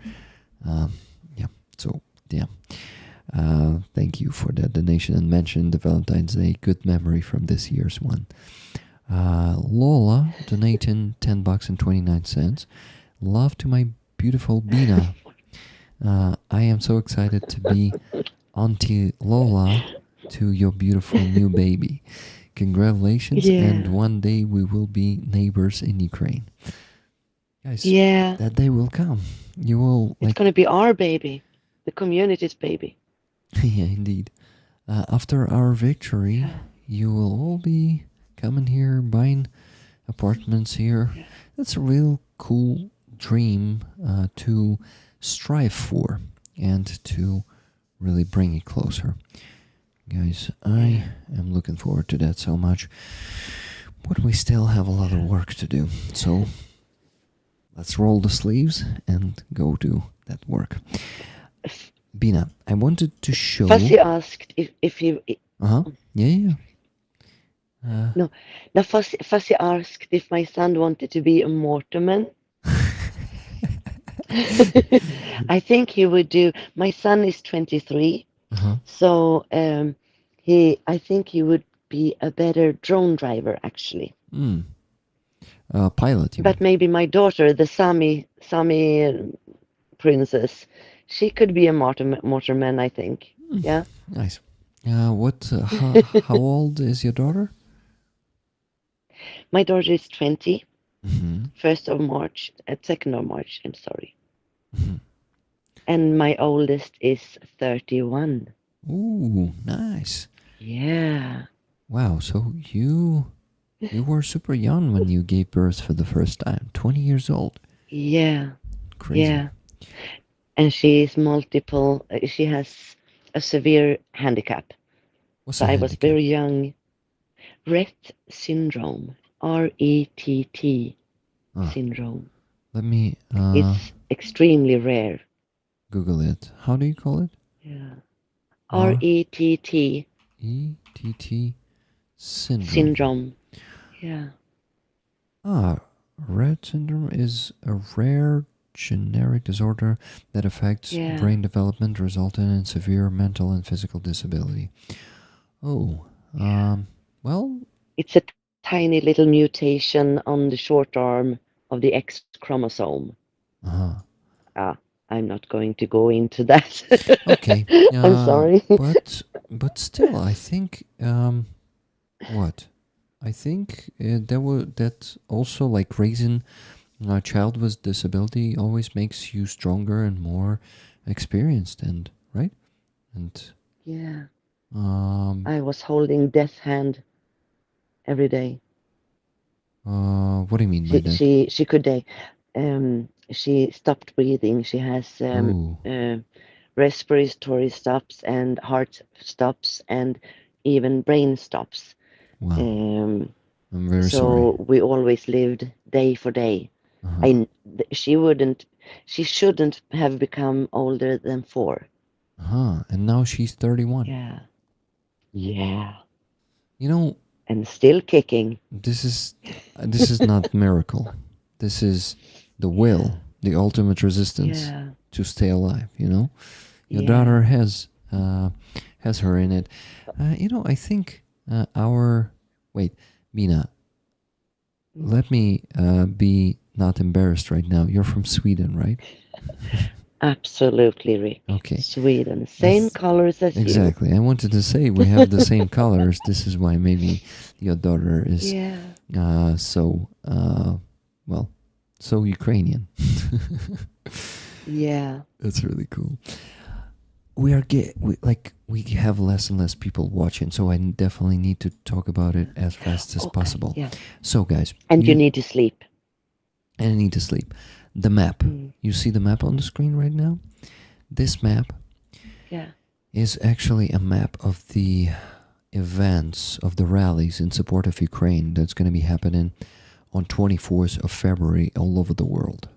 Thank you for that donation and mention the Valentine's Day. Good memory from this year's one. Lola donating $10.29. Love to my beautiful Bina. I am so excited to be Auntie Lola to your beautiful new baby. Congratulations, and one day we will be neighbors in Ukraine. Guys, that day will come. You will. It's going to be our baby, the community's baby. Yeah, indeed. After our victory, you will all be coming here, buying apartments here. That's a real cool dream to strive for and to really bring it closer. Guys, I am looking forward to that so much. But we still have a lot of work to do. So let's roll the sleeves and go do that work. Bina, I wanted to show... Fuzzy asked if you... Yeah. No, Fuzzy asked if my son wanted to be a Mortimer. I think he would do. My son is 23, so I think he would be a better drone driver, actually. Pilot, but maybe my daughter, the Sami princess, she could be a motorman, I think. Yeah. Nice. How old is your daughter? My daughter is 20. 2nd of March, I'm sorry. And my oldest is 31. Ooh, nice. Yeah. Wow, so you were super young when you gave birth for the first time. 20 years old. Yeah. Crazy. Yeah. And she is multiple. She has a severe handicap. What's so a I handicap? was very young. Rett syndrome. RETT syndrome. Let me... it's extremely rare. Google it. How do you call it? Yeah. RETT. ETT syndrome. Syndrome. Yeah. Rett syndrome is a rare genetic disorder that affects brain development, resulting in severe mental and physical disability. Well... It's a tiny little mutation on the short arm of the X chromosome. I'm not going to go into that. Okay. I'm sorry. but still, I think what? I think that also, like, raising a child with disability always makes you stronger and more experienced, and right? And yeah. I was holding death hand every day. What do you mean by that? She could die. She stopped breathing. She has respiratory stops and heart stops and even brain stops. Wow. I'm very so sorry. We always lived day for day. She shouldn't have become older than 4. And now she's 31. Yeah. You know, and still kicking. This is not miracle. This is the will, the ultimate resistance to stay alive. You know, your daughter has her in it. I think Bina, let me be not embarrassed right now. You're from Sweden, right? Absolutely, Rick. Okay. Sweden. Same colors as exactly. I wanted to say we have the same colors. This is why maybe your daughter is so Ukrainian. Yeah. That's really cool. We have less and less people watching, so I definitely need to talk about it as fast as possible. Yeah. So, guys. And you need to sleep. And I need to sleep. The map. You see the map on the screen right now? This map is actually a map of the events, of the rallies in support of Ukraine that's going to be happening on 24th of February all over the world.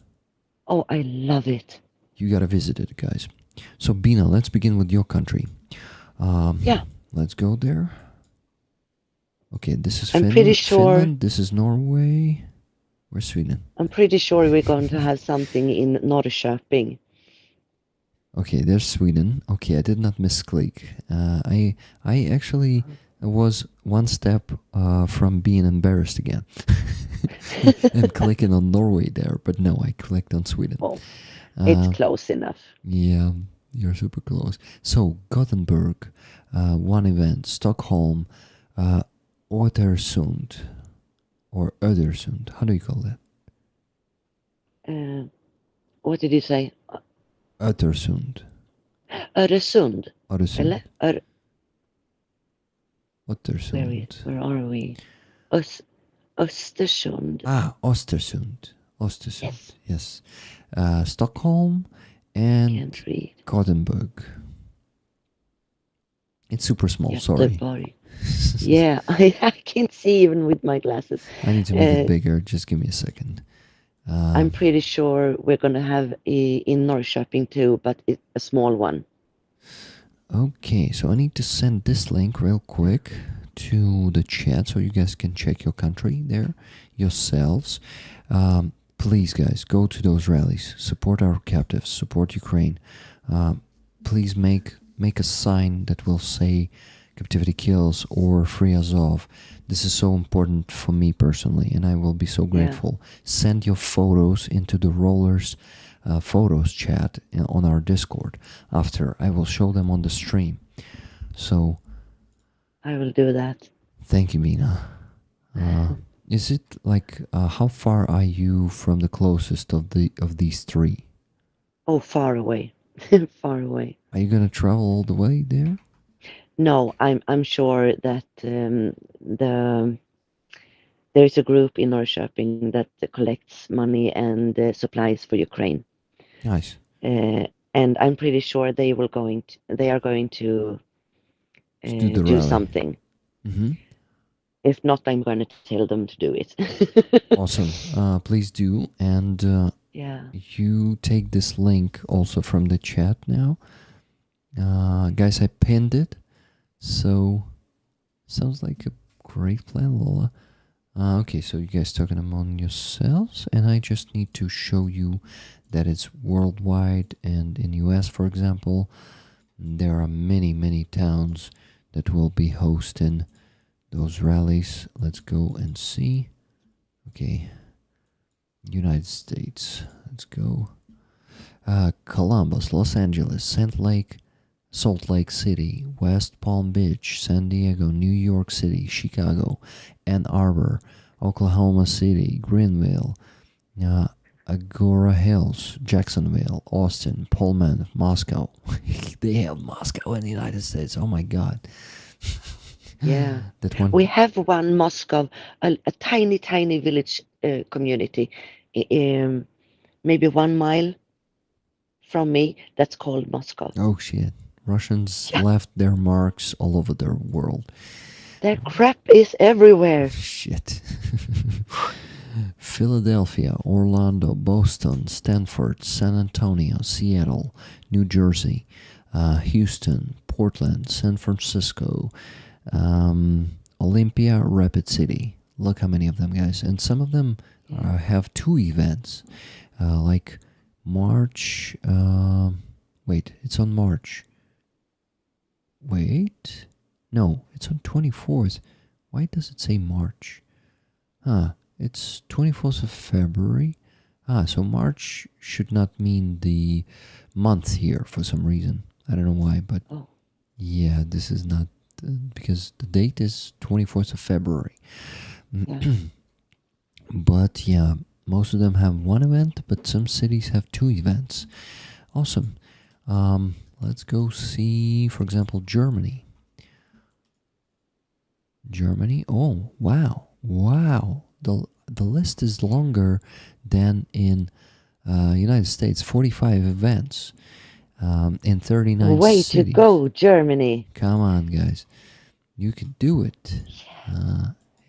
Oh, I love it. You gotta visit it, guys. So Bina, let's begin with your country. Yeah. Let's go there. Okay, this is I'm Finland. pretty sure- Finland. This is Norway. Where's Sweden? I'm pretty sure we're going to have something in Norrköping. Okay, there's Sweden. Okay, I did not misclick. I actually was one step from being embarrassed again and clicking on Norway there, but no, I clicked on Sweden. Oh, it's close enough. Yeah, you're super close. So Gothenburg, one event. Stockholm, Östersund or Ödersund. How do you call that? What did you say? Östersund. Öresund. Öresund. Eller? Östersund. Where are we? Östersund. Östersund. Östersund. Yes. Stockholm and Can't read. Gothenburg. It's super small, sorry. Göteborg. Yeah, I can't see even with my glasses. I need to make it bigger. Just give me a second. I'm pretty sure we're going to have in Norrköping too, but it's a small one. Okay, so I need to send this link real quick to the chat so you guys can check your country there yourselves. Please, guys, go to those rallies. Support our captives. Support Ukraine. Please make a sign that will say Captivity Kills or Free Azov. This is so important for me personally, and I will be so grateful. Send your photos into the Rollers photos chat on our Discord. After, I will show them on the stream. So I will do that. thank you, Mina. Is it like how far are you from the closest of these three? Oh, far away. Far away. Are you gonna travel all the way there? No, I'm sure that there is a group in Norrköping that collects money and supplies for Ukraine. Nice. And I'm pretty sure they are going to do the do rally. something. Mm-hmm. If not, I'm going to tell them to do it. Awesome. Please do. And Yeah. you take this link also from the chat now. Guys, I pinned it. So, sounds like a great plan, Lola. Okay, so you guys talking among yourselves. And I just need to show you that it's worldwide. And in US, for example, there are many, many towns that will be hosting those rallies. Let's go and see. Okay. United States. Let's go. Columbus, Los Angeles, Salt Lake City, West Palm Beach, San Diego, New York City, Chicago, Ann Arbor, Oklahoma City, Greenville, Agora Hills, Jacksonville, Austin, Pullman, Moscow. They have Moscow in the United States. Oh my God. Yeah. That one. We have one Moscow, a tiny, tiny village community, maybe 1 mile from me. That's called Moscow. Oh shit. Russians left their marks all over the world. Their crap is everywhere. Shit. Philadelphia, Orlando, Boston, Stanford, San Antonio, Seattle, New Jersey, Houston, Portland, San Francisco, Olympia, Rapid City. Look how many of them, guys. And some of them have 2 events. Like March. Wait, it's on March. Wait. No, it's on 24th. Why does it say March? It's 24th of February. So March should not mean the month here for some reason. I don't know why, but yeah, this is not because the date is 24th of February. Yeah. But yeah, most of them have 1 event, but some cities have 2 events. Awesome. Let's go see, for example, Germany. Germany. Oh, wow. Wow. The list is longer than in United States. 45 events in 39 Way cities. to go, Germany. Come on, guys. You can do it.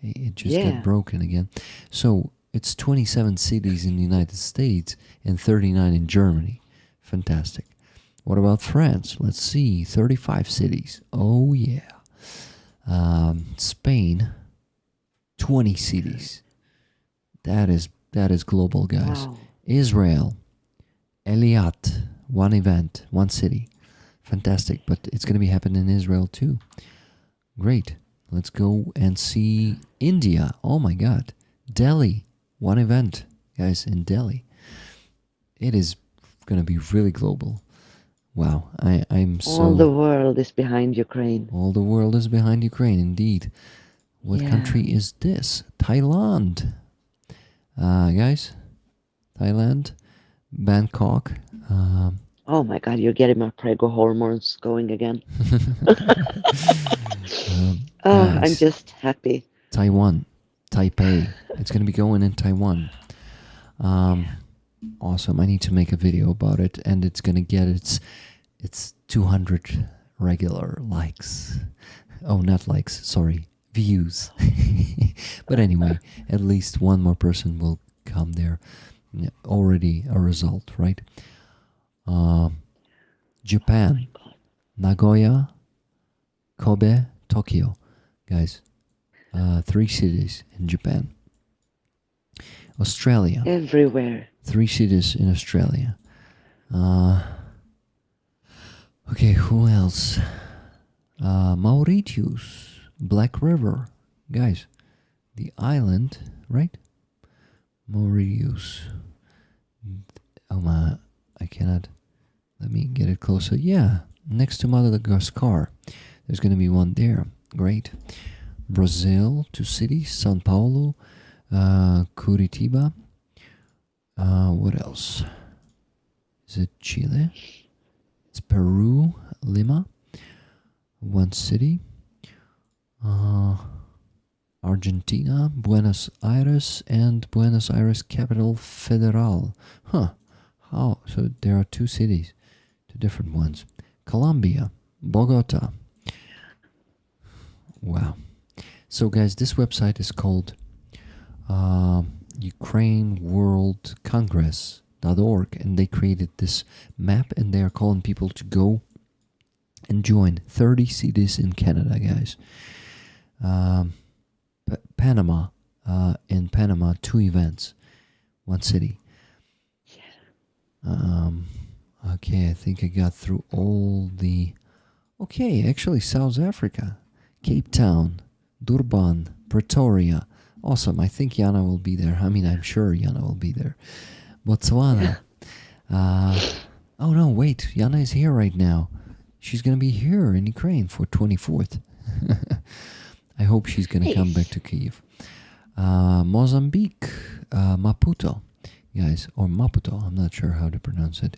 It just got broken again. So it's 27 cities in the United States and 39 in Germany. Fantastic. What about France? Let's see, 35 cities. Oh yeah. Spain, 20 cities. That is global, guys. Wow. Israel, Eliat, one event, one city. Fantastic, but it's going to be happening in Israel too. Great. Let's go and see India. Oh my God. Delhi, one event, guys, in Delhi. It is going to be really global. Wow, I'm so... All the world is behind Ukraine. All the world is behind Ukraine, indeed. What Yeah. country is this? Thailand. Guys, Thailand, Bangkok. Oh my God, you're getting my prego hormones going again. I'm Guys, just happy. Taiwan, Taipei. It's going to be going in Taiwan. Awesome. I need to make a video about it, and it's going to get its 200 regular likes. Oh, not likes, sorry, views. But anyway, at least one more person will come there. Yeah, already a result, right? Japan, Nagoya, Kobe, Tokyo. Guys, 3 cities in Japan. Australia, Everywhere. 3 cities in Australia. Okay, who else? Mauritius, Black River. Guys, the island, right? Mauritius. Oh my, I cannot. Let me get it closer. Yeah, next to Madagascar. There's going to be one there. Great. Brazil, 2 cities. São Paulo, Curitiba. What else? Is it Chile? It's Peru, Lima. 1 city. Argentina, Buenos Aires, and Buenos Aires Capital Federal. Huh. How? So there are 2 cities, 2 different ones. Colombia, Bogota. Wow. So guys, this website is called UkraineWorldCongress.org, and they created this map, and they are calling people to go and join 30 cities in Canada, guys. Panama, in Panama, 2 events, 1 city. Okay, I think I got through all the... Okay, actually South Africa, Cape Town, Durban, Pretoria. Awesome, I think Yana will be there. I mean, I'm sure Yana will be there. Botswana. Oh no, wait, Yana is here right now. She's going to be here in Ukraine for 24th. I hope she's going to come back to Kyiv. Mozambique, Maputo, guys, or Maputo, I'm not sure how to pronounce it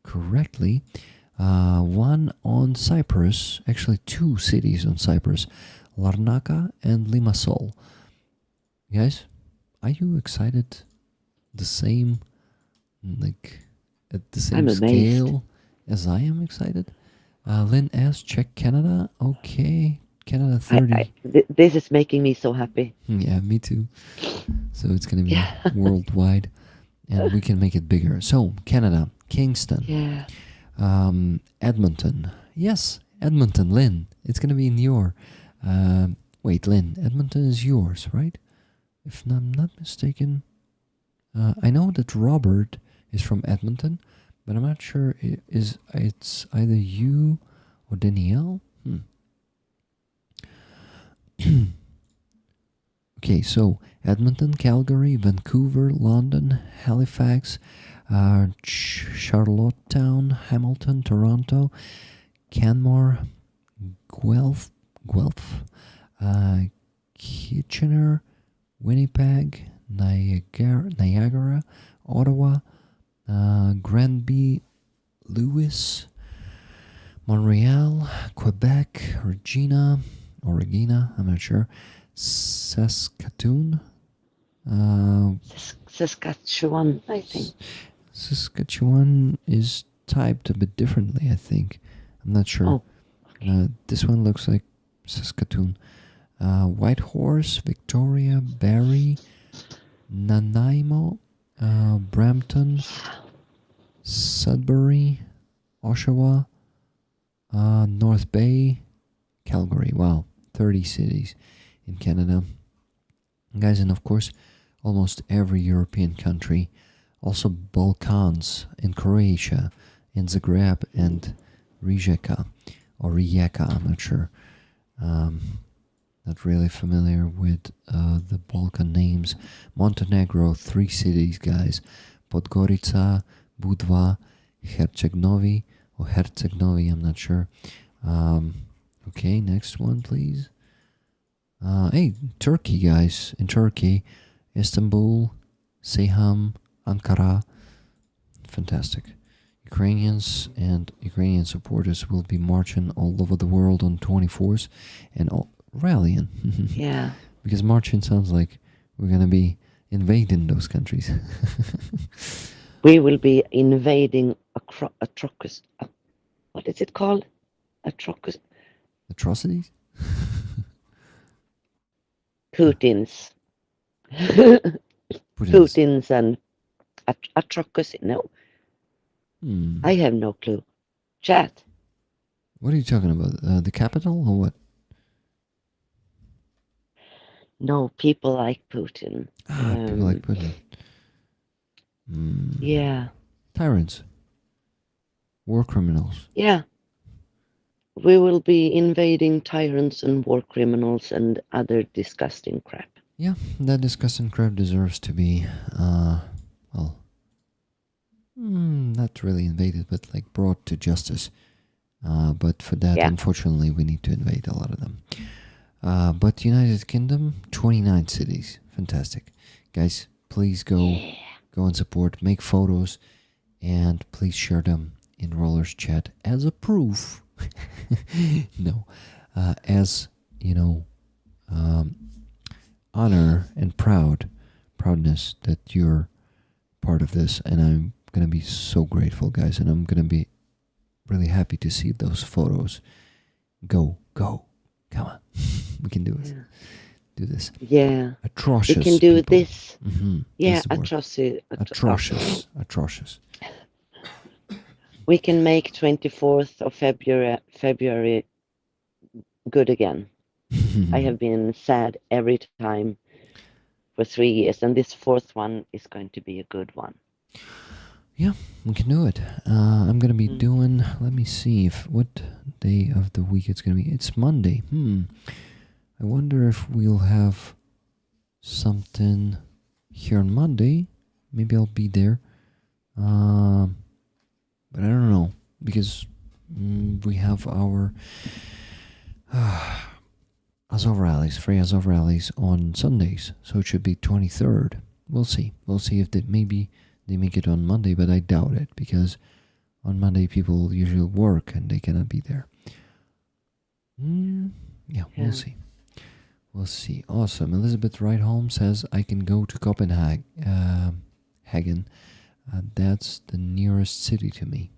correctly. 1 on Cyprus, actually 2 cities on Cyprus, Larnaca and Limassol. Guys, are you excited? The same, like, at the same scale as I am excited? Lynn S, check Canada. Okay, Canada 30. This is making me so happy. Yeah, me too. So it's going to be worldwide, and we can make it bigger. So, Canada, Kingston. Yeah. Edmonton. Yes, Edmonton, Lynn. It's going to be in your... wait, Lynn, Edmonton is yours, right? If I'm not mistaken. I know that Robert is from Edmonton, but I'm not sure it's either you or Danielle. Okay, so Edmonton, Calgary, Vancouver, London, Halifax, Charlottetown, Hamilton, Toronto, Canmore, Guelph, Kitchener, Winnipeg, Niagara, Ottawa, Granby, Lewis, Montreal, Quebec, Regina, I'm not sure, Saskatoon, Saskatchewan, I think. Saskatchewan is typed a bit differently, I think. I'm not sure. Oh, okay. This one looks like Saskatoon. Whitehorse, Victoria, Barrie, Nanaimo, Brampton, Sudbury, Oshawa, North Bay, Calgary. Wow, 30 cities in Canada. Guys, and of course, almost every European country. Also Balkans in Croatia, in Zagreb and Rijeka, or Rijeka, I'm not sure. Not really familiar with the Balkan names. Montenegro, 3 cities, guys. Podgorica, Budva, Herceg-Novi, or Herceg-Novi, I'm not sure. Okay, next one, please. Hey, Turkey, guys. In Turkey, Istanbul, Seyhan, Ankara. Fantastic. Ukrainians and Ukrainian supporters will be marching all over the world on 24th and rallying. Yeah. Because marching sounds like we're going to be invading those countries. We will be invading Atrocus. What is it called? Atrocus. Atrocities? Putin's. Putin's and Atrocus. No. I have no clue. Chat. What are you talking about? The capital or what? No, people like Putin. People like Putin. Yeah. Tyrants. War criminals. Yeah. We will be invading tyrants and war criminals and other disgusting crap. Yeah, that disgusting crap deserves to be, not really invaded, but like brought to justice. But for that, unfortunately, we need to invade a lot of them. But United Kingdom, 29 cities. Fantastic. Guys, please go and support, make photos, and please share them in Rollers Chat as a proof. No. As, honor and proudness that you're part of this. And I'm going to be so grateful, guys. And I'm going to be really happy to see those photos. Go. Come on. We can do it. Yeah. Do this. Yeah. Atrocious. We can do people. this. Yeah, atrocious. Atrocious. We can make 24th of February good again. I have been sad every time for 3 years, and this 4th one is going to be a good one. Yeah, we can do it. I'm going to be doing, let me see what day of the week it's going to be. It's Monday. I wonder if we'll have something here on Monday. Maybe I'll be there. But I don't know, because we have our Azov rallies, free Azov rallies on Sundays, so it should be 23rd. We'll see. We'll see if maybe they make it on Monday, but I doubt it, because on Monday people usually work and they cannot be there. Yeah, we'll see. We'll see. Awesome. Elizabeth Wright-Holmes says, I can go to Copenhagen. That's the nearest city to me.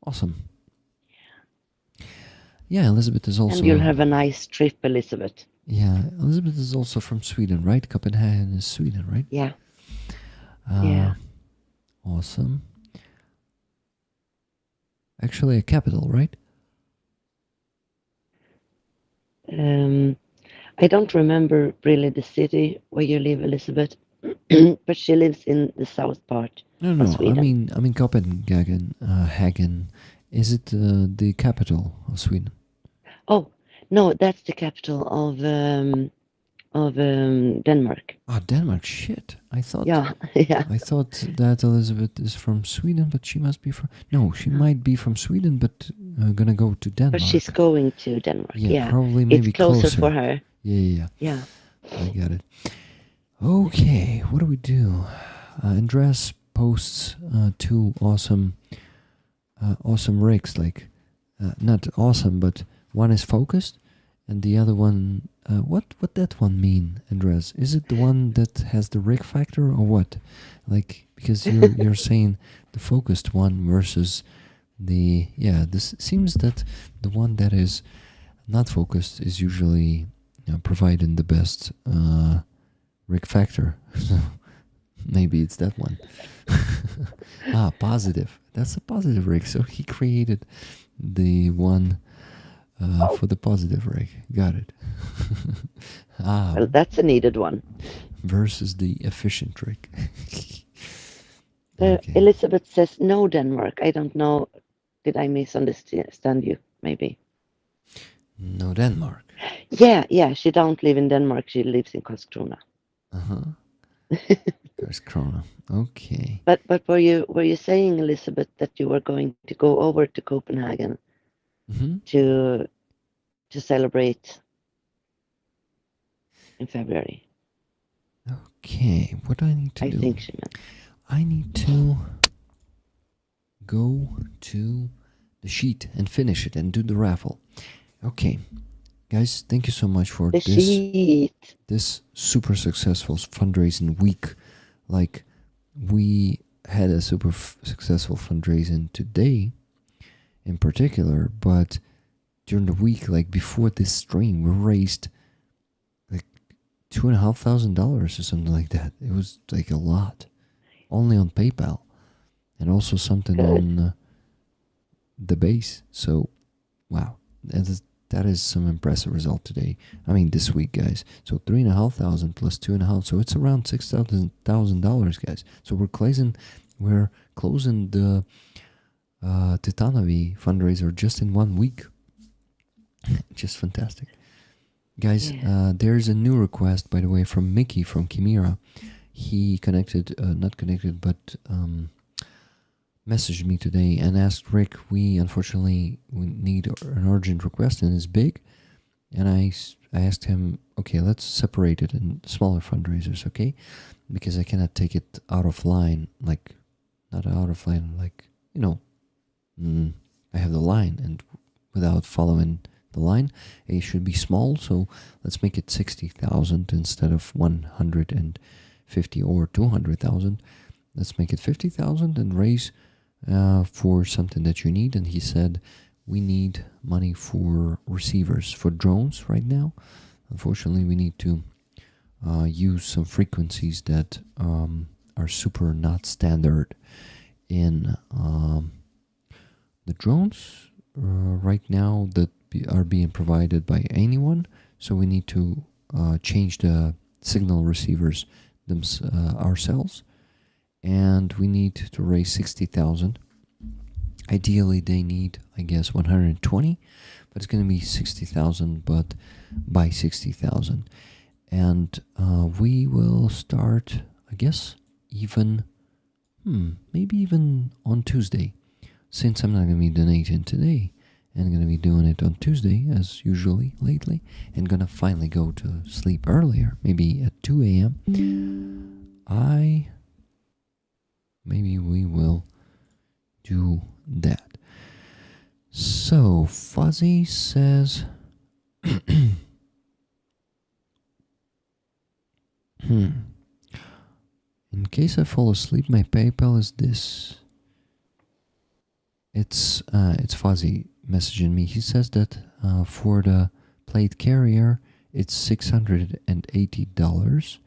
Awesome. Yeah, Elizabeth is also... And you'll have a nice trip, Elizabeth. Yeah, Elizabeth is also from Sweden, right? Copenhagen is Sweden, right? Yeah. Yeah. Awesome. Actually a capital, right? I don't remember really the city where you live, Elizabeth, but she lives in the south part of Sweden. I mean Copenhagen, Hagen. Is it the capital of Sweden? Oh, no, that's the capital of Denmark. Denmark. Shit. I thought. Yeah. I thought that Elizabeth is from Sweden, but she must be from. No, she might be from Sweden, but gonna go to Denmark. But she's going to Denmark. Yeah, probably maybe it's closer for her. Yeah. Yeah. I got it. Okay, what do we do? Andres posts 2 awesome rigs, like not awesome, but one is focused, and the other one. What that one mean, Andres? Is it the one that has the rig factor or what? Like, because you're saying the focused one versus the this seems that the one that is not focused is usually providing the best rig factor. Maybe it's that one. Positive. That's a positive rig. So he created the one for the positive rig. Got it. Well, that's a needed one. Versus the efficient rig. Okay. Elizabeth says no Denmark. I don't know. Did I misunderstand you? Maybe. No Denmark. Yeah. She don't live in Denmark. She lives in Karlskrona. Karlskrona. Okay. But were you saying, Elizabeth, that you were going to go over to Copenhagen to celebrate in February? Okay. What do I need to do? I think she meant. I need to go to the sheet and finish it and do the raffle. Okay. Guys, thank you so much for this super successful fundraising week. Like, we had a super successful fundraising today in particular, but during the week, like before this stream, we raised like $2,500 or something like that. It was like a lot, only on PayPal, and also something on the base. So, wow, that is some impressive result today. I mean, this week, guys. So $3,500 plus $2,500, so it's around $6,000, guys. So we're closing the Titanovi fundraiser just in 1 week. Just fantastic, guys. There's a new request, by the way, from Mickey from Chimera. He messaged me today and asked Rick, we need an urgent request and it's big. And I asked him, okay, let's separate it in smaller fundraisers, okay? Because I cannot take it out of line, I have the line, and without following the line, it should be small. So let's make it 60,000 instead of 150 or 200,000. Let's make it 50,000 and raise for something that you need. And he said, we need money for receivers, for drones right now. Unfortunately, we need to use some frequencies that are super not standard in the drones right now that are being provided by anyone. So we need to change the signal receivers ourselves. And we need to raise 60,000. Ideally, they need, I guess, 120, but it's going to be 60,000, but by 60,000. And we will start, I guess, maybe even on Tuesday, since I'm not going to be donating today, and I'm going to be doing it on Tuesday, as usually lately, and going to finally go to sleep earlier, maybe at 2 a.m. Maybe we will do that. So, Fuzzy says, in case I fall asleep, my PayPal is this. It's Fuzzy messaging me. He says that for the plate carrier, it's $680.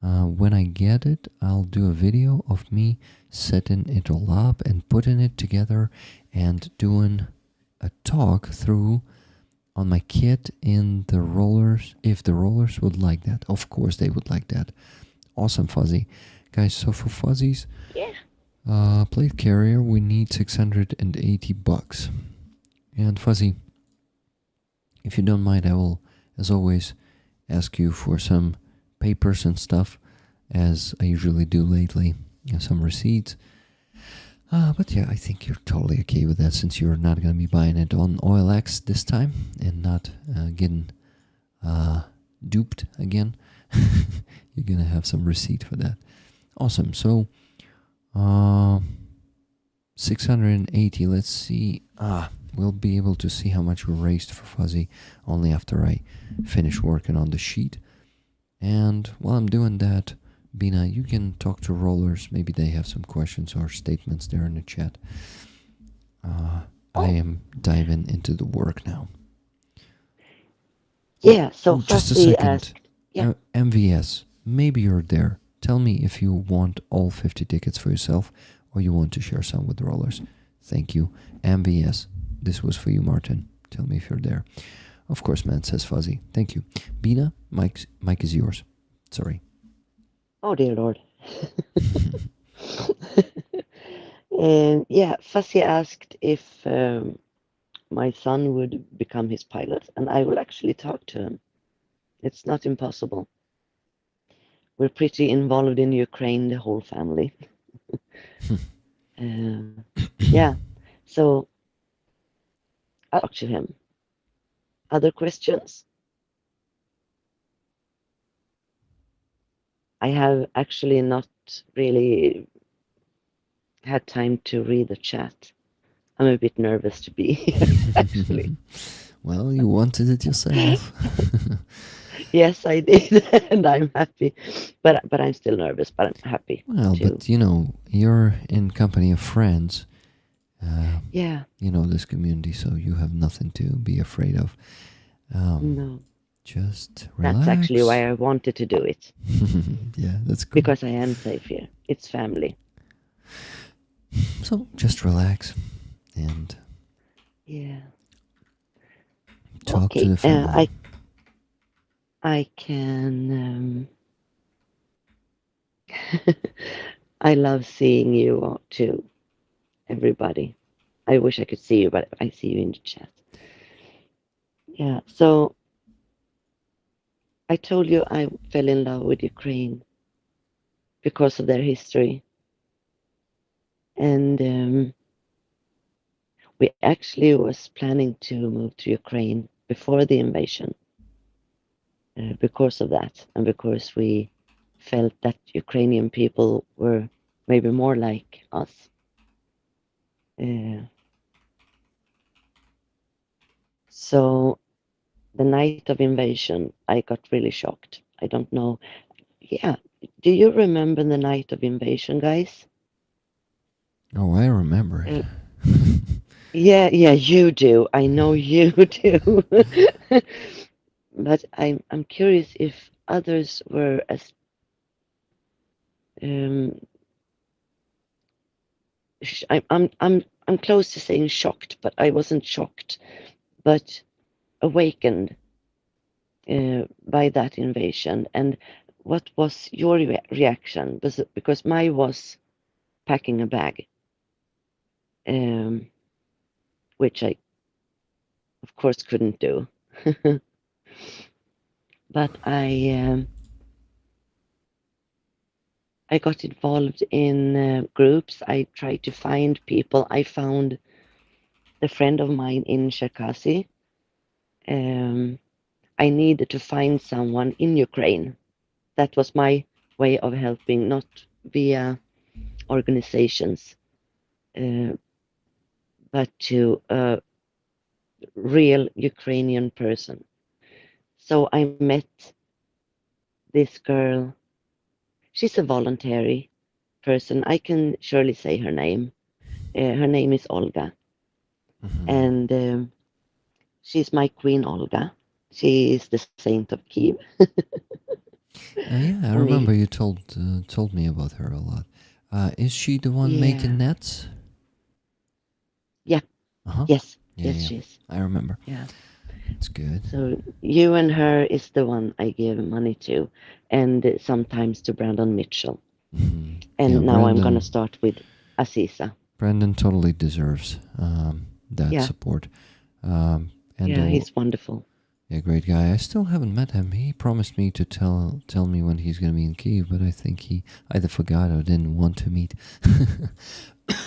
When I get it, I'll do a video of me setting it all up and putting it together and doing a talk through on my kit in the rollers, if the rollers would like that. Of course they would like that. Awesome, Fuzzy. Guys, so for Fuzzy's plate carrier, we need $680. And Fuzzy, if you don't mind, I will, as always, ask you for some papers and stuff, as I usually do lately, some receipts. But yeah, I think you're totally okay with that, since you're not going to be buying it on OLX this time and not getting duped again. You're going to have some receipt for that. Awesome. So 680, let's see. We'll be able to see how much we raised for Fuzzy only after I finish working on the sheet. And while I'm doing that, Bina, you can talk to rollers. Maybe they have some questions or statements there in the chat. I am diving into the work now. Yeah, so just a Fuzzy second. asked. Yeah. MVS, maybe you're there. tell me if you want all 50 tickets for yourself or you want to share some with rollers. Thank you. MVS, this was for you, Martin. Tell me if you're there. Of course, man, says Fuzzy. Thank you. Bina, Mike is yours. Sorry. Oh dear Lord. Yeah, Fuzzy asked if my son would become his pilot, and I will actually talk to him. It's not impossible. We're pretty involved in Ukraine, the whole family. Yeah, so I'll talk to him. Other questions? I have actually not really had time to read the chat. I'm a bit nervous to be here, actually. Well, you wanted it yourself. Yes, I did, and I'm happy. But I'm still nervous, but I'm happy. Well, too. but you're in company of friends. Yeah. You know this community, so you have nothing to be afraid of. No. Just relax. That's actually why I wanted to do it. Yeah, that's good. Because I am safe here. It's family. So just relax and talk to the family. I can. I love seeing you all too, everybody. I wish I could see you, but I see you in the chat. Yeah, so I told you I fell in love with Ukraine because of their history. And we actually was planning to move to Ukraine before the invasion because of that, and because we felt that Ukrainian people were maybe more like us. So the night of invasion, I got really shocked. I don't know. Yeah, do you remember the night of invasion, guys? Oh, I remember it. Yeah, you do. I know you do. But I'm curious if others were as I'm close to saying shocked, but I wasn't shocked, but awakened by that invasion. And what was your reaction? Because mine was packing a bag, which I, of course, couldn't do. But I got involved in groups. I tried to find people. I found a friend of mine in Cherkasy. I needed to find someone in Ukraine. That was my way of helping, not via organizations, but to a real Ukrainian person. So I met this girl. She's a voluntary person. I can surely say her name. Her name is Olga. And she's my Queen Olga. She is the saint of Kiev. Yeah, I remember you told me about her a lot. Is she the one making nets? Yeah. Uh-huh. Yes. Yeah, Yes, she is. I remember. Yeah. It's good. So you and her is the one I give money to, and sometimes to Brandon Mitchell. And now I'm going to start with Aziza. Brandon totally deserves that support. He's wonderful. Yeah, great guy. I still haven't met him. He promised me to tell me when he's going to be in Kyiv, but I think he either forgot or didn't want to meet.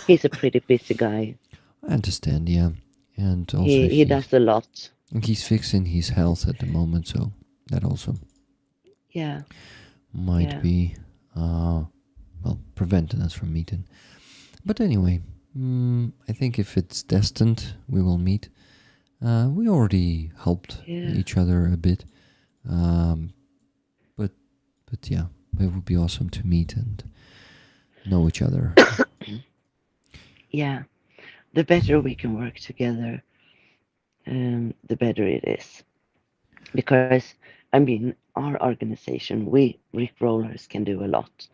He's a pretty busy guy. I understand, yeah. And also he does a lot. He's fixing his health at the moment, so that also might be preventing us from meeting. But anyway, I think if it's destined, we will meet. We already helped each other a bit, but yeah, it would be awesome to meet and know each other. Yeah, the better we can work together, the better it is. Because I mean, our organization, we Rick Rollers can do a lot,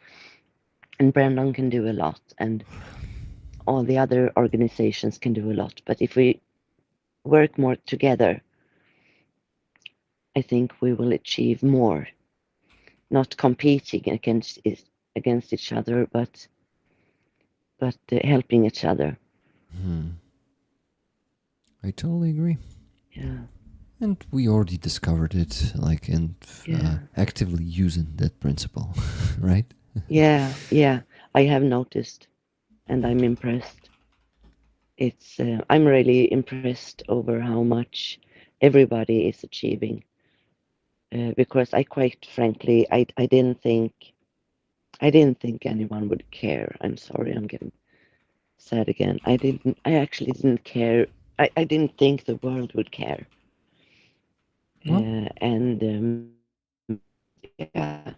and Brendan can do a lot, and all the other organizations can do a lot. But if we work more together, I think we will achieve more. Not competing against each other, but helping each other. I totally agree. Yeah. And we already discovered it, like, and actively using that principle, right? Yeah, I have noticed, and I'm impressed. I'm really impressed over how much everybody is achieving. Because I quite frankly, I didn't think anyone would care. I'm sorry, I'm getting sad again. I actually didn't care. I didn't think the world would care. Well, Yeah,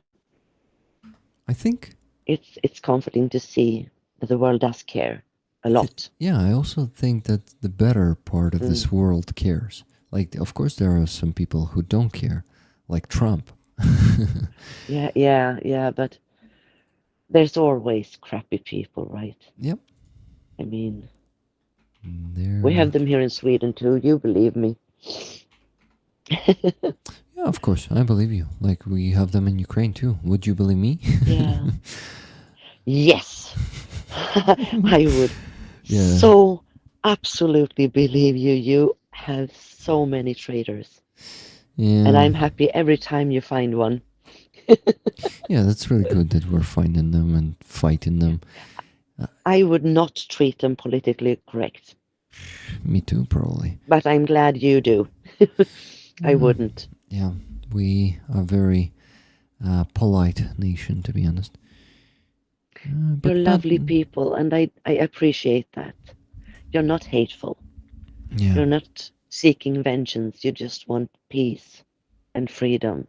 I think it's comforting to see that the world does care a lot. yeah, I also think that the better part of this world cares. Like, of course, there are some people who don't care, like Trump. Yeah, but there's always crappy people, right? Yep. I mean, There. we have them here in Sweden too, you believe me. Yeah, of course, I believe you. Like, we have them in Ukraine too. Would you believe me? Yeah. Yes. I would Yeah. so absolutely believe you. You have so many traitors. Yeah. And I'm happy every time you find one. Yeah, that's really good that we're finding them and fighting them. I would not treat them politically correct. Me too, probably. But I'm glad you do. I wouldn't. Yeah, we are very polite nation, to be honest. You're lovely people, and I appreciate that. You're not hateful. Yeah. You're not seeking vengeance. You just want peace and freedom.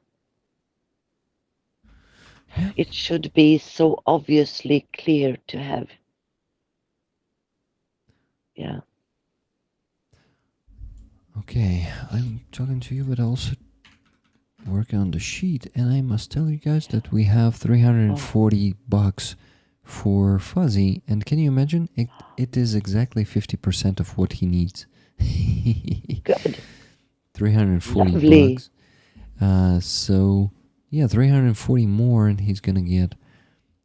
Yeah. It should be so obviously clear to have. Yeah. Okay, I'm talking to you, but also working on the sheet, and I must tell you guys that we have $340 for Fuzzy, and can you imagine? It is exactly 50% of what he needs. Good. $340. So yeah, 340 more, and he's gonna get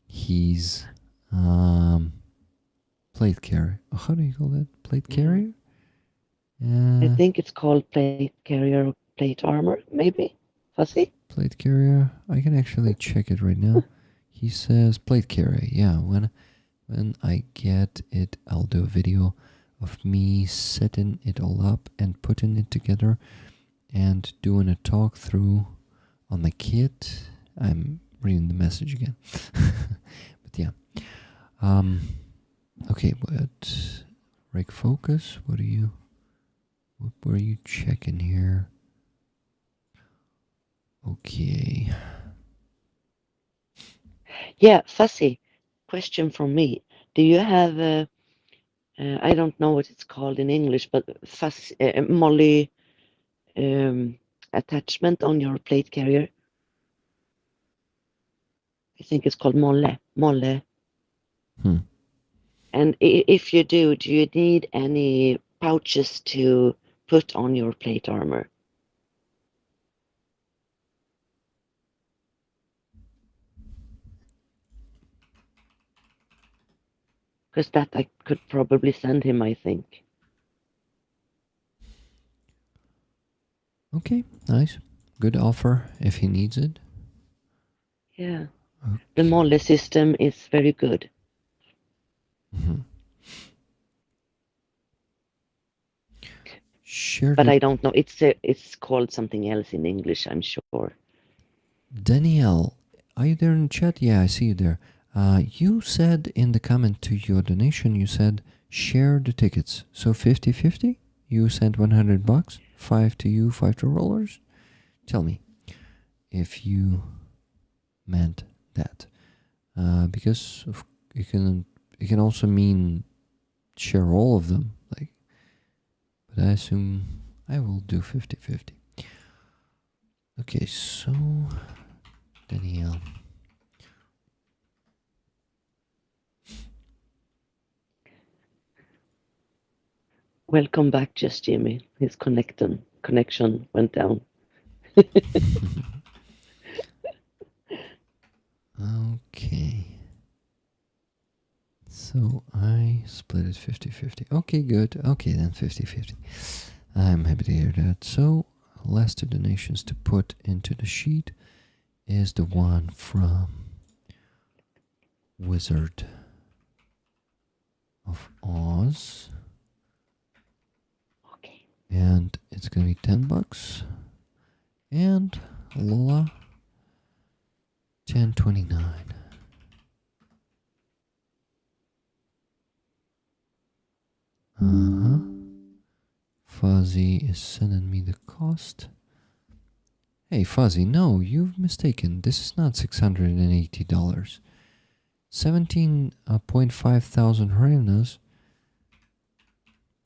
his plate carrier. How do you call that? Plate carrier? I think it's called plate carrier or plate armor, maybe. Fuzzy? Plate carrier. I can actually check it right now. He says plate carrier. Yeah, when I get it, I'll do a video of me setting it all up and putting it together and doing a talk through on the kit. I'm reading the message again. But yeah. Okay, but Rick focus, what were you checking here? Okay. Yeah, Fuzzy. Question from me. Do you have I don't know what it's called in English, but Molly attachment on your plate carrier? I think it's called Molle. And if you do you need any pouches to put on your plate armor? Because that I could probably send him, I think. Okay, nice. Good offer if he needs it. Yeah. Okay. The Molle system is very good. Sure. But I don't know. It's called something else in English, I'm sure. Danielle, are you there in the chat? Yeah, I see you there. You said in the comment to your donation, you said share the tickets. So 50-50? You sent $100, 5 to you, 5 to Rollers? Tell me if you meant that. Because it can also mean share all of them. But I assume I will do 50-50. Okay, so Danielle. Welcome back, Just Jimmy. His connection went down. Okay. So I split it 50-50. Okay, good. Okay, then 50-50. I'm happy to hear that. So last two donations to put into the sheet is the one from Wizard of Oz. Okay. And it's gonna be $10. And Lola, 10.29. Fuzzy is sending me the cost. Hey Fuzzy, no, you've mistaken. This is not $680. 17.5 thousand hryvnias,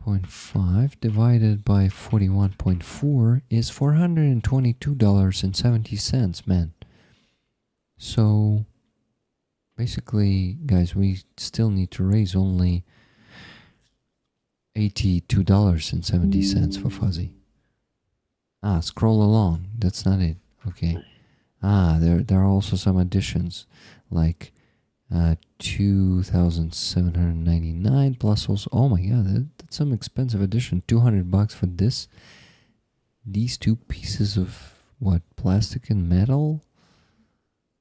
0.5 divided by 41.4 is $422.70, man. So basically, guys, we still need to raise only $82.70 for Fuzzy. Scroll along. That's not it. Okay. There are also some additions, like 2,799 plus also. Oh my god, that's some expensive addition. $200 for this. These two pieces of what, plastic and metal?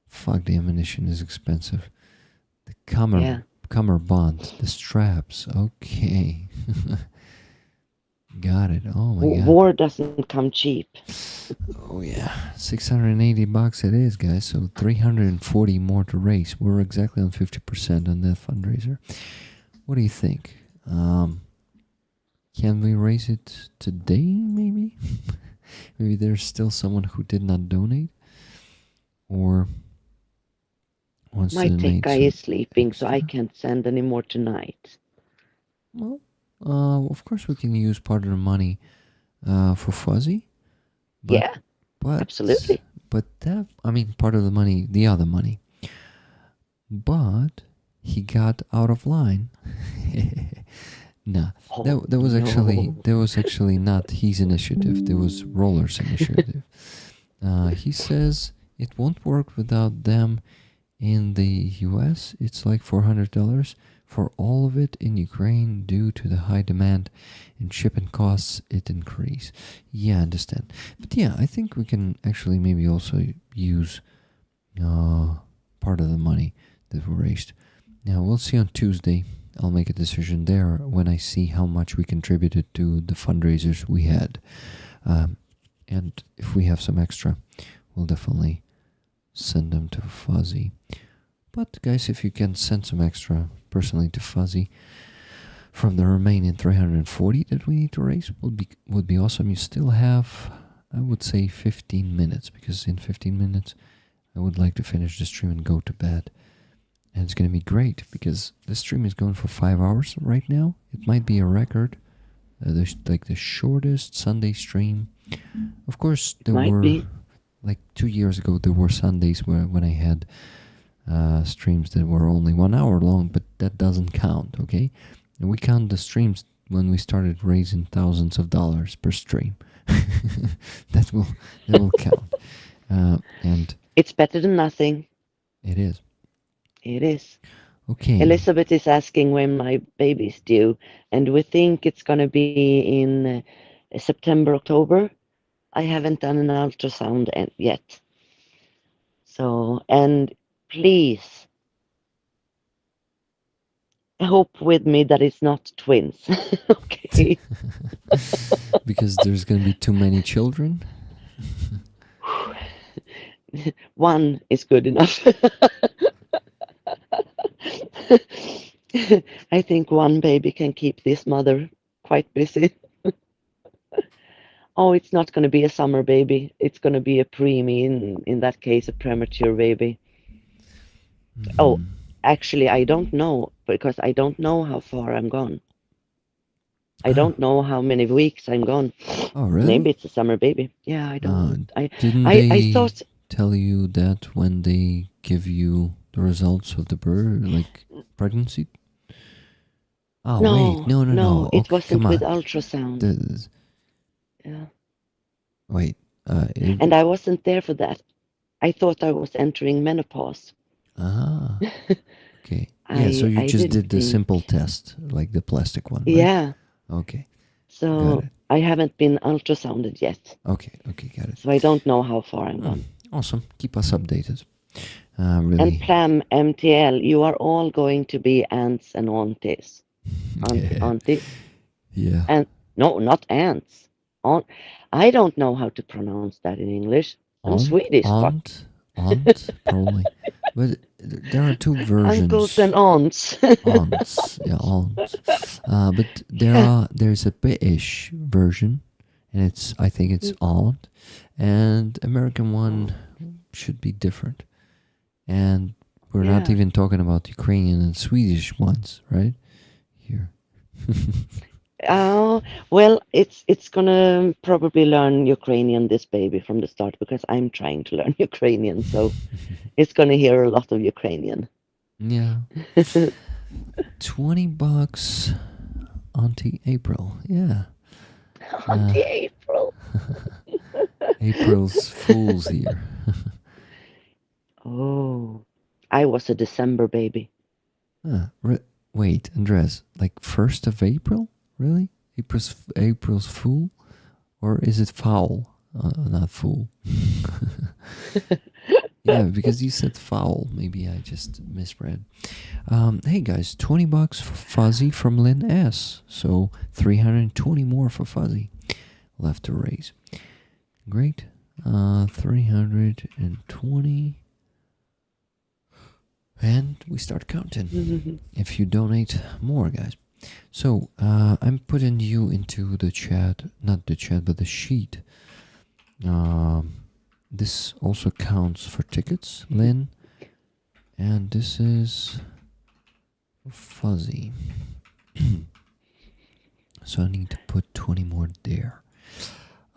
Fuck, the ammunition is expensive. The cummerbund, the straps. Okay. Got it. Oh my god. War doesn't come cheap. Oh yeah, $680 it is, guys. So 340 more to raise. We're exactly on 50% on that fundraiser. What do you think? Can we raise it today? Maybe. Maybe there's still someone who did not donate, or wants My to tech donate. guy is sleeping, so I can't send any more tonight. Well, of course we can use part of the money for Fuzzy. But, Absolutely. But that, I mean, part of the money, the other money. But he got out of line. Nah, that was actually not his initiative. There was Roller's initiative. He says it won't work without them in the US. It's like $400 for all of it. In Ukraine, due to the high demand and shipping costs, it increase. Yeah, I understand. But yeah, I think we can actually maybe also use part of the money that we raised. Now we'll see on Tuesday. I'll make a decision there when I see how much we contributed to the fundraisers we had. And if we have some extra, we'll definitely send them to Fuzzy. But guys, if you can send some extra personally to Fuzzy from the remaining 340 that we need to raise, would be awesome. You still have, I would say, 15 minutes, because in 15 minutes I would like to finish the stream and go to bed. And it's going to be great, because the stream is going for 5 hours right now. It might be a record, like the shortest Sunday stream. Of course, there were, like 2 years ago, there were Sundays when I had streams that were only 1 hour long, but that doesn't count, okay? And we count the streams when we started raising thousands of dollars per stream. that will count. And it's better than nothing. It is. It is. Okay. Elizabeth is asking when my baby's due, and we think it's going to be in September, October. I haven't done an ultrasound yet. So, and please hope with me that it's not twins. Okay. Because there's going to be too many children. One is good enough. I think one baby can keep this mother quite busy. Oh, it's not going to be a summer baby. It's going to be a preemie, in that case, a premature baby. Mm-hmm. Oh, actually, I don't know, because I don't know how far I'm gone. I don't know how many weeks I'm gone. Oh, really? Maybe it's a summer baby. Yeah, I don't. Didn't I they thought tell you that when they give you the results of the birth, like pregnancy? Oh, wait, no, no. it Okay, come wasn't with on. ultrasound. The, Yeah, wait, and I wasn't there for that. I thought I was entering menopause. ah, okay. Yeah, so you I just didn't did the think. simple test, like the plastic one, right? Yeah, Okay, got so it. I haven't been ultrasounded yet, Okay, got it. so I don't know how far I'm Hmm, gone. awesome. Keep us updated. And Really. Plam, MTL, you are all going to be aunts and aunties. Yeah. Aunties. Yeah. And no, not aunts. Aunt. I don't know how to pronounce that in English. I'm Swedish, fuck. Aunt, probably. But there are two versions. Uncles and aunts. Aunts, yeah, aunts. But there's a British version, and I think it's aunt, and American one should be different. And we're not Yeah. even talking about Ukrainian and Swedish ones, right? Here. Oh, well, it's gonna probably learn Ukrainian, this baby, from the start, because I'm trying to learn Ukrainian, so it's gonna hear a lot of Ukrainian. Yeah. $20, Auntie April. Yeah. Auntie April. April's Fool's here. Oh, I was a December baby. Wait, Andres, like 1st of April? Really? April's Fool? Or is it foul? Not fool. Yeah, because you said foul. Maybe I just misread. Hey guys, $20 for Fuzzy from Lynn S. So 320 more for Fuzzy. Left to raise. Great. 320. And we start counting. If you donate more, guys. So I'm putting you into the chat, not the chat, but the sheet. This also counts for tickets, Lynn. And this is Fuzzy. So I need to put 20 more there.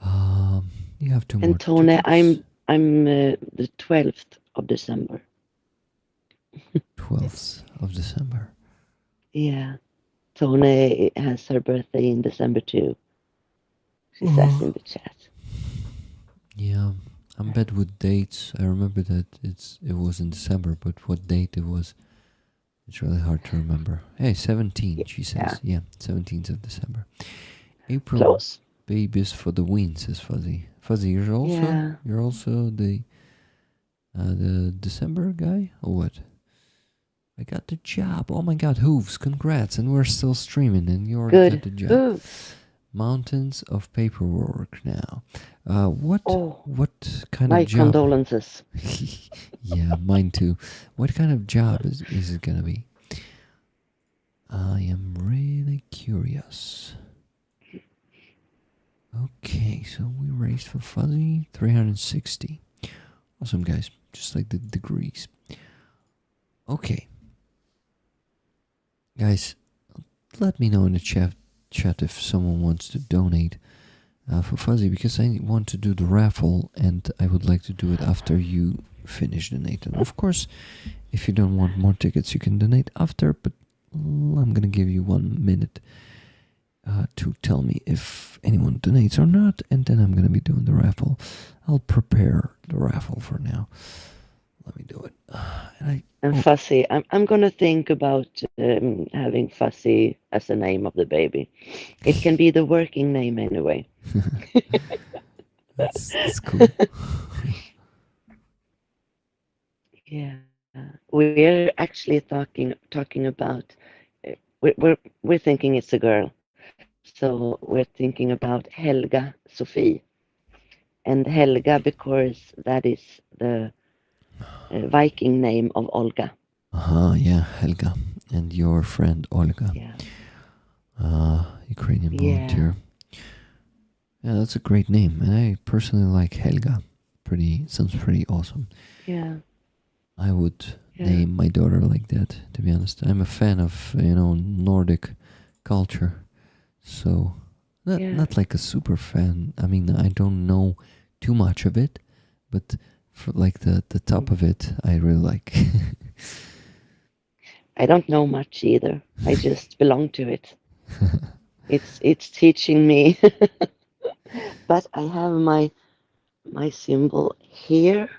You have 2 more And Tone, tickets. I'm the 12th of December. 12th of December. Yeah. Tone has her birthday in December too. She says in the chat. Yeah, I'm bad with dates. I remember that it was in December, but what date it was, it's really hard to remember. Hey, 17, she says. Yeah, 17th of December. April Close. babies for the win, says Fuzzy. Fuzzy, you're also the December guy, or what? I got the job. Oh my god, hooves, congrats. And we're still streaming and you already got the job. Hooves. Mountains of paperwork now. What kind my of job? condolences. Yeah, mine too. What kind of job is it gonna be? I am really curious. Okay, so we raised for Fuzzy 360. Awesome, guys. Just like the degrees. Okay. Guys, let me know in the chat if someone wants to donate for Fuzzy, because I want to do the raffle and I would like to do it after you finish donating. Of course, if you don't want more tickets, you can donate after, but I'm going to give you 1 minute to tell me if anyone donates or not, and then I'm going to be doing the raffle. I'll prepare the raffle for now. Let me do it. And Fuzzy, I'm going to think about having Fuzzy as the name of the baby. It can be the working name anyway. That's cool. Yeah, we're actually talking about. We're thinking it's a girl, so we're thinking about Helga Sophie, and Helga because that is the Viking name of Olga. Yeah, Helga. And your friend Olga. Yeah. Ukrainian volunteer. Yeah, that's a great name. And I personally like Helga. Sounds pretty awesome. Yeah. I would name my daughter like that, to be honest. I'm a fan of, Nordic culture. So Yeah. not like a super fan. I mean, I don't know too much of it, but for like the top of it, I really like. I don't know much either. I just belong to it. It's teaching me. But I have my symbol here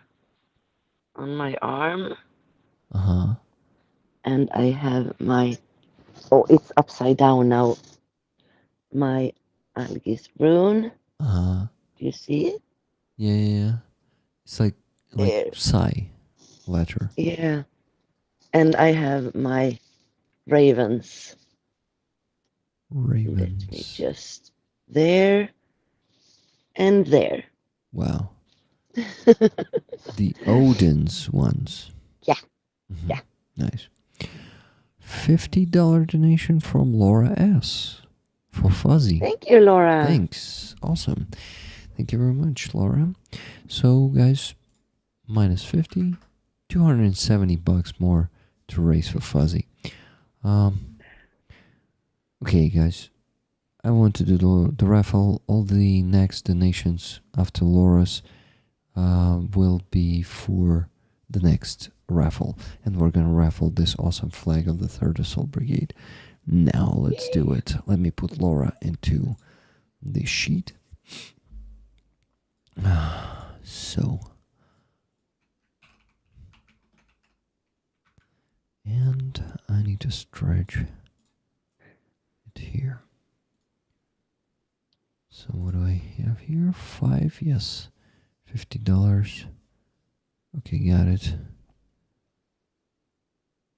on my arm, Uh-huh. and I have my, oh, it's upside down now. My Algis rune. Uh-huh. Do you see it? Yeah. It's like There. psi letter. Yeah. And I have my ravens. Let me Ravens. just there and there. Wow. The Odin's ones. Yeah. Mhm. Yeah. Nice. $50 donation from Laura S. for Fuzzy. Thank you, Laura. Thanks. Awesome. Thank you very much, Laura. So, guys, minus 50, $270 more to raise for Fuzzy. Okay, guys. I want to do the raffle. All the next donations after Laura's will be for the next raffle. And we're going to raffle this awesome flag of the 3rd Assault Brigade. Now, let's do it. Let me put Laura into the sheet. So. And I need to stretch it here. So what do I have here? 5, yes. $50. Okay, got it.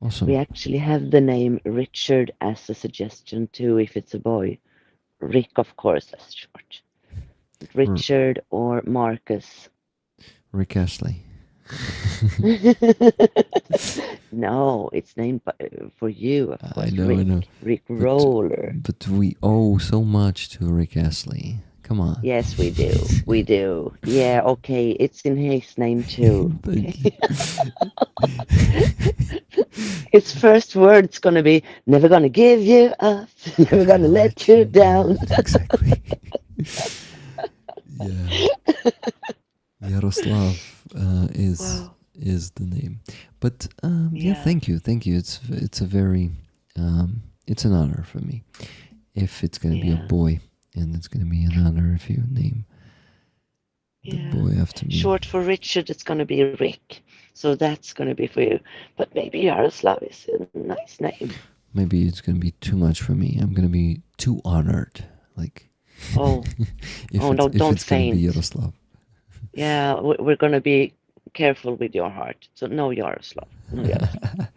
Awesome. We actually have the name Richard as a suggestion too, if it's a boy. Rick, of course, as short. Richard or Marcus. Rick Astley. No, it's named for you, of course. I know, Rick. I know. Rick Roller. But we owe so much to Rick Astley. Come on. Yes, we do. We do. Yeah, okay. It's in his name too. Thank you. His first word's gonna be never gonna give you up, never gonna let you down. Exactly. Yeah. Yaroslav is the name. But yeah, thank you. It's a very it's an honor for me. If it's gonna be a boy, and it's gonna be an honor if you name the boy after me. Short for Richard, it's gonna be Rick. So that's gonna be for you. But maybe Yaroslav is a nice name. Maybe it's gonna be too much for me. I'm gonna be too honored. Like no, don't gonna be faint. Yaroslav. Yeah, we're gonna be careful with your heart. So no Yaroslav. No Yaroslav.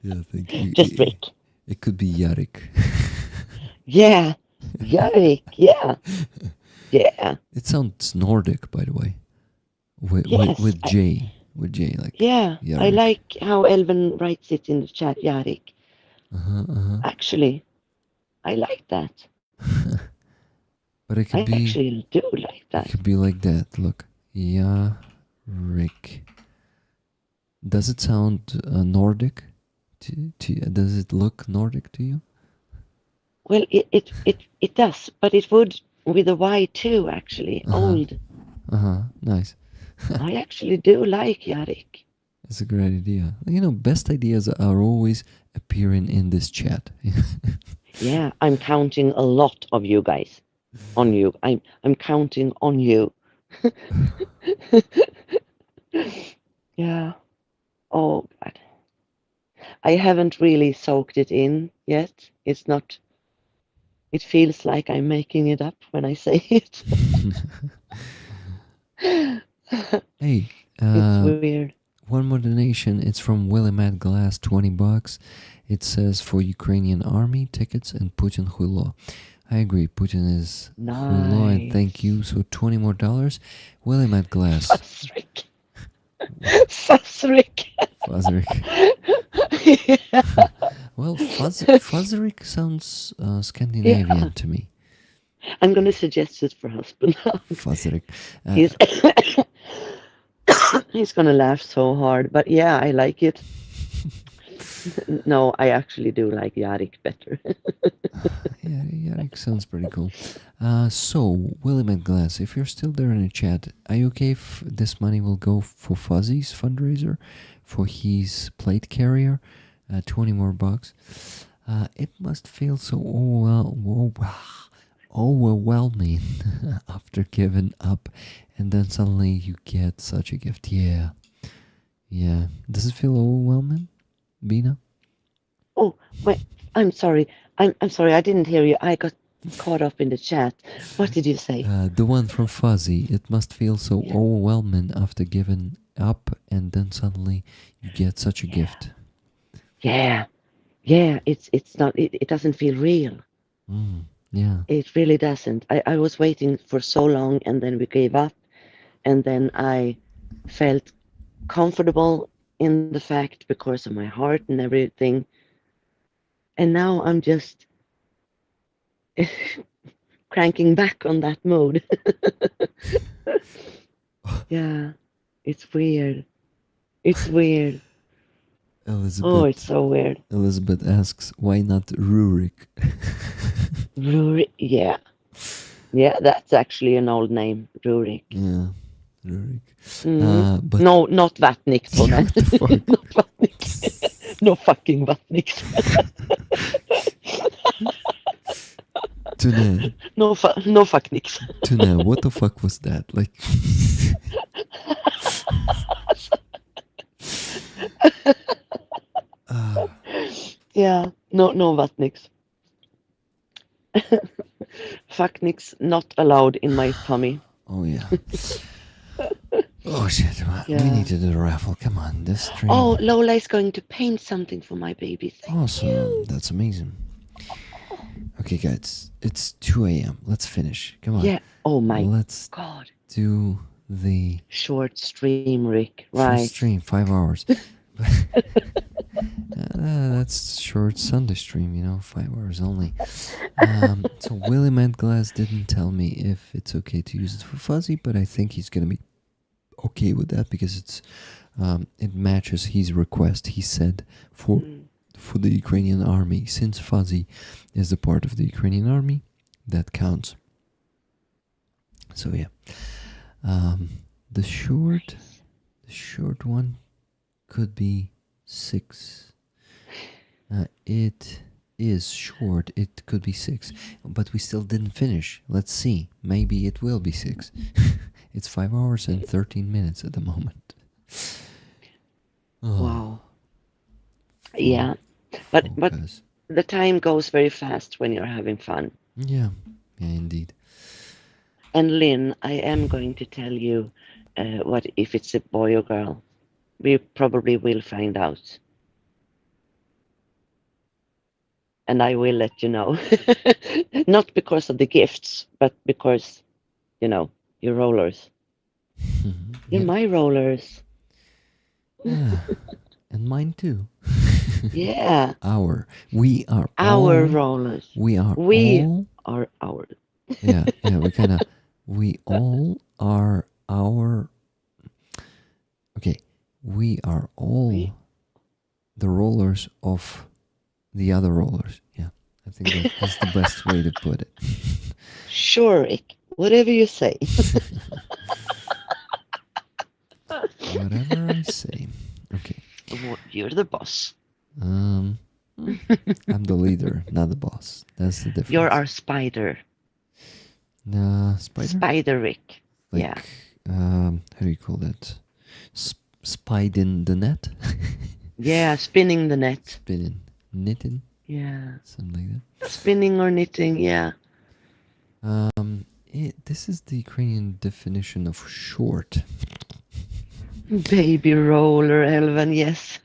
Yeah, thank you. Just Rick. It could be Yarik. Yeah, Yarik. Yeah, yeah. It sounds Nordic, by the way. With J, like. Yeah, Yarik. I like how Elven writes it in the chat. Yarik. Actually, I like that. But it could I actually do like that. It could be like that. Look, Yarik. Does it sound Nordic? Does it look Nordic to you? Well, it does, but it would with a Y too. Actually, old. Nice. I actually do like Yarik. That's a great idea. You know, best ideas are always appearing in this chat. Yeah, I'm counting a lot of you guys on you. I'm counting on you. Yeah. Oh God. I haven't really soaked it in yet. It's not. It feels like I'm making it up when I say it. Hey, it's weird. One more donation. It's from Willie Matt Glass, $20. It says for Ukrainian army tickets and Putin huilo. I agree. Putin is huilo, and thank you. So $20 more. Willie Matt Glass. Fazrik. Yeah. Well, Fazrik sounds Scandinavian to me. I'm going to suggest it for husband. Fazrik. He's going to laugh so hard, but yeah, I like it. No, I actually do like Yarik better. Yeah, Yarek sounds pretty cool. So, William and Glass, if you're still there in the chat, are you okay if this money will go for Fuzzy's fundraiser for his plate carrier? 20 more bucks. It must feel so overwhelming after giving up, and then suddenly you get such a gift. Yeah. Yeah. Does it feel overwhelming, Bina? Oh, wait, I'm sorry. I'm sorry, I didn't hear you. I got caught up in the chat. What did you say? The one from Fuzzy. It must feel so Yeah. overwhelming after giving up, and then suddenly you get such a gift. Yeah, it's not. It doesn't feel real. Yeah. It really doesn't. I was waiting for so long, and then we gave up, and then I felt comfortable in the fact because of my heart and everything. And now I'm just cranking back on that mode. Yeah, it's weird. It's weird. Elizabeth. Oh, it's so weird. Elizabeth asks, why not Rurik? Yeah. Yeah, that's actually an old name, Rurik. Yeah, Rurik. But No, not Vatnik. what the fuck? Not Vatnik. No fucking Vatnik. Tuna, No fuckniks. Tuna, what the fuck was that? Like, Yeah, no Vatniks. Fuckniks not allowed in my tummy. oh yeah. Oh shit, we Yeah. need to do the raffle. Come on, this stream. Oh, Lola is going to paint something for my baby. Thank Awesome, you. that's amazing. Okay, guys, it's 2 a.m. Let's finish. Come on. Yeah. Oh my Let's God. do the Short stream, Rick. short Right. stream, 5 hours. That's short Sunday stream, 5 hours only. So William and Glass didn't tell me if it's okay to use it for Fuzzy, but I think he's gonna be okay with that because it matches his request. He said for the Ukrainian army, since Fuzzy is a part of the Ukrainian army, that counts. So yeah, the short one could be 6. It is short. It could be 6, but we still didn't finish. Let's see. Maybe it will be 6. It's 5 hours and 13 minutes at the moment. Oh, Wow. Yeah. But focus. the time goes very fast when you're having fun. Yeah, indeed. And Lynn, I am going to tell you what if it's a boy or girl. We probably will find out. And I will let you know. Not because of the gifts, but because, your rollers. You're Yeah. my rollers. Yeah. And mine too. Yeah. We are Our all, rollers. we are We all, are ours. yeah, we all are our, okay, we are all the rollers of the other rollers. Yeah, I think that's the best way to put it. Sure, Rick. Whatever you say. Whatever I say. Okay. You're the boss. I'm the leader, not the boss. That's the difference. You're our spider. Spider? Spider Rick. Like, Yeah. How do you call that? Spied in the net? Yeah, spinning the net. Spinning. Knitting? Yeah. Something like that. Spinning or knitting, yeah. This is the Ukrainian definition of short. Baby roller, Elven, yes.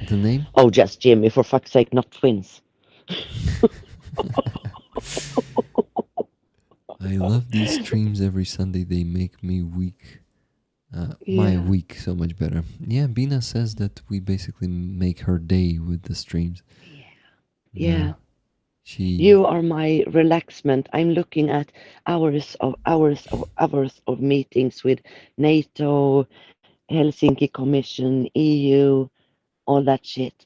The name? Oh, just Jimmy, for fuck's sake, not twins. I love these streams every Sunday. They make me week. My Yeah. week so much better. Yeah, Bina says that we basically make her day with the streams. Yeah. She. You are my relaxment. I'm looking at hours of meetings with NATO, Helsinki Commission, EU, all that shit.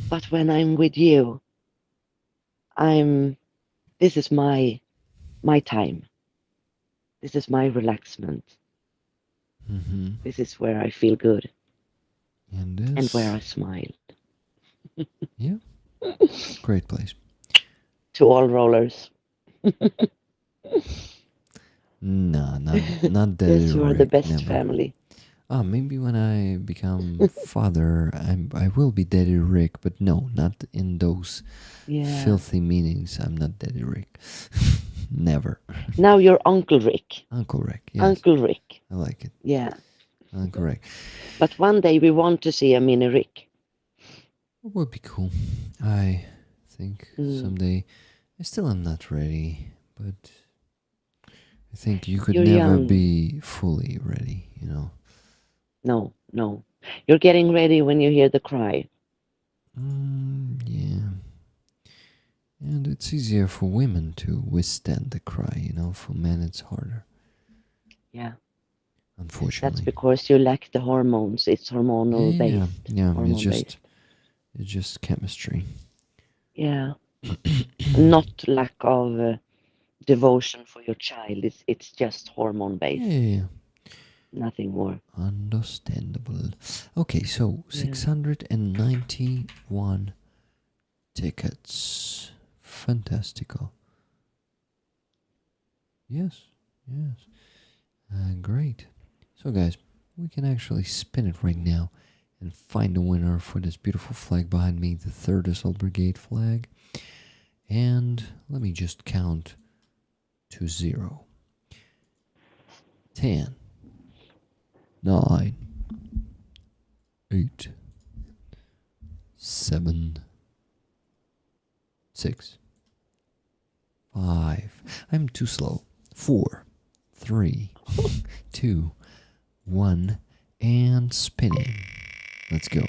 But when I'm with you, this is my time. This is my relaxment. Mm-hmm. This is where I feel good And and where I this, smile. yeah, great place. To all rollers. No, not Daddy Yes, you are the Rick, best never. family. Maybe when I become father, I will be Daddy Rick, but no, not in those Yeah. filthy meanings. I'm not Daddy Rick. Never. Now you're Uncle Rick. Uncle Rick, yes. Uncle Rick. I like it. Yeah. Uncle Rick. But one day we want to see a mini Rick. It would be cool. I think someday. I still am not ready, but I think you could You're never young. be fully ready, you know. No. You're getting ready when you hear the cry. Yeah. And it's easier for women to withstand the cry, you know. For men, it's harder. Yeah. Unfortunately. That's because you lack the hormones. It's hormonal based. Yeah. Hormone It's just chemistry. Yeah. Not lack of devotion for your child. It's just hormone based. Yeah. Nothing more. Understandable. Okay, so 691 tickets. Fantastical. Yes. Great. So, guys, we can actually spin it right now and find a winner for this beautiful flag behind me, the 3rd Assault Brigade flag. And let me just count to 0. 10, 9, 8, 7, 6, 5. I'm too slow. 4, 3, 2, 1, and spinning. Let's go.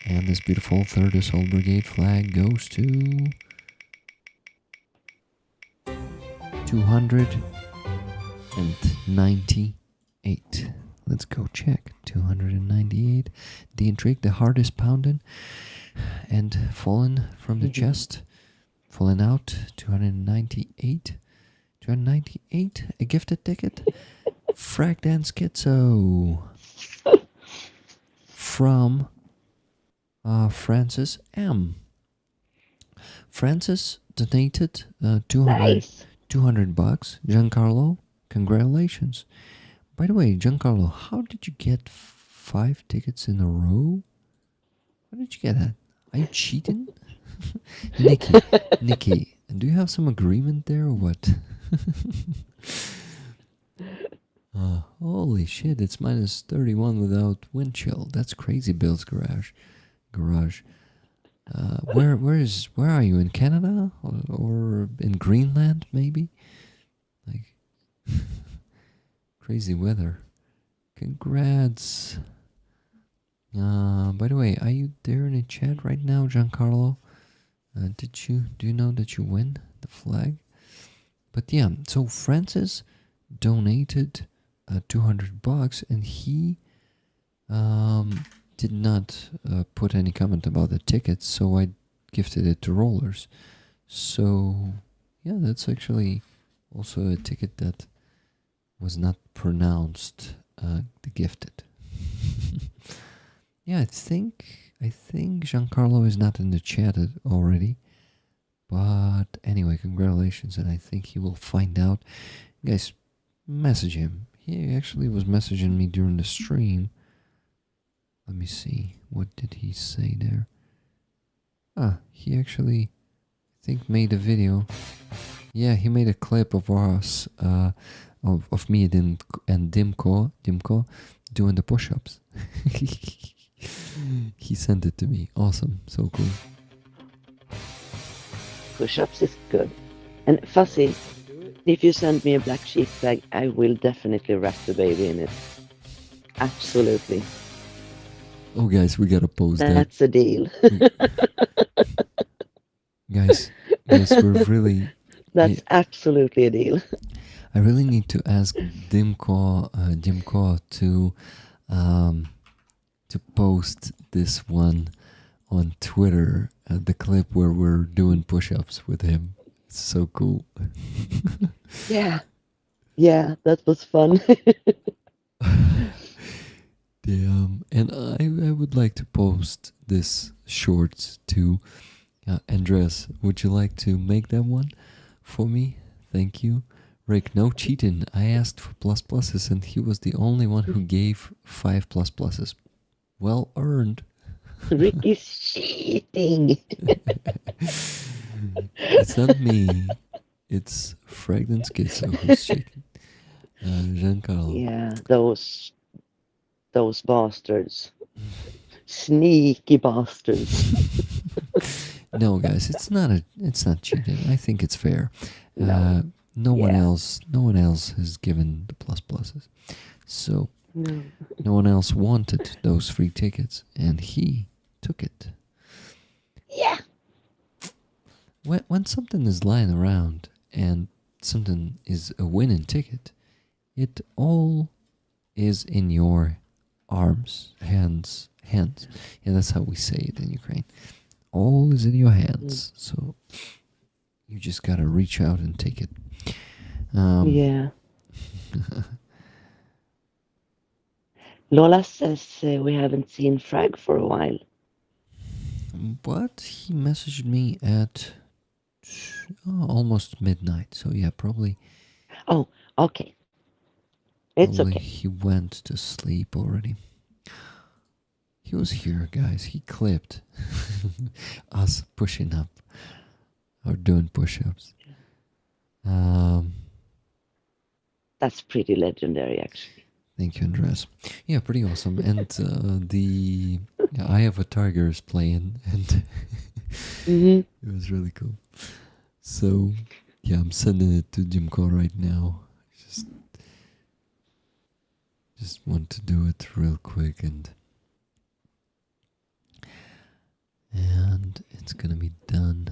And this beautiful 3rd Assault Brigade flag goes to 298. Let's go check. 298. The intrigue, the heart is pounding and fallen from the chest. Falling out. 298. 298. A gifted ticket. Frag Dance Schizo. From Francis M. Francis donated 200 bucks. Giancarlo, congratulations. By the way, Giancarlo, how did you get 5 tickets in a row? How did you get that? Are you cheating? Nikki, do you have some agreement there or what? Holy shit, it's minus 31 without wind chill. That's crazy, Bill's garage. Where are you, in Canada or in Greenland maybe? Like crazy weather. Congrats. By the way, are you there in the chat right now, Giancarlo? Do you know that you win the flag? But yeah, so Francis donated 200 bucks and he did not put any comment about the tickets, so I gifted it to Rollers. So yeah, that's actually also a ticket that was not pronounced the gifted. Yeah, I think Giancarlo is not in the chat already. But anyway, congratulations, and I think he will find out. Guys, message him. He actually was messaging me during the stream. Let me see. What did he say there? He actually, I think, made a video. Yeah, he made a clip of us, of me and Dimko doing the push-ups. He sent it to me. Awesome. So cool. Push-ups is good. And Fuzzy, if you send me a black sheep flag, I will definitely wrap the baby in it. Absolutely. Oh, guys, we gotta post that. That's a deal. Guys, we're really... That's absolutely a deal. I really need to ask Dimko to post this one on Twitter, the clip where we're doing push-ups with him. It's so cool. Yeah. Yeah, that was fun. And I would like to post this short to Andres. Would you like to make that one for me? Thank you. Rick, no cheating. I asked for plus pluses and he was the only one who gave 5 plus pluses. Well earned. Rick is cheating. It's not me. It's Fragrant Schizo who's cheating. Jean-Carl. Yeah, those bastards. Sneaky bastards. No, guys, it's not cheating. I think it's fair. No. No one Yeah. else has given the plus pluses. So No. no one else wanted those free tickets and he took it. Yeah. When something is lying around and something is a winning ticket, it all is in your arms, hands. Yeah, that's how we say it in Ukraine. All is in your hands. So you just gotta reach out and take it. Yeah. Lola says we haven't seen Frag for a while. But he messaged me at almost midnight. So yeah, probably. Oh, okay. It's Probably okay. he went to sleep already. He was here, guys. He clipped us pushing up or doing push-ups. That's pretty legendary, actually. Thank you, Andres. Yeah, pretty awesome. And the Eye of a Tiger is playing, and Mhm. it was really cool. So yeah, I'm sending it to Dimko right now. Just want to do it real quick, and it's gonna be done.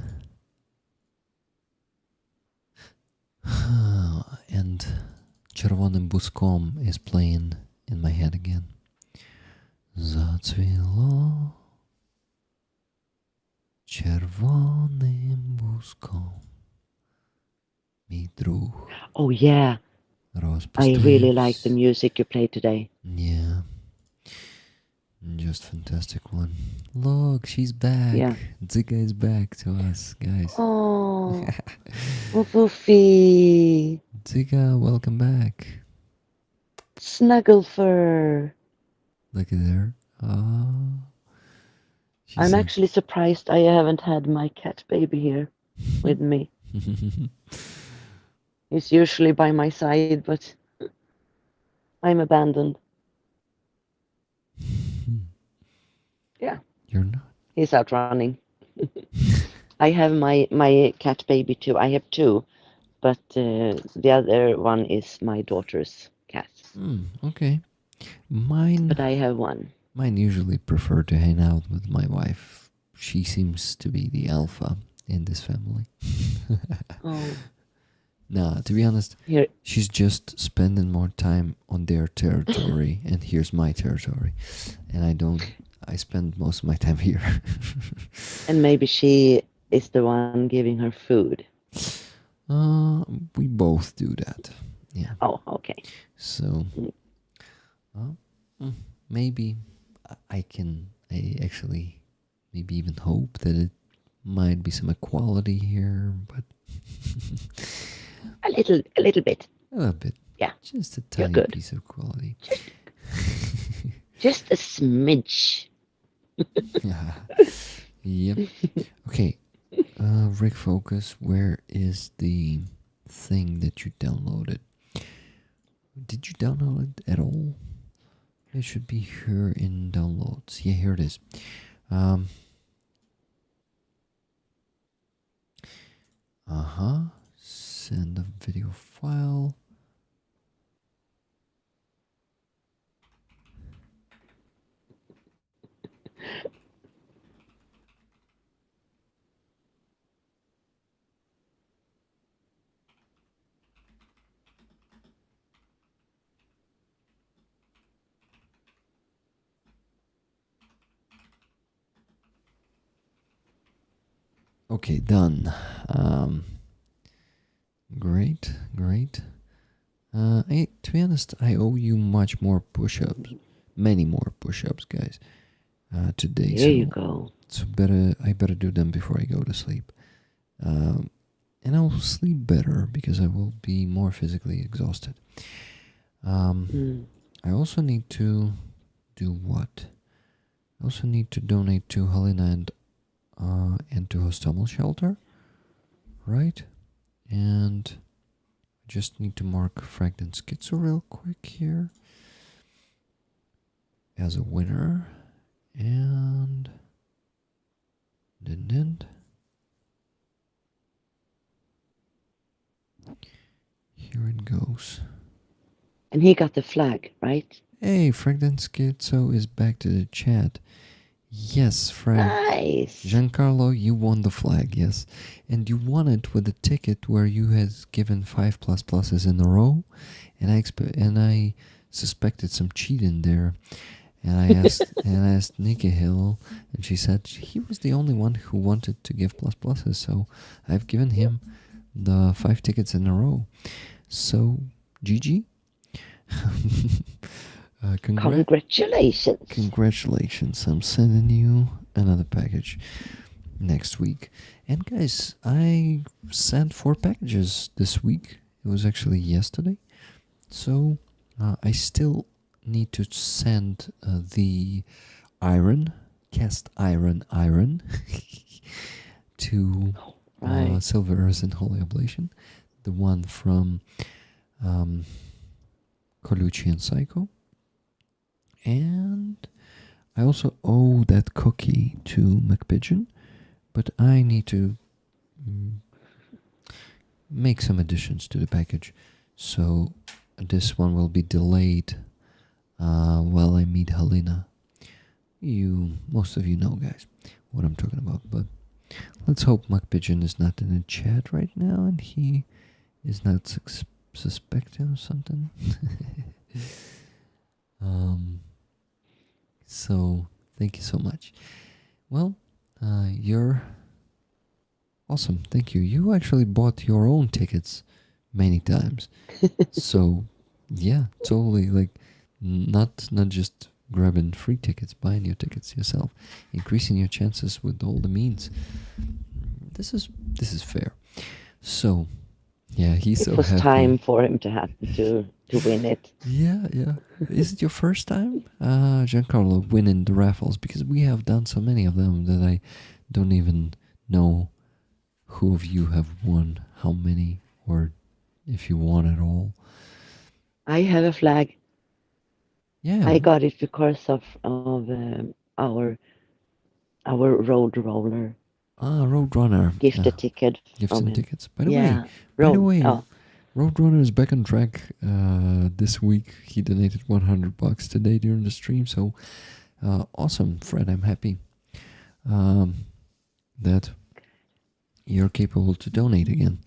And Czerwonym Buskom is playing in my head again. Zацвело czerwonym buskom mi druh Oh, yeah. I really like the music you played today. Yeah. Just fantastic one. Look, she's back. Yeah. Dzyga is back to us, guys. Oh, Foofy. Dzyga, welcome back. Snuggle fur. Look at her. I'm actually surprised I haven't had my cat baby here with me. He's usually by my side, but I'm abandoned. Yeah. You're not. He's out running. I have my cat baby too. I have 2, but the other one is my daughter's cat. Okay. Mine. But I have 1. Mine usually prefer to hang out with my wife. She seems to be the alpha in this family. Oh. Nah, to be honest, Here. she's just spending more time on their territory, and here's my territory. And I spend most of my time here. And maybe she is the one giving her food. We both do that. Yeah. Oh, okay. So, maybe I actually maybe even hope that it might be some equality here, but a little bit. A little bit. Yeah. Just a tiny good. piece of equality. Just a smidge. Yep. Okay. Rick Focus, where is the thing that you downloaded? Did you download it at all? It should be here in downloads. Yeah, here it is. Send a video file. Okay, done. Great. To be honest, I owe you much more push-ups, many more push-ups, guys, today. Here you go. So I better do them before I go to sleep, and I'll sleep better because I will be more physically exhausted. I also need to do what? I also need to donate to Helena and to Hostomel Shelter, right? And I just need to mark Fragment Schizo real quick here as a winner. And here it goes. And he got the flag, right? Hey, Fragment Schizo is back to the chat. Yes, Frank. Nice. Giancarlo, you won the flag, yes. And you won it with a ticket where you had given 5 pluses in a row. And I suspected some cheat in there. And I asked Nikki Hill, and she said he was the only one who wanted to give pluses. So I've given him the 5 tickets in a row. So, GG. Congratulations. Congratulations. I'm sending you another package next week. And guys, I sent 4 packages this week. It was actually yesterday. So I still need to send the cast iron to Silver Earth and Holy Oblation. The one from Colucci and Psycho. And I also owe that cookie to McPigeon, but I need to make some additions to the package. So this one will be delayed while I meet Helena. Most of you know, guys, what I'm talking about. But let's hope McPigeon is not in the chat right now and he is not suspecting or something. So thank you so much. Well, you're awesome. Thank you. You actually bought your own tickets many times. So yeah, totally, like not just grabbing free tickets, buying your tickets yourself, increasing your chances with all the means. This is fair. So yeah, he's so happy. It was time for him to win it. Yeah. Is it your first time, Giancarlo, winning the raffles? Because we have done so many of them that I don't even know who of you have won how many, or if you won at all. I have a flag. Yeah. I got it because of our road roller. Roadrunner. Gifted ticket. Gifted tickets. By the way, Roadrunner is back on track this week. He donated $100 today during the stream. So awesome, Fred. I'm happy that you're capable to donate again.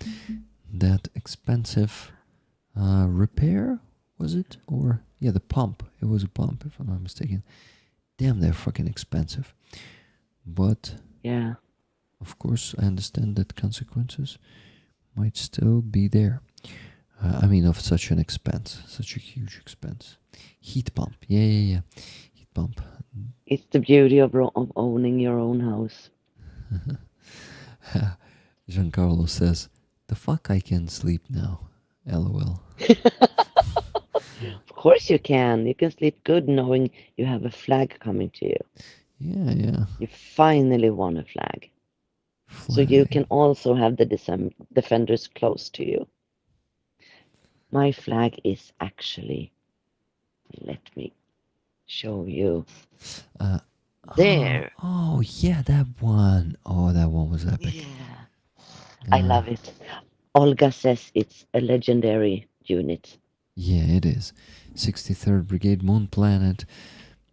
That expensive repair, was it? Or, yeah, the pump. It was a pump, if I'm not mistaken. Damn, they're fucking expensive. But, yeah, of course, I understand that consequences might still be there. Of such an expense, such a huge expense. Heat pump, yeah. Heat pump. It's the beauty of owning your own house. Giancarlo says, "The fuck, I can sleep now." LOL. Of course you can. You can sleep good knowing you have a flag coming to you. Yeah. You finally won a flag. So you can also have the defenders close to you. My flag is actually, let me show you. There. Oh, yeah, that one. Oh, that one was epic. Yeah. I love it. Olga says it's a legendary unit. Yeah, it is. 63rd Brigade Moon Planet.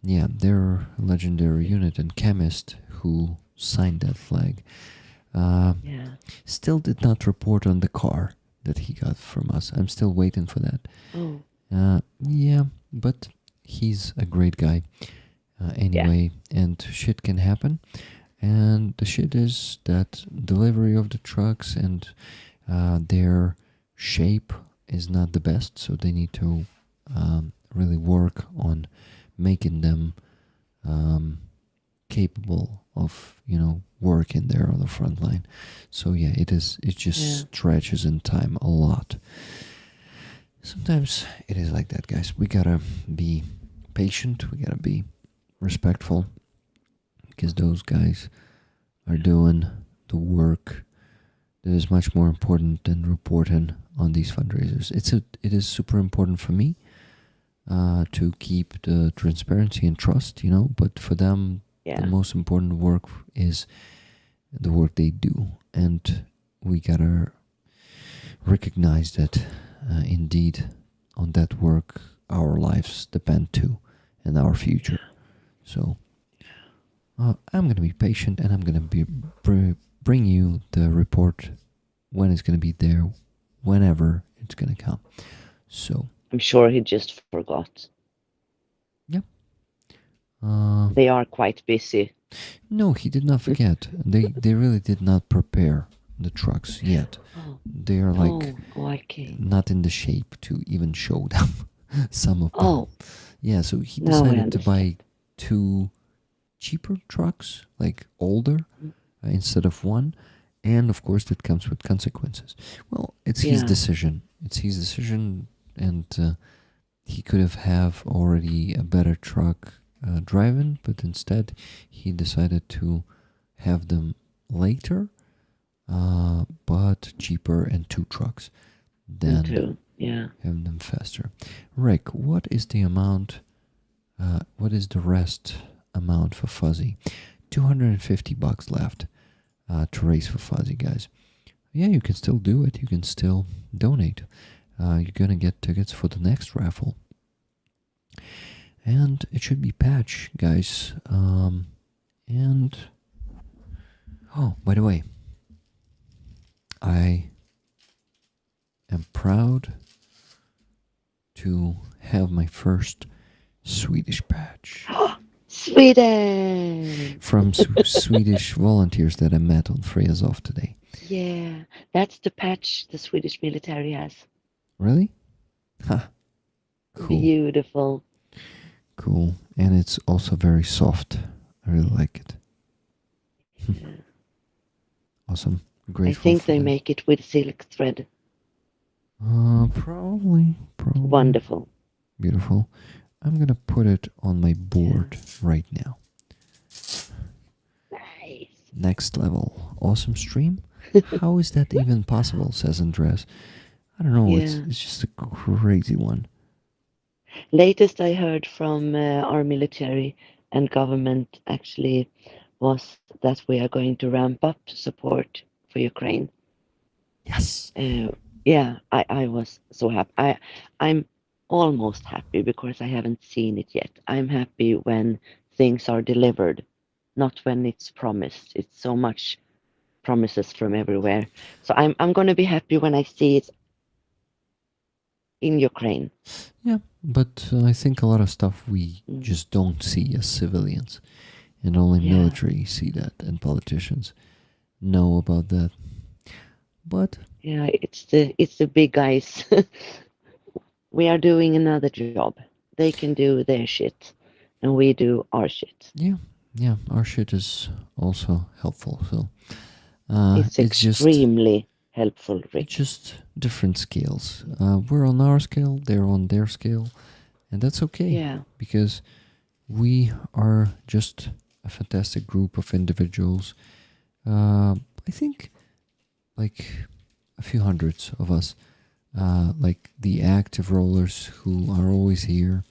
Yeah, they're a legendary unit, and Chemist who signed that flag. Still did not report on the car that he got from us. I'm still waiting for that. Oh. Yeah, but he's a great guy. Anyway, and shit can happen. And the shit is that delivery of the trucks and their shape is not the best, so they need to really work on making them capable of, working there on the front line. So yeah, it just stretches in time a lot. Sometimes it is like that, guys. We gotta be patient, we gotta be respectful, because those guys are doing the work that is much more important than reporting on these fundraisers. It is super important for me to keep the transparency and trust, but for them, the most important work is the work they do. And we gotta recognize that indeed on that work our lives depend too, and our future. So I'm going to be patient, and I'm going to bring you the report when it's going to be there, whenever it's going to come. So I'm sure he just forgot. Yeah. They are quite busy. No, he did not forget. They really did not prepare the trucks yet. They are not in the shape to even show them. Some of them. Yeah, so he decided to buy 2 cheaper trucks, like older, instead of 1, and of course that comes with consequences. Well, it's his decision. It's his decision, and he could have already a better truck driving, but instead he decided to have them later, but cheaper, and 2 trucks than have them faster. Rick, what is the amount? What is the rest amount for Fuzzy? $250 left to raise for Fuzzy, guys. Yeah, you can still do it. You can still donate. You're gonna get tickets for the next raffle, and it should be patch, guys. And by the way, I am proud to have my first Swedish patch. Sweden! From Swedish volunteers that I met on Frejazov today. Yeah, that's the patch the Swedish military has. Really? Ha. Cool. Beautiful. Cool. And it's also very soft. I really like it. Yeah. Awesome. Grateful. I think they make it with silk thread. Probably. Wonderful. Beautiful. I'm going to put it on my board right now. Nice. Next level. Awesome stream. How is that even possible, says Andres. I don't know. It's just a crazy one. Latest I heard from our military and government actually was that we are going to ramp up support for Ukraine. Yes. I was so happy. I'm almost happy because I haven't seen it yet. I'm happy when things are delivered, not when it's promised. It's so much promises from everywhere. So I'm going to be happy when I see it in Ukraine. Yeah, but I think a lot of stuff we just don't see as civilians, and only military see that, and politicians know about that. But yeah, it's the big guys. We are doing another job. They can do their shit, and we do our shit. Yeah, our shit is also helpful. So it's extremely helpful, Rick. It's just different scales. We're on our scale, they're on their scale, and that's okay. Yeah. Because we are just a fantastic group of individuals. I think like a few hundreds of us. Like the active rollers who are always here.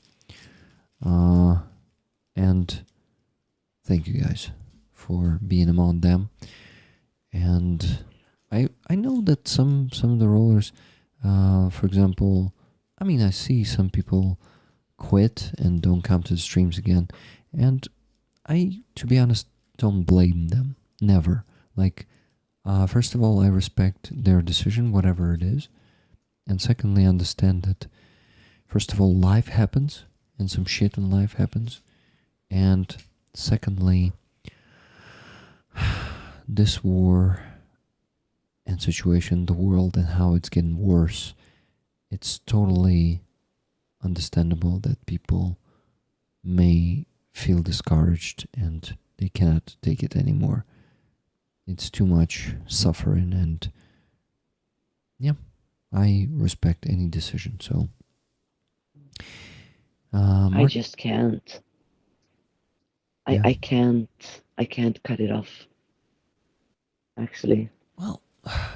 And thank you guys for being among them. And I know that some of the rollers, for example, I see some people quit and don't come to the streams again. And I, to be honest, don't blame them. Never. Like, first of all, I respect their decision, whatever it is. And secondly, understand that, first of all, life happens, and some shit in life happens. And secondly, this war and situation in the world and how it's getting worse, it's totally understandable that people may feel discouraged and they cannot take it anymore. It's too much suffering, and yeah, I respect any decision. So I just can't. Yeah. I can't cut it off. Actually, well,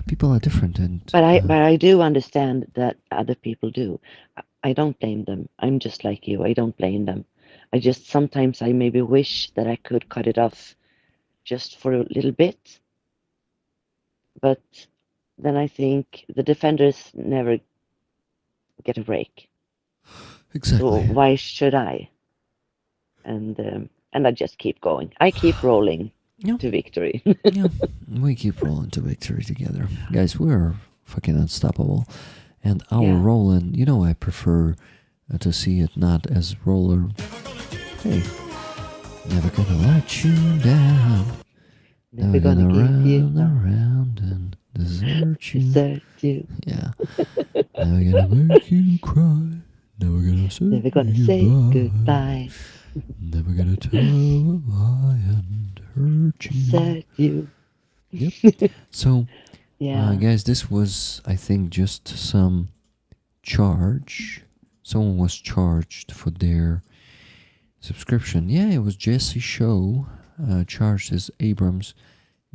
people are different, and but I do understand that other people do. I don't blame them. I'm just like you. I don't blame them. I just sometimes I maybe wish that I could cut it off just for a little bit, but then I think the defenders never get a break. exactly. So why should I? And I just keep going. I keep rolling Yeah. to victory. Yeah, we keep rolling to victory together, guys. We're fucking unstoppable, and our Yeah. rolling. You know, I prefer to see it not as roller. Hey, never gonna let you down. Never gonna give you round up. around and desert you. Desert you. Yeah, never gonna make you cry. Never gonna say Never gonna say goodbye. Never gonna tell a lie and hurt you. Desert you. Yep. So, Yeah. guys, this was, I think, just some charge. Someone was charged for their subscription. Yeah, it was Jesse Show, charged as Abrams.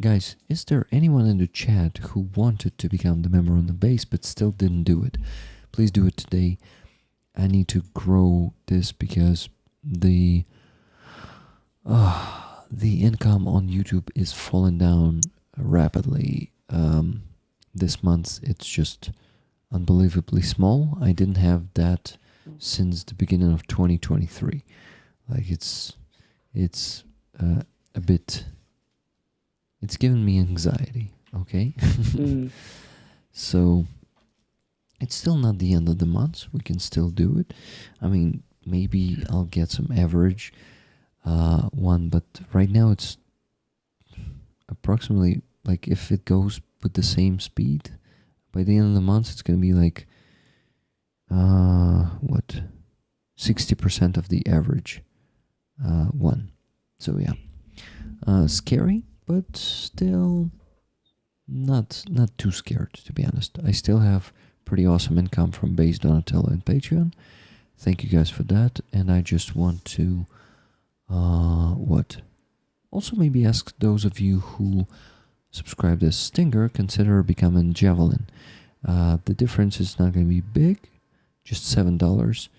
Guys, is there anyone in the chat who wanted to become the member on the base but still didn't do it? Please do it today. I need to grow this because the income on YouTube is falling down rapidly. This month it's just unbelievably small. I didn't have that since the beginning of 2023. Like it's a bit. It's giving me anxiety. Okay, so it's still not the end of the month. We can still do it. I mean, maybe I'll get some average one, but right now it's approximately, like, if it goes with the same speed, by the end of the month it's gonna be like 60% of the average one. So yeah, scary, but still not too scared, to be honest. I still have pretty awesome income from Base, Donatello, and Patreon. Thank you guys for that. And I just want to also maybe ask those of you who subscribed as Stinger, consider becoming Javelin. The difference is not going to be big, just $7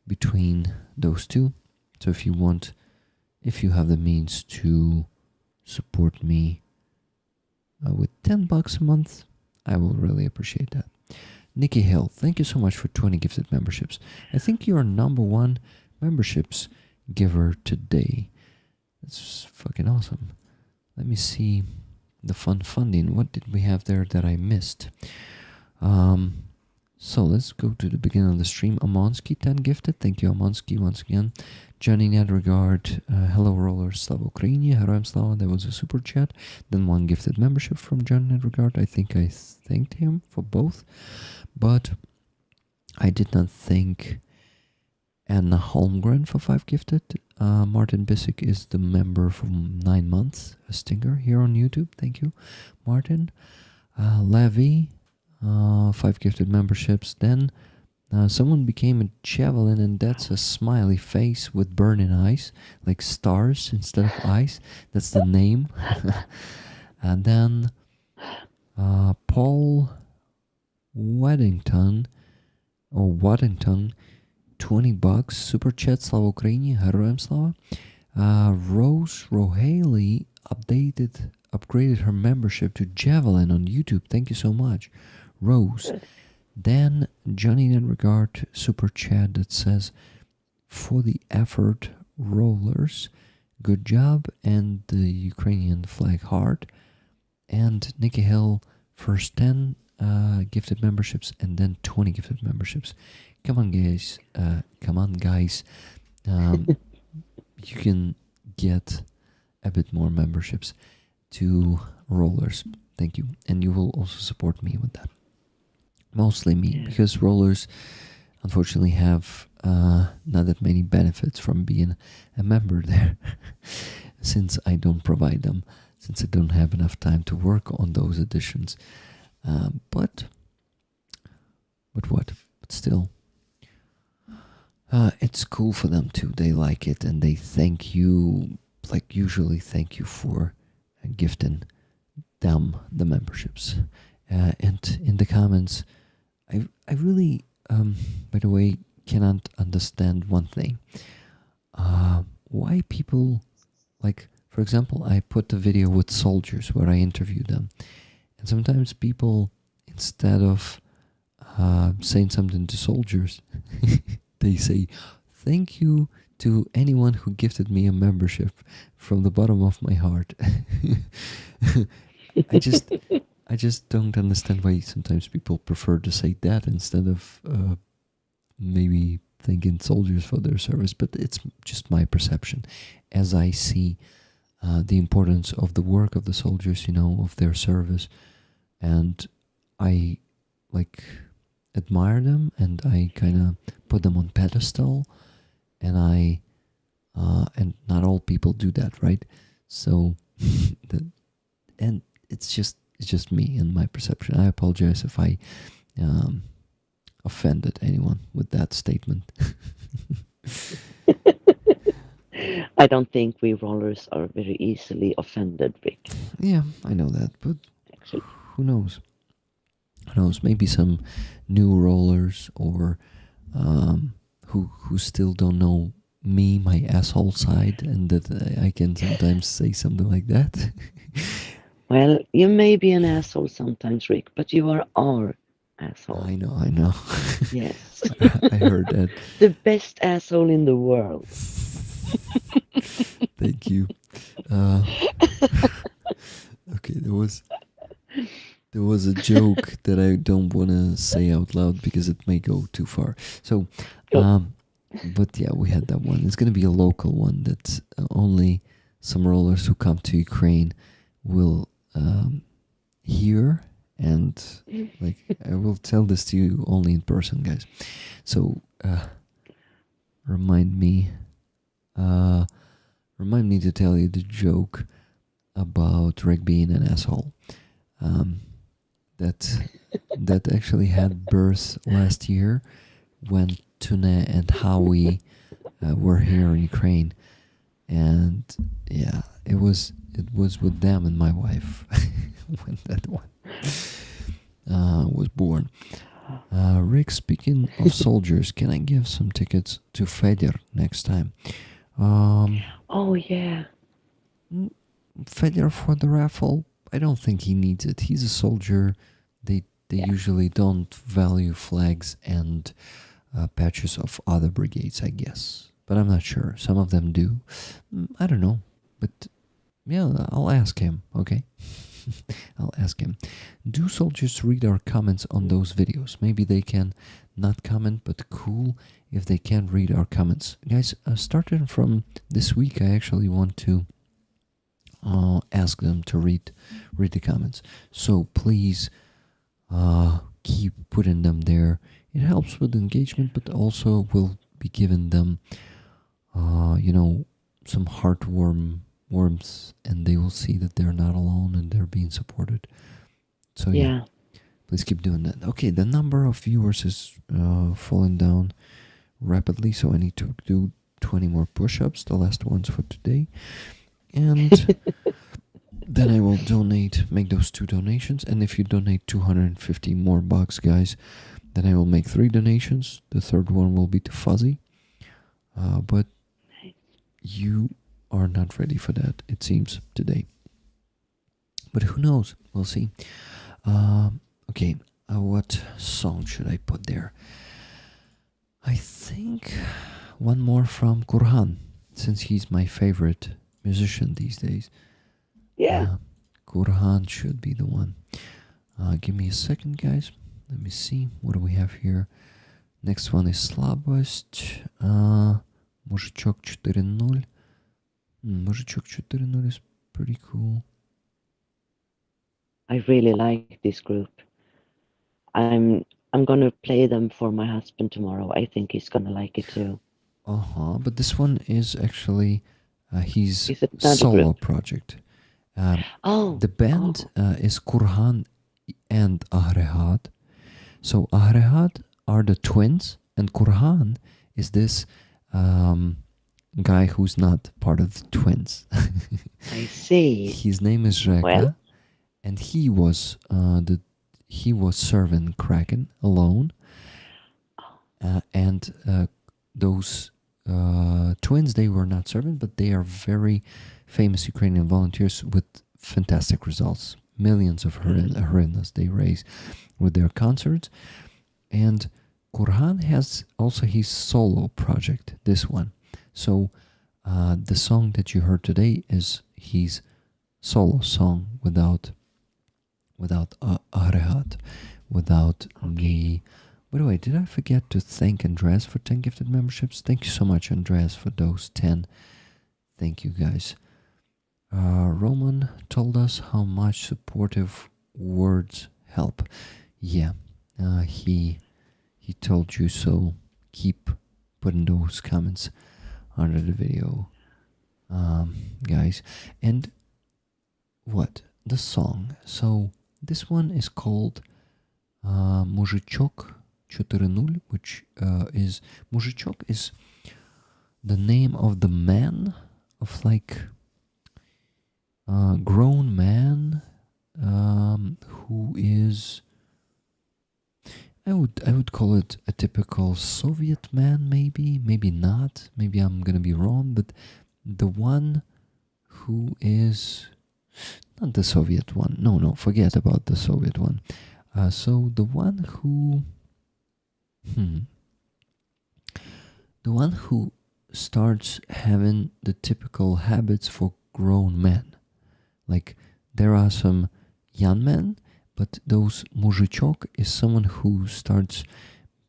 between those two. So if you have the means to support me with $10 a month, I will really appreciate that. Nikki Hill, thank you so much for 20 gifted memberships. I think you're #1 memberships giver today. That's fucking awesome. Let me see the fun funding. What did we have there that I missed? So let's go to the beginning of the stream. Amonsky, 10 gifted. Thank you, Amonsky, once again. Johnny Nedregard, hello rollers, Slava Ukraini, Heroям Slava. That was a super chat. Then 1 gifted membership from John Nedregard. I think I thanked him for both, but I did not thank Anna Holmgren for 5 gifted. Martin Bissick is the member for 9 months, a Stinger here on YouTube. Thank you, Martin. Levy, 5 gifted memberships. Then someone became a Javelin, and that's a smiley face with burning eyes, like stars instead of eyes. That's the name. And then Paul Waddington, $20, super chat, Slava Ukraini, Heroям Slava. Rose Rohaley upgraded her membership to Javelin on YouTube. Thank you so much, Rose. Then Johnny Nedregard super chat that says, for the effort, rollers, good job, and the Ukrainian flag heart. And Nikki Hill, first 10 gifted memberships, and then 20 gifted memberships. Come on, guys. You can get a bit more memberships. to rollers. Thank you. And you will also support me with that. Mostly me, because rollers unfortunately have not that many benefits from being a member there, since I don't provide them, since I don't have enough time to work on those editions. But what? But still, it's cool for them too. They like it, and they thank you, like usually thank you for gifting them the memberships. And in the comments, I really, by the way, cannot understand one thing. Why people, like, for example, I put a video with soldiers where I interview them. And sometimes people, instead of saying something to soldiers, they say, thank you to anyone who gifted me a membership from the bottom of my heart. I just don't understand why sometimes people prefer to say that instead of maybe thanking soldiers for their service. But it's just my perception as I see the importance of the work of the soldiers, of their service. And I admire them, and I kind of put them on pedestal, and and not all people do that, right? So, and it's just me and my perception. I apologize if I offended anyone with that statement. I don't think we rollers are very easily offended, Rick. Yeah, I know that, but Actually, who knows? Who knows? Maybe some new rollers, or who still don't know me, my asshole side, and that I can sometimes say something like that. well, you may be an asshole sometimes, Rick, but you are our asshole. I know. Yes. I heard that. The best asshole in the world. Thank you. Okay, there was a joke that I don't want to say out loud because it may go too far. So, but yeah, we had that one. It's going to be a local one that only some rollers who come to Ukraine will hear, and I will tell this to you only in person, guys. So remind me to tell you the joke about Rick being an asshole. That actually had birth last year when Tuna and Howie were here in Ukraine, and yeah, it was with them and my wife when that one was born. Rick, speaking of soldiers, can I give some tickets to Fedor next time? Oh, yeah. Fedor for the raffle, I don't think he needs it. He's a soldier. They usually don't value flags and patches of other brigades, I guess. But I'm not sure. Some of them do. I don't know. But yeah, I'll ask him, okay? I'll ask him. Do soldiers read our comments on those videos? Maybe they can not comment, but cool if they can read our comments. Guys, starting from this week, I actually want to ask them to read the comments. So please keep putting them there. It helps with engagement, but also will be giving them some warmth, and they will see that they're not alone and they're being supported. So yeah, please keep doing that. Okay, the number of viewers is falling down rapidly, so I need to do 20 more push-ups, the last ones for today. And then I will make those 2 donations. And if you donate 250 more bucks, guys, then I will make 3 donations. The third one will be to Fuzzy. But you are not ready for that, it seems, today. But who knows? We'll see. Okay, what song should I put there? I think one more from Kurhan, since he's my favorite musician these days. Yeah. Kurhan should be the one. Give me a second, guys. Let me see. What do we have here? Next one is Slabost. Мужичок 4.0. Мужичок 4.0 is pretty cool. I really like this group. I'm I'm gonna play them for my husband tomorrow. I think he's gonna like it too. But this one is actually his Is it another solo group? project. Oh, The band is Kurhan and Ahrehat. So Ahrehat are the twins, and Kurhan is this guy who's not part of the twins. I see. His name is Dzyga, Well. and he was serving Kraken alone, and those twins, they were not serving, but they are very famous Ukrainian volunteers with fantastic results. Millions of hryvnias they raise with their concerts. And Kurhan has also his solo project, this one. So the song that you heard today is his solo song without Ahrehat, without the... By the way, did I forget to thank Andreas for 10 gifted memberships? Thank you so much, Andreas, for those 10. Thank you, guys. Roman told us how much supportive words help. Yeah, he told you so. Keep putting those comments under the video, guys. And what? The song. So this one is called Muzhichok 4.0, which is... Muzhichok is the name of the man, of like grown man who is... I would call it a typical Soviet man, maybe not, maybe I'm gonna be wrong, but the one who is not the Soviet one. No, forget about the Soviet one. So the one who starts having the typical habits for grown men. Like, there are some young men, but those muzhichok is someone who starts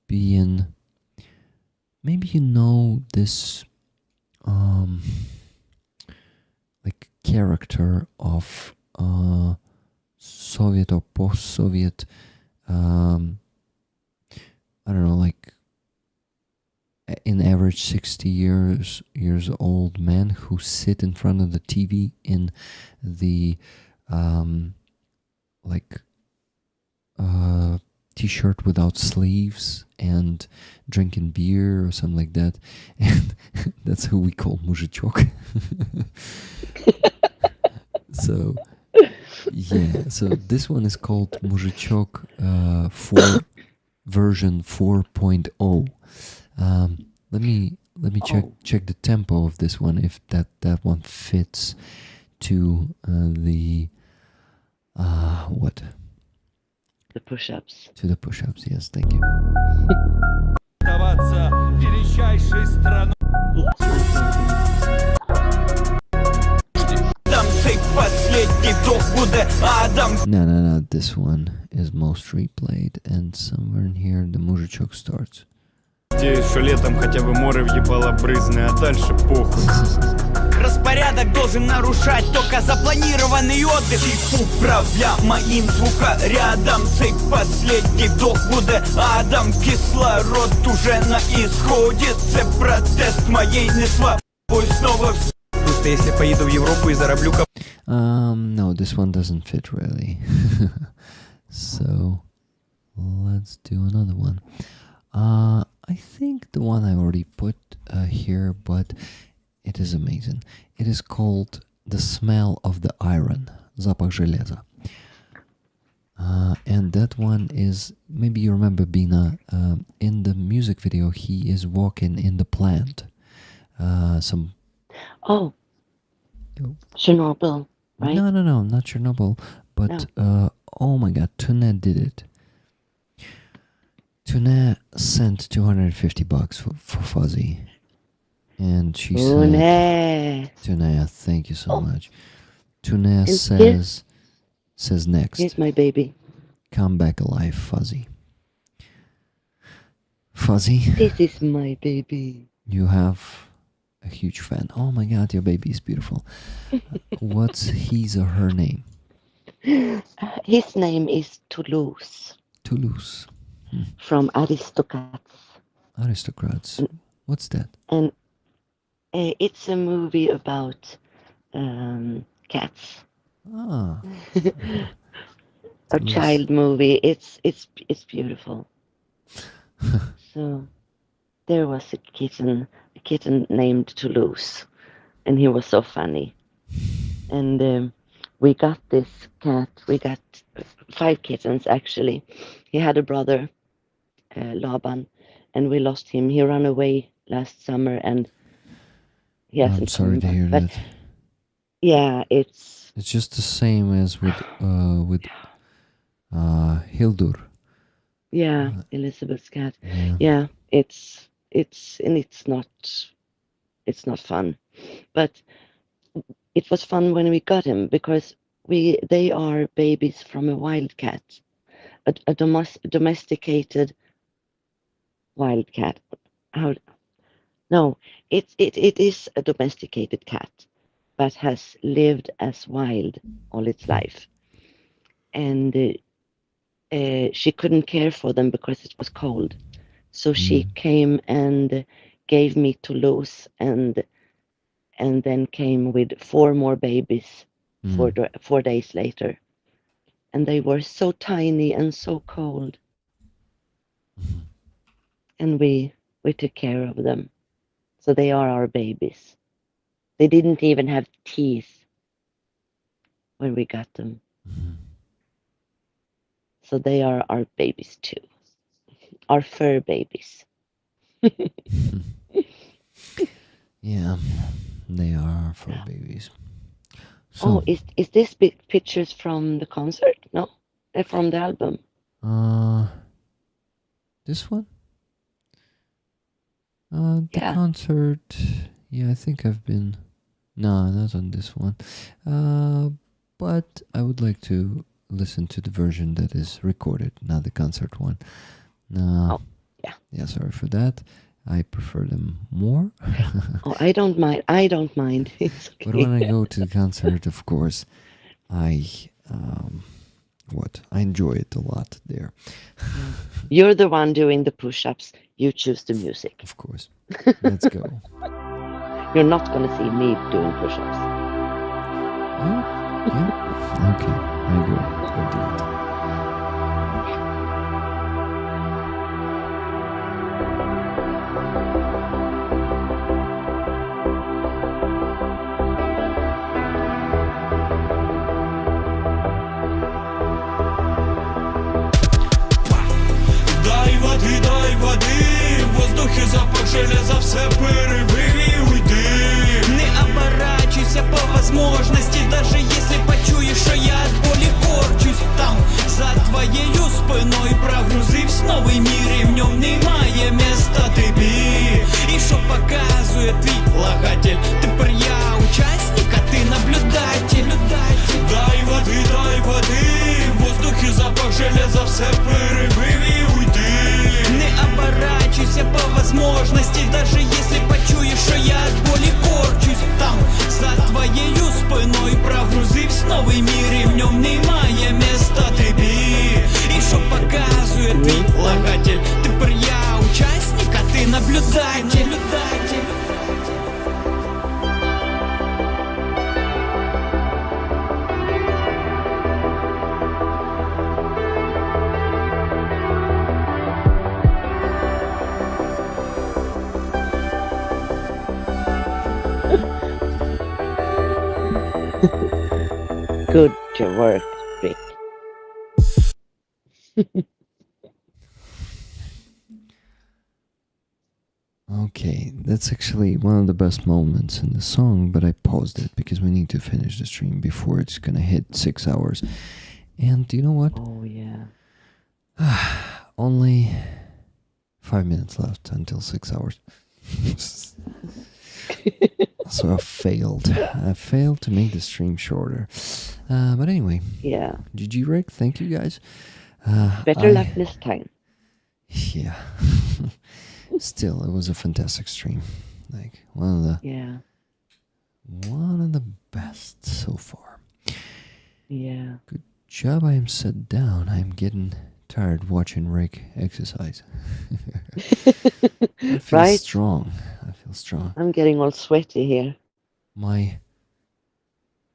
being... Maybe you know this like character of Soviet or post-Soviet, I don't know, like in average 60 years old men who sit in front of the TV in the t-shirt without sleeves and drinking beer or something like that, and that's who we call muzhichok. So yeah, so this one is called Muzhichok version 4.0. Let me check the tempo of this one, if that one fits to the what? The push-ups. To the push-ups, yes, thank you. No, this one is most replayed, and somewhere in here the muzhichok starts. Надеюсь, что летом хотя бы море въебало брызны, а дальше похуй. Распорядок должен нарушать только запланированный отдых. И управля моим звукорядом. Цей последний вдох буде адом. Кислород уже на исходе. Це протест моей неслабой снова. Просто если поеду в Европу и зараблю... No, this one doesn't fit really. So let's do another one. I think the one I already put here, but it is amazing. It is called The Smell of the Iron, Запах железа. And that one is, maybe you remember Bina, in the music video he is walking in the plant. Oh, Chernobyl, right? No, not Chernobyl, but oh my god, Tune did it. Tune sent $250 for Fuzzy, and she said, "Tune, thank you so much." Tune says next. Here's my baby. Come back alive, Fuzzy. Fuzzy. This is my baby. You have a huge fan. Oh my god, your baby is beautiful. What's his or her name? His name is Toulouse Toulouse. from Aristocats. Aristocrats. And, What's that? and it's a movie about cats. Ah. A Toulouse. child movie. It's beautiful. So there was a kitten named Toulouse, and he was so funny. And we got this cat. We got 5 kittens actually. He had a brother, Laban, and we lost him. He ran away last summer, and he hasn't I'm sorry come to hear back. But that. yeah, it's Just the same as with Hildur. yeah, Elizabeth's cat. Yeah. Yeah, it's not fun, but it was fun when we got him because they are babies from a wild cat, a domesticated wild cat. How? No, it is a domesticated cat, but has lived as wild all its life, and she couldn't care for them because it was cold, so she came and gave me Toulouse, and then came with 4 more babies 4 days later, and they were so tiny and so cold, and we took care of them. So they are our babies. They didn't even have teeth when we got them. So they are our babies too. Our fur babies. Yeah, they are for babies. So, Oh, is this pictures from the concert? No, from the album. This one? The Yeah. concert. Yeah, I think I've been. No, not on this one. But I would like to listen to the version that is recorded, not the concert one. Oh, yeah. Yeah, sorry for that. I prefer them more. Oh, I don't mind. I don't mind. It's okay. But when I go to the concert, of course, I enjoy it a lot there. You're the one doing the push-ups. You choose the music. Of course. Let's go. You're not going to see me doing push-ups. Oh, yeah. Okay, I agree. I'll do it. Дай воды, в воздухе запах железа, все перебив и уйди. Не оборачивайся по возможности, даже если почуешь, что я от боли корчусь. Там, за твоєю спиною прогрузився новий мір, і в ньому немає места тобі. І що показує твій лагатель, тепер я учасник, а ти наблюдатель. Дай води, в воздухе запах железа, все перебив і уйди. Не оборачивайся по возможности, даже если почуешь, что я от боли корчусь. Там, за твоєю спиною прогрузився новий мір, і в ньому немає места тобі. І що показує твій лагатель, тепер я учасник, а ти наблюдатель. Good work, Rick. Okay, that's actually one of the best moments in the song, but I paused it because we need to finish the stream before it's gonna hit 6 hours. And you know what? Oh, yeah. Only 5 minutes left until 6 hours. So I failed. I failed to make the stream shorter. But anyway. Yeah. GG Rick, thank you guys. Better luck this time. Yeah. Still, it was a fantastic stream. Like one of the best so far. Yeah. Good job I am set down, I'm getting tired watching Rick exercise. I feel Right? strong. I feel strong. I'm getting all sweaty here. My,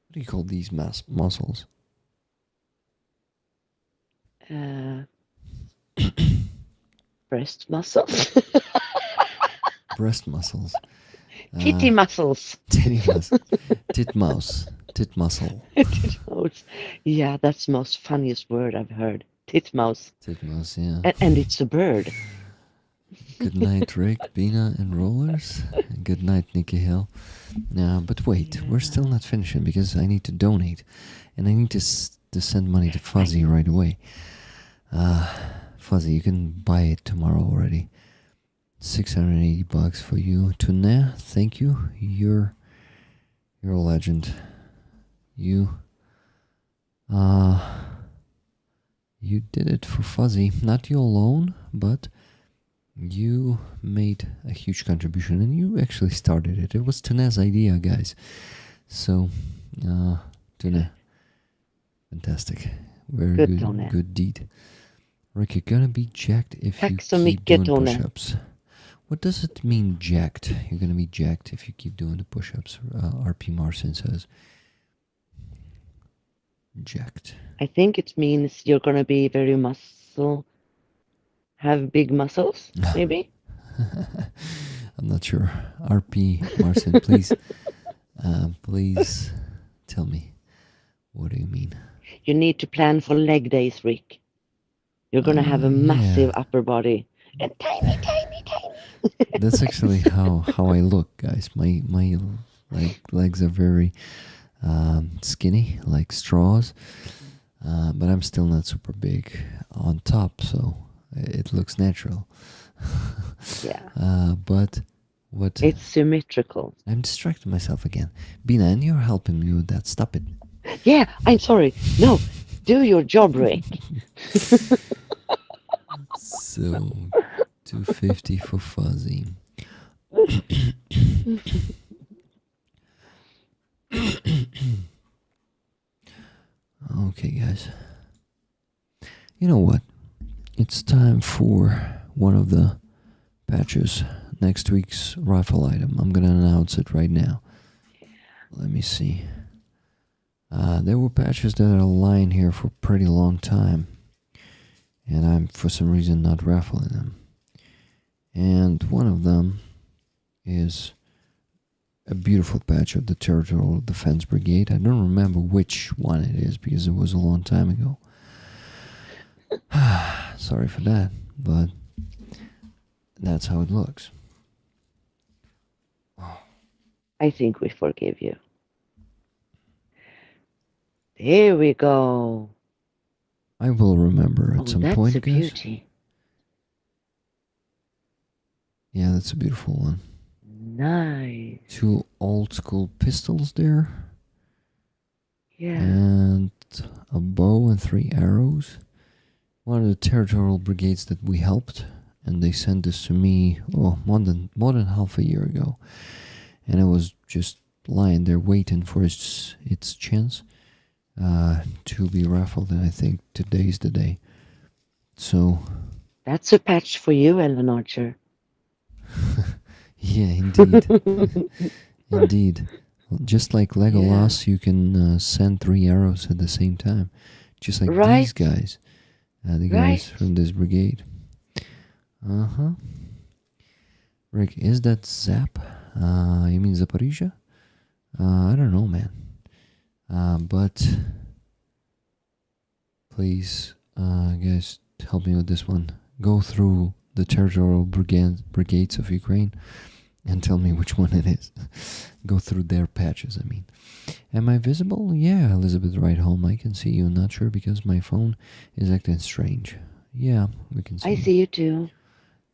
what do you call these muscles? Breast muscles. Breast muscles. Titty muscles. Titty muscle. Tit mouse. Tit muscle. Titmouse. Yeah, that's the most funniest word I've heard. Titmouse. Tit mouse, yeah. And it's a bird. Good night, Rick, Bina, and Rollers. And good night, Nikki Hill. But wait, we're still not finishing because I need to donate. And I need to send money to Fuzzy right away. Fuzzy, you can buy it tomorrow already. $680 for you. Tune, thank you. You're a legend. You did it for Fuzzy. Not you alone, but you made a huge contribution, and you actually started it. It was Tune's idea, guys. So, Tune, fantastic. Very Good, Tune. good deed. Rick, you're gonna be jacked if you Tack så keep mycket, doing Tune. push-ups. What does it mean, jacked? You're gonna be jacked if you keep doing the push-ups. RP Marcin says. Jacked. I think it means you're going to be very have big muscles, maybe? I'm not sure. RP Marcin, please, please tell me. What do you mean? You need to plan for leg days, Rick. You're going to have a massive upper body. And tiny. That's actually how I look, guys. My legs are very skinny, like straws, but I'm still not super big on top, so it looks natural. Yeah. But what? It's symmetrical. I'm distracting myself again. Bina, and you're helping me with that. Stop it. Yeah, I'm sorry. No, do your job, Rick. So, 250 for Fuzzy. Okay, guys. You know what? It's time for one of the patches. Next week's rifle item. I'm gonna announce it right now. Let me see. There were patches that are lying here for a pretty long time, and I'm for some reason not raffling them. And one of them is a beautiful patch of the Territorial Defense Brigade. I don't remember which one it is because it was a long time ago. Sorry for that, but that's how it looks. I think we forgive you. There we go. I will remember at some point, that's a guys. beauty. Yeah, that's a beautiful one. Nice. 2 old school pistols there. Yeah. And a bow and 3 arrows. One of the territorial brigades that we helped, and they sent this to me more than half a year ago, and it was just lying there waiting for its chance to be raffled, and I think today's the day. So that's a patch for you, Ellen Archer. Yeah, indeed. Indeed. Just like Legolas, you can send 3 arrows at the same time. Just like these guys. The guys from this brigade. Rick, is that Zap? You mean Zaporizhia? I don't know, man. But please, guys, help me with this one. Go through the territorial brigades of Ukraine and tell me which one it is. Go through their patches, I mean. Am I visible? Yeah, Elizabeth right home. I can see you. Not sure because my phone is acting strange. Yeah, we can see I see you too.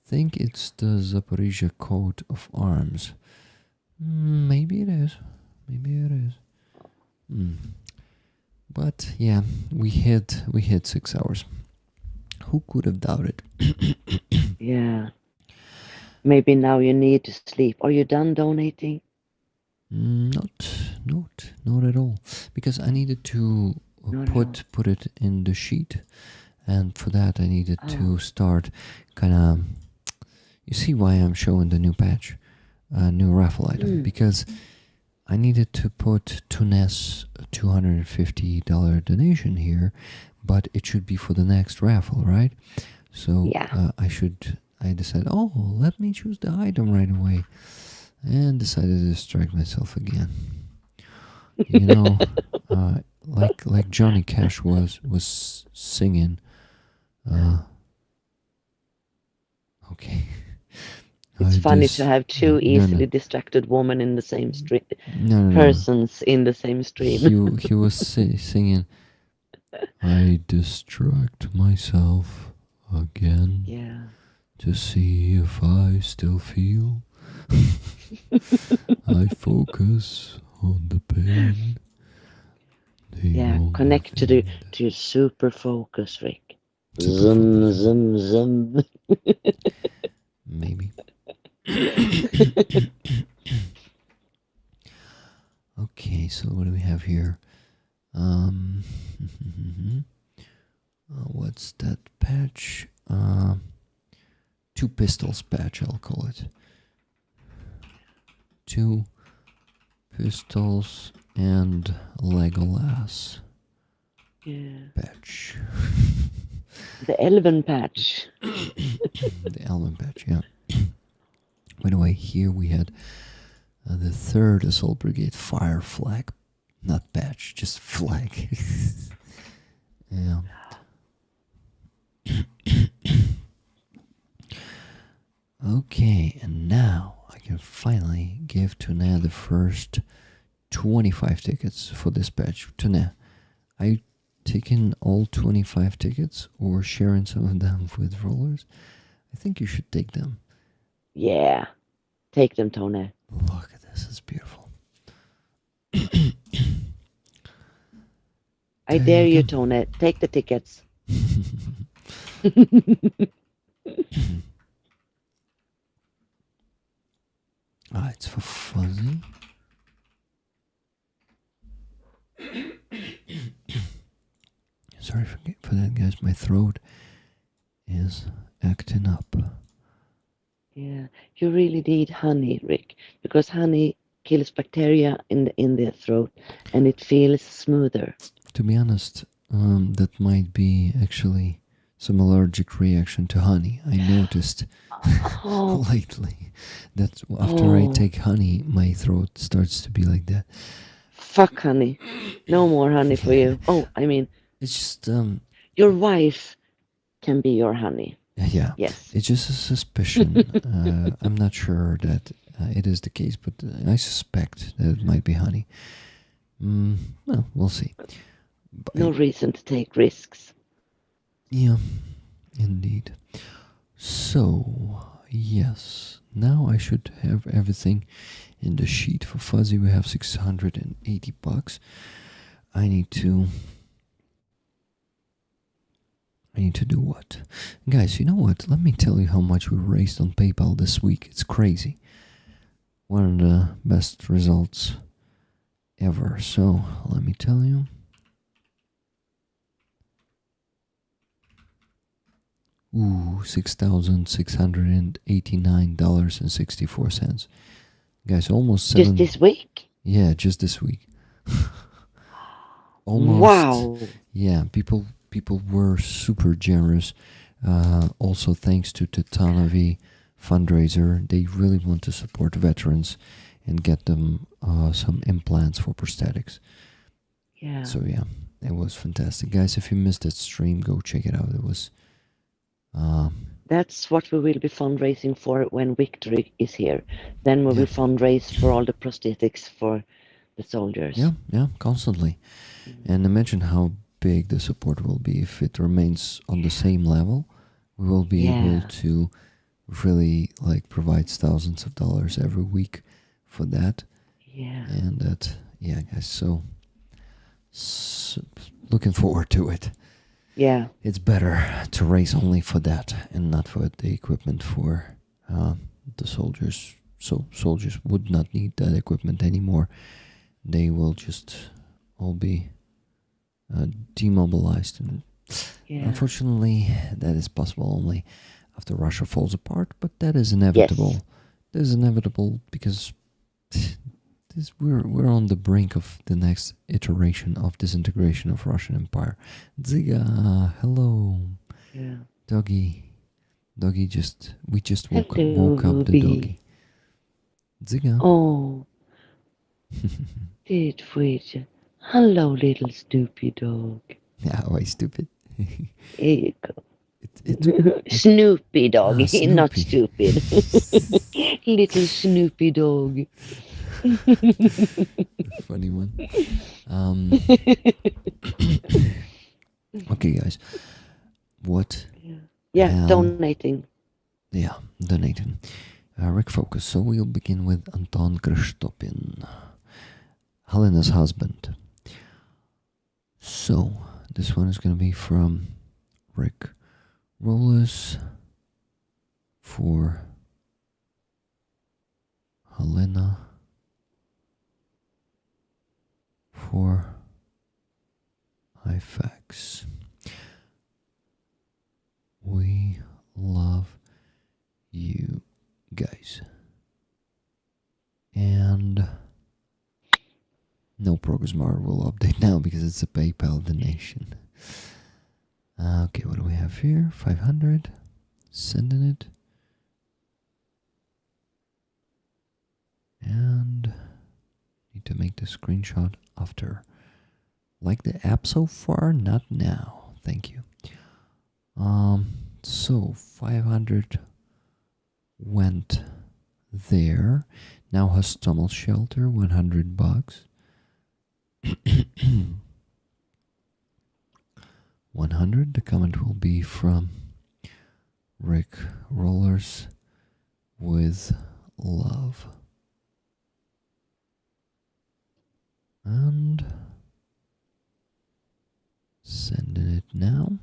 Think it's the Zaporizhia coat of arms. Maybe it is. Maybe it is. But yeah, we hit 6 hours. Who could have doubted? Yeah. Maybe now you need to sleep. Are you done donating? Not at all. Because I needed to put it in the sheet, and for that I needed to start kind of. You see why I'm showing the new patch, new raffle item, because I needed to put Tunes $250 donation here, but it should be for the next raffle, right? So I decided, let me choose the item right away, and decided to distract myself again. You know, like Johnny Cash was singing. Okay. It's funny to have two easily distracted women in the same stream. Persons in the same stream. He was singing, I distract myself again. Yeah. To see if I still feel. I focus on the pain. Connect to your super focus, Rick. Zoom, zoom, zoom. Maybe. Okay, so what do we have here? What's that patch? Two pistols patch, I'll call it. Two pistols and Legolas patch. The Elven patch. The Elven patch, yeah. By the way, here we had the 3rd Assault Brigade fire flag. Not patch, just flag. Yeah. Okay, and now I can finally give Tuna the first 25 tickets for this patch. Tuna, are you taking all 25 tickets or sharing some of them with rollers? I think you should take them. Yeah, take them, Tone. Look at this, it's beautiful. I dare you, Tone. Take the tickets. It's for Fuzzy. Sorry for that, guys. My throat is acting up. Yeah, you really need honey, Rick, because honey kills bacteria in the throat, and it feels smoother. To be honest, that might be actually some allergic reaction to honey. I noticed lately that after I take honey, my throat starts to be like that. Fuck honey. No more honey for you. Oh, I mean, it's just your wife can be your honey. Yeah. Yes. It's just a suspicion. I'm not sure that it is the case, but I suspect that it might be honey. Well, we'll see. But no reason to take risks. Yeah, indeed. So, yes. Now I should have everything in the sheet. For Fuzzy, we have $680. I need to do what? Guys, you know what? Let me tell you how much we raised on PayPal this week. It's crazy. One of the best results ever. So, let me tell you. Ooh, $6,689.64. Guys, almost $7. Just this week? Yeah, just this week. Almost. Wow. Yeah, people were super generous. Also, thanks to Titanovi fundraiser, they really want to support veterans and get them some implants for prosthetics. Yeah. So yeah, it was fantastic, guys. If you missed that stream, go check it out. It was. That's what we will be fundraising for when Victory is here. Then we will fundraise for all the prosthetics for the soldiers. Yeah, constantly. And imagine how big the support will be if it remains on the same level. We will be able to really provide thousands of dollars every week for that. Yeah. And that, guys. So looking forward to it. Yeah. It's better to raise only for that and not for the equipment for the soldiers. So soldiers would not need that equipment anymore. They will just all be demobilized. And Yeah. unfortunately, that is possible only after Russia falls apart, but that is inevitable. Yes. That is inevitable because we're on the brink of the next iteration of disintegration of Russian Empire. Dzyga, hello. Yeah. Doggy. We just woke Hello, up the Ruby. doggy. Dzyga. Oh, did we? Hello, little stupid dog. Yeah, why stupid? Here you go. it Snoopy dog, not Snoopy. stupid. Little Snoopy dog. Funny one. Okay, guys. What? Yeah, hell- donating. Yeah, donating. Rick Focus. So we'll begin with Anton Kristopin, Helena's husband. So this one is going to be from Rick Rollers for Helena for IFAX. We love you guys. And no Progress Bar will update now because it's a PayPal donation. Okay, what do we have here? 500. Sending it. And need to make the screenshot after. Like the app so far? Not now. Thank you. So 500 went there. Now Hostomel Shelter, $100. 100. The comment will be from Rick Rollers with love. And sending it now.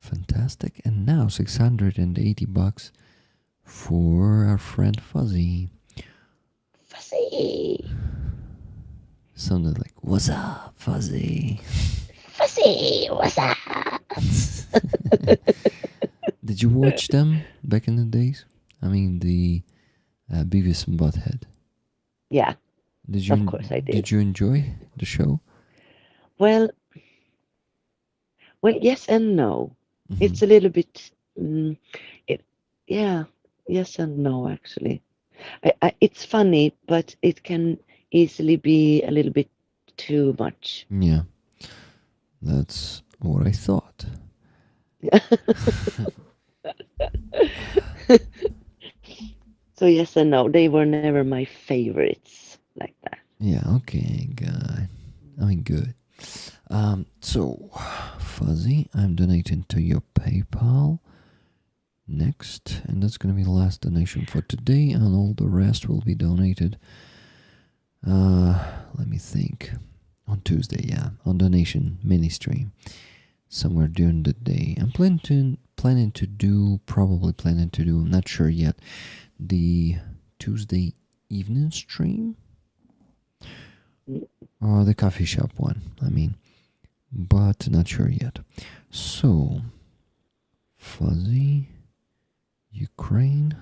Fantastic. And now $680 for our friend Fuzzy. Fuzzy. Sounded like, what's up, Fuzzy? Fuzzy, what's up? Did you watch them back in the days? I mean, the Beavis and Butthead. Yeah, Did you? of course I did. Did you enjoy the show? Well, yes and no. Mhm. It's a little bit, yes and no, actually. It's funny, but it can easily be a little bit too much. Yeah, that's what I thought. So yes and no. They were never my favorites like that. Yeah, okay, good. I mean, good. So, Fuzzy, I'm donating to your PayPal next, and that's going to be the last donation for today, and all the rest will be donated, let me think, on Tuesday, yeah, on donation mini stream, somewhere during the day. I'm planning to do, I'm not sure yet, the Tuesday evening stream, or the coffee shop one, I mean, but not sure yet. So, Fuzzy, Ukraine.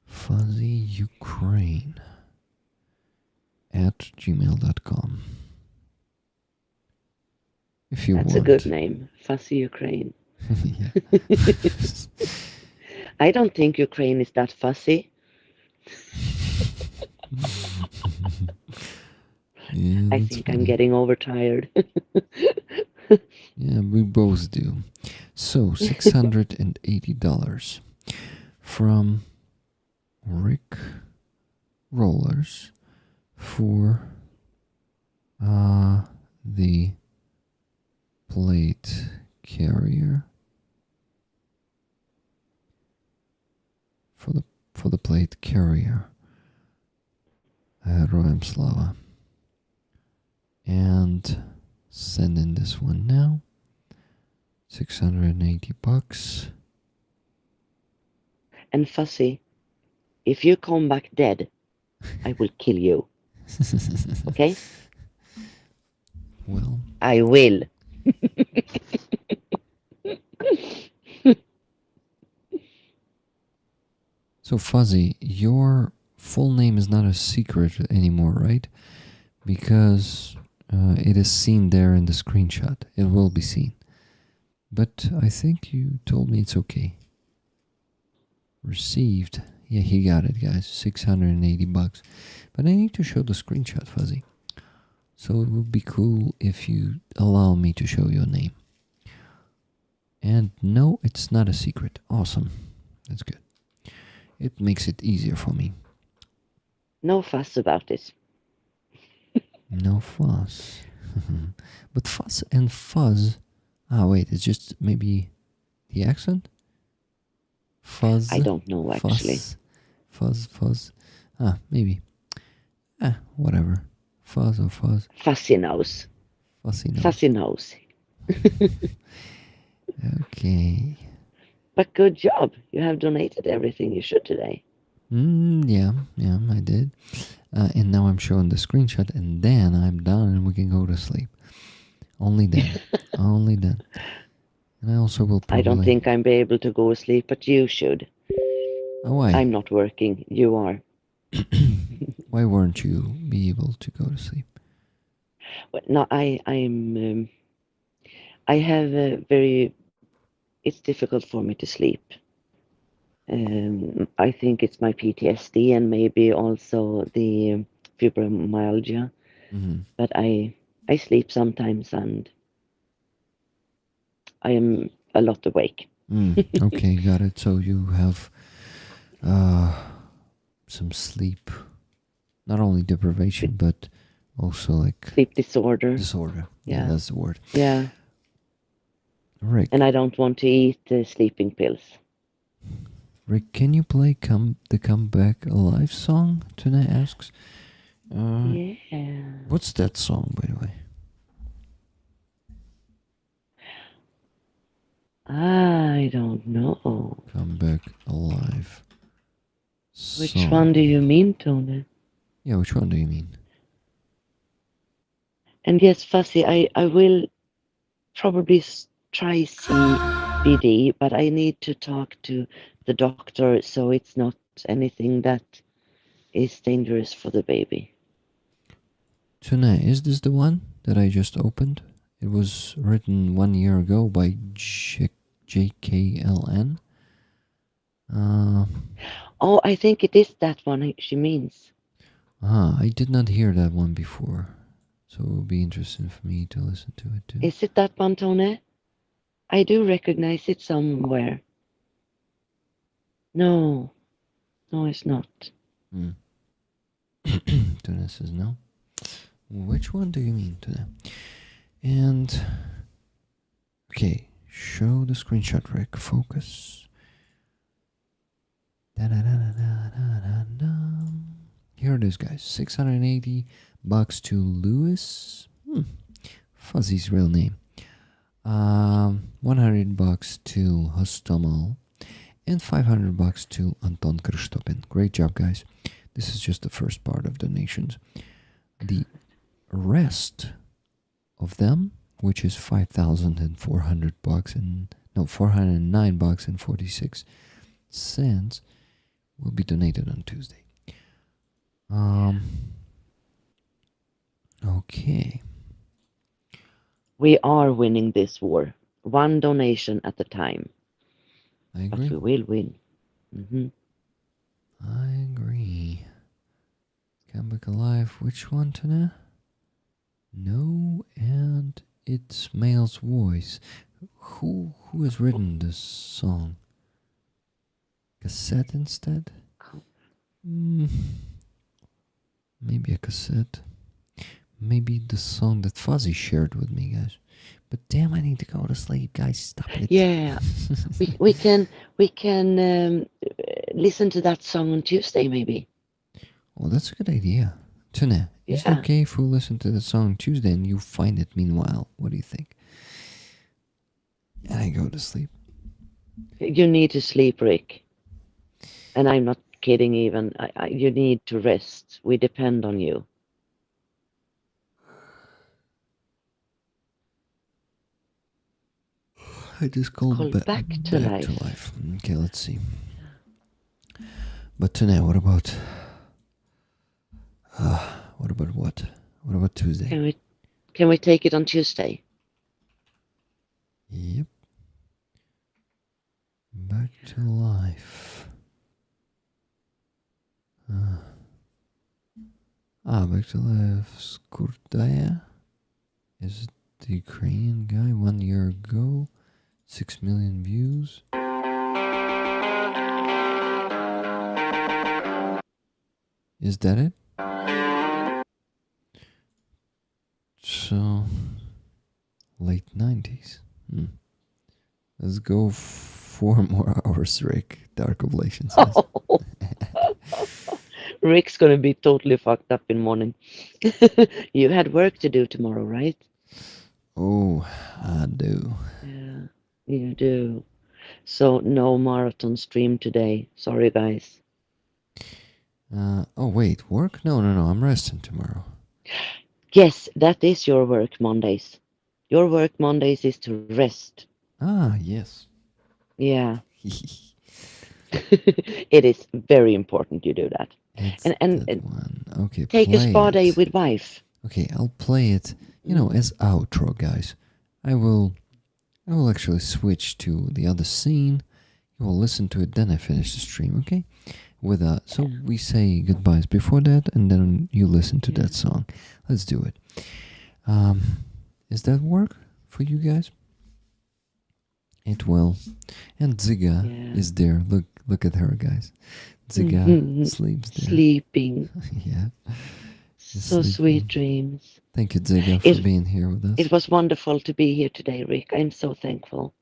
Fuzzy Ukraine at gmail.com. If you That's want. a good name, Fuzzy Ukraine. Yeah. I don't think Ukraine is that fussy. Yeah, I that's think funny. I'm getting overtired. Yeah, we both do. So, $680 from Rick Rollers for the plate carrier. For the plate carrier. Heroem Slava. And sending this one now. $680. And Fuzzy, If you come back dead, I will kill you. Okay? Well, I will. so Fuzzy, your full name is not a secret anymore, right? Because it is seen there in the screenshot. It will be seen. But I think you told me it's okay. Received. Yeah, he got it, guys. $680. But I need to show the screenshot, Fuzzy. So it would be cool if you allow me to show your name. And no, it's not a secret. Awesome. That's good. It makes it easier for me. No fuss about it. No fuss. But fuss and fuzz. Ah, wait, it's just maybe the accent? Fuzz. I don't know, actually. Fuzz. Ah, maybe. Whatever. Fuzz or fuzz. Fussy nose. Fussy nose. Fussy nose. Okay. But good job. You have donated everything you should today. Yeah, I did. And now I'm showing the screenshot, and then I'm done, and we can go to sleep. Only then. Only then. And I also will probably... I don't think I'm be able to go to sleep, but you should. Oh, why? I'm not working. You are. Why weren't you be able to go to sleep? Well, no, I'm. I have a very. It's difficult for me to sleep. I think it's my PTSD and maybe also the fibromyalgia. Mm-hmm. But I sleep sometimes and I am a lot awake. Okay, got it. So you have some sleep, not only deprivation, but also like sleep disorder. Yeah, that's the word. Yeah. Rick. And I don't want to eat sleeping pills. Rick, can you play the Comeback Alive song? Tuna asks. Yeah. What's that song, by the way? I don't know. Comeback Alive. Which one do you mean, Tony? Yeah, which one do you mean? And yes, Fuzzy, I will probably try CBD, but I need to talk to the doctor so it's not anything that is dangerous for the baby. Tuna, is this the one that I just opened? It was written 1 year ago by JKLN. Oh, I think it is that one she means. I did not hear that one before. So it will be interesting for me to listen to it too. Is it that one, Tone? I do recognize it somewhere. No, it's not. Tuna says no. Which one do you mean, Tuna? And okay, show the screenshot, Rick. Focus. Here it is, guys. $680 to Lewis. Fuzzy's real name. $100 to Hostomel. And $500 to Anton Kristopin. Great job, guys. This is just the first part of donations. The rest of them, which is $5,400 and $409.46, will be donated on Tuesday. Okay. We are winning this war, one donation at a time. I agree. But we will win. Mm-hmm. I agree. Come Back Alive. Which one, Tana? No, and it's Male's Voice. Who has written this song? Cassette instead? Maybe a cassette. Maybe the song that Fuzzy shared with me, guys. But damn, I need to go to sleep, guys. Stop it. Yeah, we can listen to that song on Tuesday, maybe. Oh, that's a good idea. Tuna, is it okay if we listen to the song Tuesday and you find it meanwhile? What do you think? And I go to sleep. You need to sleep, Rick. And I'm not kidding even. You need to rest. We depend on you. I just called Back to life. life. Okay, let's see. But tonight, what about what? What about Tuesday? Can we take it on Tuesday? Yep. Back to life. Back to life. Skurdaya is the Ukrainian guy 1 year ago. 6 million views. Is that it? So, late 90s. Let's go 4 more hours, Rick. Dark Oblation says. Rick's gonna be totally fucked up in morning. You had work to do tomorrow, right? Oh, I do. Yeah, you do. So no marathon stream today. Sorry, guys. Oh, wait. Work? No. I'm resting tomorrow. Yes, that is your work Mondays. Your work Mondays is to rest. Yes. Yeah. It is very important you do that. And one. Okay, take a play spa day it. with wife. Okay, I'll play it, as outro, guys. I will actually switch to the other scene. You will listen to it, then I finish the stream, okay? So we say goodbyes before that, and then you listen to that song. Let's do it. Is that work for you guys? It will. And Dzyga is there. Look at her, guys. Dzyga sleeps there. Sleeping. Yeah. So sweet dreams. Thank you, Dzyga, for being here with us. It was wonderful to be here today, Rick. I'm so thankful.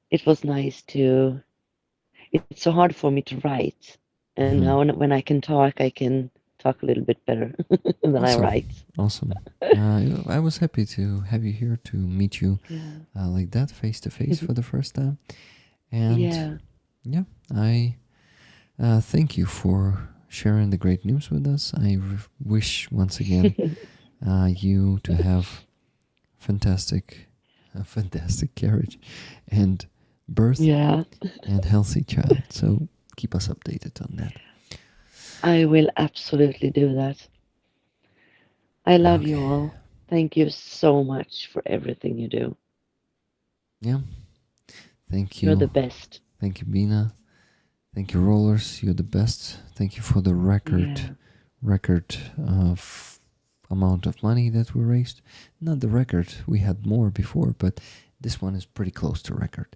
It was nice to... It's so hard for me to write. And now when I can talk a little bit better than I write. Awesome. I was happy to have you here, to meet you like that, face to face for the first time. And I thank you for sharing the great news with us. I wish once again you to have fantastic carriage and birth and healthy child. So keep us updated on that. I will absolutely do that. I love you all. Thank you so much for everything you do. Yeah. Thank you. You're the best. Thank you, Bina. Thank you, Rollers. You're the best. Thank you for the record of amount of money that we raised. Not the record. We had more before, but this one is pretty close to record.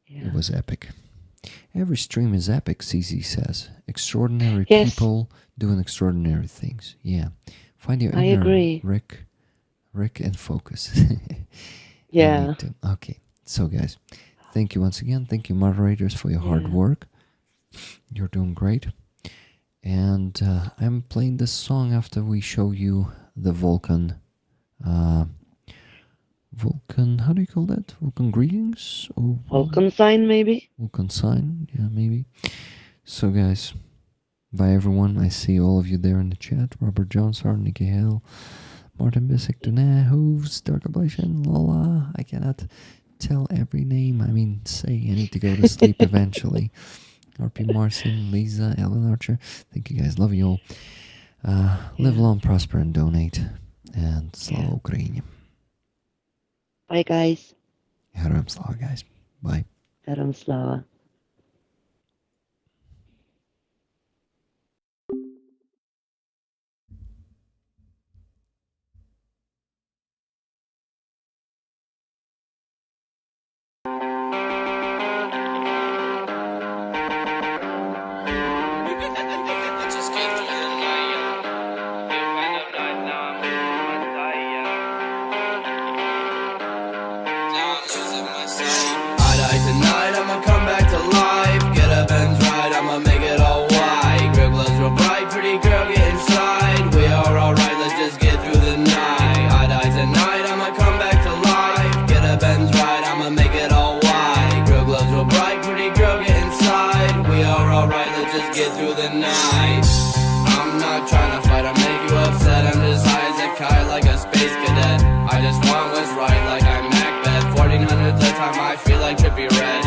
It was epic. Every stream is epic, CZ says. Extraordinary people doing extraordinary things. Yeah. Find your inner agree. Rick, and focus. Yeah. Okay. So, guys, thank you once again. Thank you, moderators, for your hard work. You're doing great. And I'm playing this song after we show you the Vulcan, how do you call that? Vulcan greetings? Or Vulcan sign, maybe? Vulcan sign, yeah, maybe. So, guys, bye, everyone. I see all of you there in the chat. Robert Jones, Nikki Hale, Martin Bissick, Dune, Hooves, Dark Ablation, Lola. I cannot tell every name. I need to go to sleep eventually. RP Marcin, Lisa, Ellen Archer. Thank you, guys. Love you all. Live long, prosper, and donate. And Slava Ukraini. Bye, guys. Heroям slava, guys. Bye. Heroям slava. Tonight I'ma come back to let's just get through the night. I'm not trying to fight or make you upset, I'm just high as a kite like a space cadet. I just want what's right like I'm Macbeth. 1400 the time I feel like Trippie Redd.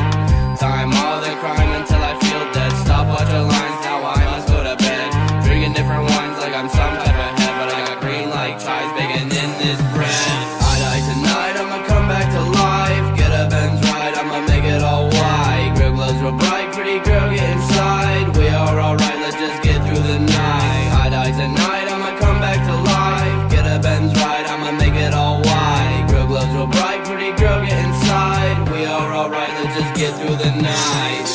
Time all the crime until I feel dead. Stopwatch the lines, now I must go to bed. Drinking different wines like I'm some type of head, but I got green like chives bacon in this bread. I die tonight, I'ma come back to life. Get up and right, I'ma make it all white. Grill glows real bright, pretty girl get inside. We are alright, let's just get through the night. I die tonight, I'ma come back to life. Get up and right, I'ma make it all white. Grill glows real bright, pretty girl get inside. We are alright, let's just get through the night.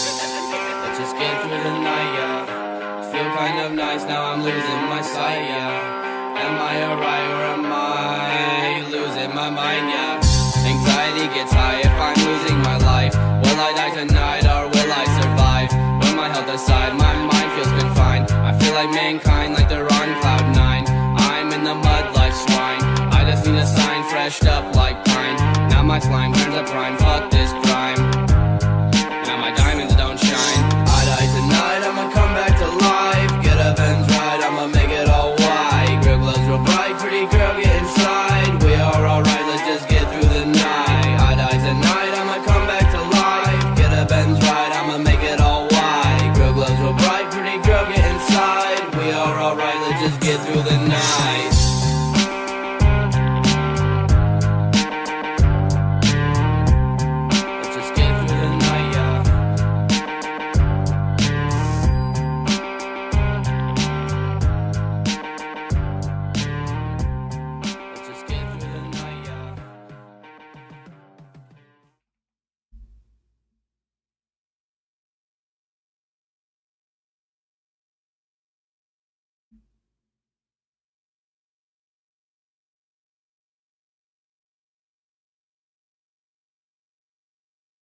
Let's just get through the night, yeah. Feel kind of nice, now I'm losing my sight, yeah. Am I alright or am I losing my mind, yeah? Anxiety gets high if I'm losing my life. Will I die tonight or will I survive? When my health aside, my mind feels confined. I feel like mankind, like they're on cloud 9. I'm in the mud like swine. I just need a sign, freshed up like pine. Now my slime turned